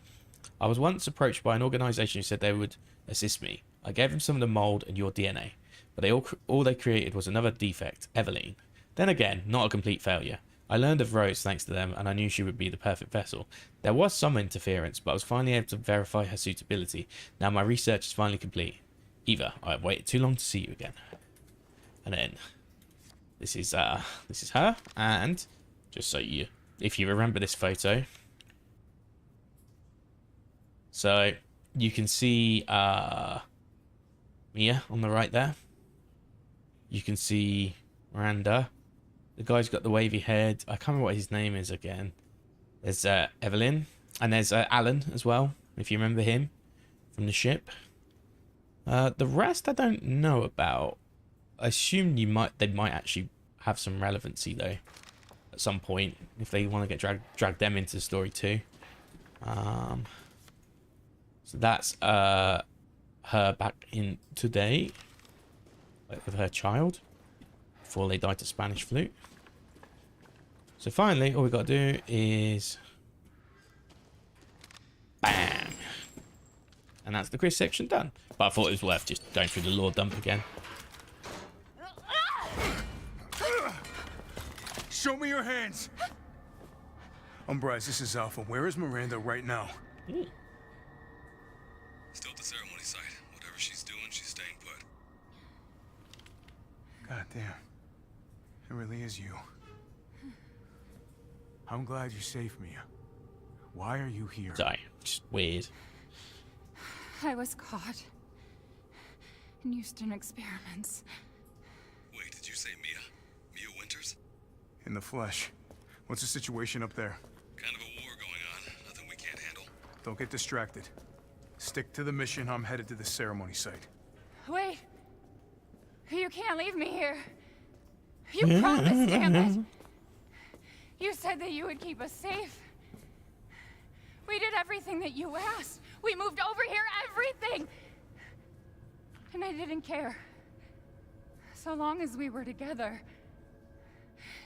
I was once approached by an organisation who said they would assist me. I gave them some of the mould and your DNA, but all they created was another defect, Evelyn. Then again, not a complete failure. I learned of Rose thanks to them, and I knew she would be the perfect vessel. There was some interference, but I was finally able to verify her suitability. Now my research is finally complete. Eva, I have waited too long to see you again. And then this is her, and just so if you remember this photo, so you can see Mia on the right there. You can see Miranda. The guy's got the wavy head. I can't remember what his name is again. There's Evelyn, and there's Alan as well, if you remember him from the ship. The rest I don't know about. I assume they might actually have some relevancy though at some point if they want to get drag them into the story too. So that's her back in today with her child before they died to Spanish flu. So finally, all we got to do is bam, And that's the Chris section done. But I thought it was worth just going through the lore dump again.
Show me your hands. Umbrise, this is Alpha. Where is Miranda right now?
Still at the ceremony site. Whatever she's doing, she's staying put.
God damn. It really is you. I'm glad you're safe, Mia. Why are you here?
Sorry, just weird.
I was caught and used in experiments.
Wait, did you say Mia? Mia Winters?
In the flesh. What's the situation up there?
Kind of a war going on. Nothing we can't handle.
Don't get distracted. Stick to the mission. I'm headed to the ceremony site.
Wait! You can't leave me here. You promised, damn it! You said that you would keep us safe. We did everything that you asked. We moved over here, everything! And I didn't care. So long as we were together.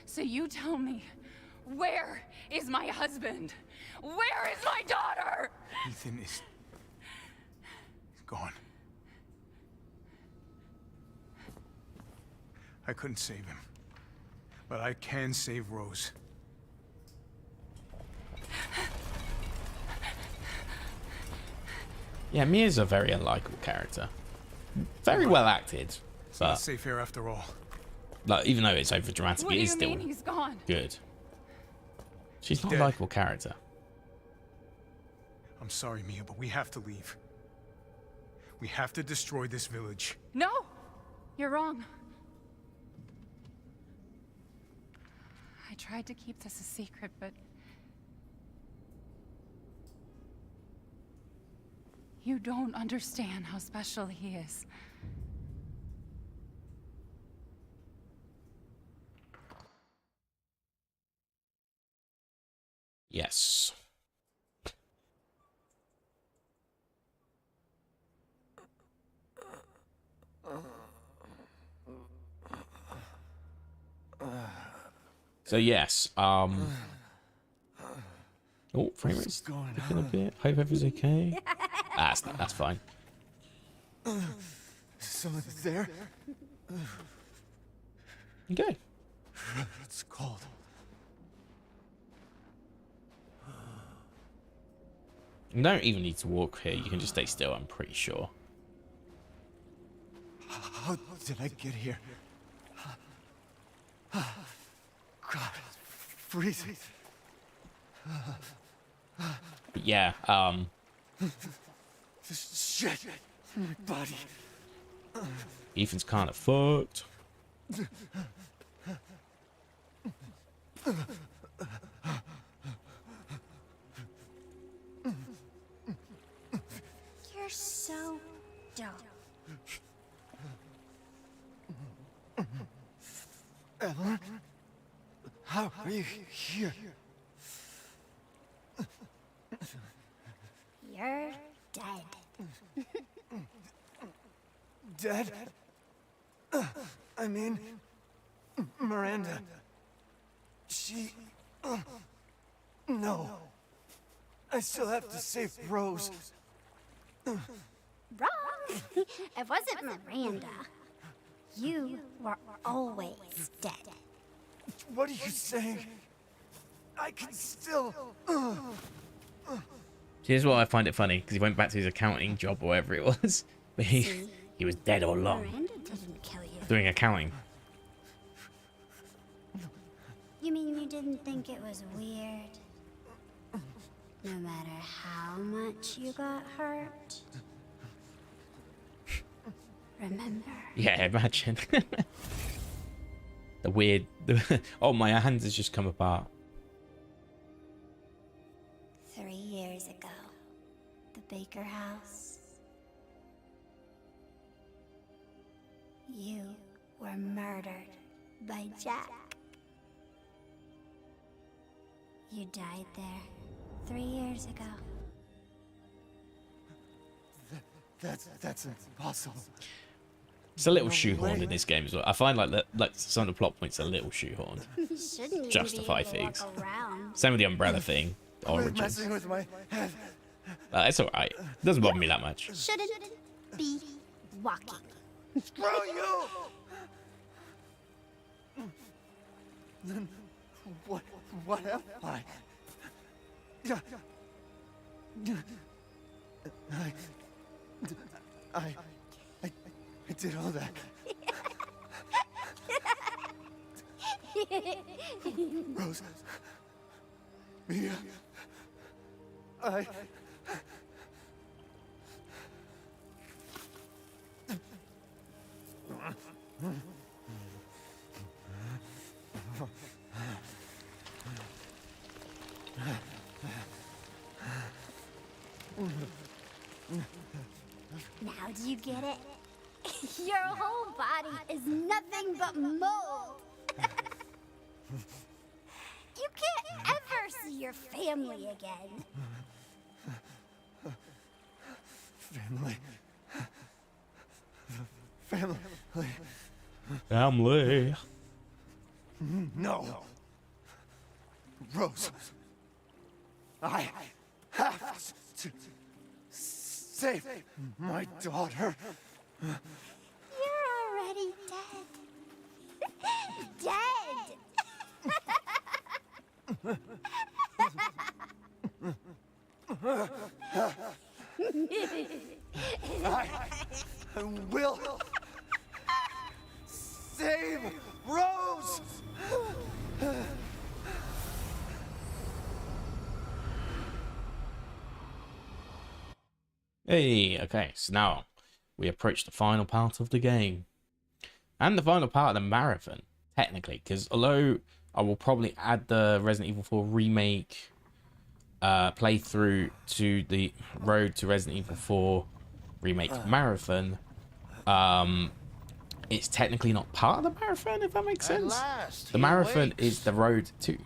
So you tell me, where is my husband? Where is my daughter?
Ethan is... gone. I couldn't save him. But I can save Rose.
Yeah, Mia's a very unlikable character. Very well acted.
It's
But
not safe here after all.
like, even though it's over dramatic,
What
it
do
is
you
still
mean he's gone?
good. She's not a
Dead.
likable character.
I'm sorry, Mia, but we have to leave. We have to destroy this village.
No! You're wrong. I tried to keep this a secret, but... you don't understand how special he is.
Yes. So yes, oh, frame rate's dipping a bit. Hope everything's okay. That's fine.
Someone there?
Okay.
It's cold.
You don't even need to walk here. You can just stay still, I'm pretty sure.
How did I get here? God, it's freezing.
But yeah,
This shit in my body.
Ethan's kind of fucked.
You're so dumb.
Ellen? How are you here?
You're dead.
Dead? I mean, Miranda. She... No. I still have to save Rose.
Wrong. It wasn't Miranda. You were always dead.
What are you saying? I can still...
Here's why I find it funny, because he went back to his accounting job or whatever it was. But he was dead all along.
Miranda didn't kill you.
Doing accounting.
You mean you didn't think it was weird? No matter how much you got hurt? Remember?
Yeah, imagine. The weird... oh, my hands has just come apart.
3 years ago, the Baker house. You were murdered by Jack. You died there 3 years ago.
That's impossible.
It's a little shoehorned in this game as well. I find like some of the plot points are a little shoehorned.
Shouldn't
Justify
even be able to
things.
walk around.
Same with the umbrella thing.
Quit
Origins.
messing with my head.
It's alright. It doesn't bother me that much.
Shouldn't be walking.
Screw you! Then what am I? I did all that. Rose. Mia.
Now do you get it? Your whole body is nothing but mold. You can't ever see your family again.
Family.
No. Rose. I have to save my daughter.
You're already dead. Dead!
I will save Rose!
Hey, okay, so now we approach the final part of the game. And the final part of the marathon, technically, because although I will probably add the Resident Evil 4 remake playthrough to the Road to Resident Evil 4 remake marathon, it's technically not part of the marathon, if that makes sense. The marathon is the Road to.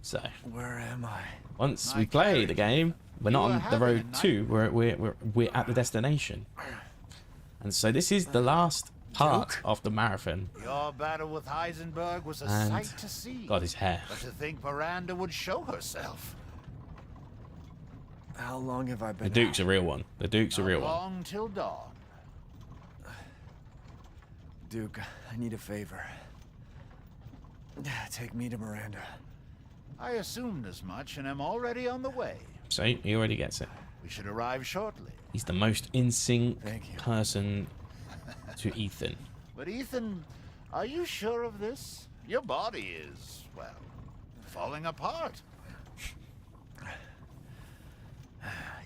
So,
where am I?
Once we play the game, we're not on the road to, we're at the destination. And so this is the last part of the marathon.
Your battle with Heisenberg was a
And
sight to see.
God, his hair.
But to think Miranda would show herself.
How long have I been
The Duke's a real one. The Duke's a real one.
Long till dawn.
Duke, I need a favor. Take me to Miranda.
I assumed as much and am already on the way.
So he already gets it.
We should arrive shortly.
He's the most in sync person to Ethan.
But Ethan, are you sure of this? Your body is, well, falling apart.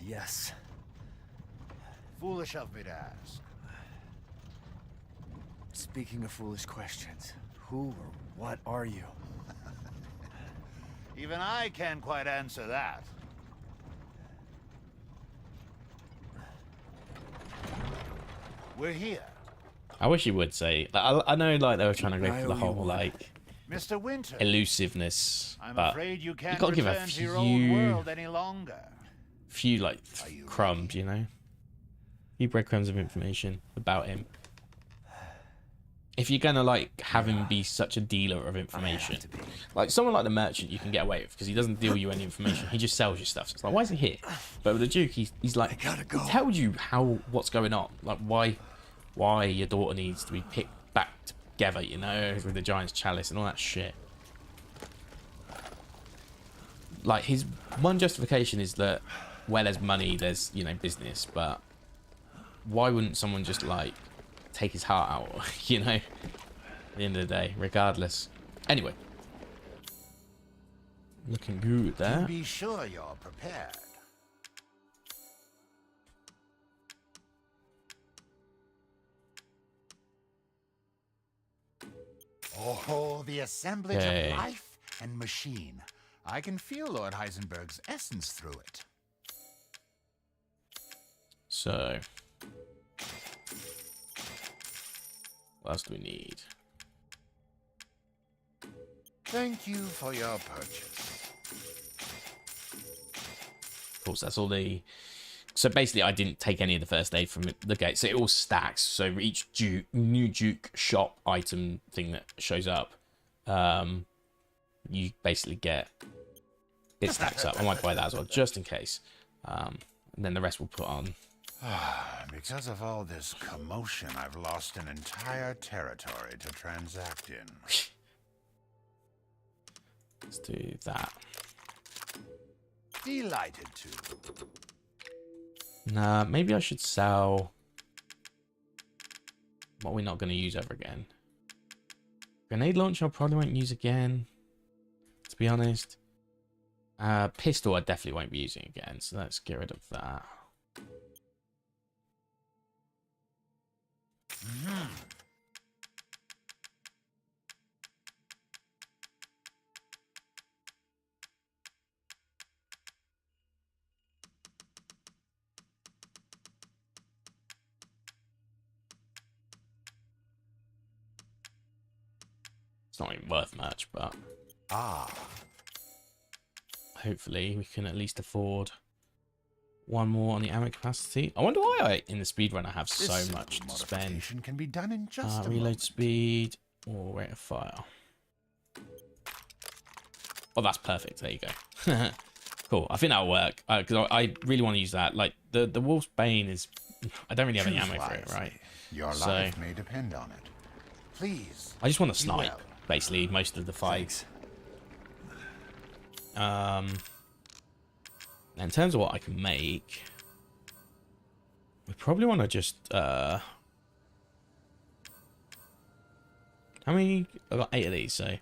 Yes.
Foolish of me to ask.
Speaking of foolish questions, who or what are you?
Even I can't quite answer that. We're here.
I wish he would say. I know, like they were trying to go for the whole like
Mr. Winter.
elusiveness,
I'm
but
afraid you
you
can't
gotta give a
return to your old
few,
world any longer.
like crumbs, you know, few breadcrumbs of information about him. If you're gonna like have him be such a dealer of information, like someone like the merchant, you can get away with because he doesn't deal you any information. He just sells you stuff. So it's like, why is he here? But with the Duke, he's like, he tells you what's going on, like why your daughter needs to be picked back together, you know, with the Giant's Chalice and all that shit. Like his one justification is that where there's money, there's, you know, business. But why wouldn't someone just like take his heart out, you know, at the end of the day, regardless. Anyway, looking good there.
Be sure you're prepared. Oh, the assemblage
Okay.
of life and machine. I can feel Lord Heisenberg's essence through it.
So, what else do we need?
Thank you for your purchase.
Of course, that's all the... So basically, I didn't take any of the first aid from the gate. So it all stacks. So each new Duke shop item thing that shows up, you basically get... It stacks up. I might buy that as well, just in case. And then the rest we'll put on.
Because of all this commotion, I've lost an entire territory to transact in.
Let's do that.
Delighted to.
Nah, maybe I should sell what we're not going to use ever again. Grenade launcher I probably won't use again, to be honest. Pistol I definitely won't be using again, so let's get rid of that. It's not even worth much, but hopefully we can at least afford one more on the ammo capacity. I wonder why in the speedrun I have so much to spend.
Can be done in just a
Reload
moment.
speed or rate of fire. Oh, that's perfect. There you go. Cool. I think that'll work because I really want to use that. Like the Wolf's Bane is. I don't really have any
Choose
ammo for it,
wisely.
right?
Your
So
life may depend on it. Please.
I just want to
be
snipe
well.
basically most of the fights. In terms of what I can make, we probably want to just how many? I've got 8 of these, so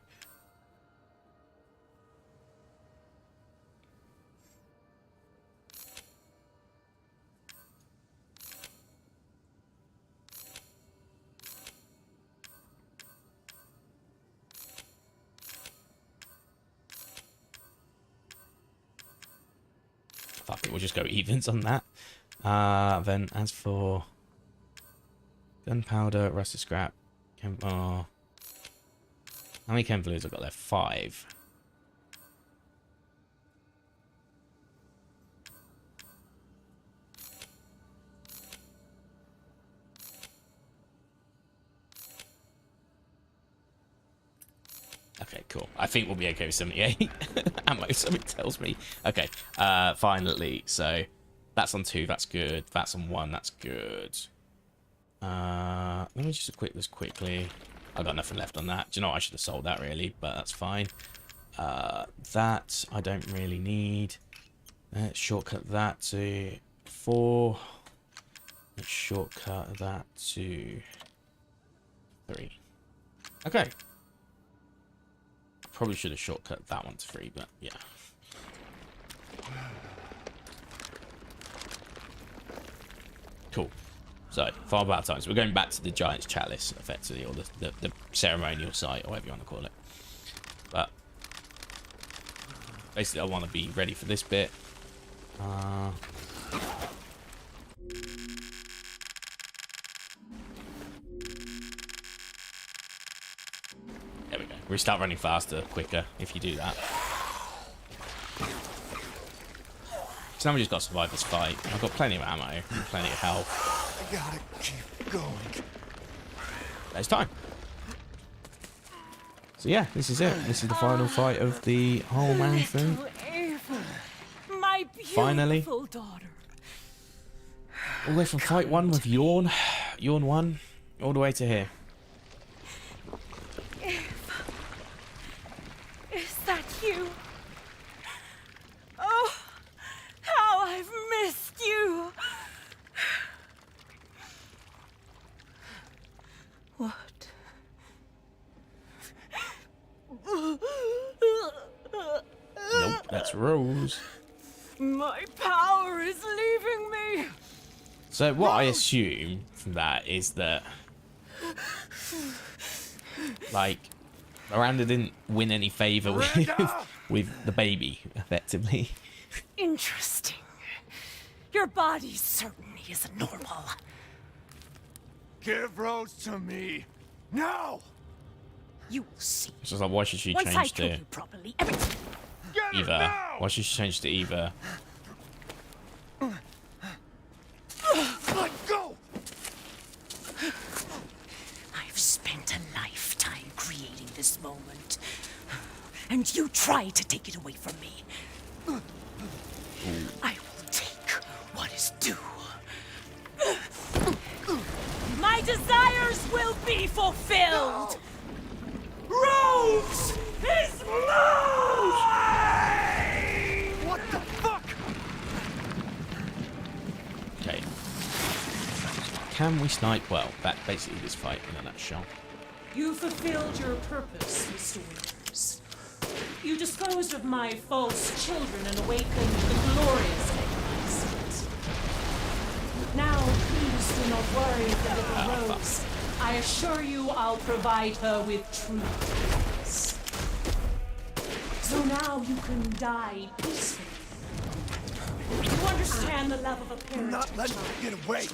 fuck it, we'll just go evens on that. Then as for gunpowder, rusted scrap, how many chem fluids I've got left? 5. Okay, cool. I think we'll be okay with 78 ammo, something tells me. Okay, finally. So that's on 2, that's good. That's on 1, that's good. Let me just equip this quickly. I've got nothing left on that. Do you know what? I should have sold that really, but that's fine. That I don't really need. Let's shortcut that to 4. Let's shortcut that to 3. Okay. Probably should have shortcut that one to 3, but yeah. Cool. So, far battle times. We're going back to the Giant's Chalice, effectively, or the ceremonial site, or whatever you want to call it. But basically, I want to be ready for this bit. There we go. We start running faster, quicker, if you do that. So now we just got to survive this fight. I've got plenty of ammo, and plenty of health.
I gotta keep going.
It's time. So yeah, this is it. This is the final fight of the whole marathon.
My beautiful
Finally.
daughter.
All the way from fight 1 with Yawn, Yawn 1, all the way to here.
Is that you? Oh, how I've missed you. What?
Nope, that's Rose.
My power is leaving me.
So what I assume from that is that, like, Miranda didn't win any favor with the baby, effectively.
Interesting. Your body certainly isn't normal.
Give Rose to me. Now!
You will see.
So it's like, why should she
Once I
change
kill
to
you properly, everything.
Eva? Why should she change to Eva?
Let go!
I've spent a lifetime creating this moment, and you try to take it away from me. I will take
can we snipe well? That basically this fight in a nutshell.
You fulfilled your purpose, Mr. Winters. You disposed of my false children and awakened the glorious Enigmatic. Now, please do not worry, the little Rose. I assure you I'll provide her with true peace. So now you can die peacefully. You understand the love of a parent.
Not letting you get away.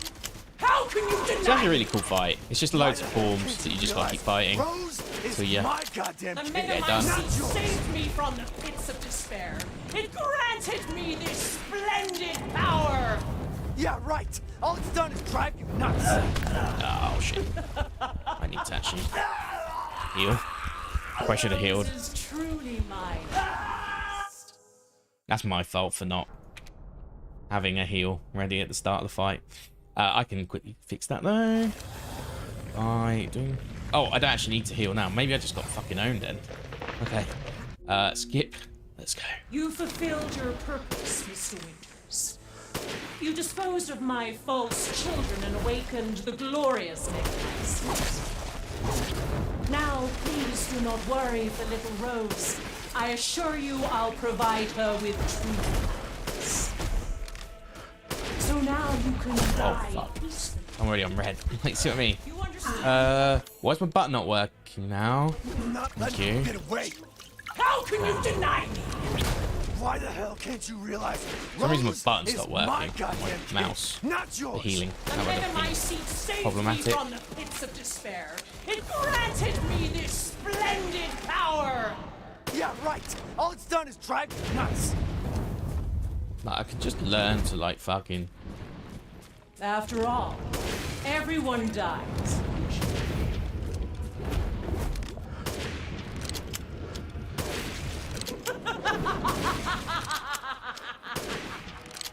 How can you deny?
It's actually a really cool fight. It's just loads of forms that you just gotta keep fighting. So yeah,
The
get
Megamite
done.
seed saved me from the pits of despair. It granted me this splendid power.
Yeah, right. All it's done is drive you nuts.
Oh shit! I need to actually heal. I should have healed.
This is truly mine.
That's my fault for not having a heal ready at the start of the fight. I can quickly fix that though. By doing... Oh, I don't actually need to heal now. Maybe I just got fucking owned then. Okay. Skip. Let's go.
You fulfilled your purpose, Mr. Winters. You disposed of my false children and awakened the glorious Enigmatic. Now, please do not worry for little Rose. I assure you I'll provide her with true peace. So now you can die.
Oh fuck. I'm already on red. Like, see what I mean? Why is my button not working now? Thank you.
Get away.
How can you deny me?
Why the hell can't you realize?
For some reason my button's not working. My mouse.
Not
The
yours.
healing.
The
Now I don't
Megamite
think
seed saved me
problematic.
from the pits of despair. It granted me this splendid power.
Yeah, right. All it's done is drive you nuts.
Like, I could just learn to like fucking...
After all, everyone dies.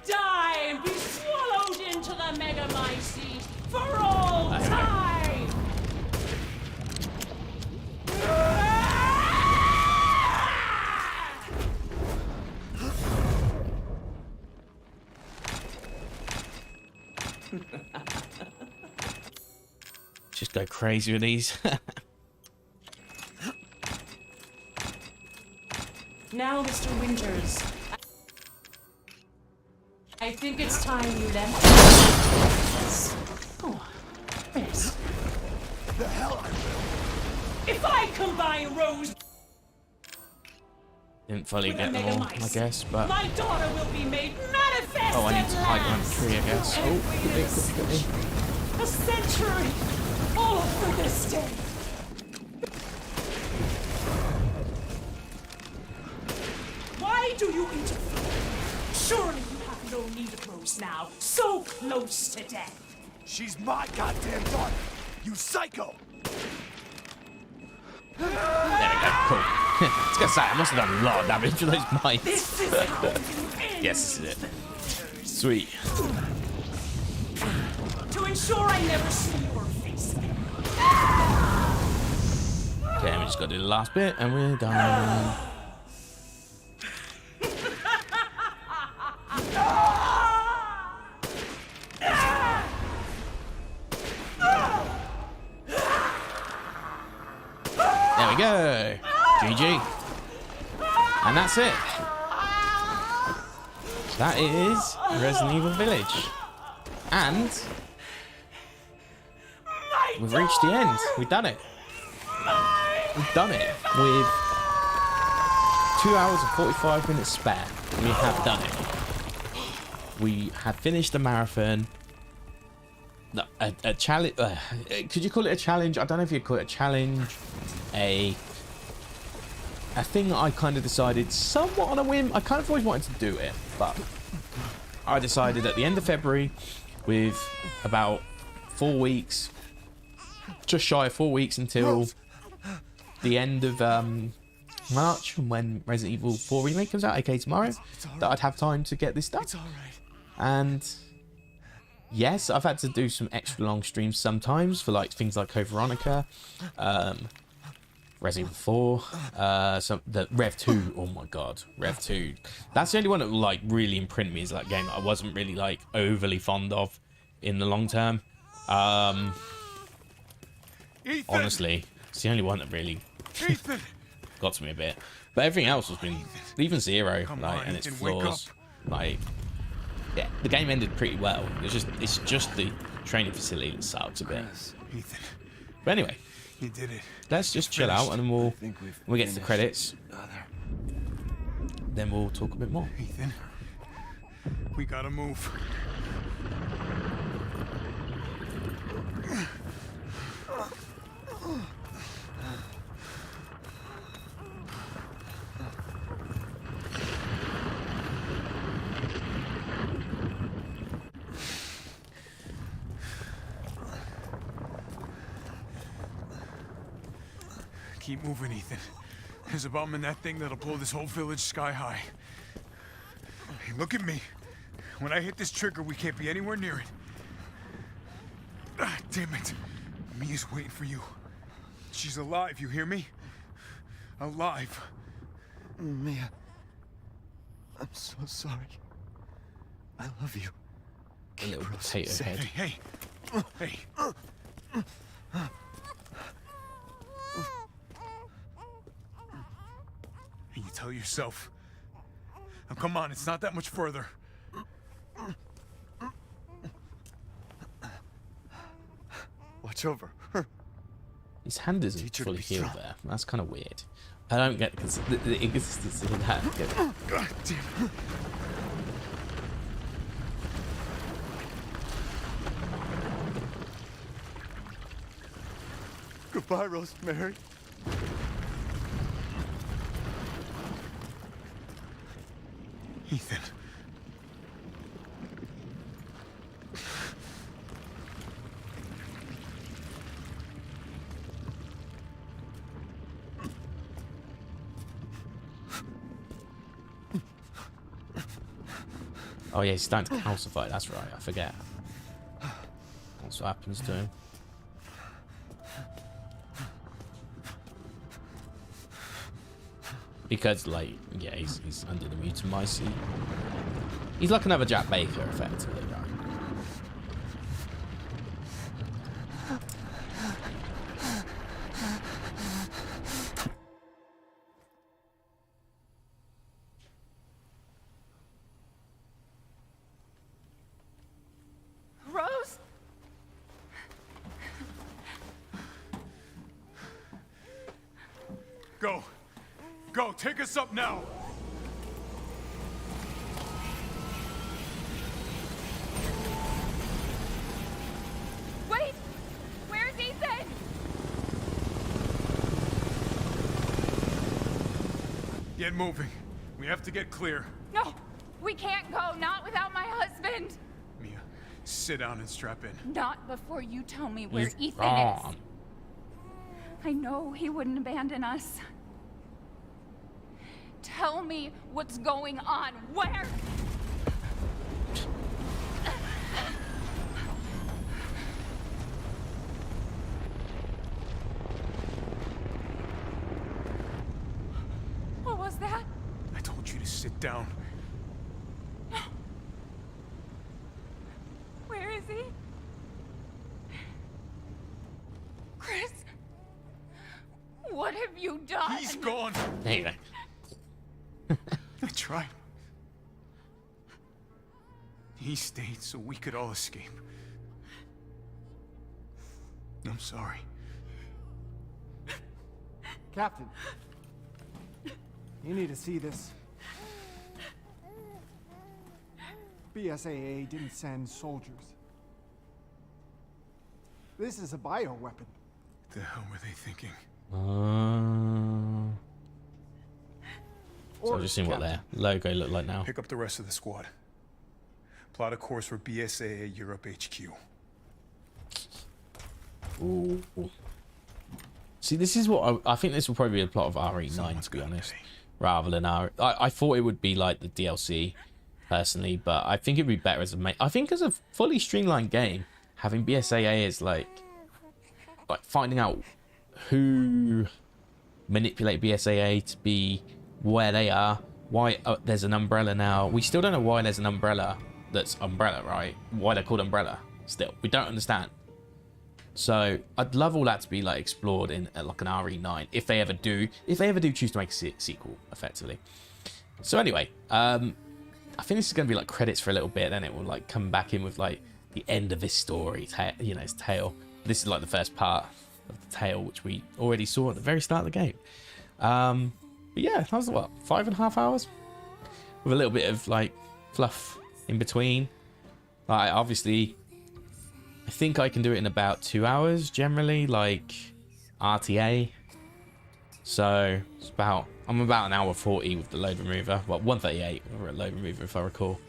Die and be swallowed into the Megamite seed for all time!
Just go crazy with these.
Now, Mr. Winters, I think it's time you left. Go on, rest.
The hell I will.
If I combine Rose
Didn't fully
with
get
the
them all,
Megamites,
I guess, but...
my daughter will be made manifest.
Oh, I need to
at
hide behind the
last.
tree, I guess.
And
Oh, quickly.
a century, all for this day. Why do you interfere? Surely you have no need of Rose now, so close to death.
She's my goddamn daughter. You psycho.
There we go, cool. I was gonna say, I must have done a lot of damage to those mites.
This is how you end.
Yes, this is it. Sweet.
To ensure I never see your face again.
Okay, we just gotta do the last bit and we're done. There we go. GG. And that's it. That is Resident Evil Village. And we've reached the end. We've done it. We've done it with 2 hours and 45 minutes spare. We have done it. We have finished the marathon. No, a challenge. Could you call it a challenge? I don't know if you'd call it a challenge. A thing that I kind of decided somewhat on a whim. I kind of always wanted to do it, but I decided at the end of February, with about 4 weeks, just shy of 4 weeks until the end of March, when Resident Evil 4 Remake comes out, aka tomorrow, that I'd have time to get this done. And yes, I've had to do some extra long streams sometimes for like things like Code Veronica, Resident Evil 4, the Rev 2. Oh my god, Rev 2. That's the only one that like really imprinted me, is that game that I wasn't really like overly fond of in the long term.
Ethan!
Honestly, it's the only one that really
Ethan!
got to me a bit. But everything else has been, even Zero,
Come
like,
on,
and its
Ethan, wake
flaws, like, yeah, the game ended pretty well. It's just the training facility that sucks a bit.
Ethan.
But anyway,
You did it.
let's just chill out, and then we'll get to the credits. Then we'll talk a bit more.
Ethan, we gotta move. Keep moving, Ethan. There's a bomb in that thing that'll blow this whole village sky high. Hey, look at me. When I hit this trigger, we can't be anywhere near it. Ah, damn it. Mia's waiting for you. She's alive, you hear me? Alive.
Mia, I'm so sorry. I love you.
A little potato head.
Hey, hey. And you tell yourself. Now come on, it's not that much further.
Watch over her.
His hand isn't fully healed there. That's kind of weird. I don't get the inconsistency of that.
God damn it.
Goodbye, Rosemary.
Ethan.
Oh yeah, he's starting to calcify. That's right. I forget. That's what happens to him. Because, like, yeah, he's under the mutamycete. He's like another Jack Baker, effectively, right?
Rose?
Go. Go, take us up now.
Wait! Where's Ethan?
Get moving. We have to get clear.
No! We can't go, not without my husband!
Mia, sit down and strap in.
Not before you tell me where
He's
Ethan
gone.
is. I know he wouldn't abandon us. Tell me what's going on. Where? What was that?
I told you to sit down.
Where is he? Chris? What have you done?
He's gone.
There you go.
I tried. He stayed so we could all escape. I'm sorry.
Captain, you need to see this. BSAA didn't send soldiers. This is a bioweapon.
The hell were they thinking?
So I've just seen what their logo looked like now.
Pick up the rest of the squad. Plot a course for BSAA Europe HQ.
Ooh. See, this is what I think this will probably be the plot of RE9, to be honest, rather than I thought it would be like the DLC, personally, but I think it'd be better as a I think as a fully streamlined game, having BSAA is like finding out who manipulate BSAA to be where they are, why there's an umbrella now. We still don't know why there's an umbrella that's Umbrella, right? Why they're called Umbrella. Still, we don't understand. So I'd love all that to be like explored in like an RE9 if they ever do choose to make a sequel effectively. So anyway, I think this is going to be like credits for a little bit, then it will like come back in with like the end of this story, you know, its tale. This is like the first part of the tale, which we already saw at the very start of the game. But yeah, that was what, 5.5 hours with a little bit of like fluff in between. Like obviously, I think I can do it in about 2 hours generally, like RTA. So it's I'm about an hour 40 with the load remover. Well, 138 with a load remover if I recall.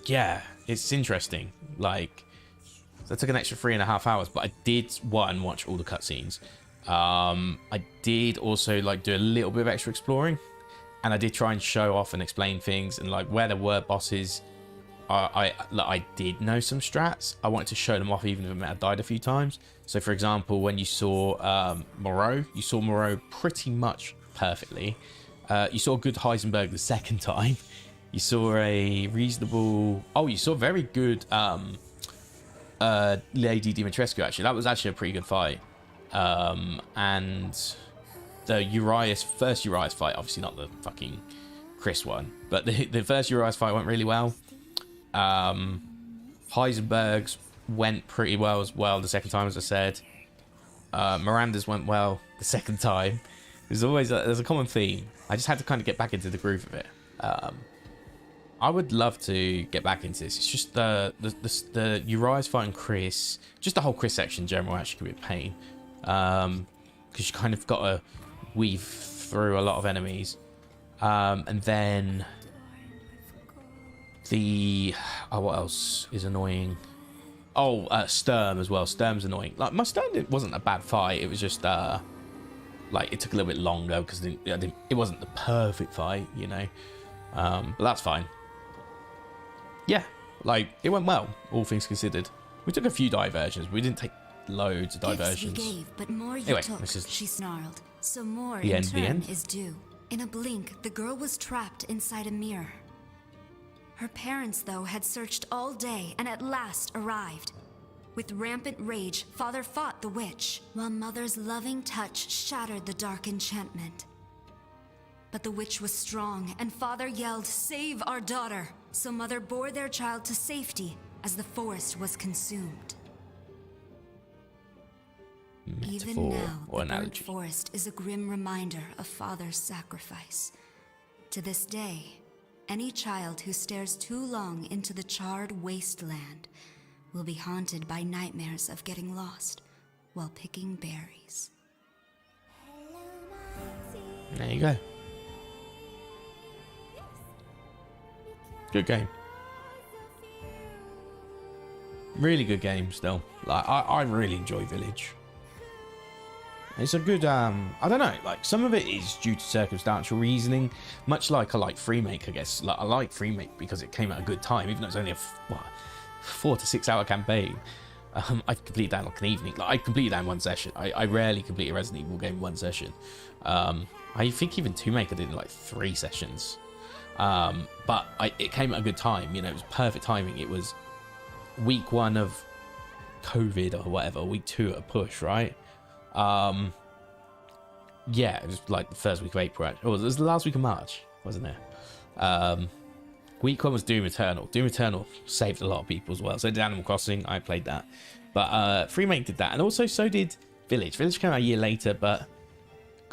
Yeah, it's interesting. Like, so I took an extra 3.5 hours, but I did watch all the cutscenes. I did also like do a little bit of extra exploring, and I did try and show off and explain things, and like where there were bosses, I did know some strats. I wanted to show them off even if I died a few times. So for example, when you saw Moreau, you saw Moreau pretty much perfectly. You saw a good Heisenberg the second time. You saw a reasonable... Oh, you saw very good Lady Dimitrescu, actually. That was actually a pretty good fight. And the first Urias fight, obviously not the fucking Chris one, but the first Urias fight went really well. Heisenberg's went pretty well as well the second time, as I said. Miranda's went well the second time. There's a common theme. I just had to kind of get back into the groove of it. I would love to get back into this. It's just the Urias fighting Chris, just the whole Chris section in general actually could be a pain. Because you kind of got to weave through a lot of enemies. And then what else is annoying? Sturm as well. Sturm's annoying. Like, my Sturm wasn't a bad fight. It was just like it took a little bit longer because it wasn't the perfect fight, you know. But that's fine. Yeah, like it went well, all things considered. We took a few diversions. We didn't take loads of diversions.
Gifts you gave, but more you
Anyway,
took,
this is
she snarled. So more
the
in
end,
turn is due. In a blink, the girl was trapped inside a mirror. Her parents, though, had searched all day and at last arrived. With rampant rage, Father fought the witch, while Mother's loving touch shattered the dark enchantment. But the witch was strong, and Father yelled, "Save our daughter!" So Mother bore their child to safety as the forest was consumed. Even now, the burnt forest is a grim reminder of Father's sacrifice. To this day, any child who stares too long into the charred wasteland will be haunted by nightmares of getting lost while picking berries.
There you go. Good game. Really good game still. Like I really enjoy Village. It's a good I don't know, like some of it is due to circumstantial reasoning, much like I like Remake, I guess. Like I like Remake because it came at a good time, even though it's only a 4 to 6 hour campaign. I completed that in like an evening. Like I completed that in one session. I rarely complete a Resident Evil game in one session. I think even Tomb Maker did in like 3 sessions. But it came at a good time, you know, it was perfect timing. It was week 1 of COVID or whatever, week 2 at a push, right? Yeah, it was like the first week of April, actually. Oh, it was the last week of March, wasn't it? Week 1 was Doom Eternal. Doom Eternal saved a lot of people as well. So did Animal Crossing, I played that. But Remake did that, and also so did Village. Village came out a year later, but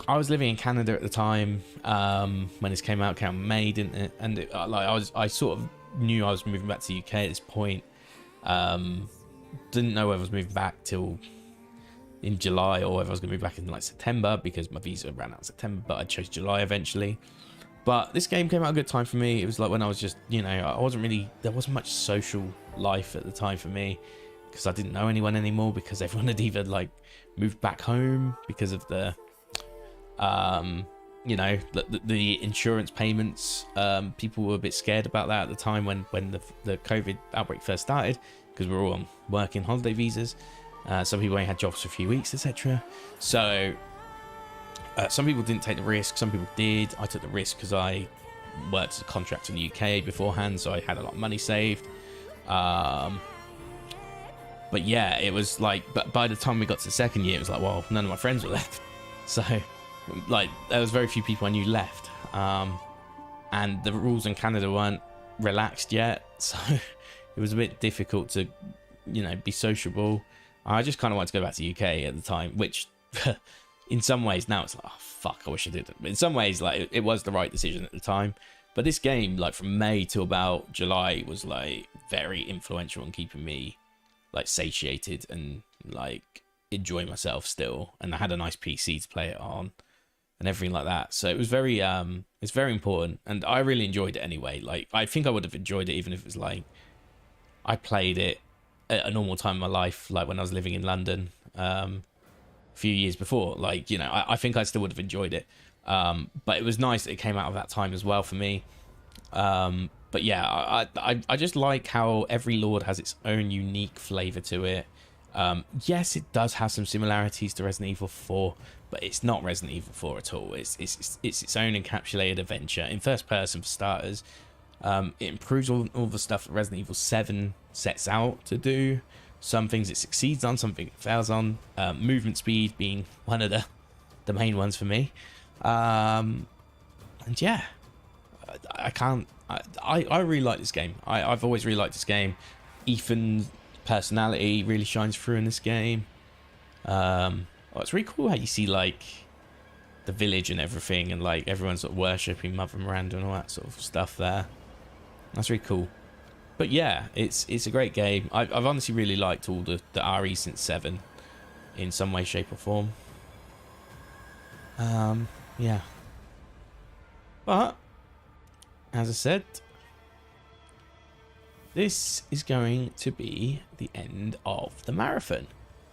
I was living in Canada at the time when this came out in May, didn't it? And I sort of knew I was moving back to the UK at this point. Didn't know whether I was moving back till in July or whether I was going to move back in like September because my visa ran out in September, but I chose July eventually. But this game came out a good time for me. It was like when I was just, you know, there wasn't much social life at the time for me because I didn't know anyone anymore because everyone had either like moved back home because of the you know, the insurance payments. People were a bit scared about that at the time when the COVID outbreak first started because we were all on working holiday visas. Some people only had jobs for a few weeks, etc. So some people didn't take the risk, some people did. I took the risk because I worked as a contractor in the UK beforehand, so I had a lot of money saved. But yeah, it was like, but by the time we got to the second year, it was like, well, none of my friends were left. So like there was very few people I knew left. And the rules in Canada weren't relaxed yet. So it was a bit difficult to, you know, be sociable. I just kind of wanted to go back to UK at the time, which in some ways now it's like, oh fuck, I wish I did it. But in some ways, like it was the right decision at the time. But this game, like from May to about July, was like very influential in keeping me like satiated and like enjoy myself still. And I had a nice PC to play it on and everything like that. So it was very it's very important, and I really enjoyed it anyway. Like I think I would have enjoyed it even if it was like I played it at a normal time in my life, like when I was living in London a few years before. Like, you know, I think I still would have enjoyed it. But it was nice that it came out of that time as well for me. But yeah, I just like how every lord has its own unique flavor to it. Yes, it does have some similarities to Resident Evil 4, but it's not Resident Evil 4 at all. It's its own encapsulated adventure in first person for starters. It improves all the stuff that Resident Evil 7 sets out to do. Some things it succeeds on, some things it fails on. Movement speed being one of the main ones for me. And yeah, I really like this game. I've always really liked this game. Ethan's personality really shines through in this game. It's really cool how you see like the village and everything, and like everyone's sort of worshipping Mother Miranda and all that sort of stuff there. That's really cool. But yeah, it's a great game. I've honestly really liked all the RE since 7 in some way, shape or form. Yeah. But as I said, this is going to be the end of the marathon.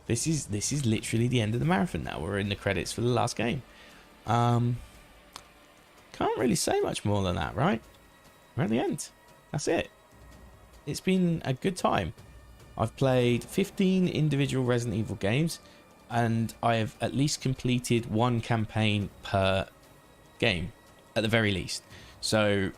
This is literally the end of the marathon now. We're in the credits for the last game. Can't really say much more than that, right? We're at the end. That's it. It's been a good time. I've played 15 individual Resident Evil games, and I have at least completed one campaign per game, at the very least. So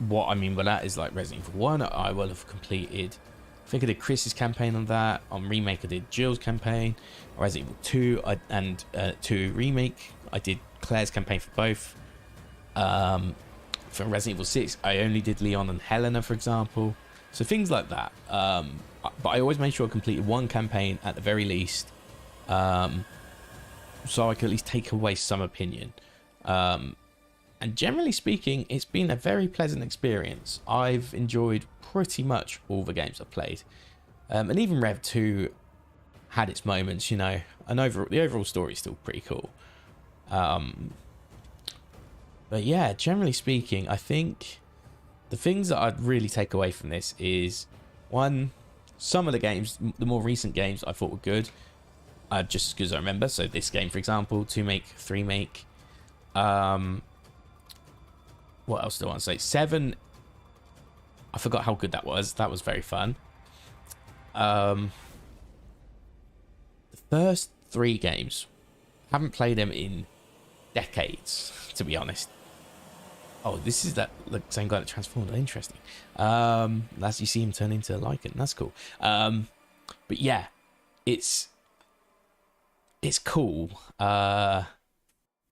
what I mean by that is like Resident Evil 1, I will have completed, I think I did Chris's campaign on that. On Remake, I did Jill's campaign. Resident Evil 2 and 2 Remake, I did Claire's campaign for both. For Resident Evil 6, I only did Leon and Helena, for example. So things like that. But I always made sure I completed one campaign at the very least, so I could at least take away some opinion. And generally speaking, it's been a very pleasant experience. I've enjoyed pretty much all the games I've played. And even Rev 2 had its moments, you know. And the overall story is still pretty cool. But yeah, generally speaking, I think the things that I'd really take away from this is, one, some of the games, the more recent games, I thought were good. Just because I remember. So this game, for example, 2 Make, 3 Make. What else do I want to say? 7, I forgot how good that was. That was very fun. The first 3 games, haven't played them in decades, to be honest. Oh, this is the same guy that transformed. Interesting. As you see him turn into a Lycan. That's cool. But yeah, it's cool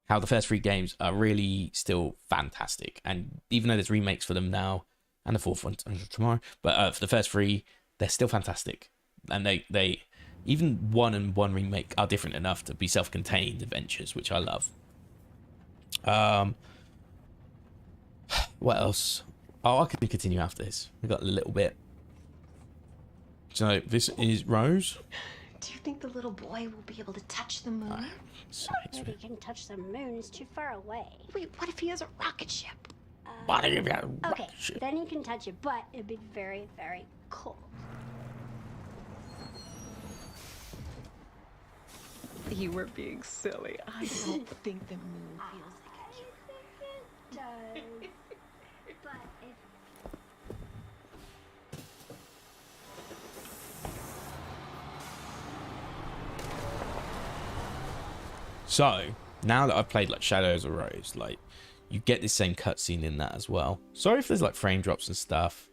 how the first 3 games are really still fantastic. And even though there's remakes for them now, and the 4th one tomorrow, but for the first 3, they're still fantastic. And they even 1 and 1 remake are different enough to be self-contained adventures, which I love. What else? Oh, I can continue after this. We got a little bit. So this is Rose.
Do you think the little boy will be able to touch the moon?
Maybe he can touch the moon. It's too far away.
Wait, what if he has a rocket ship?
Okay, then he can touch it, but it'd be very, very cold.
You were being silly. I don't think the moon feels like
It does. But if...
So now that I've played like Shadows of Rose, like you get this same cutscene in that as well. Sorry if there's like frame drops and stuff.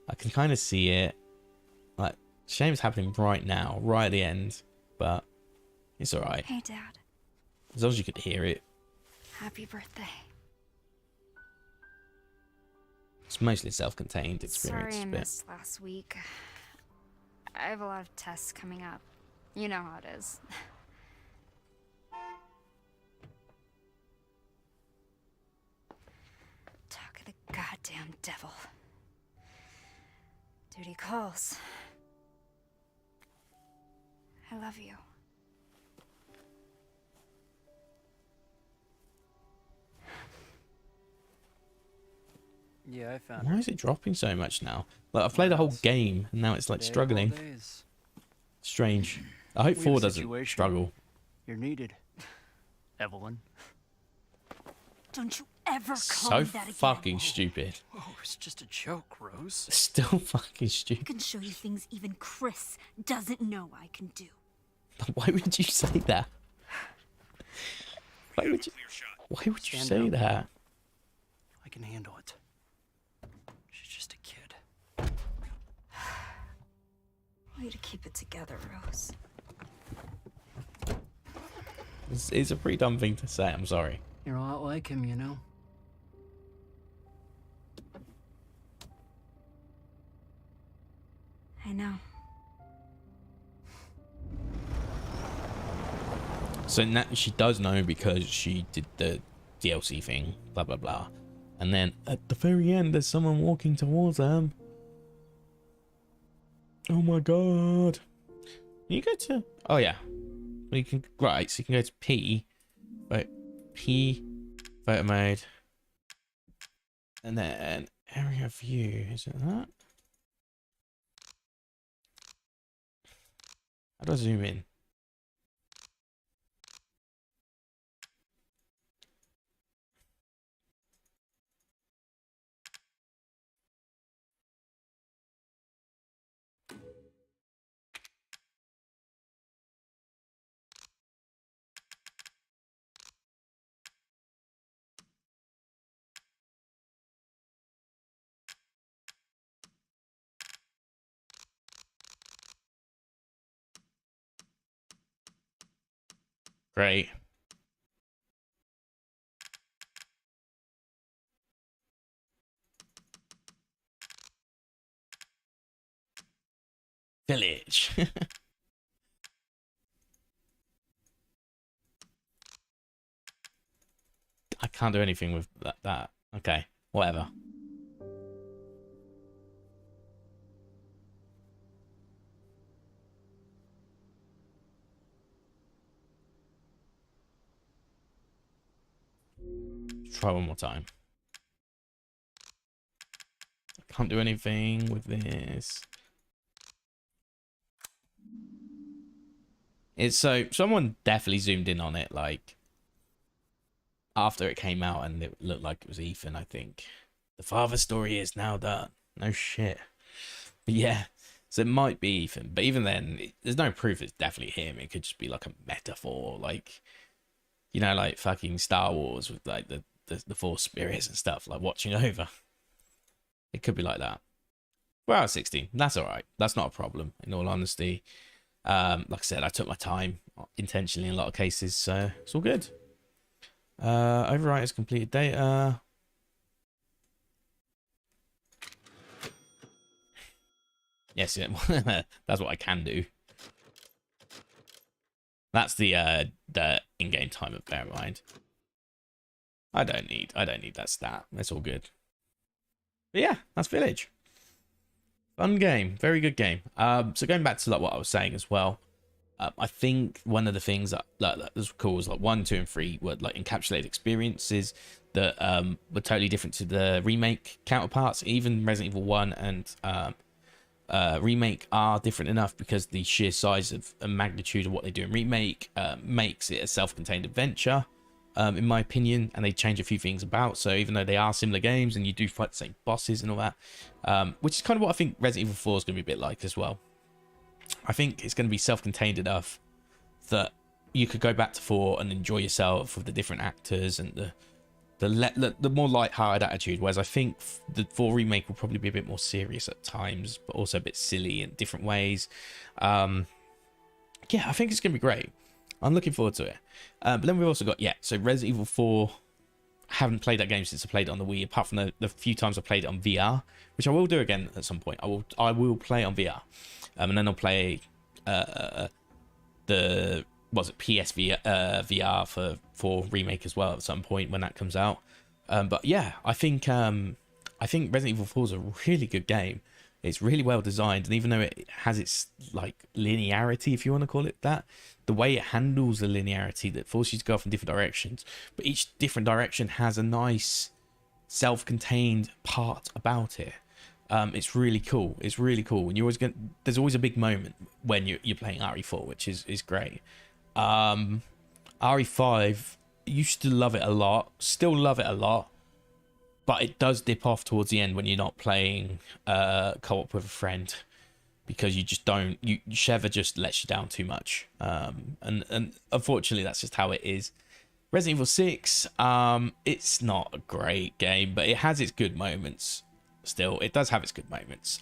I can kind of see it. Like Shame it's happening right now, right at the end, but it's alright.
Hey, Dad.
As long as you could hear it.
Happy birthday.
It's mostly self-contained experience.
Sorry I
but
missed last week. I have a lot of tests coming up. You know how it is. Talk of the goddamn devil. Duty calls. I love you.
Yeah, I found
Why is it dropping so much now? Like, I've played a whole game and now it's like struggling. Strange. I hope 4 doesn't struggle.
You're needed, Evelyn.
Don't you ever call
So
me that again.
fucking stupid.
Oh, it's just a joke, Rose.
Still fucking
I
stupid.
can show you things even Chris doesn't know I can do.
Why would you say that? Why would you
Stand
say
up.
that?
I can handle it. She's just a kid.
Way to keep it together, Rose.
It's a pretty dumb thing to say, I'm sorry.
You're a lot like him, you know?
I know.
So now she does know because she did the DLC thing, blah blah blah. And then at the very end there's someone walking towards them. Oh my god. Can you go to oh yeah. Well, you can right, so you can go to P. Right. P photo mode. And then area view, is it that? How do I zoom in? Great. Village. I can't do anything with that. Okay, whatever. Try one more time. I can't do anything with this. It's so someone definitely zoomed in on it like after it came out and it looked like it was Ethan, I think. The father story is now done. No shit. But yeah, so it might be Ethan, but even then there's no proof it's definitely him. It could just be like a metaphor, like, you know, like fucking Star Wars with like the Force spirits and stuff, like watching over. It could be like that. We're out of 16. That's all right. That's not a problem, in all honesty. Like I said, I took my time intentionally in a lot of cases, so it's all good. Overwrite is completed data. Yes, yeah. That's what I can do. That's the in-game timer, bear in mind. I don't need that stat. That's all good. But yeah, that's Village. Fun game, very good game. So going back to like what I was saying as well, I think one of the things that was cool was like 1, 2, and 3 were like encapsulated experiences that were totally different to the remake counterparts. Even Resident Evil 1 and Remake are different enough because the sheer size of and magnitude of what they do in Remake makes it a self-contained adventure, in my opinion, and they change a few things about. So even though they are similar games and you do fight the same bosses and all that, which is kind of what I think Resident Evil 4 is going to be a bit like as well. I think it's going to be self-contained enough that you could go back to 4 and enjoy yourself with the different actors and the more light-hearted attitude, whereas I think the 4 remake will probably be a bit more serious at times, but also a bit silly in different ways. Yeah, I think it's gonna be great. I'm looking forward to it. But then we've also got, so Resident Evil 4. I haven't played that game since I played it on the Wii, apart from the few times I played it on VR, which I will do again at some point. I will play on VR, and then I'll play the PSVR for Remake as well at some point when that comes out. But yeah, I think Resident Evil 4 is a really good game. It's really well designed, and even though it has its like linearity, if you want to call it that, the way it handles the linearity that forces you to go off in different directions, but each different direction has a nice self-contained part about it. It's really cool. It's really cool, and there's always a big moment when you're playing RE4, which is great. RE5, used to love it a lot, still love it a lot, but it does dip off towards the end when you're not playing co-op with a friend, because you just don't, Sheva just lets you down too much, and unfortunately that's just how it is. Resident Evil 6, it's not a great game, but it has its good moments. Still, it does have its good moments.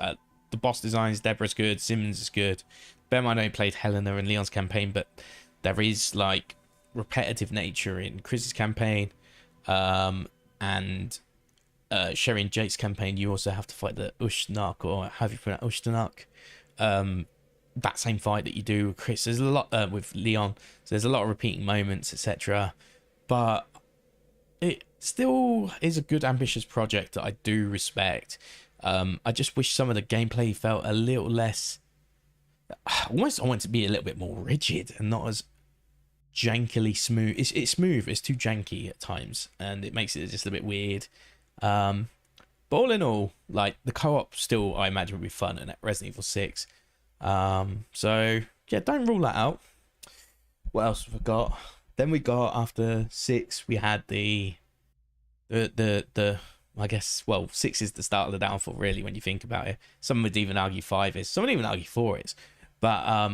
The boss designs, Deborah's good, Simmons is good. Bear in mind I only played Helena and Leon's campaign, but there is like repetitive nature in Chris's campaign, and Sherry and Jake's campaign. You also have to fight the Ushnak, or how do you pronounce Ushnak? That same fight that you do with Chris. There's a lot with Leon, so there's a lot of repeating moments, etc. But it still is a good, ambitious project that I do respect. I just wish some of the gameplay felt a little less. Almost, I want it to be a little bit more rigid and not as jankily smooth. It's smooth. It's too janky at times, and it makes it just a bit weird. But all in all, like the co-op still, I imagine, would be fun in Resident Evil 6. So yeah, don't rule that out. What else have we got? Then we got, after 6, we had the I guess, well, 6 is the start of the downfall, really, when you think about it. Some would even argue 5 is. Some would even argue 4 is. But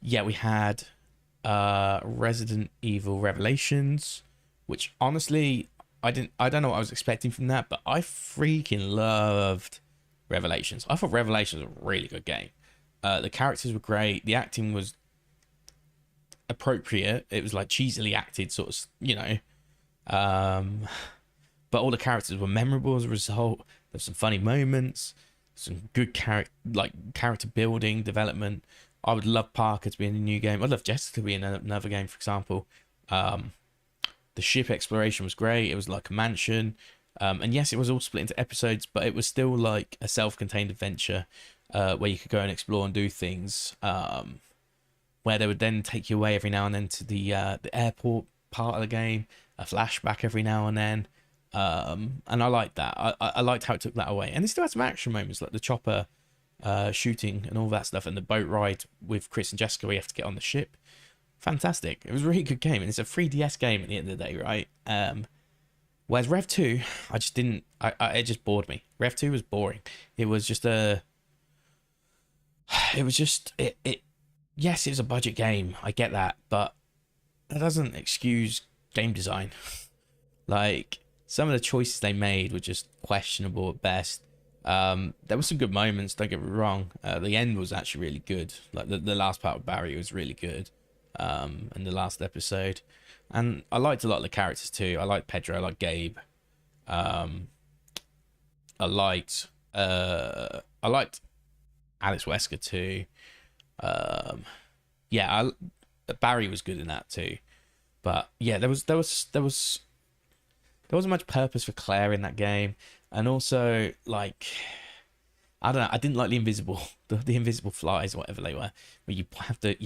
yeah, we had Resident Evil Revelations, which honestly, I don't know what I was expecting from that, but I freaking loved Revelations. I thought Revelations was a really good game. The characters were great. The acting was appropriate. It was like cheesily acted, sort of, you know. But all the characters were memorable as a result. There's some funny moments, some good character building, development. I would love Parker to be in a new game. I'd love Jessica to be in another game, for example. The ship exploration was great. It was like a mansion. And yes, it was all split into episodes, but it was still like a self-contained adventure where you could go and explore and do things. Where they would then take you away every now and then to the airport part of the game, a flashback every now and then. And I liked that. I liked how it took that away. And it still had some action moments, like the chopper shooting and all that stuff, and the boat ride with Chris and Jessica where you have to get on the ship. Fantastic. It was a really good game, and it's a 3DS game at the end of the day, right? Whereas Rev 2, I just didn't... it just bored me. Rev 2 was boring. It was just a... It was just... Yes, it was a budget game. I get that. But that doesn't excuse game design. Like, some of the choices they made were just questionable at best. There were some good moments, don't get me wrong. The end was actually really good. Like, the last part of Barry was really good. And the last episode. And I liked a lot of the characters too. I liked Pedro, I liked Gabe. I liked Alex Wesker too. Yeah, Barry was good in that too. But yeah, there wasn't much purpose for Claire in that game. And also, like, I don't know, I didn't like the invisible flies, whatever they were, where you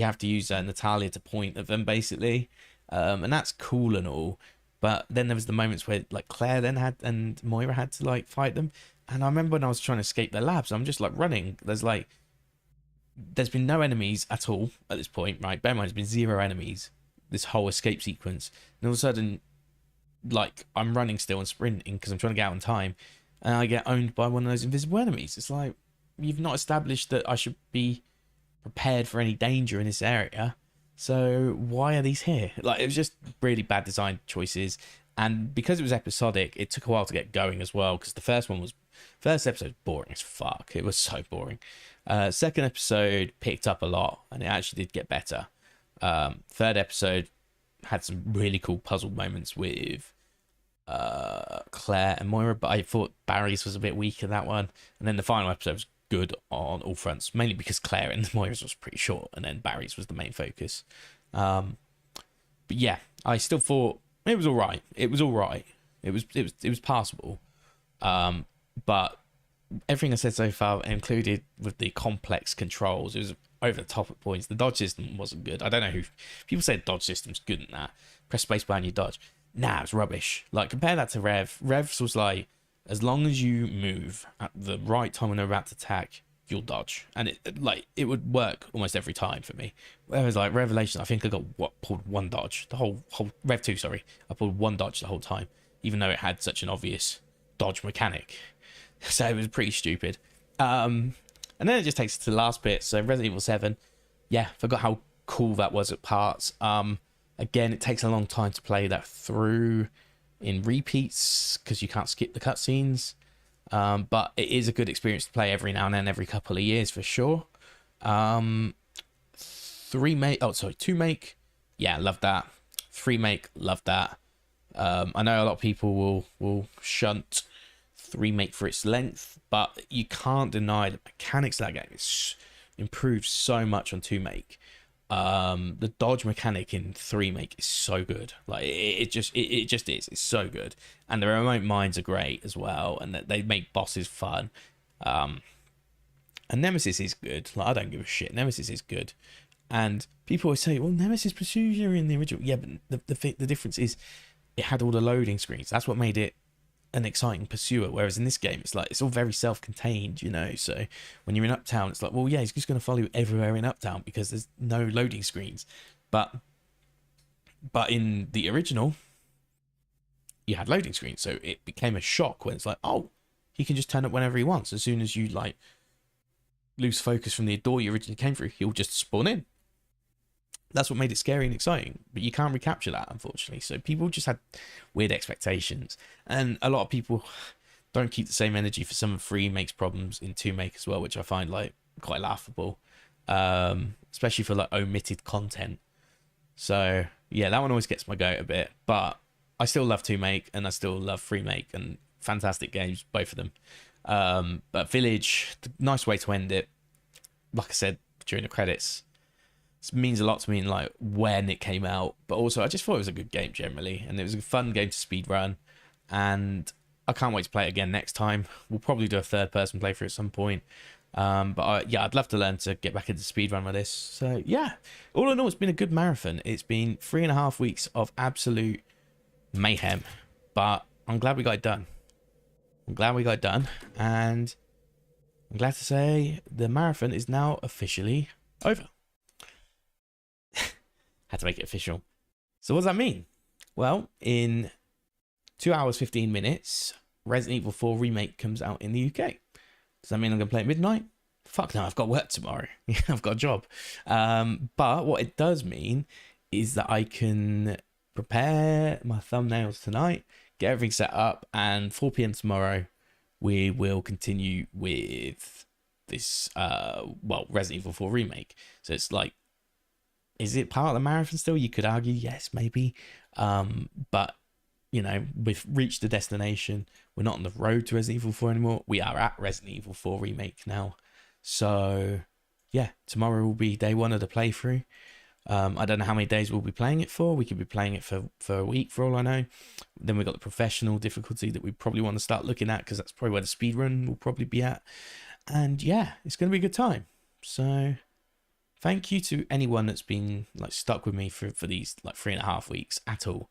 have to use Natalia to point at them, basically. And that's cool and all, but then there was the moments where like Claire and Moira had to like fight them. And I remember when I was trying to escape their labs, I'm just like running. There's been no enemies at all at this point, right? Bear in mind, there's been 0 enemies this whole escape sequence, and all of a sudden, like, I'm running still and sprinting because I'm trying to get out in time, and I get owned by one of those invisible enemies. It's like, you've not established that I should be prepared for any danger in this area, so why are these here? Like, it was just really bad design choices. And because it was episodic, it took a while to get going as well, because the first episode was boring as fuck. It was so boring. Second episode picked up a lot, and it actually did get better. Third episode had some really cool puzzle moments with Claire and Moira, but I thought Barry's was a bit weak in that one. And then the final episode was good on all fronts, mainly because Claire and Moira's was pretty short, and then Barry's was the main focus. But yeah, I still thought it was all right. It was passable. But everything I said so far, included with the complex controls, it was over the top at points. The dodge system wasn't good. I don't know who people say the dodge system's good in that. Press spacebar and you dodge. Nah, it's rubbish. Like, compare that to Rev. Rev's was like, as long as you move at the right time when they're about to attack, you'll dodge, and it would work almost every time for me. Whereas like Revelation, I think I got pulled one dodge the whole Rev 2. Sorry, I pulled one dodge the whole time, even though it had such an obvious dodge mechanic. So it was pretty stupid. And then it just takes us to the last bit. So Resident Evil 7, yeah, forgot how cool that was at parts. Again, it takes a long time to play that through in repeats because you can't skip the cutscenes. But it is a good experience to play every now and then, every couple of years for sure. 2 Make, yeah, love that. 3 Make, love that. I know a lot of people will shunt 3 Make for its length, but you can't deny the mechanics of that game. It's improved so much on 2 Make. The dodge mechanic in 3 Make is so good. Like it just is. It's so good, and the remote mines are great as well, and they make bosses fun. And Nemesis is good. Like, I don't give a shit. Nemesis is good, and people always say, "Well, Nemesis pursues you in the original." Yeah, but the difference is it had all the loading screens. That's what made it an exciting pursuer, whereas in this game it's like it's all very self-contained, you know. So when you're in Uptown, it's like, well, yeah, he's just going to follow you everywhere in Uptown because there's no loading screens. But in the original you had loading screens, so it became a shock when it's like, oh, he can just turn up whenever he wants. As soon as you like lose focus from the door you originally came through, he'll just spawn in. That's what made it scary and exciting, but you can't recapture that, unfortunately. So people just had weird expectations, and a lot of people don't keep the same energy for some of 3 Make's problems in 2 Make as well, which I find like quite laughable, especially for like omitted content. So yeah, that one always gets my goat a bit, but I still love 2 Make and I still love 3 Make, and fantastic games, both of them. But Village, nice way to end it. Like I said during the credits, it means a lot to me in like when it came out, but also I just thought it was a good game generally, and it was a fun game to speedrun, and I can't wait to play it again next time. We'll probably do a third-person playthrough at some point, but yeah, I'd love to learn to get back into speedrun with this. So yeah, all in all, it's been a good marathon. It's been 3.5 weeks of absolute mayhem, but I'm glad we got it done. And I'm glad to say the marathon is now officially over. Had to make it official. So what does that mean? Well, in 2 hours 15 minutes, Resident Evil 4 Remake comes out in the UK. Does that mean I'm going to play at midnight? Fuck no, I've got work tomorrow. I've got a job. But what it does mean is that I can prepare my thumbnails tonight, get everything set up, and 4 p.m. tomorrow, we will continue with this, Resident Evil 4 Remake. So it's like, is it part of the marathon still? You could argue, yes, maybe. But, you know, we've reached the destination. We're not on the road to Resident Evil 4 anymore. We are at Resident Evil 4 Remake now. So, yeah, tomorrow will be day 1 of the playthrough. I don't know how many days we'll be playing it for. We could be playing it for a week for all I know. Then we've got the professional difficulty that we probably want to start looking at, because that's probably where the speedrun will probably be at. And yeah, it's going to be a good time. So thank you to anyone that's been like stuck with me for these like 3.5 weeks at all.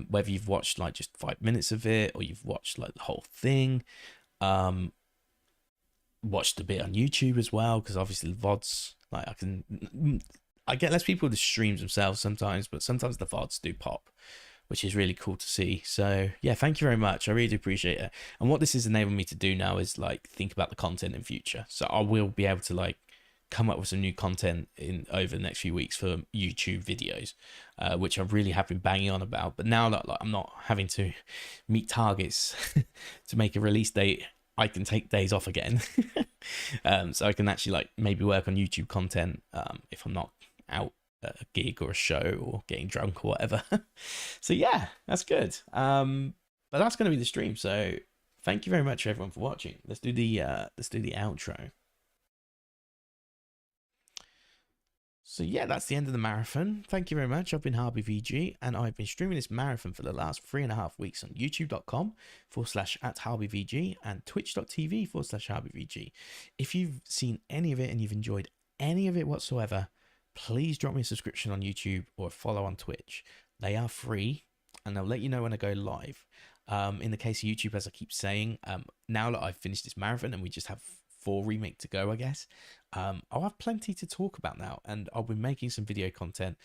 Whether you've watched like just 5 minutes of it, or you've watched like the whole thing. Watched a bit on YouTube as well, because obviously the VODs, like I get less people to streams themselves sometimes, but sometimes the VODs do pop, which is really cool to see. So yeah, thank you very much. I really do appreciate it. And what this has enabled me to do now is like think about the content in future. So I will be able to like come up with some new content in over the next few weeks for YouTube videos, which I really have been banging on about. But now that, like, I'm not having to meet targets to make a release date, I can take days off again. So I can actually, like, maybe work on YouTube content if I'm not out at a gig or a show or getting drunk or whatever. So yeah, that's good. But that's going to be the stream. So thank you very much everyone for watching. Let's do the outro. So yeah, that's the end of the marathon. Thank you very much. I've been Harvey VG, and I've been streaming this marathon for the last 3.5 weeks on youtube.com/@HarveyVG and twitch.tv/HarveyVG. If you've seen any of it and you've enjoyed any of it whatsoever, please drop me a subscription on YouTube or a follow on Twitch. They are free, and they'll let you know when I go live. In the case of YouTube, as I keep saying, now that I've finished this marathon and we just have 4 Remake to go, I guess, I'll have plenty to talk about now, and I'll be making some video content,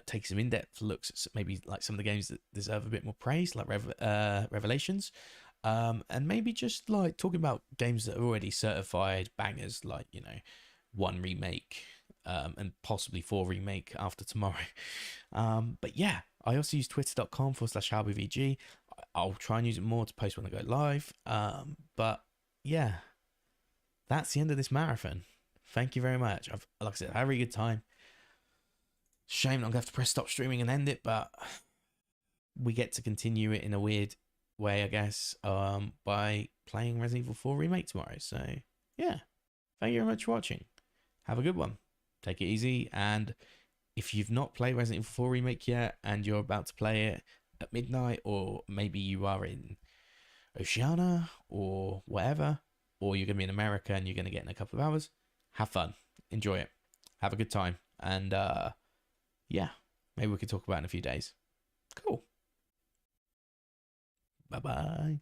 taking some in-depth looks at maybe like some of the games that deserve a bit more praise, like Revelations, and maybe just like talking about games that are already certified bangers, like, you know, 1 Remake, and possibly 4 Remake after tomorrow. But yeah, I also use twitter.com/HarveyVG. I'll try and use it more to post when I go live. But yeah, that's the end of this marathon. Thank you very much. Like I said, I had a really good time. Shame I'm going to have to press stop streaming and end it, but we get to continue it in a weird way, I guess, by playing Resident Evil 4 Remake tomorrow. So yeah, thank you very much for watching. Have a good one. Take it easy, and if you've not played Resident Evil 4 Remake yet and you're about to play it at midnight, or maybe you are in Oceania or whatever, or you're going to be in America and you're going to get in a couple of hours, have fun, enjoy it, have a good time, and yeah, maybe we can talk about it in a few days. Cool. Bye bye.